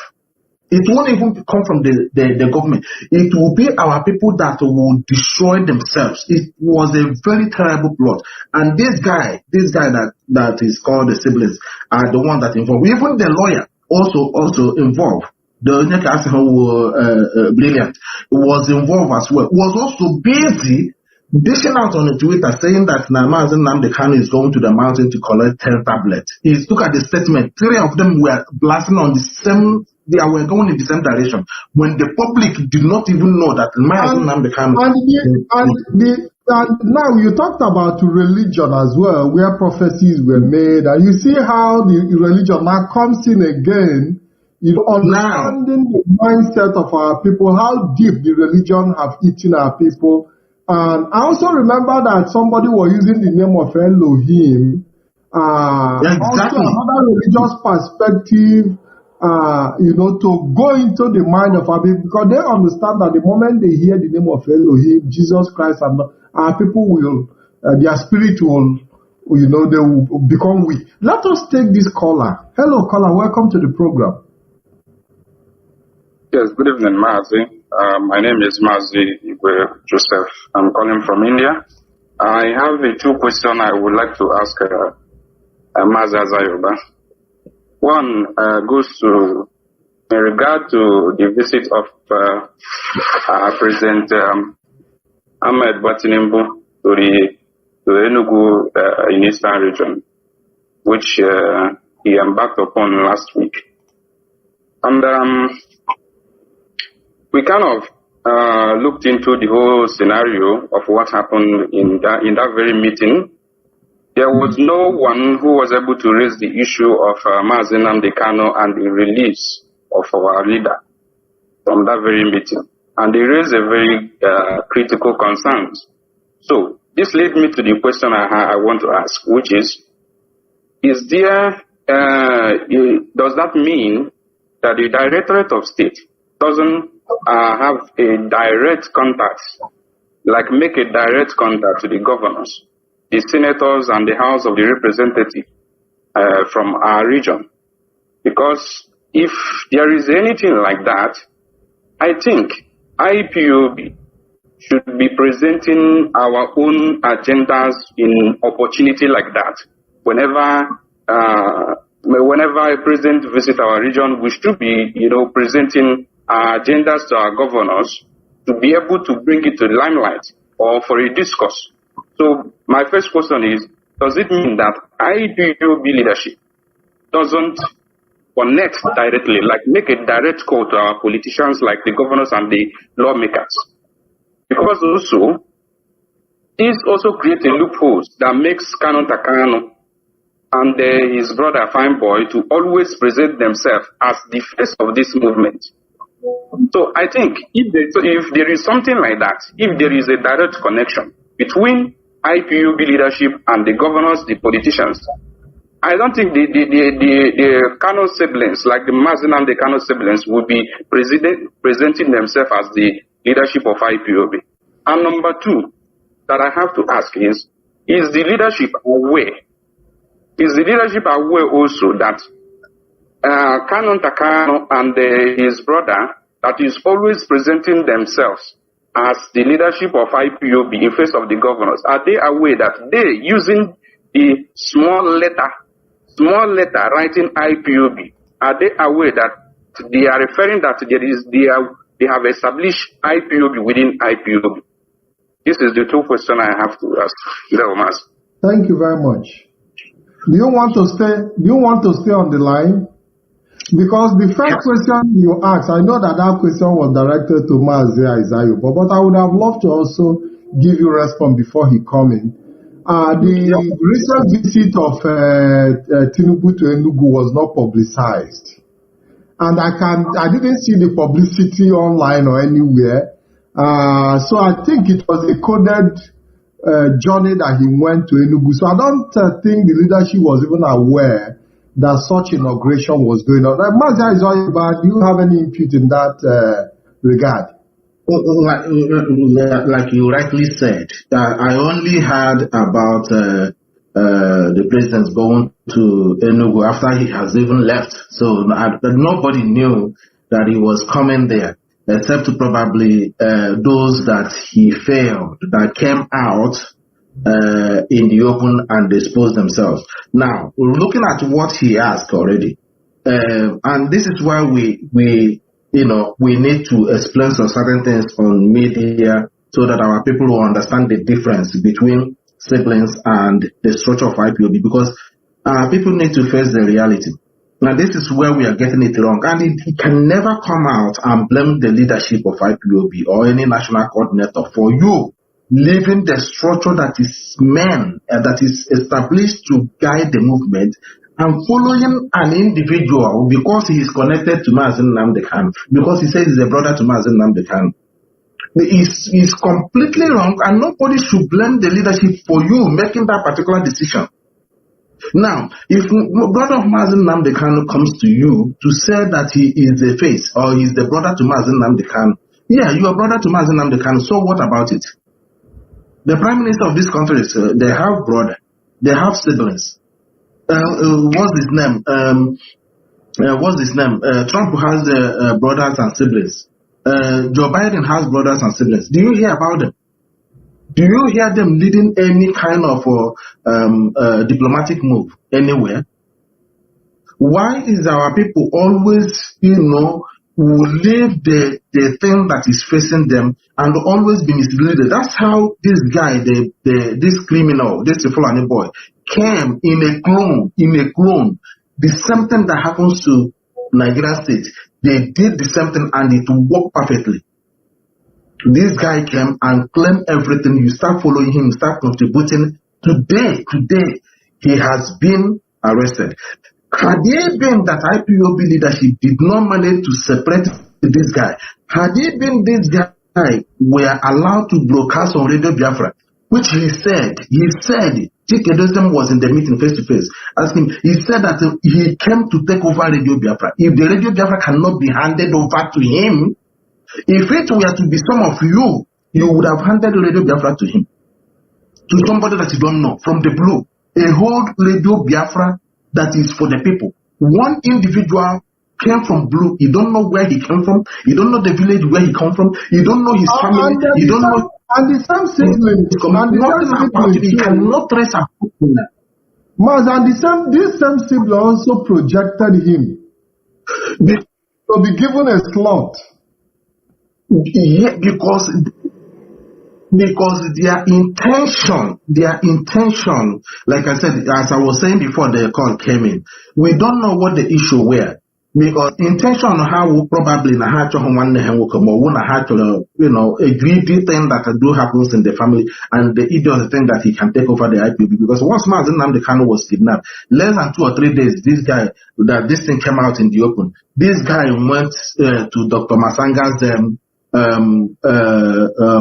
It won't even come from the government. It will be our people that will destroy themselves. It was a very terrible plot. And this guy that is called the siblings are the one that involved. Even the lawyer also involved. The brilliant was involved as well. Was also busy dishing out on Twitter saying that Mazi Nnamdi Kanu is going to the mountain to collect 10 tablets. Look at the statement. 3 of them were blasting on the same. They were going in the same direction when the public did not even know that Mazi Nnamdi Kanu. And now you talked about religion as well, where prophecies were made, and you see how the religion now comes in again. Understanding the mindset of our people, how deep the religion have eaten our people. And I also remember that somebody was using the name of Elohim. Also another religious perspective, to go into the mind of our people, because they understand that the moment they hear the name of Elohim, Jesus Christ, and our people will, their spirit will, they will become weak. Let us take this caller. Hello, caller. Welcome to the program. Yes, good evening, Mazi. My name is Mazi Iyke Joseph. I'm calling from India. I have 2 questions I would like to ask Mazi Azayoba. One goes to, in regard to the visit of President Ahmed Batinimbu to the Enugu in Eastern region, which he embarked upon last week. And we kind of looked into the whole scenario of what happened in that very meeting. There was no one who was able to raise the issue of Mazi Nnamdi Kanu and the release of our leader from that very meeting. And they raised a very critical concerns. So this leads me to the question I want to ask, which is there, does that mean that the Directorate of State doesn't have a direct contact, like make a direct contact to the governors, the senators and the House of the Representatives from our region? Because if there is anything like that, I think IPOB should be presenting our own agendas in opportunity like that. Whenever a president visits our region, we should be, presenting our agendas to our governors to be able to bring it to the limelight or for a discourse. So my first question is, does it mean that IPOB leadership doesn't connect directly, like make a direct call to our politicians like the governors and the lawmakers? Because also, this also creates a loophole that makes Kanu and his brother Fine Boy to always present themselves as the face of this movement. So I think if there is something like that, if there is a direct connection between IPOB leadership and the governors, the politicians, I don't think the Kanu siblings, like the Mazi Nnamdi Kanu siblings, will be presenting themselves as the leadership of IPOB. And number 2 that I have to ask is the leadership aware? Is the leadership aware also that Kanu and his brother, that is always presenting themselves as the leadership of IPOB in face of the governors, are they aware that they, using the small letter writing IPOB, are they aware that they are referring that they have established IPOB within IPOB? This is the two questions I have to ask. Thank you very much. Do you want to stay on the line? Because the first question you asked, I know that question was directed to Mazi Iyke, but I would have loved to also give you a response before he come in. The recent visit of Tinubu to Enugu was not publicized, and I didn't see the publicity online or anywhere. So I think it was a coded journey that he went to Enugu. So I don't think the leadership was even aware that such inauguration was going on. Mazi Iyke, do you have any input in that regard? Like you rightly said, I only heard about the president going to Enugu after he has even left. So nobody knew that he was coming there, except probably those that he failed, that came out in the open and exposed themselves. Now, we're looking at what he asked already. And this is why we need to explain some certain things on media so that our people will understand the difference between siblings and the structure of IPOB, because people need to face the reality. Now, this is where we are getting it wrong. And it can never come out and blame the leadership of IPOB or any national coordinator for you leaving the structure that is that is established to guide the movement and following an individual because he is connected to Mazi Nnamdi Kanu, because he says he's a brother to Mazi Nnamdi Kanu. It's completely wrong, and nobody should blame the leadership for you making that particular decision. Now, if brother of Mazi Nnamdi Kanu comes to you to say that he is the face or he's the brother to Mazi Nnamdi Kanu, yeah, you are brother to Mazi Nnamdi Kanu, so what about it? The prime minister of this country, they have brother, they have siblings. What's his name? Trump has brothers and siblings. Joe Biden has brothers and siblings. Do you hear about them? Do you hear them leading any kind of diplomatic move anywhere? Why is our people always, will leave the thing that is facing them and always be misleaded? That's how this guy, this criminal, this Fulani boy, came in a clone. The same thing that happens to Nigeria State, they did the same thing and it worked perfectly. This guy came and claimed everything. You start following him, start contributing. Today, he has been arrested. Had it been that IPOB leadership did not manage to separate this guy, had it been this guy were allowed to broadcast on Radio Biafra, which he said, Chike Dozem was in the meeting face to face, asked him, he said that he came to take over Radio Biafra. If the Radio Biafra cannot be handed over to him, if it were to be some of you, you would have handed Radio Biafra to him, to somebody that you don't know, from the blue. A whole Radio Biafra that is for the people. One individual came from blue. You don't know where he came from. You don't know the village where he come from. You don't know his family. You don't know. And the same sibling. He cannot trace a Maz, and this same sibling also projected him to be given a slot. Yeah, because their intention, like I said, as I was saying before the call came in, we don't know what the issue were. Because intention how probably a greedy thing that do happens in the family, and the idiot thing that he can take over the IPOB. Because once Mazi Nnamdi Kanu was kidnapped, less than 2 or 3 days, this thing came out in the open. This guy went to Dr. Masanga's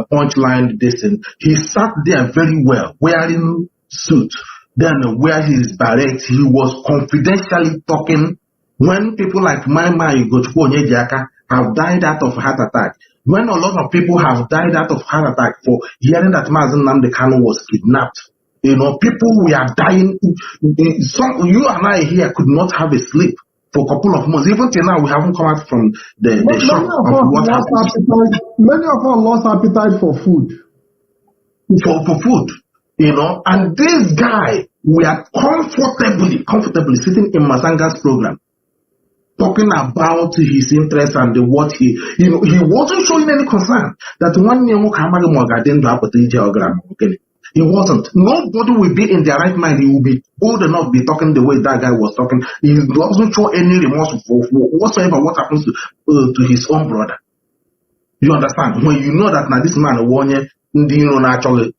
punchline distance. He sat there very well, wearing suit, then wear his barrette. He was confidentially talking when people like Mama Igochukwu Onyejaka have died out of heart attack. When a lot of people have died out of heart attack for hearing that Mazi Nnamdi Kanu was kidnapped. People were dying. You and I here could not have a sleep for a couple of months. Even till now, we haven't come out from the shock of what happened. Many of us lost appetite for food. For food, you know, and this guy, we are comfortably sitting in Masanga's program, talking about his interests and what he wasn't showing any concern that one year he wasn't. Nobody will be in their right mind. He will be old enough to be talking the way that guy was talking. He doesn't show any remorse for whatsoever what happens to his own brother. You understand? When you know that now this man naturally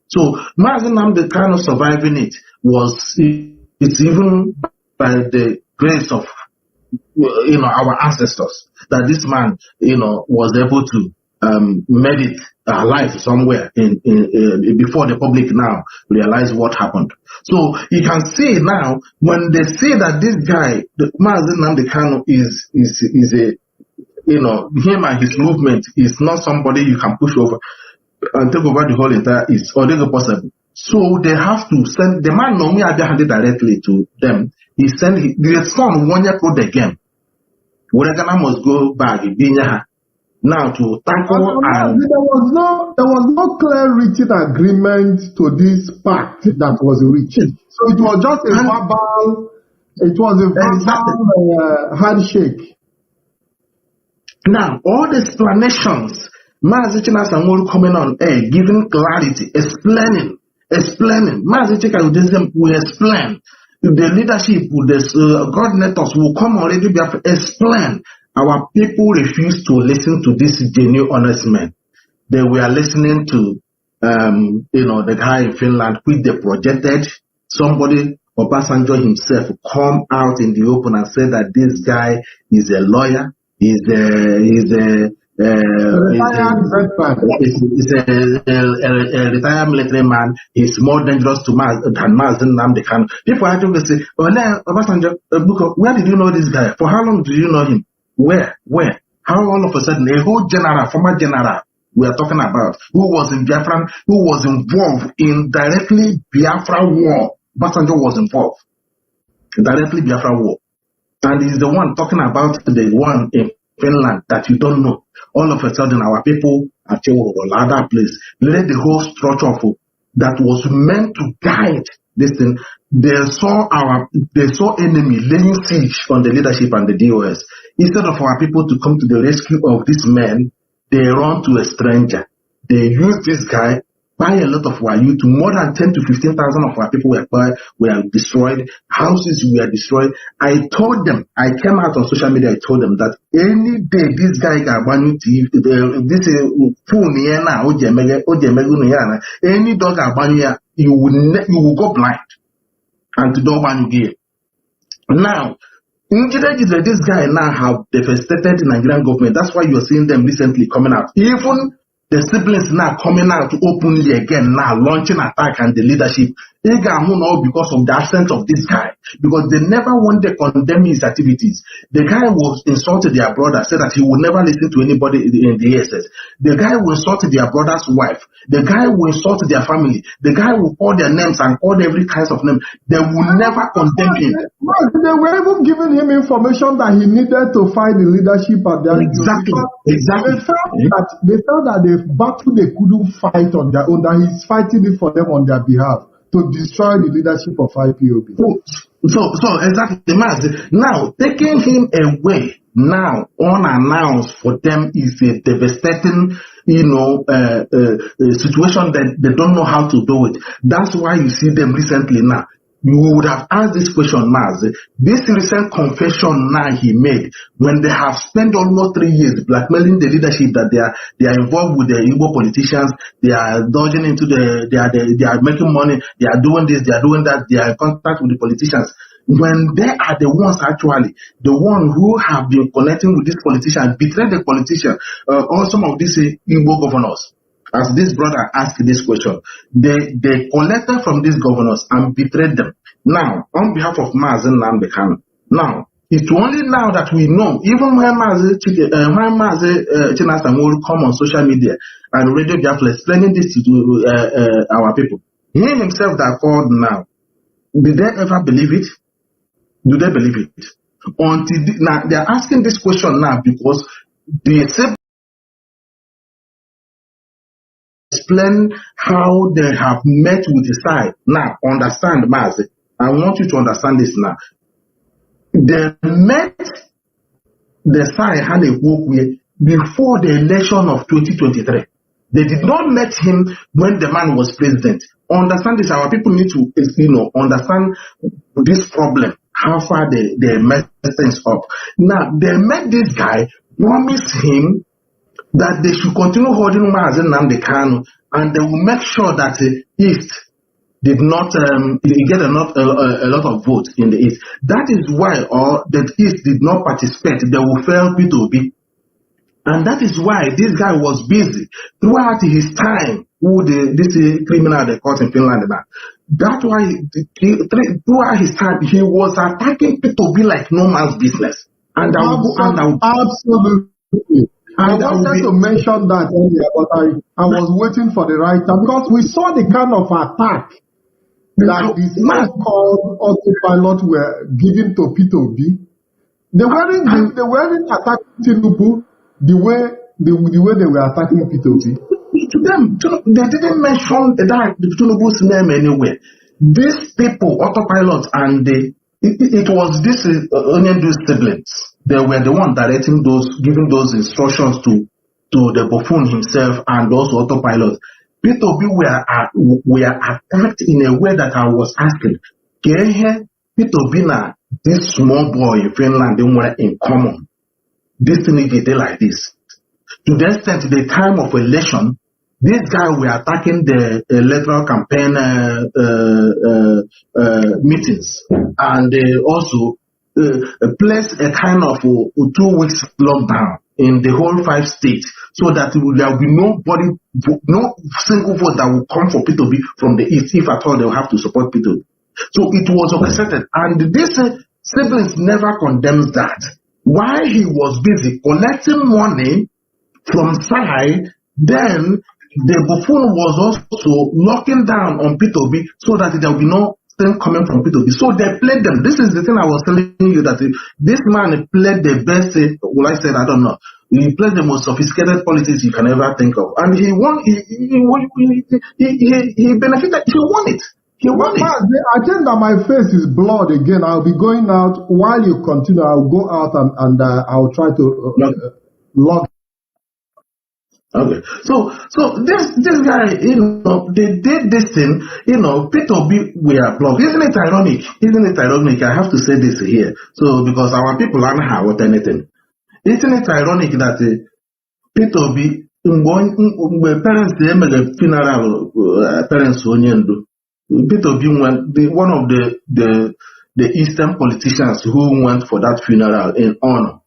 so Mazi Nnamdi Kanu surviving it it's even by the grace of our ancestors that this man was able to made it alive somewhere in before the public now realize what happened. So you can see now when they say that this guy, Mazi Nnamdi Kanu, is a him and his movement is not somebody you can push over and take over the whole entire East, or they go possible. So they have to send the man normally handed directly to them. He sent the son 1 year pro the game. Whatever must go back now to tackle and there was no clear written agreement to this pact that was reached. So it was just a verbal handshake. Now all the explanations, Mazi Nnamdi coming on air, giving clarity, explaining. Mazi Nnamdi will explain. The leadership, the coordinators will come on Radio Biafra, explain. Our people refused to listen to this genuine, honest man. They were listening to, the guy in Finland, which they projected. Somebody, Obasanjo himself, come out in the open and say that this guy is a lawyer, he's a retired military man. He's more dangerous than Mazi Nnamdi Kanu. People are going to say, Obasanjo, where did you know this guy? For how long do you know him? Where? How all of a sudden a whole former general we are talking about, who was in Biafra, who was involved in directly Biafra war. Obasanjo was involved in directly Biafra war. And he's the one talking about the one in Finland that you don't know. All of a sudden our people at other place let the whole structure that was meant to guide this thing. They saw enemy laying siege on the leadership and the DOS. Instead of our people to come to the rescue of this man, they run to a stranger. They use this guy, buy a lot of our youth. More than 10 to 15,000 of our people were destroyed. Houses were destroyed. I told them, I came out on social media, I told them that any day this guy got one TV, this phone here now, any dog you will go blind. And to do one gear. Now, this guy now have devastated the Nigerian government. That's why you're seeing them recently coming out. Even the siblings now coming out openly again, now launching attack and the leadership. Because of the absence of this guy. Because they never wanted to condemn his activities. The guy was insulted their brother, said that he would never listen to anybody in the SS. The guy will insult their brother's wife. The guy will insult their family. The guy will call their names and call every kind of name. They will never condemn him. They were even giving him information that he needed to fight the leadership at their Exactly. They felt that the battle they couldn't fight on their own, that he's fighting it for them on their behalf to destroy the leadership of IPOB. So exactly, now taking him away now unannounced for them is a devastating, situation that they don't know how to do it. That's why you see them recently now. You would have asked this question, Mazi. This recent confession now he made, when they have spent almost 3 years blackmailing the leadership that they are involved with the Igbo politicians, they are dodging into they are making money, they are doing this, they are doing that, they are in contact with the politicians. When they are the ones actually, the one who have been connecting with this politician, betrayed the politician, or some of these Igbo governors. As this brother asked this question, they collected from these governors and betrayed them. Now, on behalf of Mazi Nnamdi Kanu, now, it's only now that we know, even when Mazi Nnamdi will come on social media and Radio Biafra explaining this to our people, he himself that called now, did they ever believe it? Do they believe it? Now they're asking this question now because they explain how they have met with the side. Now, understand, Mazi. I want you to understand this now. They met the side had a walk with before the election of 2023. They did not met him when the man was president. Understand this. Our people need to, understand this problem. How far they messed things up. Now, they met this guy, promised him that they should continue holding Mazi Nnamdi Kanu, and they will make sure that the East did not get a lot of votes in the East. That is why the East did not participate. They will fail P2B. And that is why this guy was busy throughout his time with this criminal they caught in Finland. That's why throughout his time he was attacking P2B like no man's business. And Absolutely. I wanted to mention that earlier, but I was waiting for the right time because we saw the kind of attack that the so-called autopilot were giving to P2B. They weren't attacking Tinubu the way they were attacking P2B. To them, they didn't mention that Tinubu's name anywhere. These people, autopilot, and it was this Onyendu siblings. They were the one directing giving those instructions to the buffoon himself and those autopilots. P2B were attacked in a way that I was asking. P2B na this small boy in Finland, they were in common. This thing is like this. To the extent, the time of election, this guy were attacking the electoral campaign meetings, and they also place a kind of 2 weeks lockdown in the whole 5 states so that there will be no single vote that will come for P2B from the East. If at all, they will have to support P2B. So it was orchestrated, and this siblings never condemns that. While he was busy collecting money from side, then the buffoon was also locking down on P2B so that there will be no coming from P2B. So they played them. This is the thing I was telling you, that this man played the best, I don't know. He played the most sophisticated politics you can ever think of. And he won, he benefited, he won it. He won it. I think that my face is blurred again. I'll be going out while you continue. I'll go out and I'll try to log. Okay, so this guy, they did this thing, P2B were blocked. Isn't it ironic? I have to say this here. So, because our people aren't what anything. Isn't it ironic that P2B, when parents, they made a funeral, parents, Onyendu, P2B went, one of the Eastern politicians who went for that funeral in honor.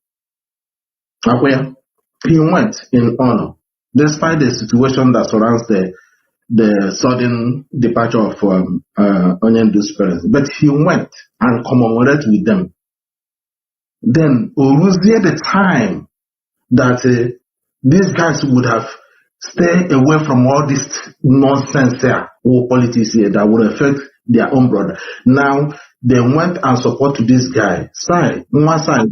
He went in honor. Despite the situation that surrounds the sudden departure of Onyendu's parents. But he went and commemorated with them. Then, Oruzie, the time that these guys would have stayed away from all this nonsense here, or politics here, that would affect their own brother. Now, they went and supported this guy. One side.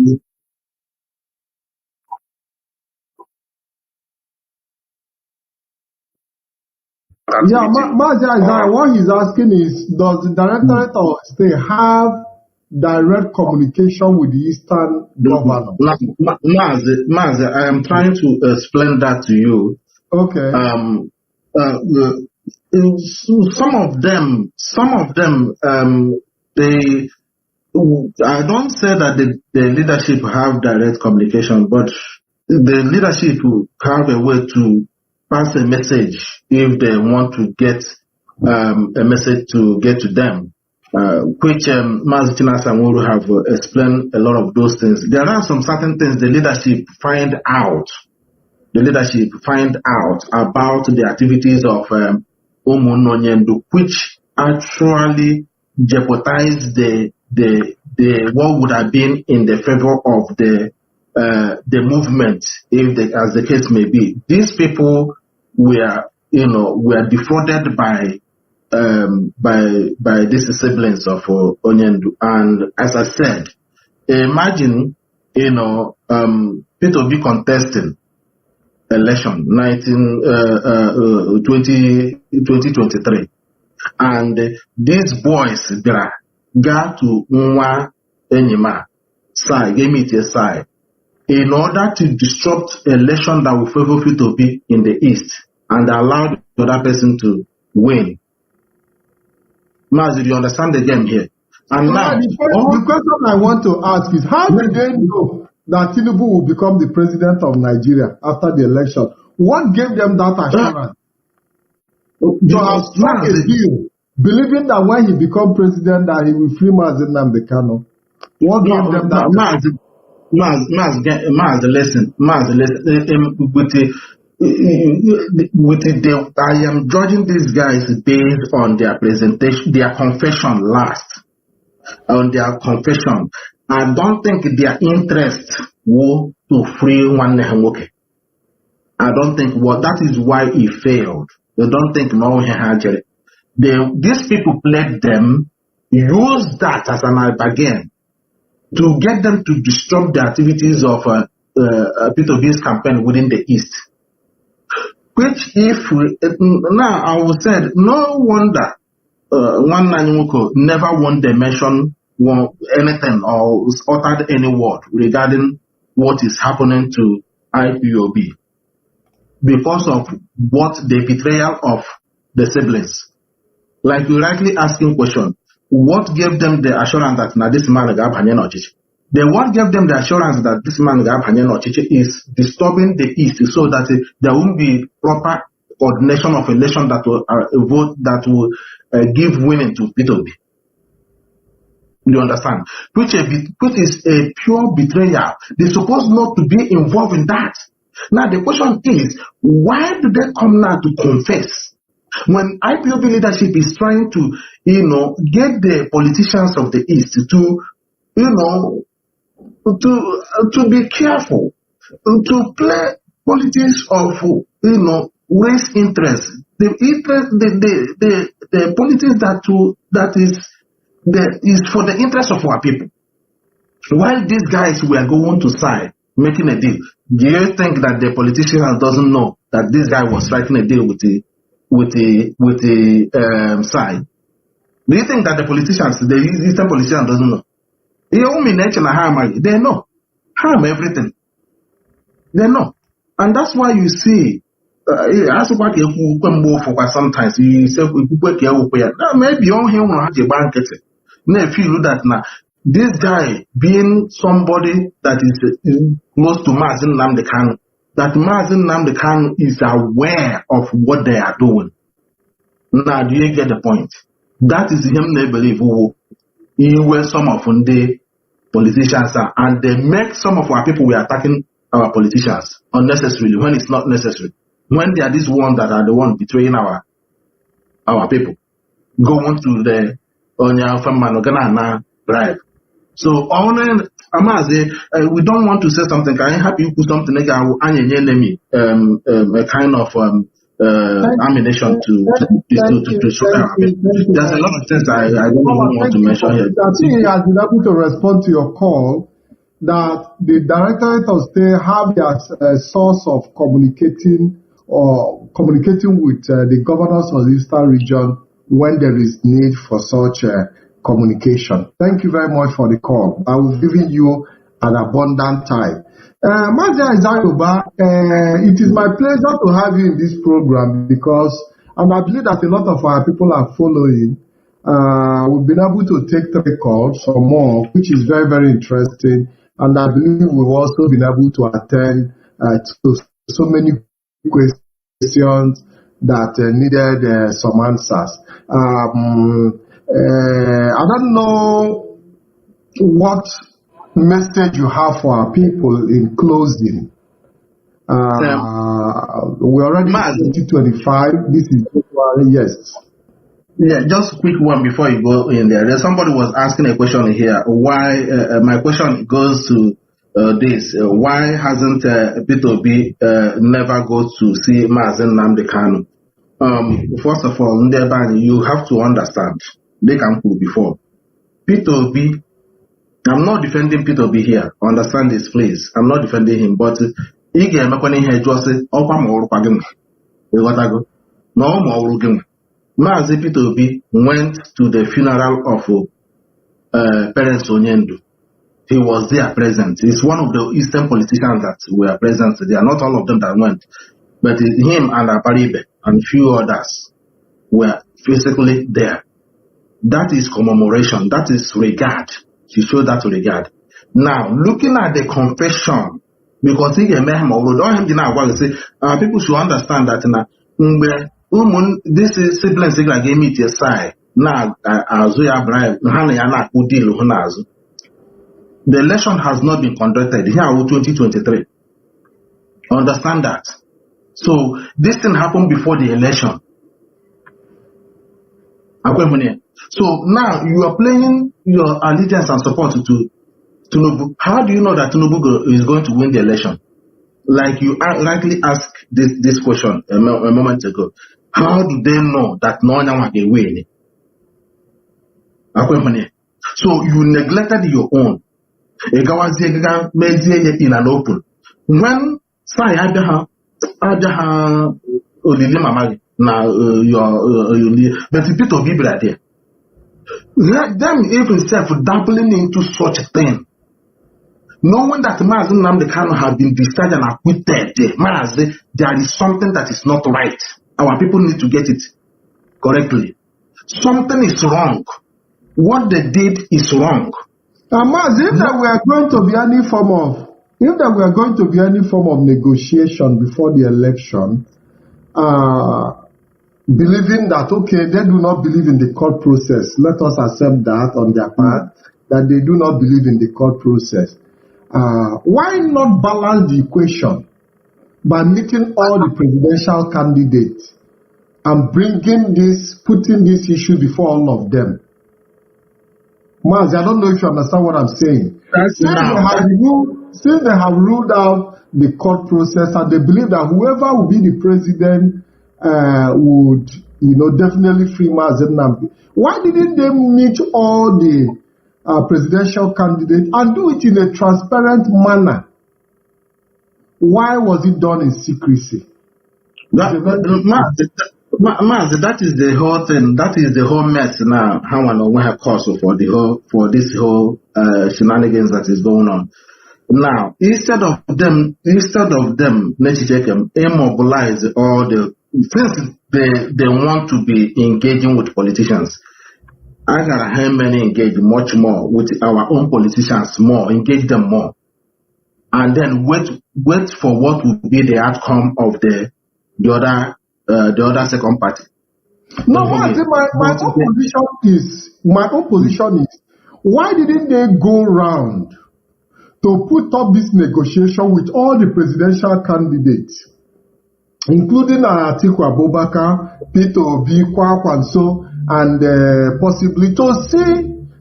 Yeah, Mazi, what he's asking is, does the Directorate of State have direct communication with the Eastern governor? Mazi, I am trying to explain that to you. Okay. Some of them, I don't say that the leadership have direct communication, but the leadership have a way to pass a message if they want to get a message to get to them, which Mazi Nnamdi have explained a lot of those things. There are some certain things the leadership find out about the activities of Onyendu, which actually jeopardize the what would have been in the favor of the movement, as the case may be. These people were defrauded by these siblings of Onyendu, and as I said, Imagine, Peter B contesting election 2023, and these boys got to Nwa Enyima side, gave me a side, in order to disrupt election that will favor Peter B in the east and allow the other person to win. Mazi, do you understand the game here? And now, the question I want to ask is, how do they know that Tinubu will become the president of Nigeria after the election? What gave them that assurance? To have struck a deal, believing that when he becomes president, that he will free Mazi Nnamdi Kanu. What gave them that? Mazi, listen. I am judging these guys based on their presentation, their confession last. On their confession, I don't think their interest was to free one Nehemoke. I don't think that is why he failed. They don't think no he had it. These people played them, use that as an bargain to get them to disrupt the activities of Peter B's campaign within the East. Which, now I would say, no wonder one Nanyuko never won the mention anything or uttered any word regarding what is happening to IPOB because of what the betrayal of the siblings. Like you rightly asking question, what gave them the assurance that now this man got Ochichi? Then what gave them the assurance that this man got Ochichi is disturbing the East so that there won't be proper coordination of election that will vote that will give winning to Peter B. You understand? Which is a pure betrayal. They're supposed not to be involved in that. Now the question is, why do they come now to confess when IPOB leadership is trying to, get the politicians of the East to, to be careful, to play politics of, race interest, the politics that is for the interest of our people. While these guys were going to side, making a deal, do you think that the politicians doesn't know that this guy was striking a deal with the side? Do you think that the Eastern politicians doesn't know? They know. Harm everything. They know. And that's why you see, sometimes you say, maybe on him will have a banquet. Now, if you do that now, this guy being somebody that is close to Mazi Nnamdi Kanu, that Mazi Nnamdi Kanu is aware of what they are doing. Now, do you get the point? That is him they believe who were some of the politicians are, and they make some of our people we are attacking our politicians unnecessarily when it's not necessary. When they are these ones that are the ones betraying our people, going to the bribe. So Amazi, we don't want to say something. Can I help you put something like a kind of ammunition to show our people? There's a lot of things I don't want to mention here. I think he has been able to respond to your call that the Directorate of State have their source of communicating with the governors of the Eastern region when there is need for such communication. Thank you very much for the call. I was giving you an abundant time. Mazi Iyke, it is my pleasure to have you in this program because, and I believe that a lot of our people are following. We've been able to take 3 calls or more, which is very, very interesting. And I believe we've also been able to attend to so many questions that needed some answers. I don't know what message you have for our people in closing. We're already in 2025. This is February, yes. Yeah, just a quick one before you go in there. Somebody was asking a question here. Why? My question goes to this. Why hasn't P2B never go to see Mazi Nnamdi Kanu? First of all, you have to understand, they can put before. P2B I'm not defending Peter B here. Understand this, please. I'm not defending him, but again, I'm going to just say, Mazi Peter B went to the funeral of Parents Onyendu. He was there present. He's one of the Eastern politicians that were present there. Not all of them that went, but him and Aparibe and few others were physically there. That is commemoration. That is regard. She showed that regard. Now, looking at the confession, because people should understand that this is siblings like gave me side. Now, the election has not been conducted here in 2023. Understand that. So this thing happened before the election. So now you are playing your allegiance and support to Tinubu. How do you know that Tinubu is going to win the election? Like you rightly asked this question a moment ago. How do they know that no one can win? So you neglected your own. In an open. When say but people be there. Let them even self dabbling into such a thing. Knowing that Mazi Nnamdi Kanu have been discharged and acquitted, Mazi, there is something that is not right. Our people need to get it correctly. Something is wrong. What they did is wrong. Mazi, if there were going to be any form of negotiation before the election, believing that, okay, they do not believe in the court process. Let us accept that on their part, that they do not believe in the court process. Why not balance the equation by meeting all the presidential candidates and putting this issue before all of them? Mazi, I don't know if you understand what I'm saying. Since they have ruled out the court process and they believe that whoever will be the president would, definitely free Mazi Nnamdi. Why didn't they meet all the presidential candidates and do it in a transparent manner? Why was it done in secrecy? Mazi, that is the whole thing. That is the whole mess now. How I know we have cause for this whole shenanigans that is going on. Now, instead of them, immobilize all the since they want to be engaging with politicians. I gotta how many engage much more with our own politicians more, engage them more, and then wait for what will be the outcome of the other second party. No, my own position is why didn't they go round to put up this negotiation with all the presidential candidates, including Atiku Abubakar, Peter Obi, Kwakwanso, and possibly to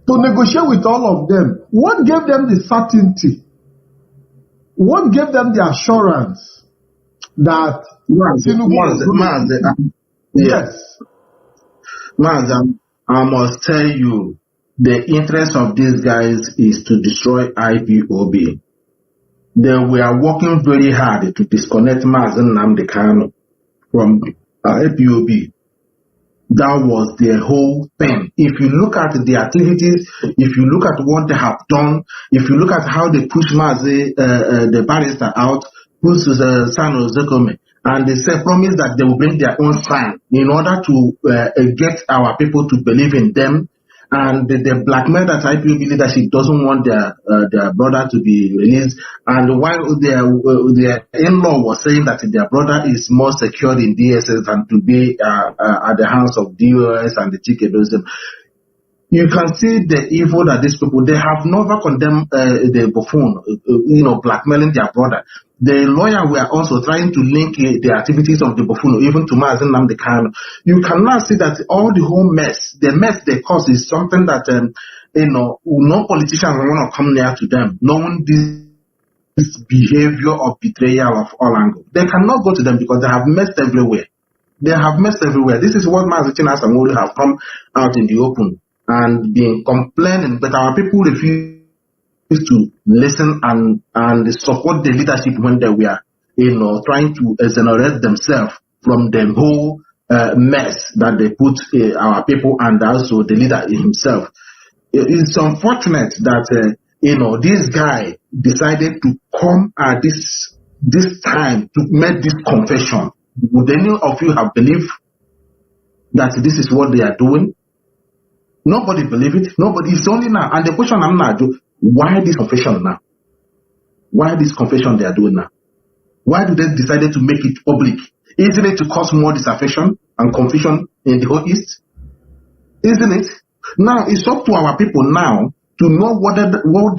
negotiate with all of them? What gave them the certainty? What gave them the assurance that yes. Mazi, I must tell you, the interest of these guys is to destroy IPOB. They were working very hard to disconnect Mazi Nnamdi Kanu from IPOB. That was their whole thing. If you look at the activities, if you look at what they have done, if you look at how they push Mazi, the barrister out, push San Ozekome, and they say promise that they will bring their own son in order to get our people to believe in them. And they blackmail that IPOB leadership doesn't want their brother to be released. And while their in-law was saying that their brother is more secured in DSS than to be at the hands of DOS and the Chikedosim, you can see the evil that these people, they have never condemned the buffoon, blackmailing their brother. The lawyer were also trying to link the activities of the buffoon even to Mazi Nnamdi Kanu. You can now see that all the whole mess, the mess they cause is something that, no politician will want to come near to them, knowing this behavior of betrayal of all angles. They cannot go to them because they have messed everywhere. They have messed everywhere. This is what Mazi Nnamdi have come out in the open and been complaining, but our people refuse to listen and support the leadership when they were, trying to exonerate themselves from the whole mess that they put our people and also the leader himself. It's unfortunate that this guy decided to come at this time to make this confession. Would any of you have believed that this is what they are doing? Nobody believe it. Nobody. It's only now. And the question I'm now doing, why this confession now? Why this confession they are doing now? Why do they decide to make it public? Isn't it to cause more disaffection and confusion in the whole East? Isn't it? Now it's up to our people now to know what they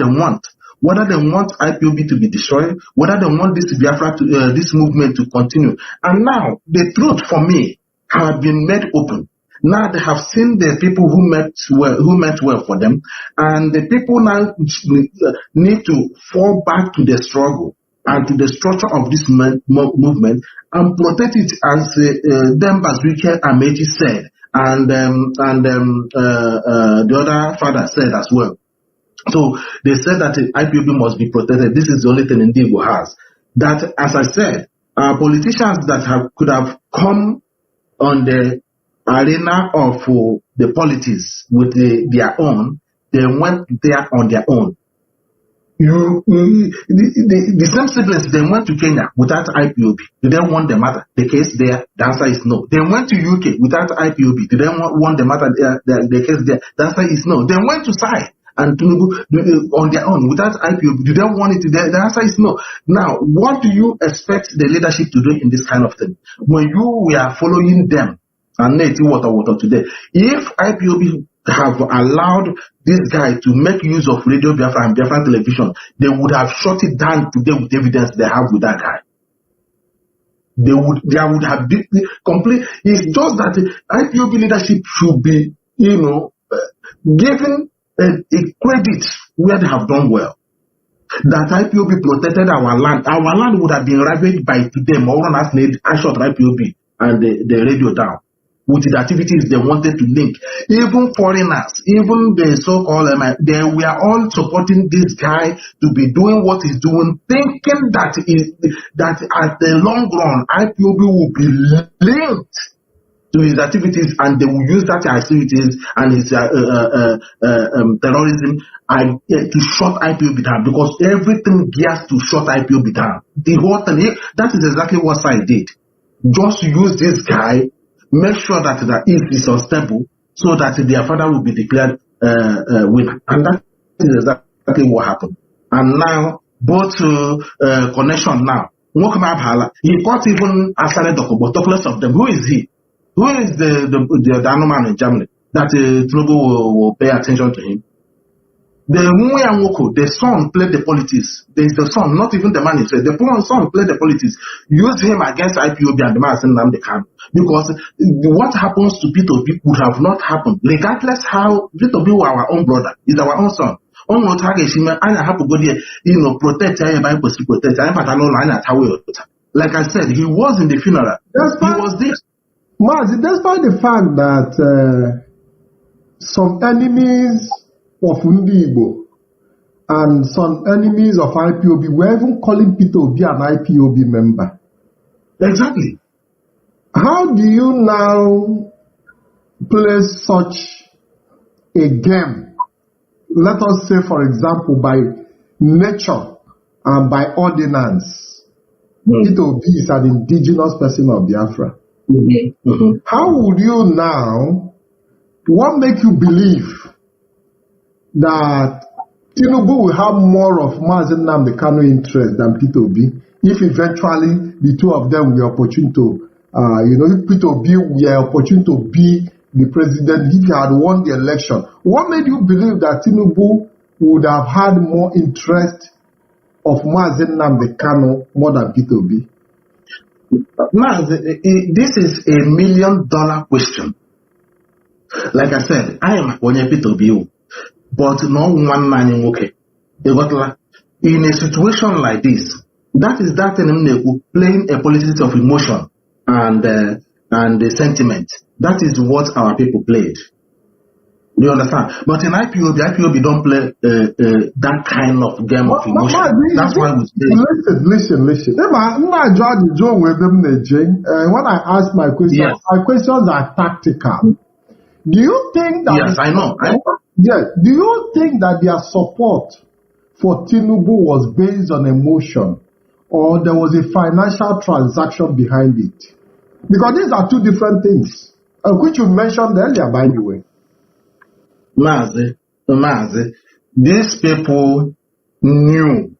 want. Whether they want IPOB to be destroyed, whether they want this Biafra this movement to continue. And now the truth for me have been made open. Now they have seen the people who meant well for them, and the people now need to fall back to the struggle and to the structure of this movement and protect it, as Mazi Iyke Peters said, and the other father said as well. So they said that IPOB must be protected. This is the only thing Ndigo has. That, as I said, politicians that could have come on the arena of the politics with their own, they went there on their own. The same siblings, they went to Kenya without IPOB. Did they want the matter? The case there, the answer is no. They went to UK without IPOB. Did they want the matter? The case there, the answer is no. They went to SAI and on their own without IPOB. Do they want it? The answer is no. Now, what do you expect the leadership to do in this kind of thing? When you were following them, and water today, if IPOB have allowed this guy to make use of Radio Biafra and Biafra television, they would have shut it down today with evidence they have with that guy. There would have been complete. It's just that the IPOB leadership should be, given a credit where they have done well. That IPOB protected our land. Our land would have been ravaged by today. More has made I shot IPOB and the radio down with the activities they wanted to link. Even foreigners, even the so-called, they were all supporting this guy to be doing what he's doing, thinking that at the long run, IPOB will be linked to his activities, and they will use that activities and his terrorism to shut IPOB down, because everything gears to shut IPOB down. The whole thing, that is exactly what I did. Just use this guy, make sure that the East is unstable, so that their father will be declared winner. And that is exactly what happened. And now, both connection now, he got even Asare Dokobo, talk less of them. Who is he? Who is the man in Germany that Tinubu will pay attention to him? The Mwoko, the son played the politics. There is the son, not even the man himself. The son played the politics. Use him against IPOB and the Mazi Nnamdi Kanu. Because what happens to P2B would have not happened. Regardless how P2B were our own brother, is our own son. Protect, protect. Like I said, he was in the funeral. He was there. Mazi, despite the fact that some enemies of Ndigo and some enemies of IPOB were even calling P2B an IPOB member. Exactly. How do you now play such a game? Let us say, for example, by nature and by ordinance, P2B is an indigenous person of Biafra. How would you now, what make you believe that Tinubu will have more of Mazi Nnamdi Kanu interest than P2B if eventually the two of them were opportune to, if P2B were opportune to be the president, if he had won the election? What made you believe that Tinubu would have had more interest of Mazi Nnamdi Kanu more than P2B? Now, this is $1 million question. Like I said, I am on a P2B, but no one man okay. In a situation like this, that is that playing a politics of emotion and the sentiment. That is what our people played. Do you understand? But in IPOB don't play that kind of game of emotion. That's why we say. Listen. When I ask my questions, yes. My questions are tactical. Do you think that? Yes, I know. Yes. Do you think that their support for Tinubu was based on emotion, or there was a financial transaction behind it? Because these are two different things, which you mentioned earlier, by the way. Mazi, these people knew,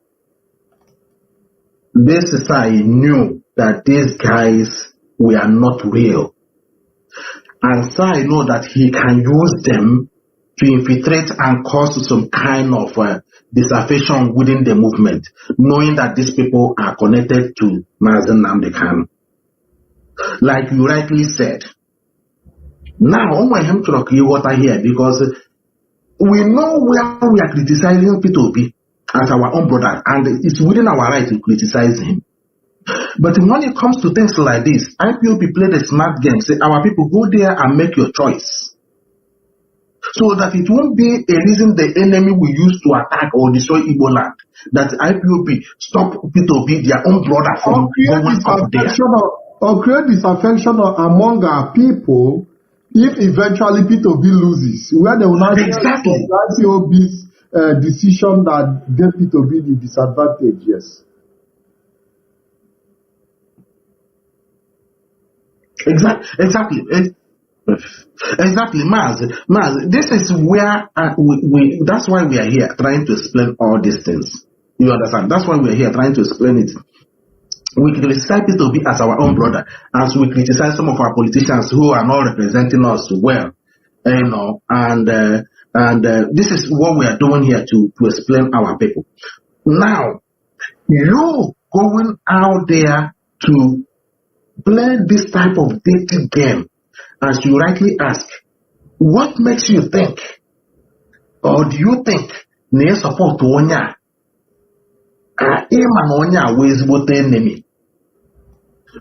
this society knew that these guys were not real. And so I know that he can use them to infiltrate and cause some kind of disaffection within the movement, knowing that these people are connected to Mazi Nnamdi Kanu. Like you rightly said. Now, I want him to rock you water here because we know where we are criticizing P2P as our own brother, and it's within our right to criticize him. But when it comes to things like this, IPOB play the smart game. Say, our people, go there and make your choice. So that it won't be a reason the enemy will use to attack or destroy Igbo land. That IPOB stop P2P, their own brother, from going up there. Or create disaffection among our people if eventually P2P loses. Where they will not exactly IPOB's decision that gave P2P the disadvantage, yes. Exactly, Maz. This is where that's why we are here trying to explain all these things. You understand? That's why we are here trying to explain it. We criticize P2P as our own brother, as we criticize some of our politicians who are not representing us well, you know. And this is what we are doing here to explain our people. Now, you going out there to play this type of dating game, as you rightly ask, what makes you think, or do you think, near support to Onya, Onya was both enemy?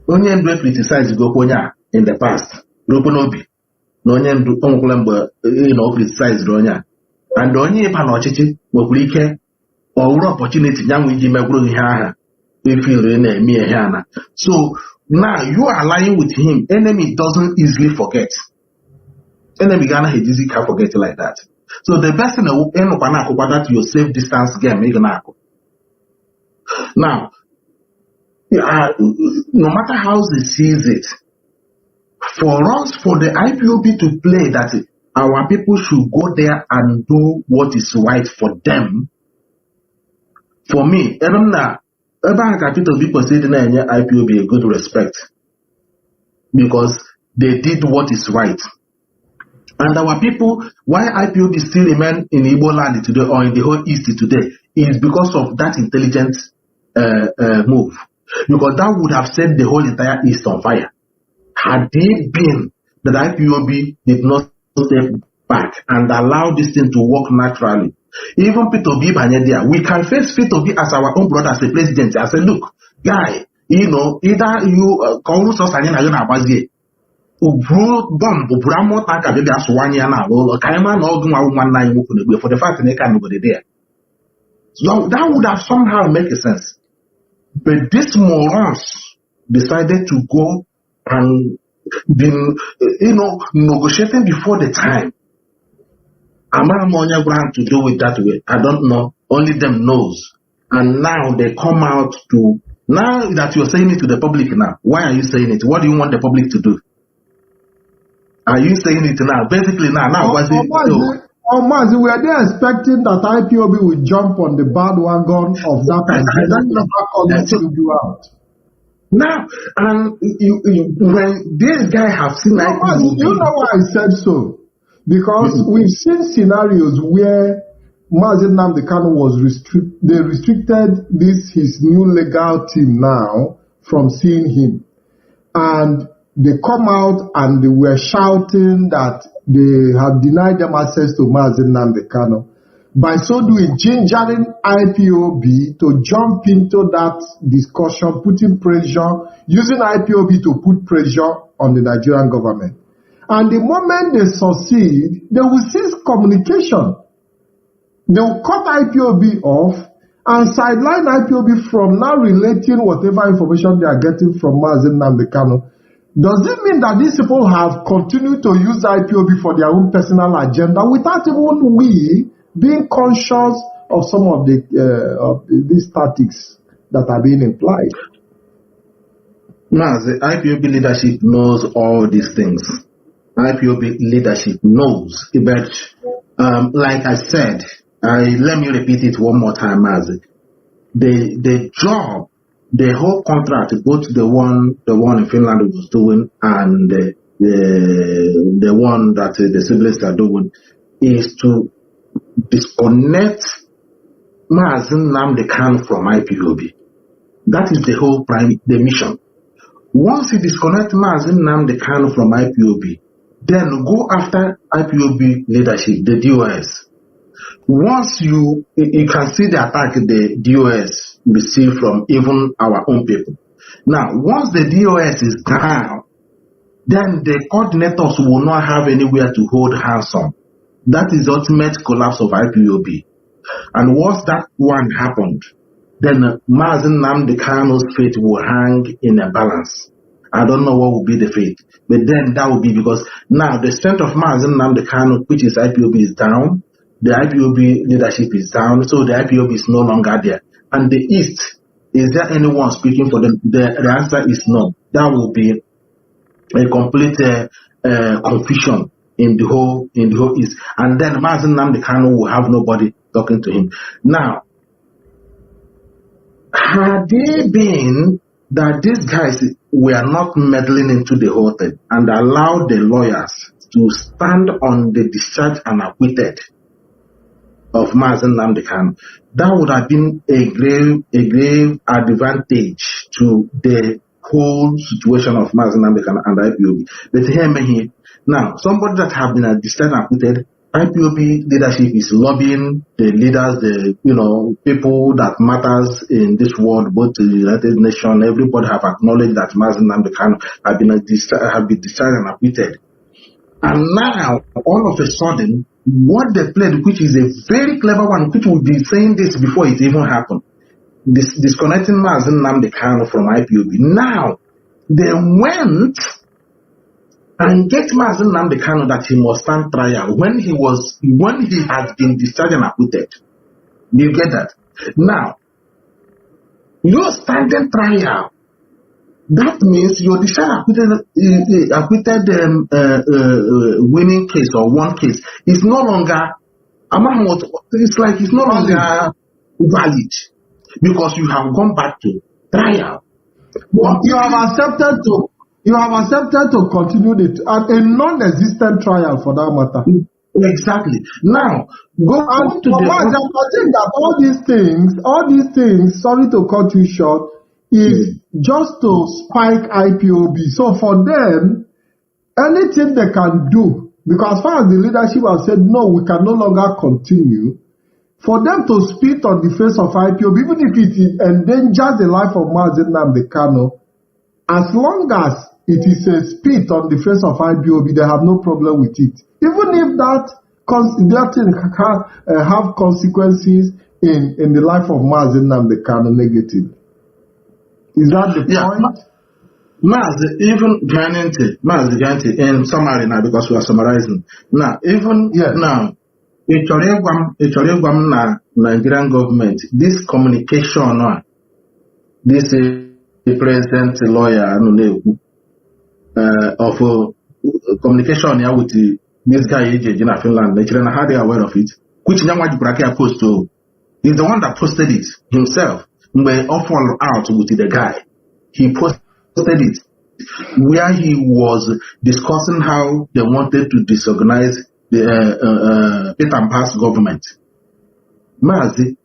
Onya and criticize Goponya in the past, Roponobi, Nonya and Onkulambo, criticize Ronya, and Onya Panochichi, Mokulike, or opportunity, young with Jim Magruha, if you really me a Hana. So, now you are lying with him. Enemy doesn't easily forget. Enemy Ghana he easily can forget like that. So the best thing that your safe distance game. Now, no matter how they sees it, for us, for the IPOB to play that our people should go there and do what is right for them. For me, people say IPOB a good respect because they did what is right. And our people, why IPOB still remain in Igbo land today or in the whole East today is because of that intelligent move. Because that would have set the whole entire East on fire. Had it been that IPOB did not step back and allow this thing to work naturally, even P2B Banyadia, we can face P2B as our own brother as a president. I say, look, guy, either you call us and you're not Mazi. Bomb, Bramo Taka, maybe as 1 year now, or Kaiman or 1 9 for the fact that they can't nobody there. So that would have somehow make sense. But these morons decided to go and been, negotiating before the time. Amara Monya Grant to do it that way. I don't know. Only them knows. And now they come out to, now that you're saying it to the public now, why are you saying it? What do you want the public to do? Are you saying it now? Basically now what's it? Mazi, we are there expecting that IPOB will jump on the bandwagon of that out. Now, and when this guy have seen IPOB, you know why I said so? Because we've seen scenarios where Mazi Nnamdi Kanu was they restricted his new legal team now from seeing him. And they come out and they were shouting that they have denied them access to Mazi Nnamdi Kanu. By so doing, gingering IPOB to jump into that discussion, putting pressure, using IPOB to put pressure on the Nigerian government. And the moment they succeed, they will cease communication. They will cut IPOB off and sideline IPOB from now relating whatever information they are getting from Mazi Nnamdi Kanu. Does it mean that these people have continued to use IPOB for their own personal agenda without even we being conscious of some of these tactics that are being implied? Now, the IPOB leadership knows all these things. IPOB leadership knows. But like I said, let me repeat it one more time, Mazi. The job, the whole contract, both the one in Finland was doing and the one that the siblings are doing, is to disconnect Mazi Nnamdi Kanu from IPOB. That is the mission. Once you disconnect Mazi Nnamdi Kanu from IPOB, then go after IPOB leadership, the DOS. Once you can see the attack the DOS received from even our own people. Now, once the DOS is down, then the coordinators will not have anywhere to hold hands on. That is the ultimate collapse of IPOB. And once that one happened, then Mazi Nnamdi Kanu's fate will hang in a balance. I don't know what will be the fate, but then that will be because now the strength of Mazi Nnamdi Kanu, which is IPOB, is down. The IPOB leadership is down, so the IPOB is no longer there. And the East, is there anyone speaking for them? The answer is no. That will be a complete confusion in the whole East. And then Mazi Nnamdi Kanu will have nobody talking to him. Now, had they been that these guys were not meddling into the whole thing and allowed the lawyers to stand on the discharge and acquitted of Mazi Nnamdi Kanu, that would have been a grave advantage to the whole situation of Mazi Nnamdi Kanu and IPOB. But hear me here. Now, somebody that have been discharged and acquitted, IPOB leadership is lobbying the leaders, people that matters in this world, both the United Nations. Everybody have acknowledged that Mazi Nnamdi Kanu have been discharged and acquitted. And now, all of a sudden, what they played, which is a very clever one, which will be saying this before it even happened, disconnecting Mazi Nnamdi Kanu from IPOB. Now, they went and get Mazi Nnamdi Kanu that he must stand trial when he has been discharged and acquitted. You get that? Now, you're standing trial. That means your discharged acquitted winning case or one case is no longer it's no longer valid because you have gone back to trial. You have accepted to continue a non-existent trial for that matter. Exactly. Now, I think that all these things, sorry to cut you short, is just to spike IPOB. So for them, anything they can do, because as far as the leadership has said, no, we can no longer continue, for them to spit on the face of IPOB, even if it endangers the life of Mazi Nnamdi Kanu, as long as it is a spit on the face of IPOB, they have no problem with it. Even if that thing have consequences in the life of Mazi Nnamdi Kanu negative. Is that the point? Mazi, even Mazi, in summary now, because we are summarizing. Now, now, Nigerian government, this communication, this president lawyer, of communication here with this guy in Finland, Nigeria, how they are aware of it, which Nyamwaji Brakia posted to. He's the one that posted it himself. When all fall out with the guy, he posted it where he was discussing how they wanted to disorganize the Peter Pass government. Mazi,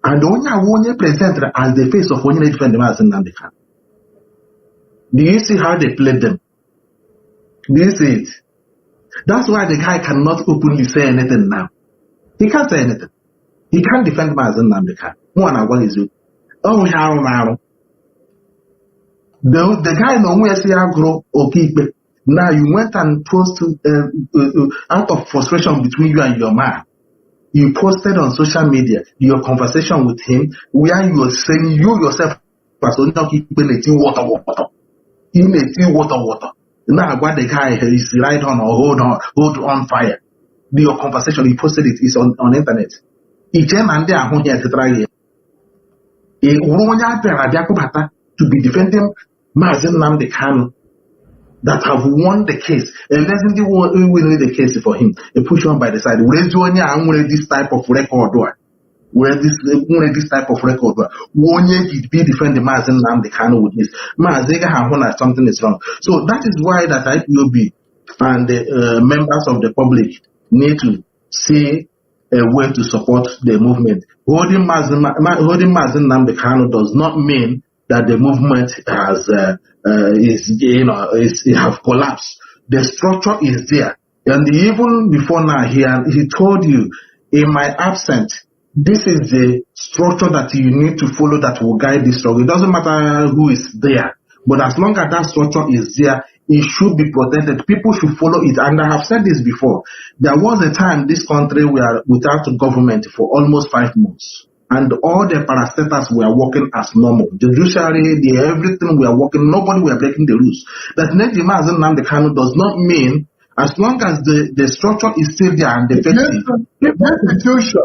and only presented as the face of only defend Mazi Nnamdi Kanu. Do you see how they played them? Do you see it? That's why the guy cannot openly say anything now. He can't say anything. He can't defend Mazi Nnamdi Kanu. One is you. Oh, how now? The guy no where see grow okay. Now you went and posted out of frustration between you and your man. You posted on social media your conversation with him where you are saying you yourself water. Now what the guy is right on or hold on fire. Your conversation, he posted it, is on internet. To be defending Mazi Nnamdi Kanu that have won the case, and let's win the case for him. They push on by the side. Where this type of record? Where this type of record? One year he'd be defending Mazi Nnamdi Kanu with this. Mazi that something is wrong. So that is why that IPOB and the members of the public need to see a way to support the movement. Holding Mazi Nnamdi Kanu does not mean that the movement has have collapsed. The structure is there, and even before now, he told you, in my absence, this is the structure that you need to follow that will guide this struggle. It doesn't matter who is there, but as long as that structure is there, it should be protected. People should follow it. And I have said this before. There was a time this country were without government for almost 5 months. And all the parastatals were working as normal. The judiciary, everything were working. Nobody were breaking the rules. That Mazi Nnamdi Kanu does not mean, as long as the structure is still there and effective. The institution.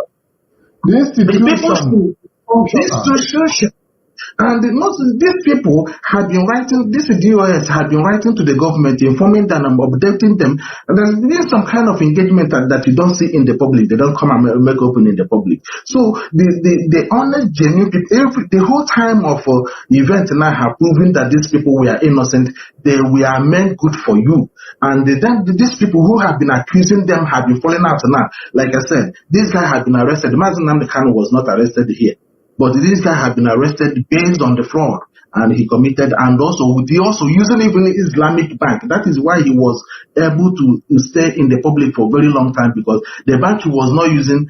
And these people had been writing, this DOS had been writing to the government, informing them and updating them. And there's been some kind of engagement that you don't see in the public. They don't come and make open in the public. So the honest, genuine people, the whole time of event now have proven that these people were innocent. They were meant good for you. And then these people who have been accusing them have been falling out now. Like I said, this guy had been arrested. Mazi Nnamdi Kanu was not arrested here. But this guy had been arrested based on the fraud, and he committed, and also using even Islamic bank. That is why he was able to stay in the public for a very long time, because the bank he was using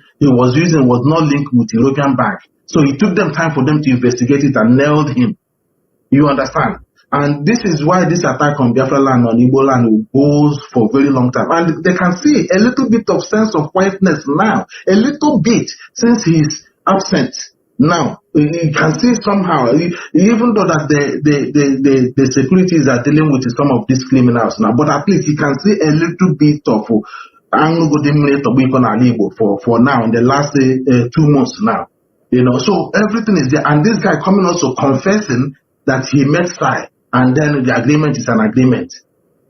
was not linked with European bank. So it took them time for them to investigate it and nailed him. You understand? And this is why this attack on Biafra land, on Igbo land, goes for a very long time. And they can see a little bit of sense of quietness now, a little bit, since he's absent. Now, you can see somehow, even though that the securities are dealing with some of these criminals now, but at least you can see a little bit of for now, in the last 2 months now. So everything is there. And this guy coming also confessing that he met Sai, and then the agreement is an agreement.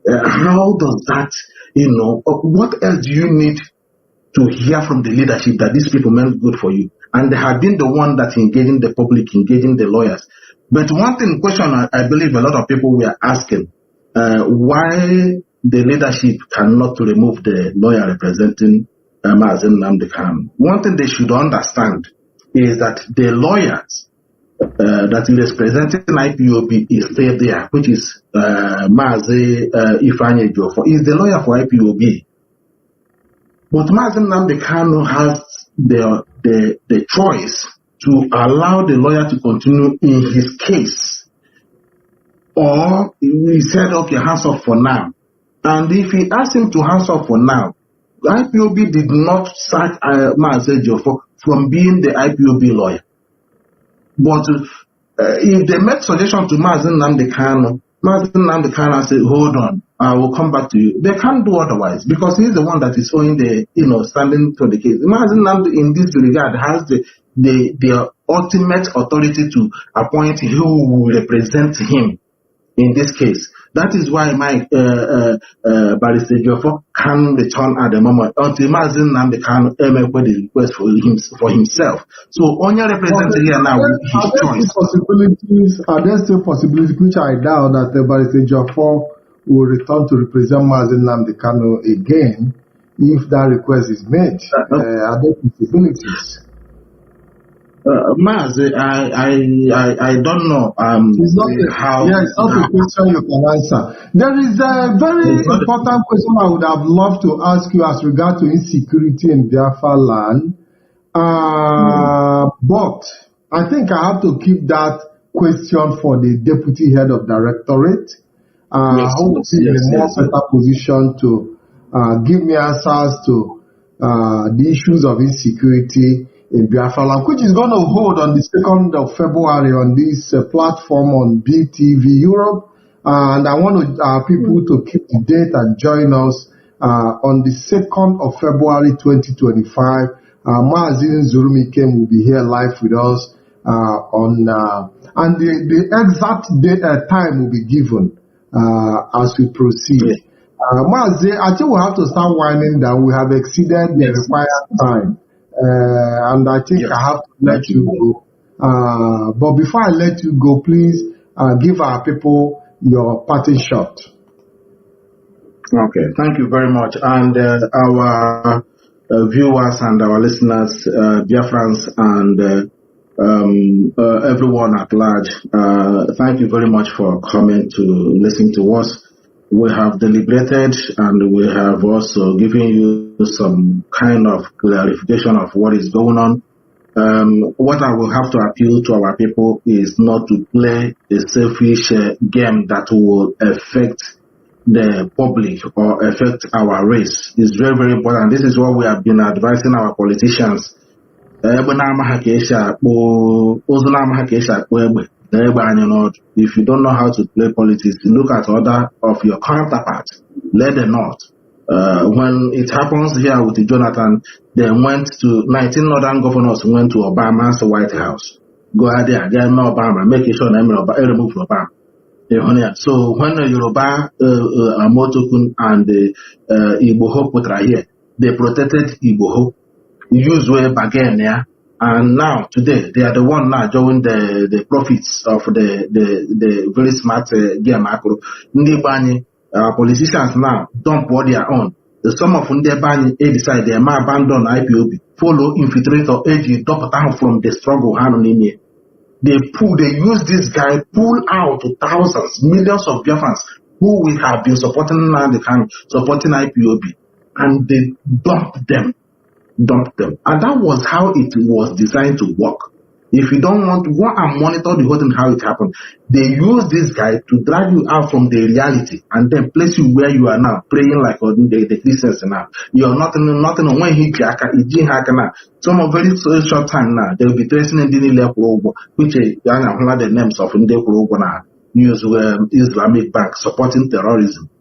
How does that, what else do you need to hear from the leadership that these people meant good for you? And they have been the one that engaging the public, engaging the lawyers. But one question I believe a lot of people were asking, why the leadership cannot remove the lawyer representing Mazi Nnamdi Kanu. One thing they should understand is that the lawyers that is representing IPOB is still there, which is Mazi Nnamdi Kanu is the lawyer for IPOB. But Mazi Nnamdi Kanu has the choice to allow the lawyer to continue in his case, or he said, okay, hands off for now. And if he asked him to hands off for now, IPOB did not sack Mazi Nnamdi from being the IPOB lawyer. But if they make suggestion to Mazi Nnamdi Kanu said, hold on, I will come back to you. They can't do otherwise, because he's the one that is owing the, standing to the case. Mazi Nnamdi in this regard has the ultimate authority to appoint who will represent him in this case. That is why my Barrister Jofo can return at the moment until Mazi Nnamdi Kanu make the request for himself. So on your representative here now, his choice. Are there still possibilities, which I doubt, that Barrister Jofo will return to represent Mazi Nnamdi Kanu again if that request is made? Are there possibilities? Mazi, I don't know it's not a question you can answer. There is a very important question I would have loved to ask you as regard to insecurity in Biafra land. But I think I have to keep that question for the deputy head of directorate. who will be in a more better position to give me answers to the issues of insecurity in Biafra, which is going to hold on the 2nd of February on this platform on BTV Europe. And I want people to keep the date and join us on the 2nd of February 2025. Mazi Nnamdi Kanu will be here live with us and the exact time will be given as we proceed. Mazi, I think we have to start winding down. We have exceeded the required time. And I think I have to let you go. But before I let you go, please give our people your parting shot. Okay, thank you very much. And our viewers and our listeners, Biafrans and everyone at large, thank you very much for coming to listen to us. We have deliberated and we have also given you some kind of clarification of what is going on. What I will have to appeal to our people is not to play a selfish game that will affect the public or affect our race. It's very, very important. This is what we have been advising our politicians. If you don't know how to play politics, look at other of your counterparts. Let them not. When it happens here with Jonathan, they went to 19 northern governors went to Obama's White House. Go ahead there, get Obama, make sure they remove Obama. So when the Yoruba Motokun and the Igbo Hope put right here, they protected Igbo Hope, used way again there. And now, today, they are the one now showing the profits of the very smart game macro. Politicians now dump what they are on. Some of them decide they might abandon IPOB, follow infiltrator, AG, drop down from the struggle. They use this guy, pull out thousands, millions of Biafrans who we have been supporting Nnamdi Kanu, supporting IPOB, and they dump them. And that was how it was designed to work. If you don't want to go and monitor the whole thing, how it happened, they use this guy to drag you out from the reality and then place you where you are now, praying like the Christians now. You are nothing when he now. Some of very short time now, they will be tracing in the which is the names of now. Use Islamic Bank supporting terrorism,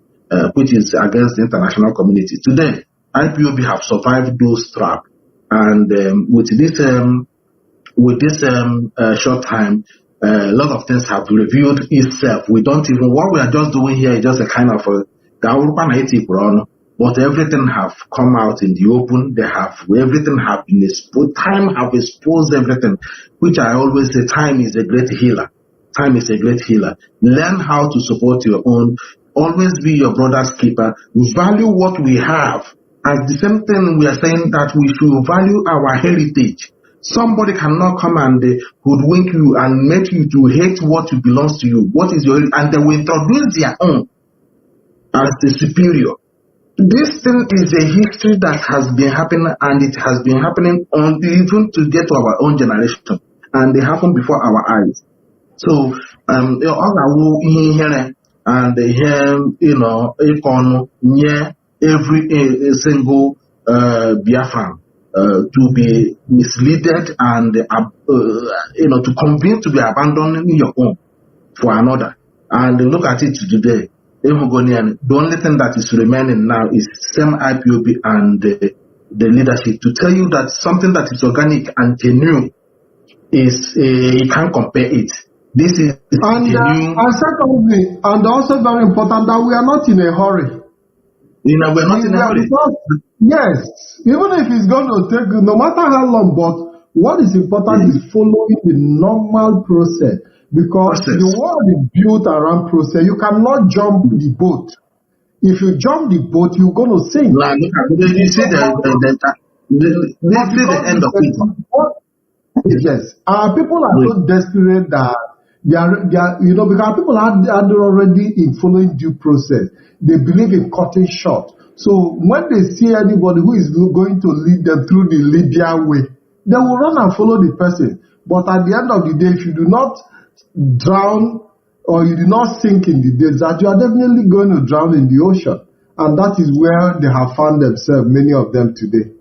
which is against the international community. Today, IPOB have survived those traps, and with this short time, a lot of things have revealed itself. We don't even, what we are just doing here is just a kind of but everything have come out in the open. Everything have been exposed. Time have exposed everything, which I always say, time is a great healer. Time is a great healer. Learn how to support your own. Always be your brother's keeper. Value what we have. As the same thing we are saying that we should value our heritage. Somebody cannot come and hoodwink you and make you to hate what belongs to you. What is your heritage? And they will introduce their own as the superior. This thing is a history that has been happening, and it has been happening even to get to our own generation. And they happen before our eyes. So, and every single Biafran to be misleaded and to convince to be abandoning your own for another. And look at it today. The only thing that is remaining now is same IPOB and the leadership to tell you that something that is organic and genuine is you can't compare it. This is genuine. And secondly, and also very important, that we are not in a hurry. We're not in a hurry. Yes, even if it's going to take no matter how long, but what is important is following the normal process, because the world is built around process. You cannot jump the boat. If you jump the boat, you're going to sink. You see the end of it. Yes, people are so desperate that they are, because people are already in following due process. They believe in cutting short. So when they see anybody who is going to lead them through the Libya way, they will run and follow the person. But at the end of the day, if you do not drown or you did not sink in the desert, you are definitely going to drown in the ocean. And that is where they have found themselves, many of them today.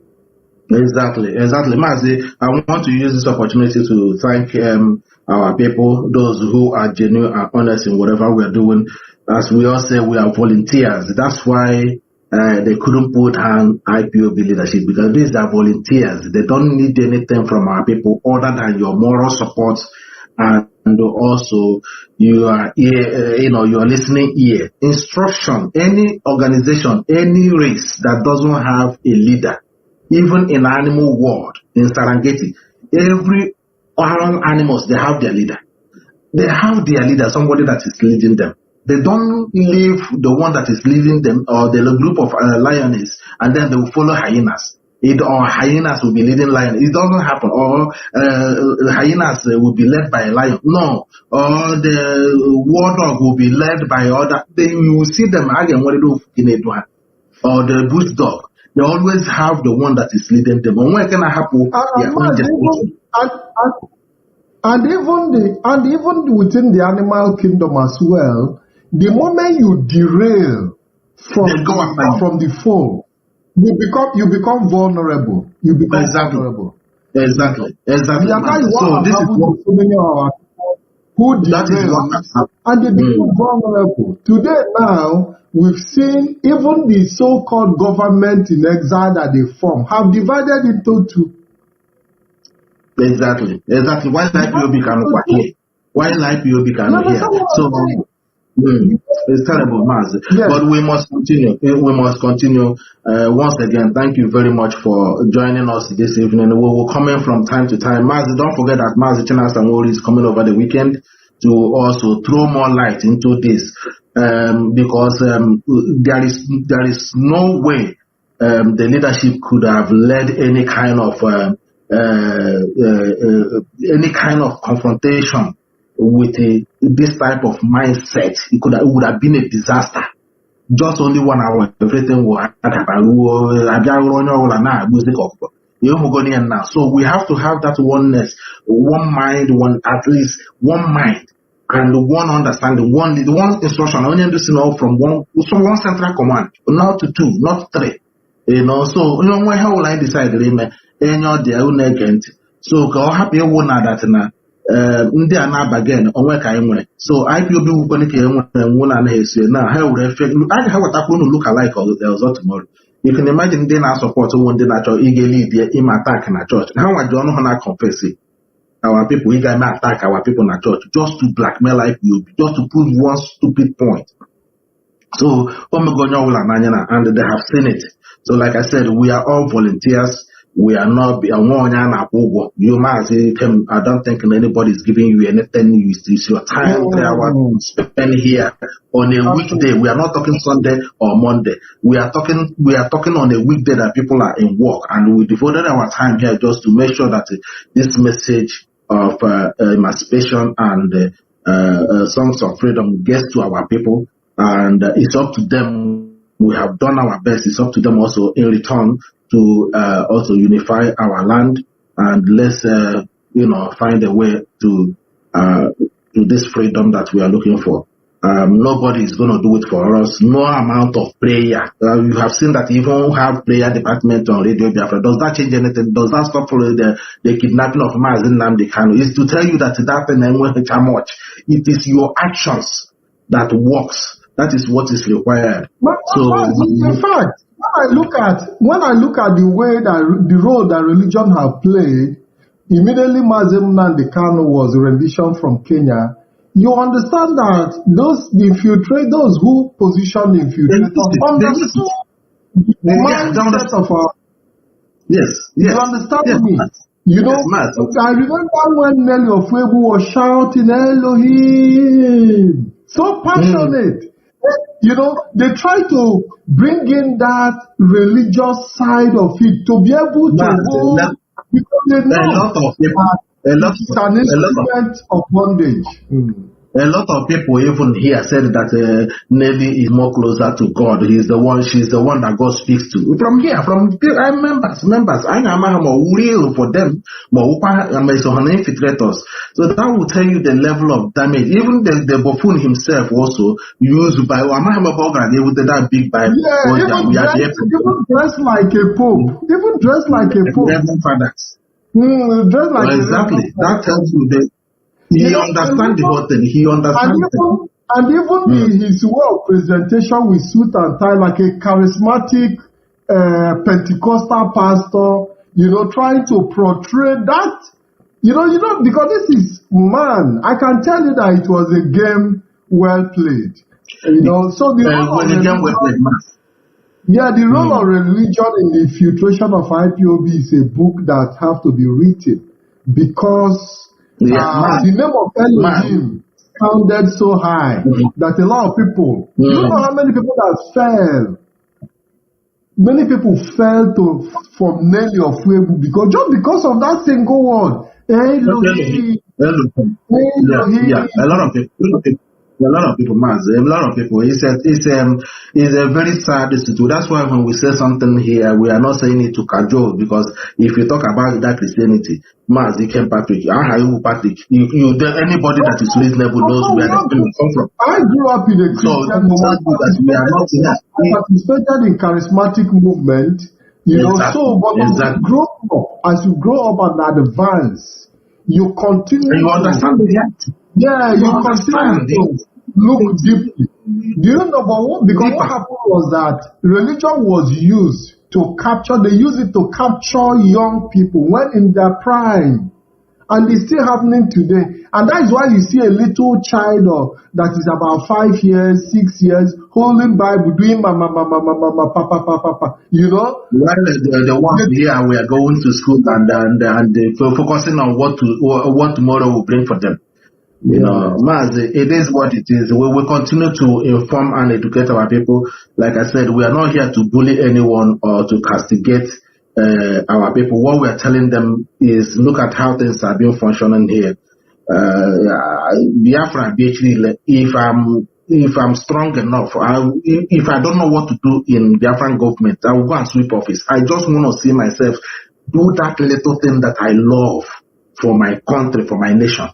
Exactly. Mazi, I want to use this opportunity to thank our people, those who are genuine and honest in whatever we are doing. As we all say, we are volunteers. That's why they couldn't put an IPOB leadership, because these are volunteers. They don't need anything from our people other than your moral support and also you are your listening ear. Instruction. Any organization, any race that doesn't have a leader, even in animal world, in Serengeti, every all animals, they have their leader. They have their leader, somebody that is leading them. They don't leave the one that is leading them or the group of lioness and then they will follow hyenas. Or hyenas will be leading lion. It doesn't happen. Or hyenas will be led by a lion. No. Or the war dog will be led by other. You will see them again what they do in a dog. Or the bush dog. They always have the one that is leading them. And when can I happen? And even within the animal kingdom as well, the moment you derail from the fold, you become vulnerable. You become vulnerable. Exactly. So this is what so many of our people who derail and they become vulnerable. Today now, we've seen even the so-called government in exile that they form have divided into two. Exactly. Why IPOB cannot hear? So it's terrible, Mazi. Yes. But we must continue. Once again, thank you very much for joining us this evening. We will come in from time to time. Mazi, don't forget that Mazi Nnamdi is coming over the weekend to also throw more light into this, because there is no way the leadership could have led any kind of confrontation with this type of mindset. It would have been a disaster. Just only 1 hour, everything will happen. So we have to have that oneness, one mind, one mind, and one understanding, one instruction. Only from one central command, not to two, not three. So when how will I decide? So go happy one that na ndị a na-abagin onwe ka anyị nwere. So IPOB wukwe ka enwere nwụna na-esi na ha were effect aga ha wetakwa unu look alike ọzọ tomorrow. You can imagine ndị na-support ụmụ ndị na-achọ ige lead im attack na church. Ha nwaji ọnụ ha na confess our people, ịga eme attack our people na church just to blackmail IPOB, just to prove one stupid point. So omegonye ọbụla n'anya na, and they have seen it. So like I said, we are all volunteers. We are not, you might say, I don't think anybody is giving you anything. It's your time, 3 hours spent here on a weekday. We are not talking Sunday or Monday. We are talking on a weekday that people are in work, and we devoted our time here just to make sure that this message of emancipation and songs of freedom gets to our people, and it's up to them. We have done our best. It's up to them also in return to also unify our land, and let's find a way to this freedom that we are looking for. Nobody is going to do it for us. No amount of prayer. You have seen that even have prayer department on Radio Biafra. Does that change anything? Does that stop for the kidnapping of Mazi Nnamdi Kanu? It's to tell you that much. It is your actions that works. That is what is required. In fact, when I look at the way that the role that religion have played, immediately Mazi Nnamdi Kanu was a rendition from Kenya. You understand that those who position infiltrators understood the mindset of our. Yes. You understand me? I remember when Nelly Ofwebu was shouting Elohim, so passionate. They try to bring in that religious side of it to be able to hold, because they know it's an instrument of bondage. A lot of people even here said that Nelly is more closer to God. She's the one that God speaks to. From here, from members, I am real for them, infiltrators. So that will tell you the level of damage. Even the buffoon himself also used by with that big Bible. Yeah, even dressed like a pope. Even dressed like a pope. Dressed like exactly. That tells you that. He understands the whole thing. He understands it. And even his way of presentation with suit and tie, like a charismatic Pentecostal pastor, trying to portray that, because this is man. I can tell you that it was a game well played. So the role of religion in the infiltration of IPOB is a book that have to be written because. The name of Elohim sounded so high that a lot of people, you know how many people that fell? Many people fell from Nelly or Fuebu because of that single word. Elohim. A lot of people, Mazi. A lot of people. It's a very sad situation. That's why when we say something here, we are not saying it to cajole, because if you talk about that Christianity, Mazi Iyke Peters, Patrick, anybody that is reasonable knows where the people come from. I grew up in a Christian I participated in charismatic movement, as you grow up and advance, you continue. You understand the reality. Yeah, you understand to look deeply. Do you know what? Because what happened was that religion was used to capture, they use it to capture young people when in their prime. And it's still happening today. And that is why you see a little child that is about 5 years, 6 years, holding Bible, doing mama, papa. The ones here we are going to school and focusing on what tomorrow will bring for them. Mazi, it is what it is. We will continue to inform and educate our people. Like I said, we are not here to bully anyone or to castigate our people. What we are telling them is, look at how things are being functioning here. Biafra, if I'm strong enough, if I don't know what to do in Biafran government, I will go and sweep office. I just want to see myself do that little thing that I love for my country, for my nation,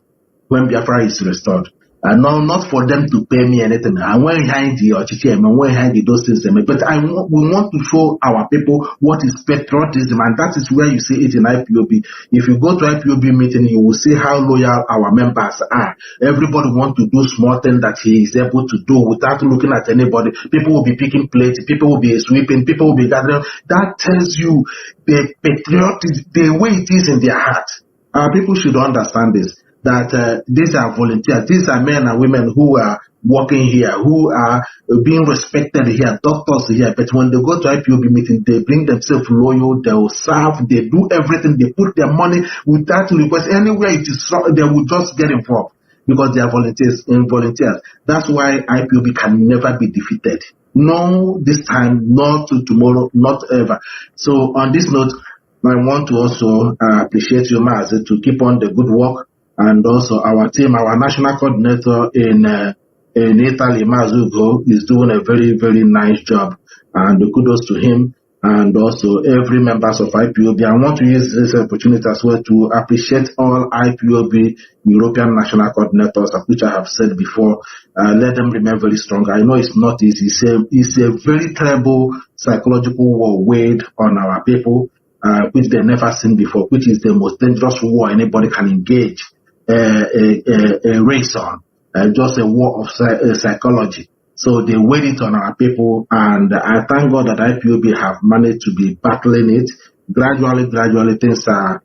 when Biafra is restored. And not for them to pay me anything. I went behind the OCHM, I went behind those things. But we want to show our people what is patriotism, and that is where you see it in IPOB. If you go to IPOB meeting, you will see how loyal our members are. Everybody wants to do small things that he is able to do without looking at anybody. People will be picking plates, people will be sweeping, people will be gathering. That tells you the patriotism, the way it is in their heart. Our people should understand this. That these are volunteers, these are men and women who are working here, who are being respected here, doctors here, but when they go to IPOB meeting, they bring themselves loyal, they will serve, they do everything, they put their money without request. Anywhere it is, they will just get involved because they are volunteers. That's why IPOB can never be defeated. No, this time, not tomorrow, not ever. So on this note, I want to also appreciate you, Mazi, to keep on the good work. And also our team, our national coordinator in Italy, Mazi Iyke, is doing a very, very nice job. And kudos to him and also every members of IPOB. I want to use this opportunity as well to appreciate all IPOB European national coordinators, of which I have said before. Let them remain very strong. I know it's not easy. It's a very terrible psychological war weighed on our people, which they never seen before, which is the most dangerous war anybody can engage a race on, just a war of psychology. So they weighed it on our people, and I thank God that IPOB have managed to be battling it. Gradually things are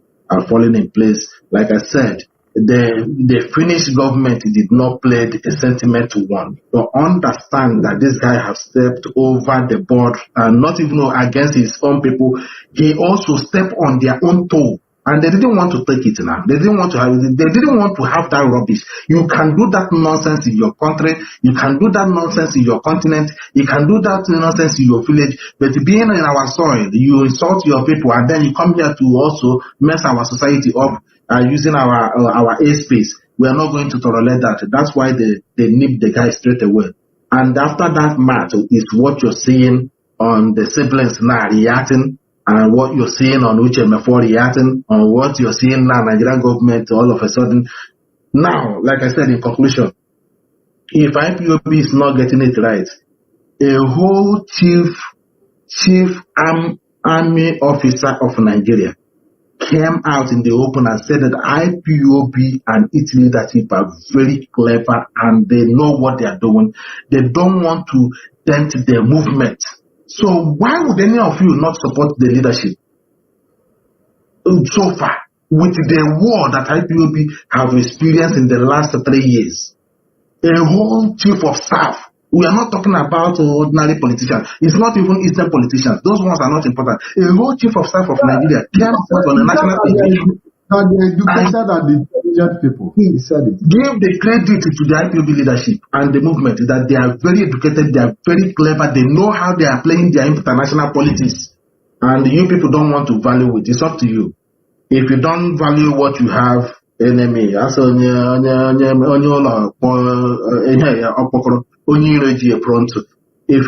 falling in place. Like I said, the Finnish government did not play a sentiment one. To understand that this guy has stepped over the board, and not even against his own people, he also stepped on their own toe. And they didn't want to take it now. They didn't want to have that rubbish. You can do that nonsense in your country. You can do that nonsense in your continent. You can do that nonsense in your village. But being in our soil, you insult your people, and then you come here to also mess our society up using our airspace. We are not going to tolerate that. That's why they nip the guy straight away. And after that match is what you're seeing on the siblings now reacting, and what you're seeing on Uchemefo reacting, on what you're seeing now, Nigerian government all of a sudden. Now, like I said in conclusion, if IPOB is not getting it right, a whole chief army officer of Nigeria came out in the open and said that IPOB and its leadership are very clever and they know what they are doing. They don't want to dent their movement. So why would any of you not support the leadership so far with the war that IPOB have experienced in the last 3 years? A whole chief of staff. We are not talking about ordinary politicians. It's not even Eastern politicians. Those ones are not important. A whole chief of staff of Nigeria came out on a national television. The educated and the intelligent people. He said it. Give the credit to the IPOB leadership and the movement that they are very educated, they are very clever, they know how they are playing their international politics. And you people don't want to value it. It's up to you. If you don't value what you have, enemy, if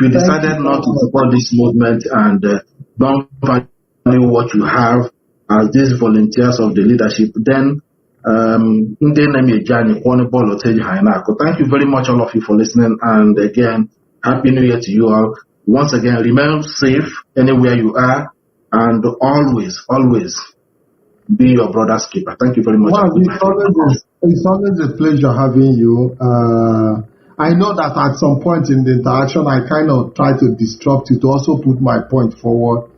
you decided not to support this movement and don't value what you have as these volunteers of the leadership, then thank you very much all of you for listening, and again, Happy New Year to you all. Once again, remain safe anywhere you are, and always be your brother's keeper. Thank you very much. Well, it's always a pleasure having you. I know that at some point in the interaction, I kind of try to disrupt you to also put my point forward.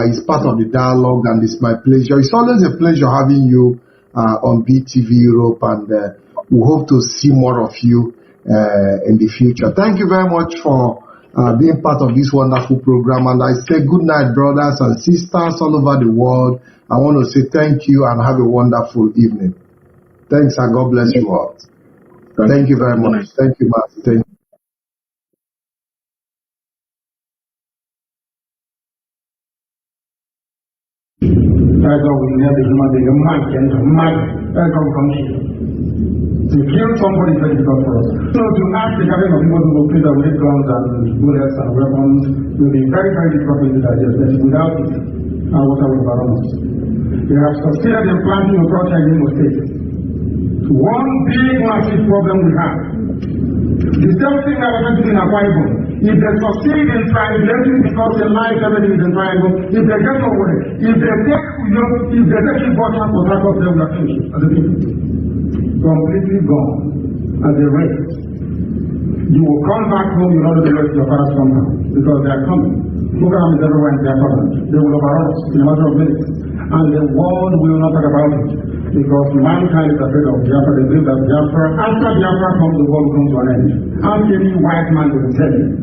It's part of the dialogue, and it's my pleasure. It's always a pleasure having you on BTV Europe, and we hope to see more of you in the future. Thank you very much for being part of this wonderful program, and I say good night, brothers and sisters all over the world. I want to say thank you and have a wonderful evening. Thanks, and God bless you all. Thank you very much. Thank you, Mazi. Thank you. To kill somebody is very difficult for us. So to ask the gathering of people who will play with guns and bullets and weapons will be very, very difficult to digest. Without it, our water will overrun us. They have succeeded in planting a culture in Imo State. One big, massive problem we have. The same thing that happened in Akwa Ibom. If they succeed in triangulating because they like everything is in triangle, if they get away, if they take Ibocha for that of them, we are finished as a people. Completely gone at the rate. You will come back home, you know the rest of your father's compound because they are coming. Program is everywhere in their government. They will overrun us in a matter of minutes. And the world will not talk about it because mankind is afraid of Biafra. They believe that Biafra, after Biafra comes, the world will come to an end. Ask any white man will tell you.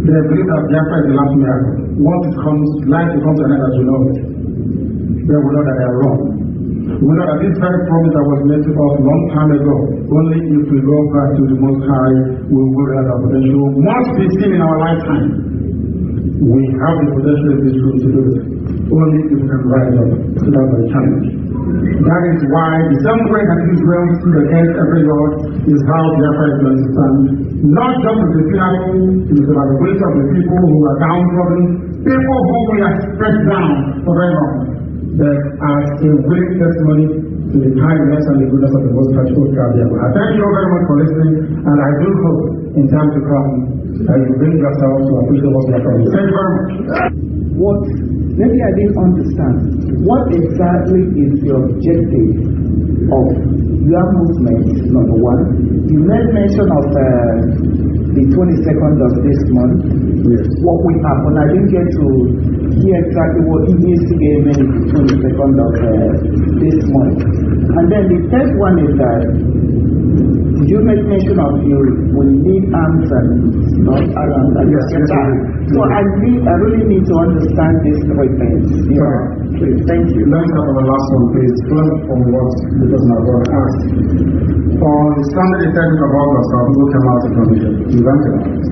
They believe that Biafra is the last miracle. Once it comes, life will come to an end as you know it. They will know that they are wrong. We know that this very promise that was made to us a long time ago, only if we go back to the Most High, we will realize our potential must be seen in our lifetime. We have the potential in this room to do it. Only if we can rise up to that very challenge. That is why the same way that Israel stood against every God is how Biafra is going to stand. Not just as a pinnacle, it is about the weight of the people who are downtrodden, people who we are pressed down for very long. But as a willing testimony to the kindness and the goodness of the Most High God. I thank you very much for listening, and I do hope in time to come that you bring yourself to appreciate what we are doing. Thank you very much. Maybe I didn't understand. What exactly is the objective of your movement, number one? You made mention of the 22nd of this month. Yes. What will happen? I didn't get to hear exactly what it is to get the 22nd of this month. And then the third one is that you make mention of you will need arms and stuff around. Yes. So I really need to understand these three things. Please, thank you. Let me start on the last one, please. First, from what the person above asked. On Sunday, the 30th of August, our people came out of commission to evangelize,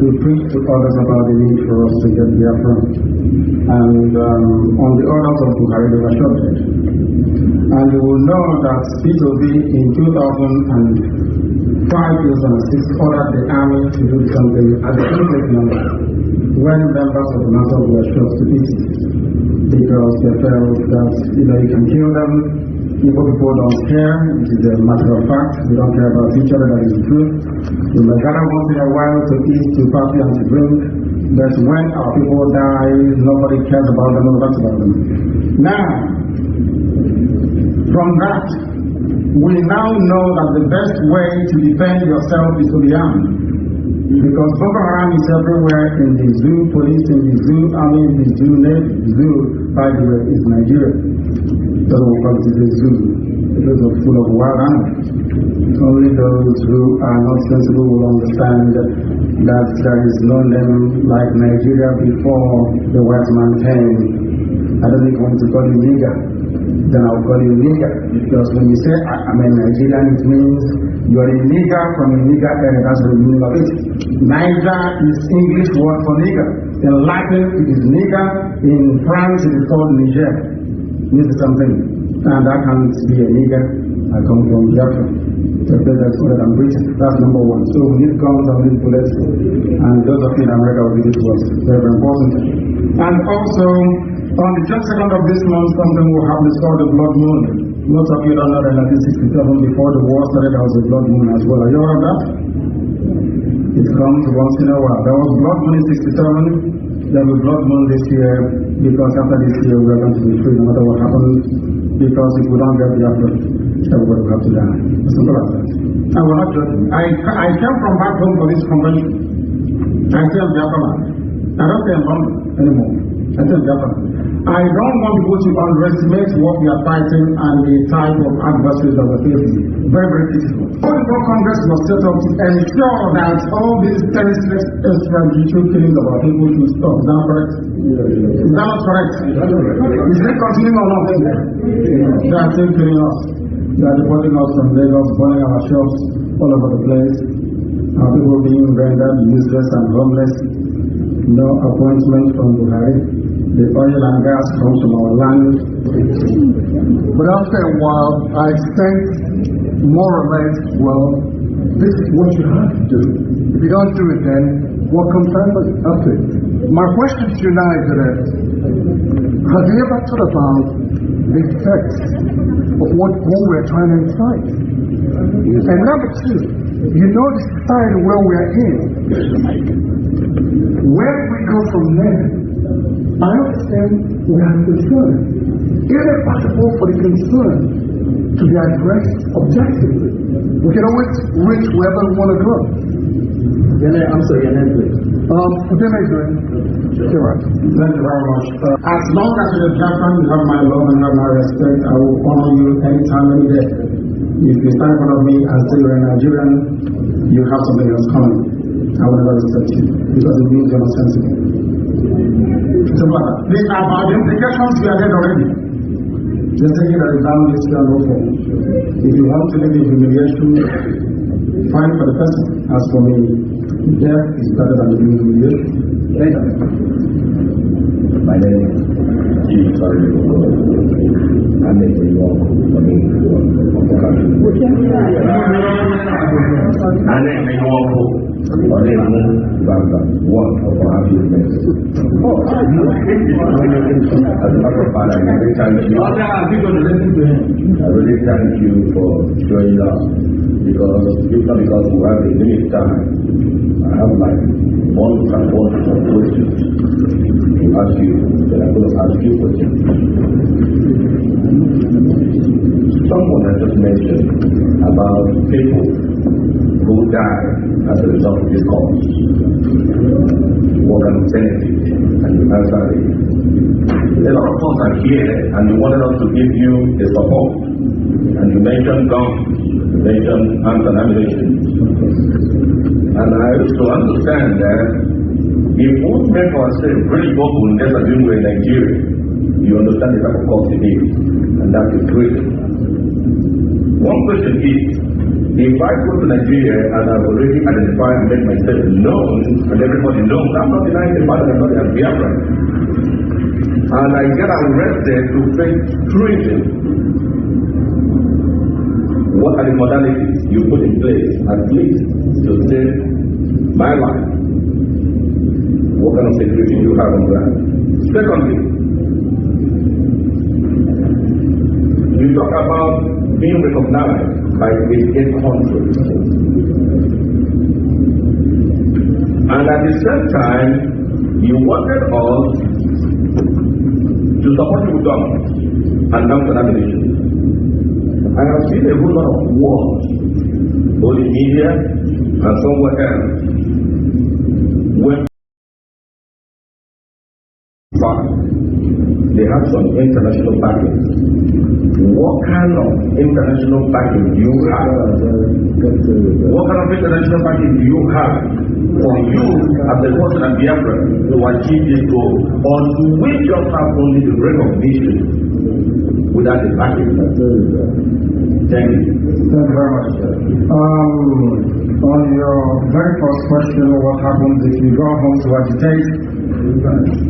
to preach to others about the need for us to get Biafra. And on the orders of Buhari, they were shot dead. And you will know that P2B in 2005, 2006 ordered the army to do something at the intimate number when members of the NATO were shot to pieces because they felt that you can kill them. People don't care. It is a matter of fact. We don't care about each other. That is the truth. We may gather once in a while to eat, to party, and to drink. But when our people die, nobody cares about them, nobody talks about them. Now, from that, we now know that the best way to defend yourself is to be armed. Because Boko Haram is everywhere in the zoo, police in the zoo, army in the zoo, navy, zoo, by the way, is Nigeria. That's what we call it a zoo. It is full of wild animals. Only those who are not sensible will understand that there is no name like Nigeria before the white man came. I don't even want to call you nigger. Then I'll call you nigger. Because when you say I'm a Nigerian, it means you are a nigger from a nigger area. That's the meaning of it. Niger is English word for nigger. In Latin, it is nigger. In France, it is called Niger. Means something. And I can't be a nigger. I come from Biafra. The place that's older than Britain. That's number one. So we need guns and we need bullets. And those of you in America will be to us. Very, very important. And also, on the 22nd of this month, something will happen. It's called the blood moon. Most of you don't know that in 1967, before the war started, there was a blood moon as well. Are you aware of that? It comes once in a while. There was blood moon in 67. There will be blood moon this year, because after this year we are going to be free no matter what happens. Because if we don't get the Biafra, everybody will have to die. Simple as that. And we're not joking. I came from back home for this convention. I say I'm Biafra man. I don't say I'm London anymore. I say I'm Biafra. I don't want people to underestimate what we are fighting and the type of adversaries that we're facing. Very, very critical. The Congress was set up to ensure that all these terrorist extrajudicial killings of our people should stop. Is that correct? Is that not correct? Is it continuing or not? They are still killing us. They are deporting us from Lagos, burning our shops all over the place. Our people being rendered useless and homeless. No appointment from Buhari. The oil and gas comes from our land. But after a while, I think more or less, well, this is what you have to do. If you don't do it then, what comes after it? My question to you now is that, have you ever thought about the effects of what we're trying to incite? And number two, you know the society where we are in. Where do we go from there? I understand we have concern. Is it possible for the concern to be addressed objectively? We can always reach wherever we want to go. I'm sorry, your name, please. Thank you very much. As long as you're a Biafran, you have my love and have my respect. I will honor you anytime, any day. If you stand in front of me and say you're a Nigerian, you have something else coming. I will never respect you because it means you're not sensible. So, these are about the implications we are dead already. Just thinking that is down this year no for. If you want to live in humiliation, fine for the person. As for me, death is better than living in humiliation. Thank you. My name is Chief Sorry. I'm making work for me of the country. And then make work for them one of our achievements. As a matter of fact, I really thank you. I really thank you for joining us because it's not because we have a limited time. I have like one questions to ask you, but I'm going to ask you questions. Someone has just mentioned about people who die as a result of this cause. What kind of benefit? And you answer it. A lot of us are here and we wanted us to give you the support. And you mentioned guns, you mentioned arms and ammunition. And I used to understand that if we make ourselves really open, just as we were in Nigeria, you understand the type of cost it is, and that is great. One question is, if I go to Nigeria and I've already identified and made myself known, and everybody knows, I'm not denying the fact that I'm not a Biafra, and I get arrested to face treason, what are the modalities you put in place, at least to save my life? What kind of security you have on that? Secondly, you talk about being recognized by 88 countries. And at the same time, you wanted us to support you with government and counter issue. I have seen a whole lot of wars, both in media and somewhere else, when they have some international backing. What kind of international backing do you have? What kind of international backing do you have for you as a person at Biafra to achieve this goal? Or do we just have only the recognition without the backing? Thank you. Thank you very much. On your very first question, what happens if you go home to agitate?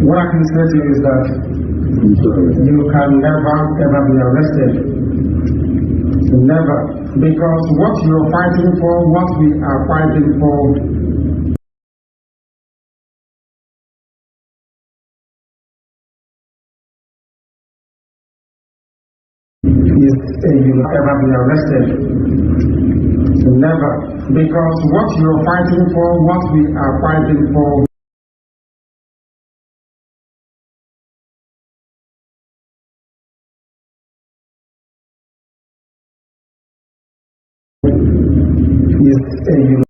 What I can say to you is that you can never ever be arrested. Never. Because what you're fighting for, what we are fighting for, is you will ever be arrested. Never. Because what you're fighting for, what we are fighting for, is you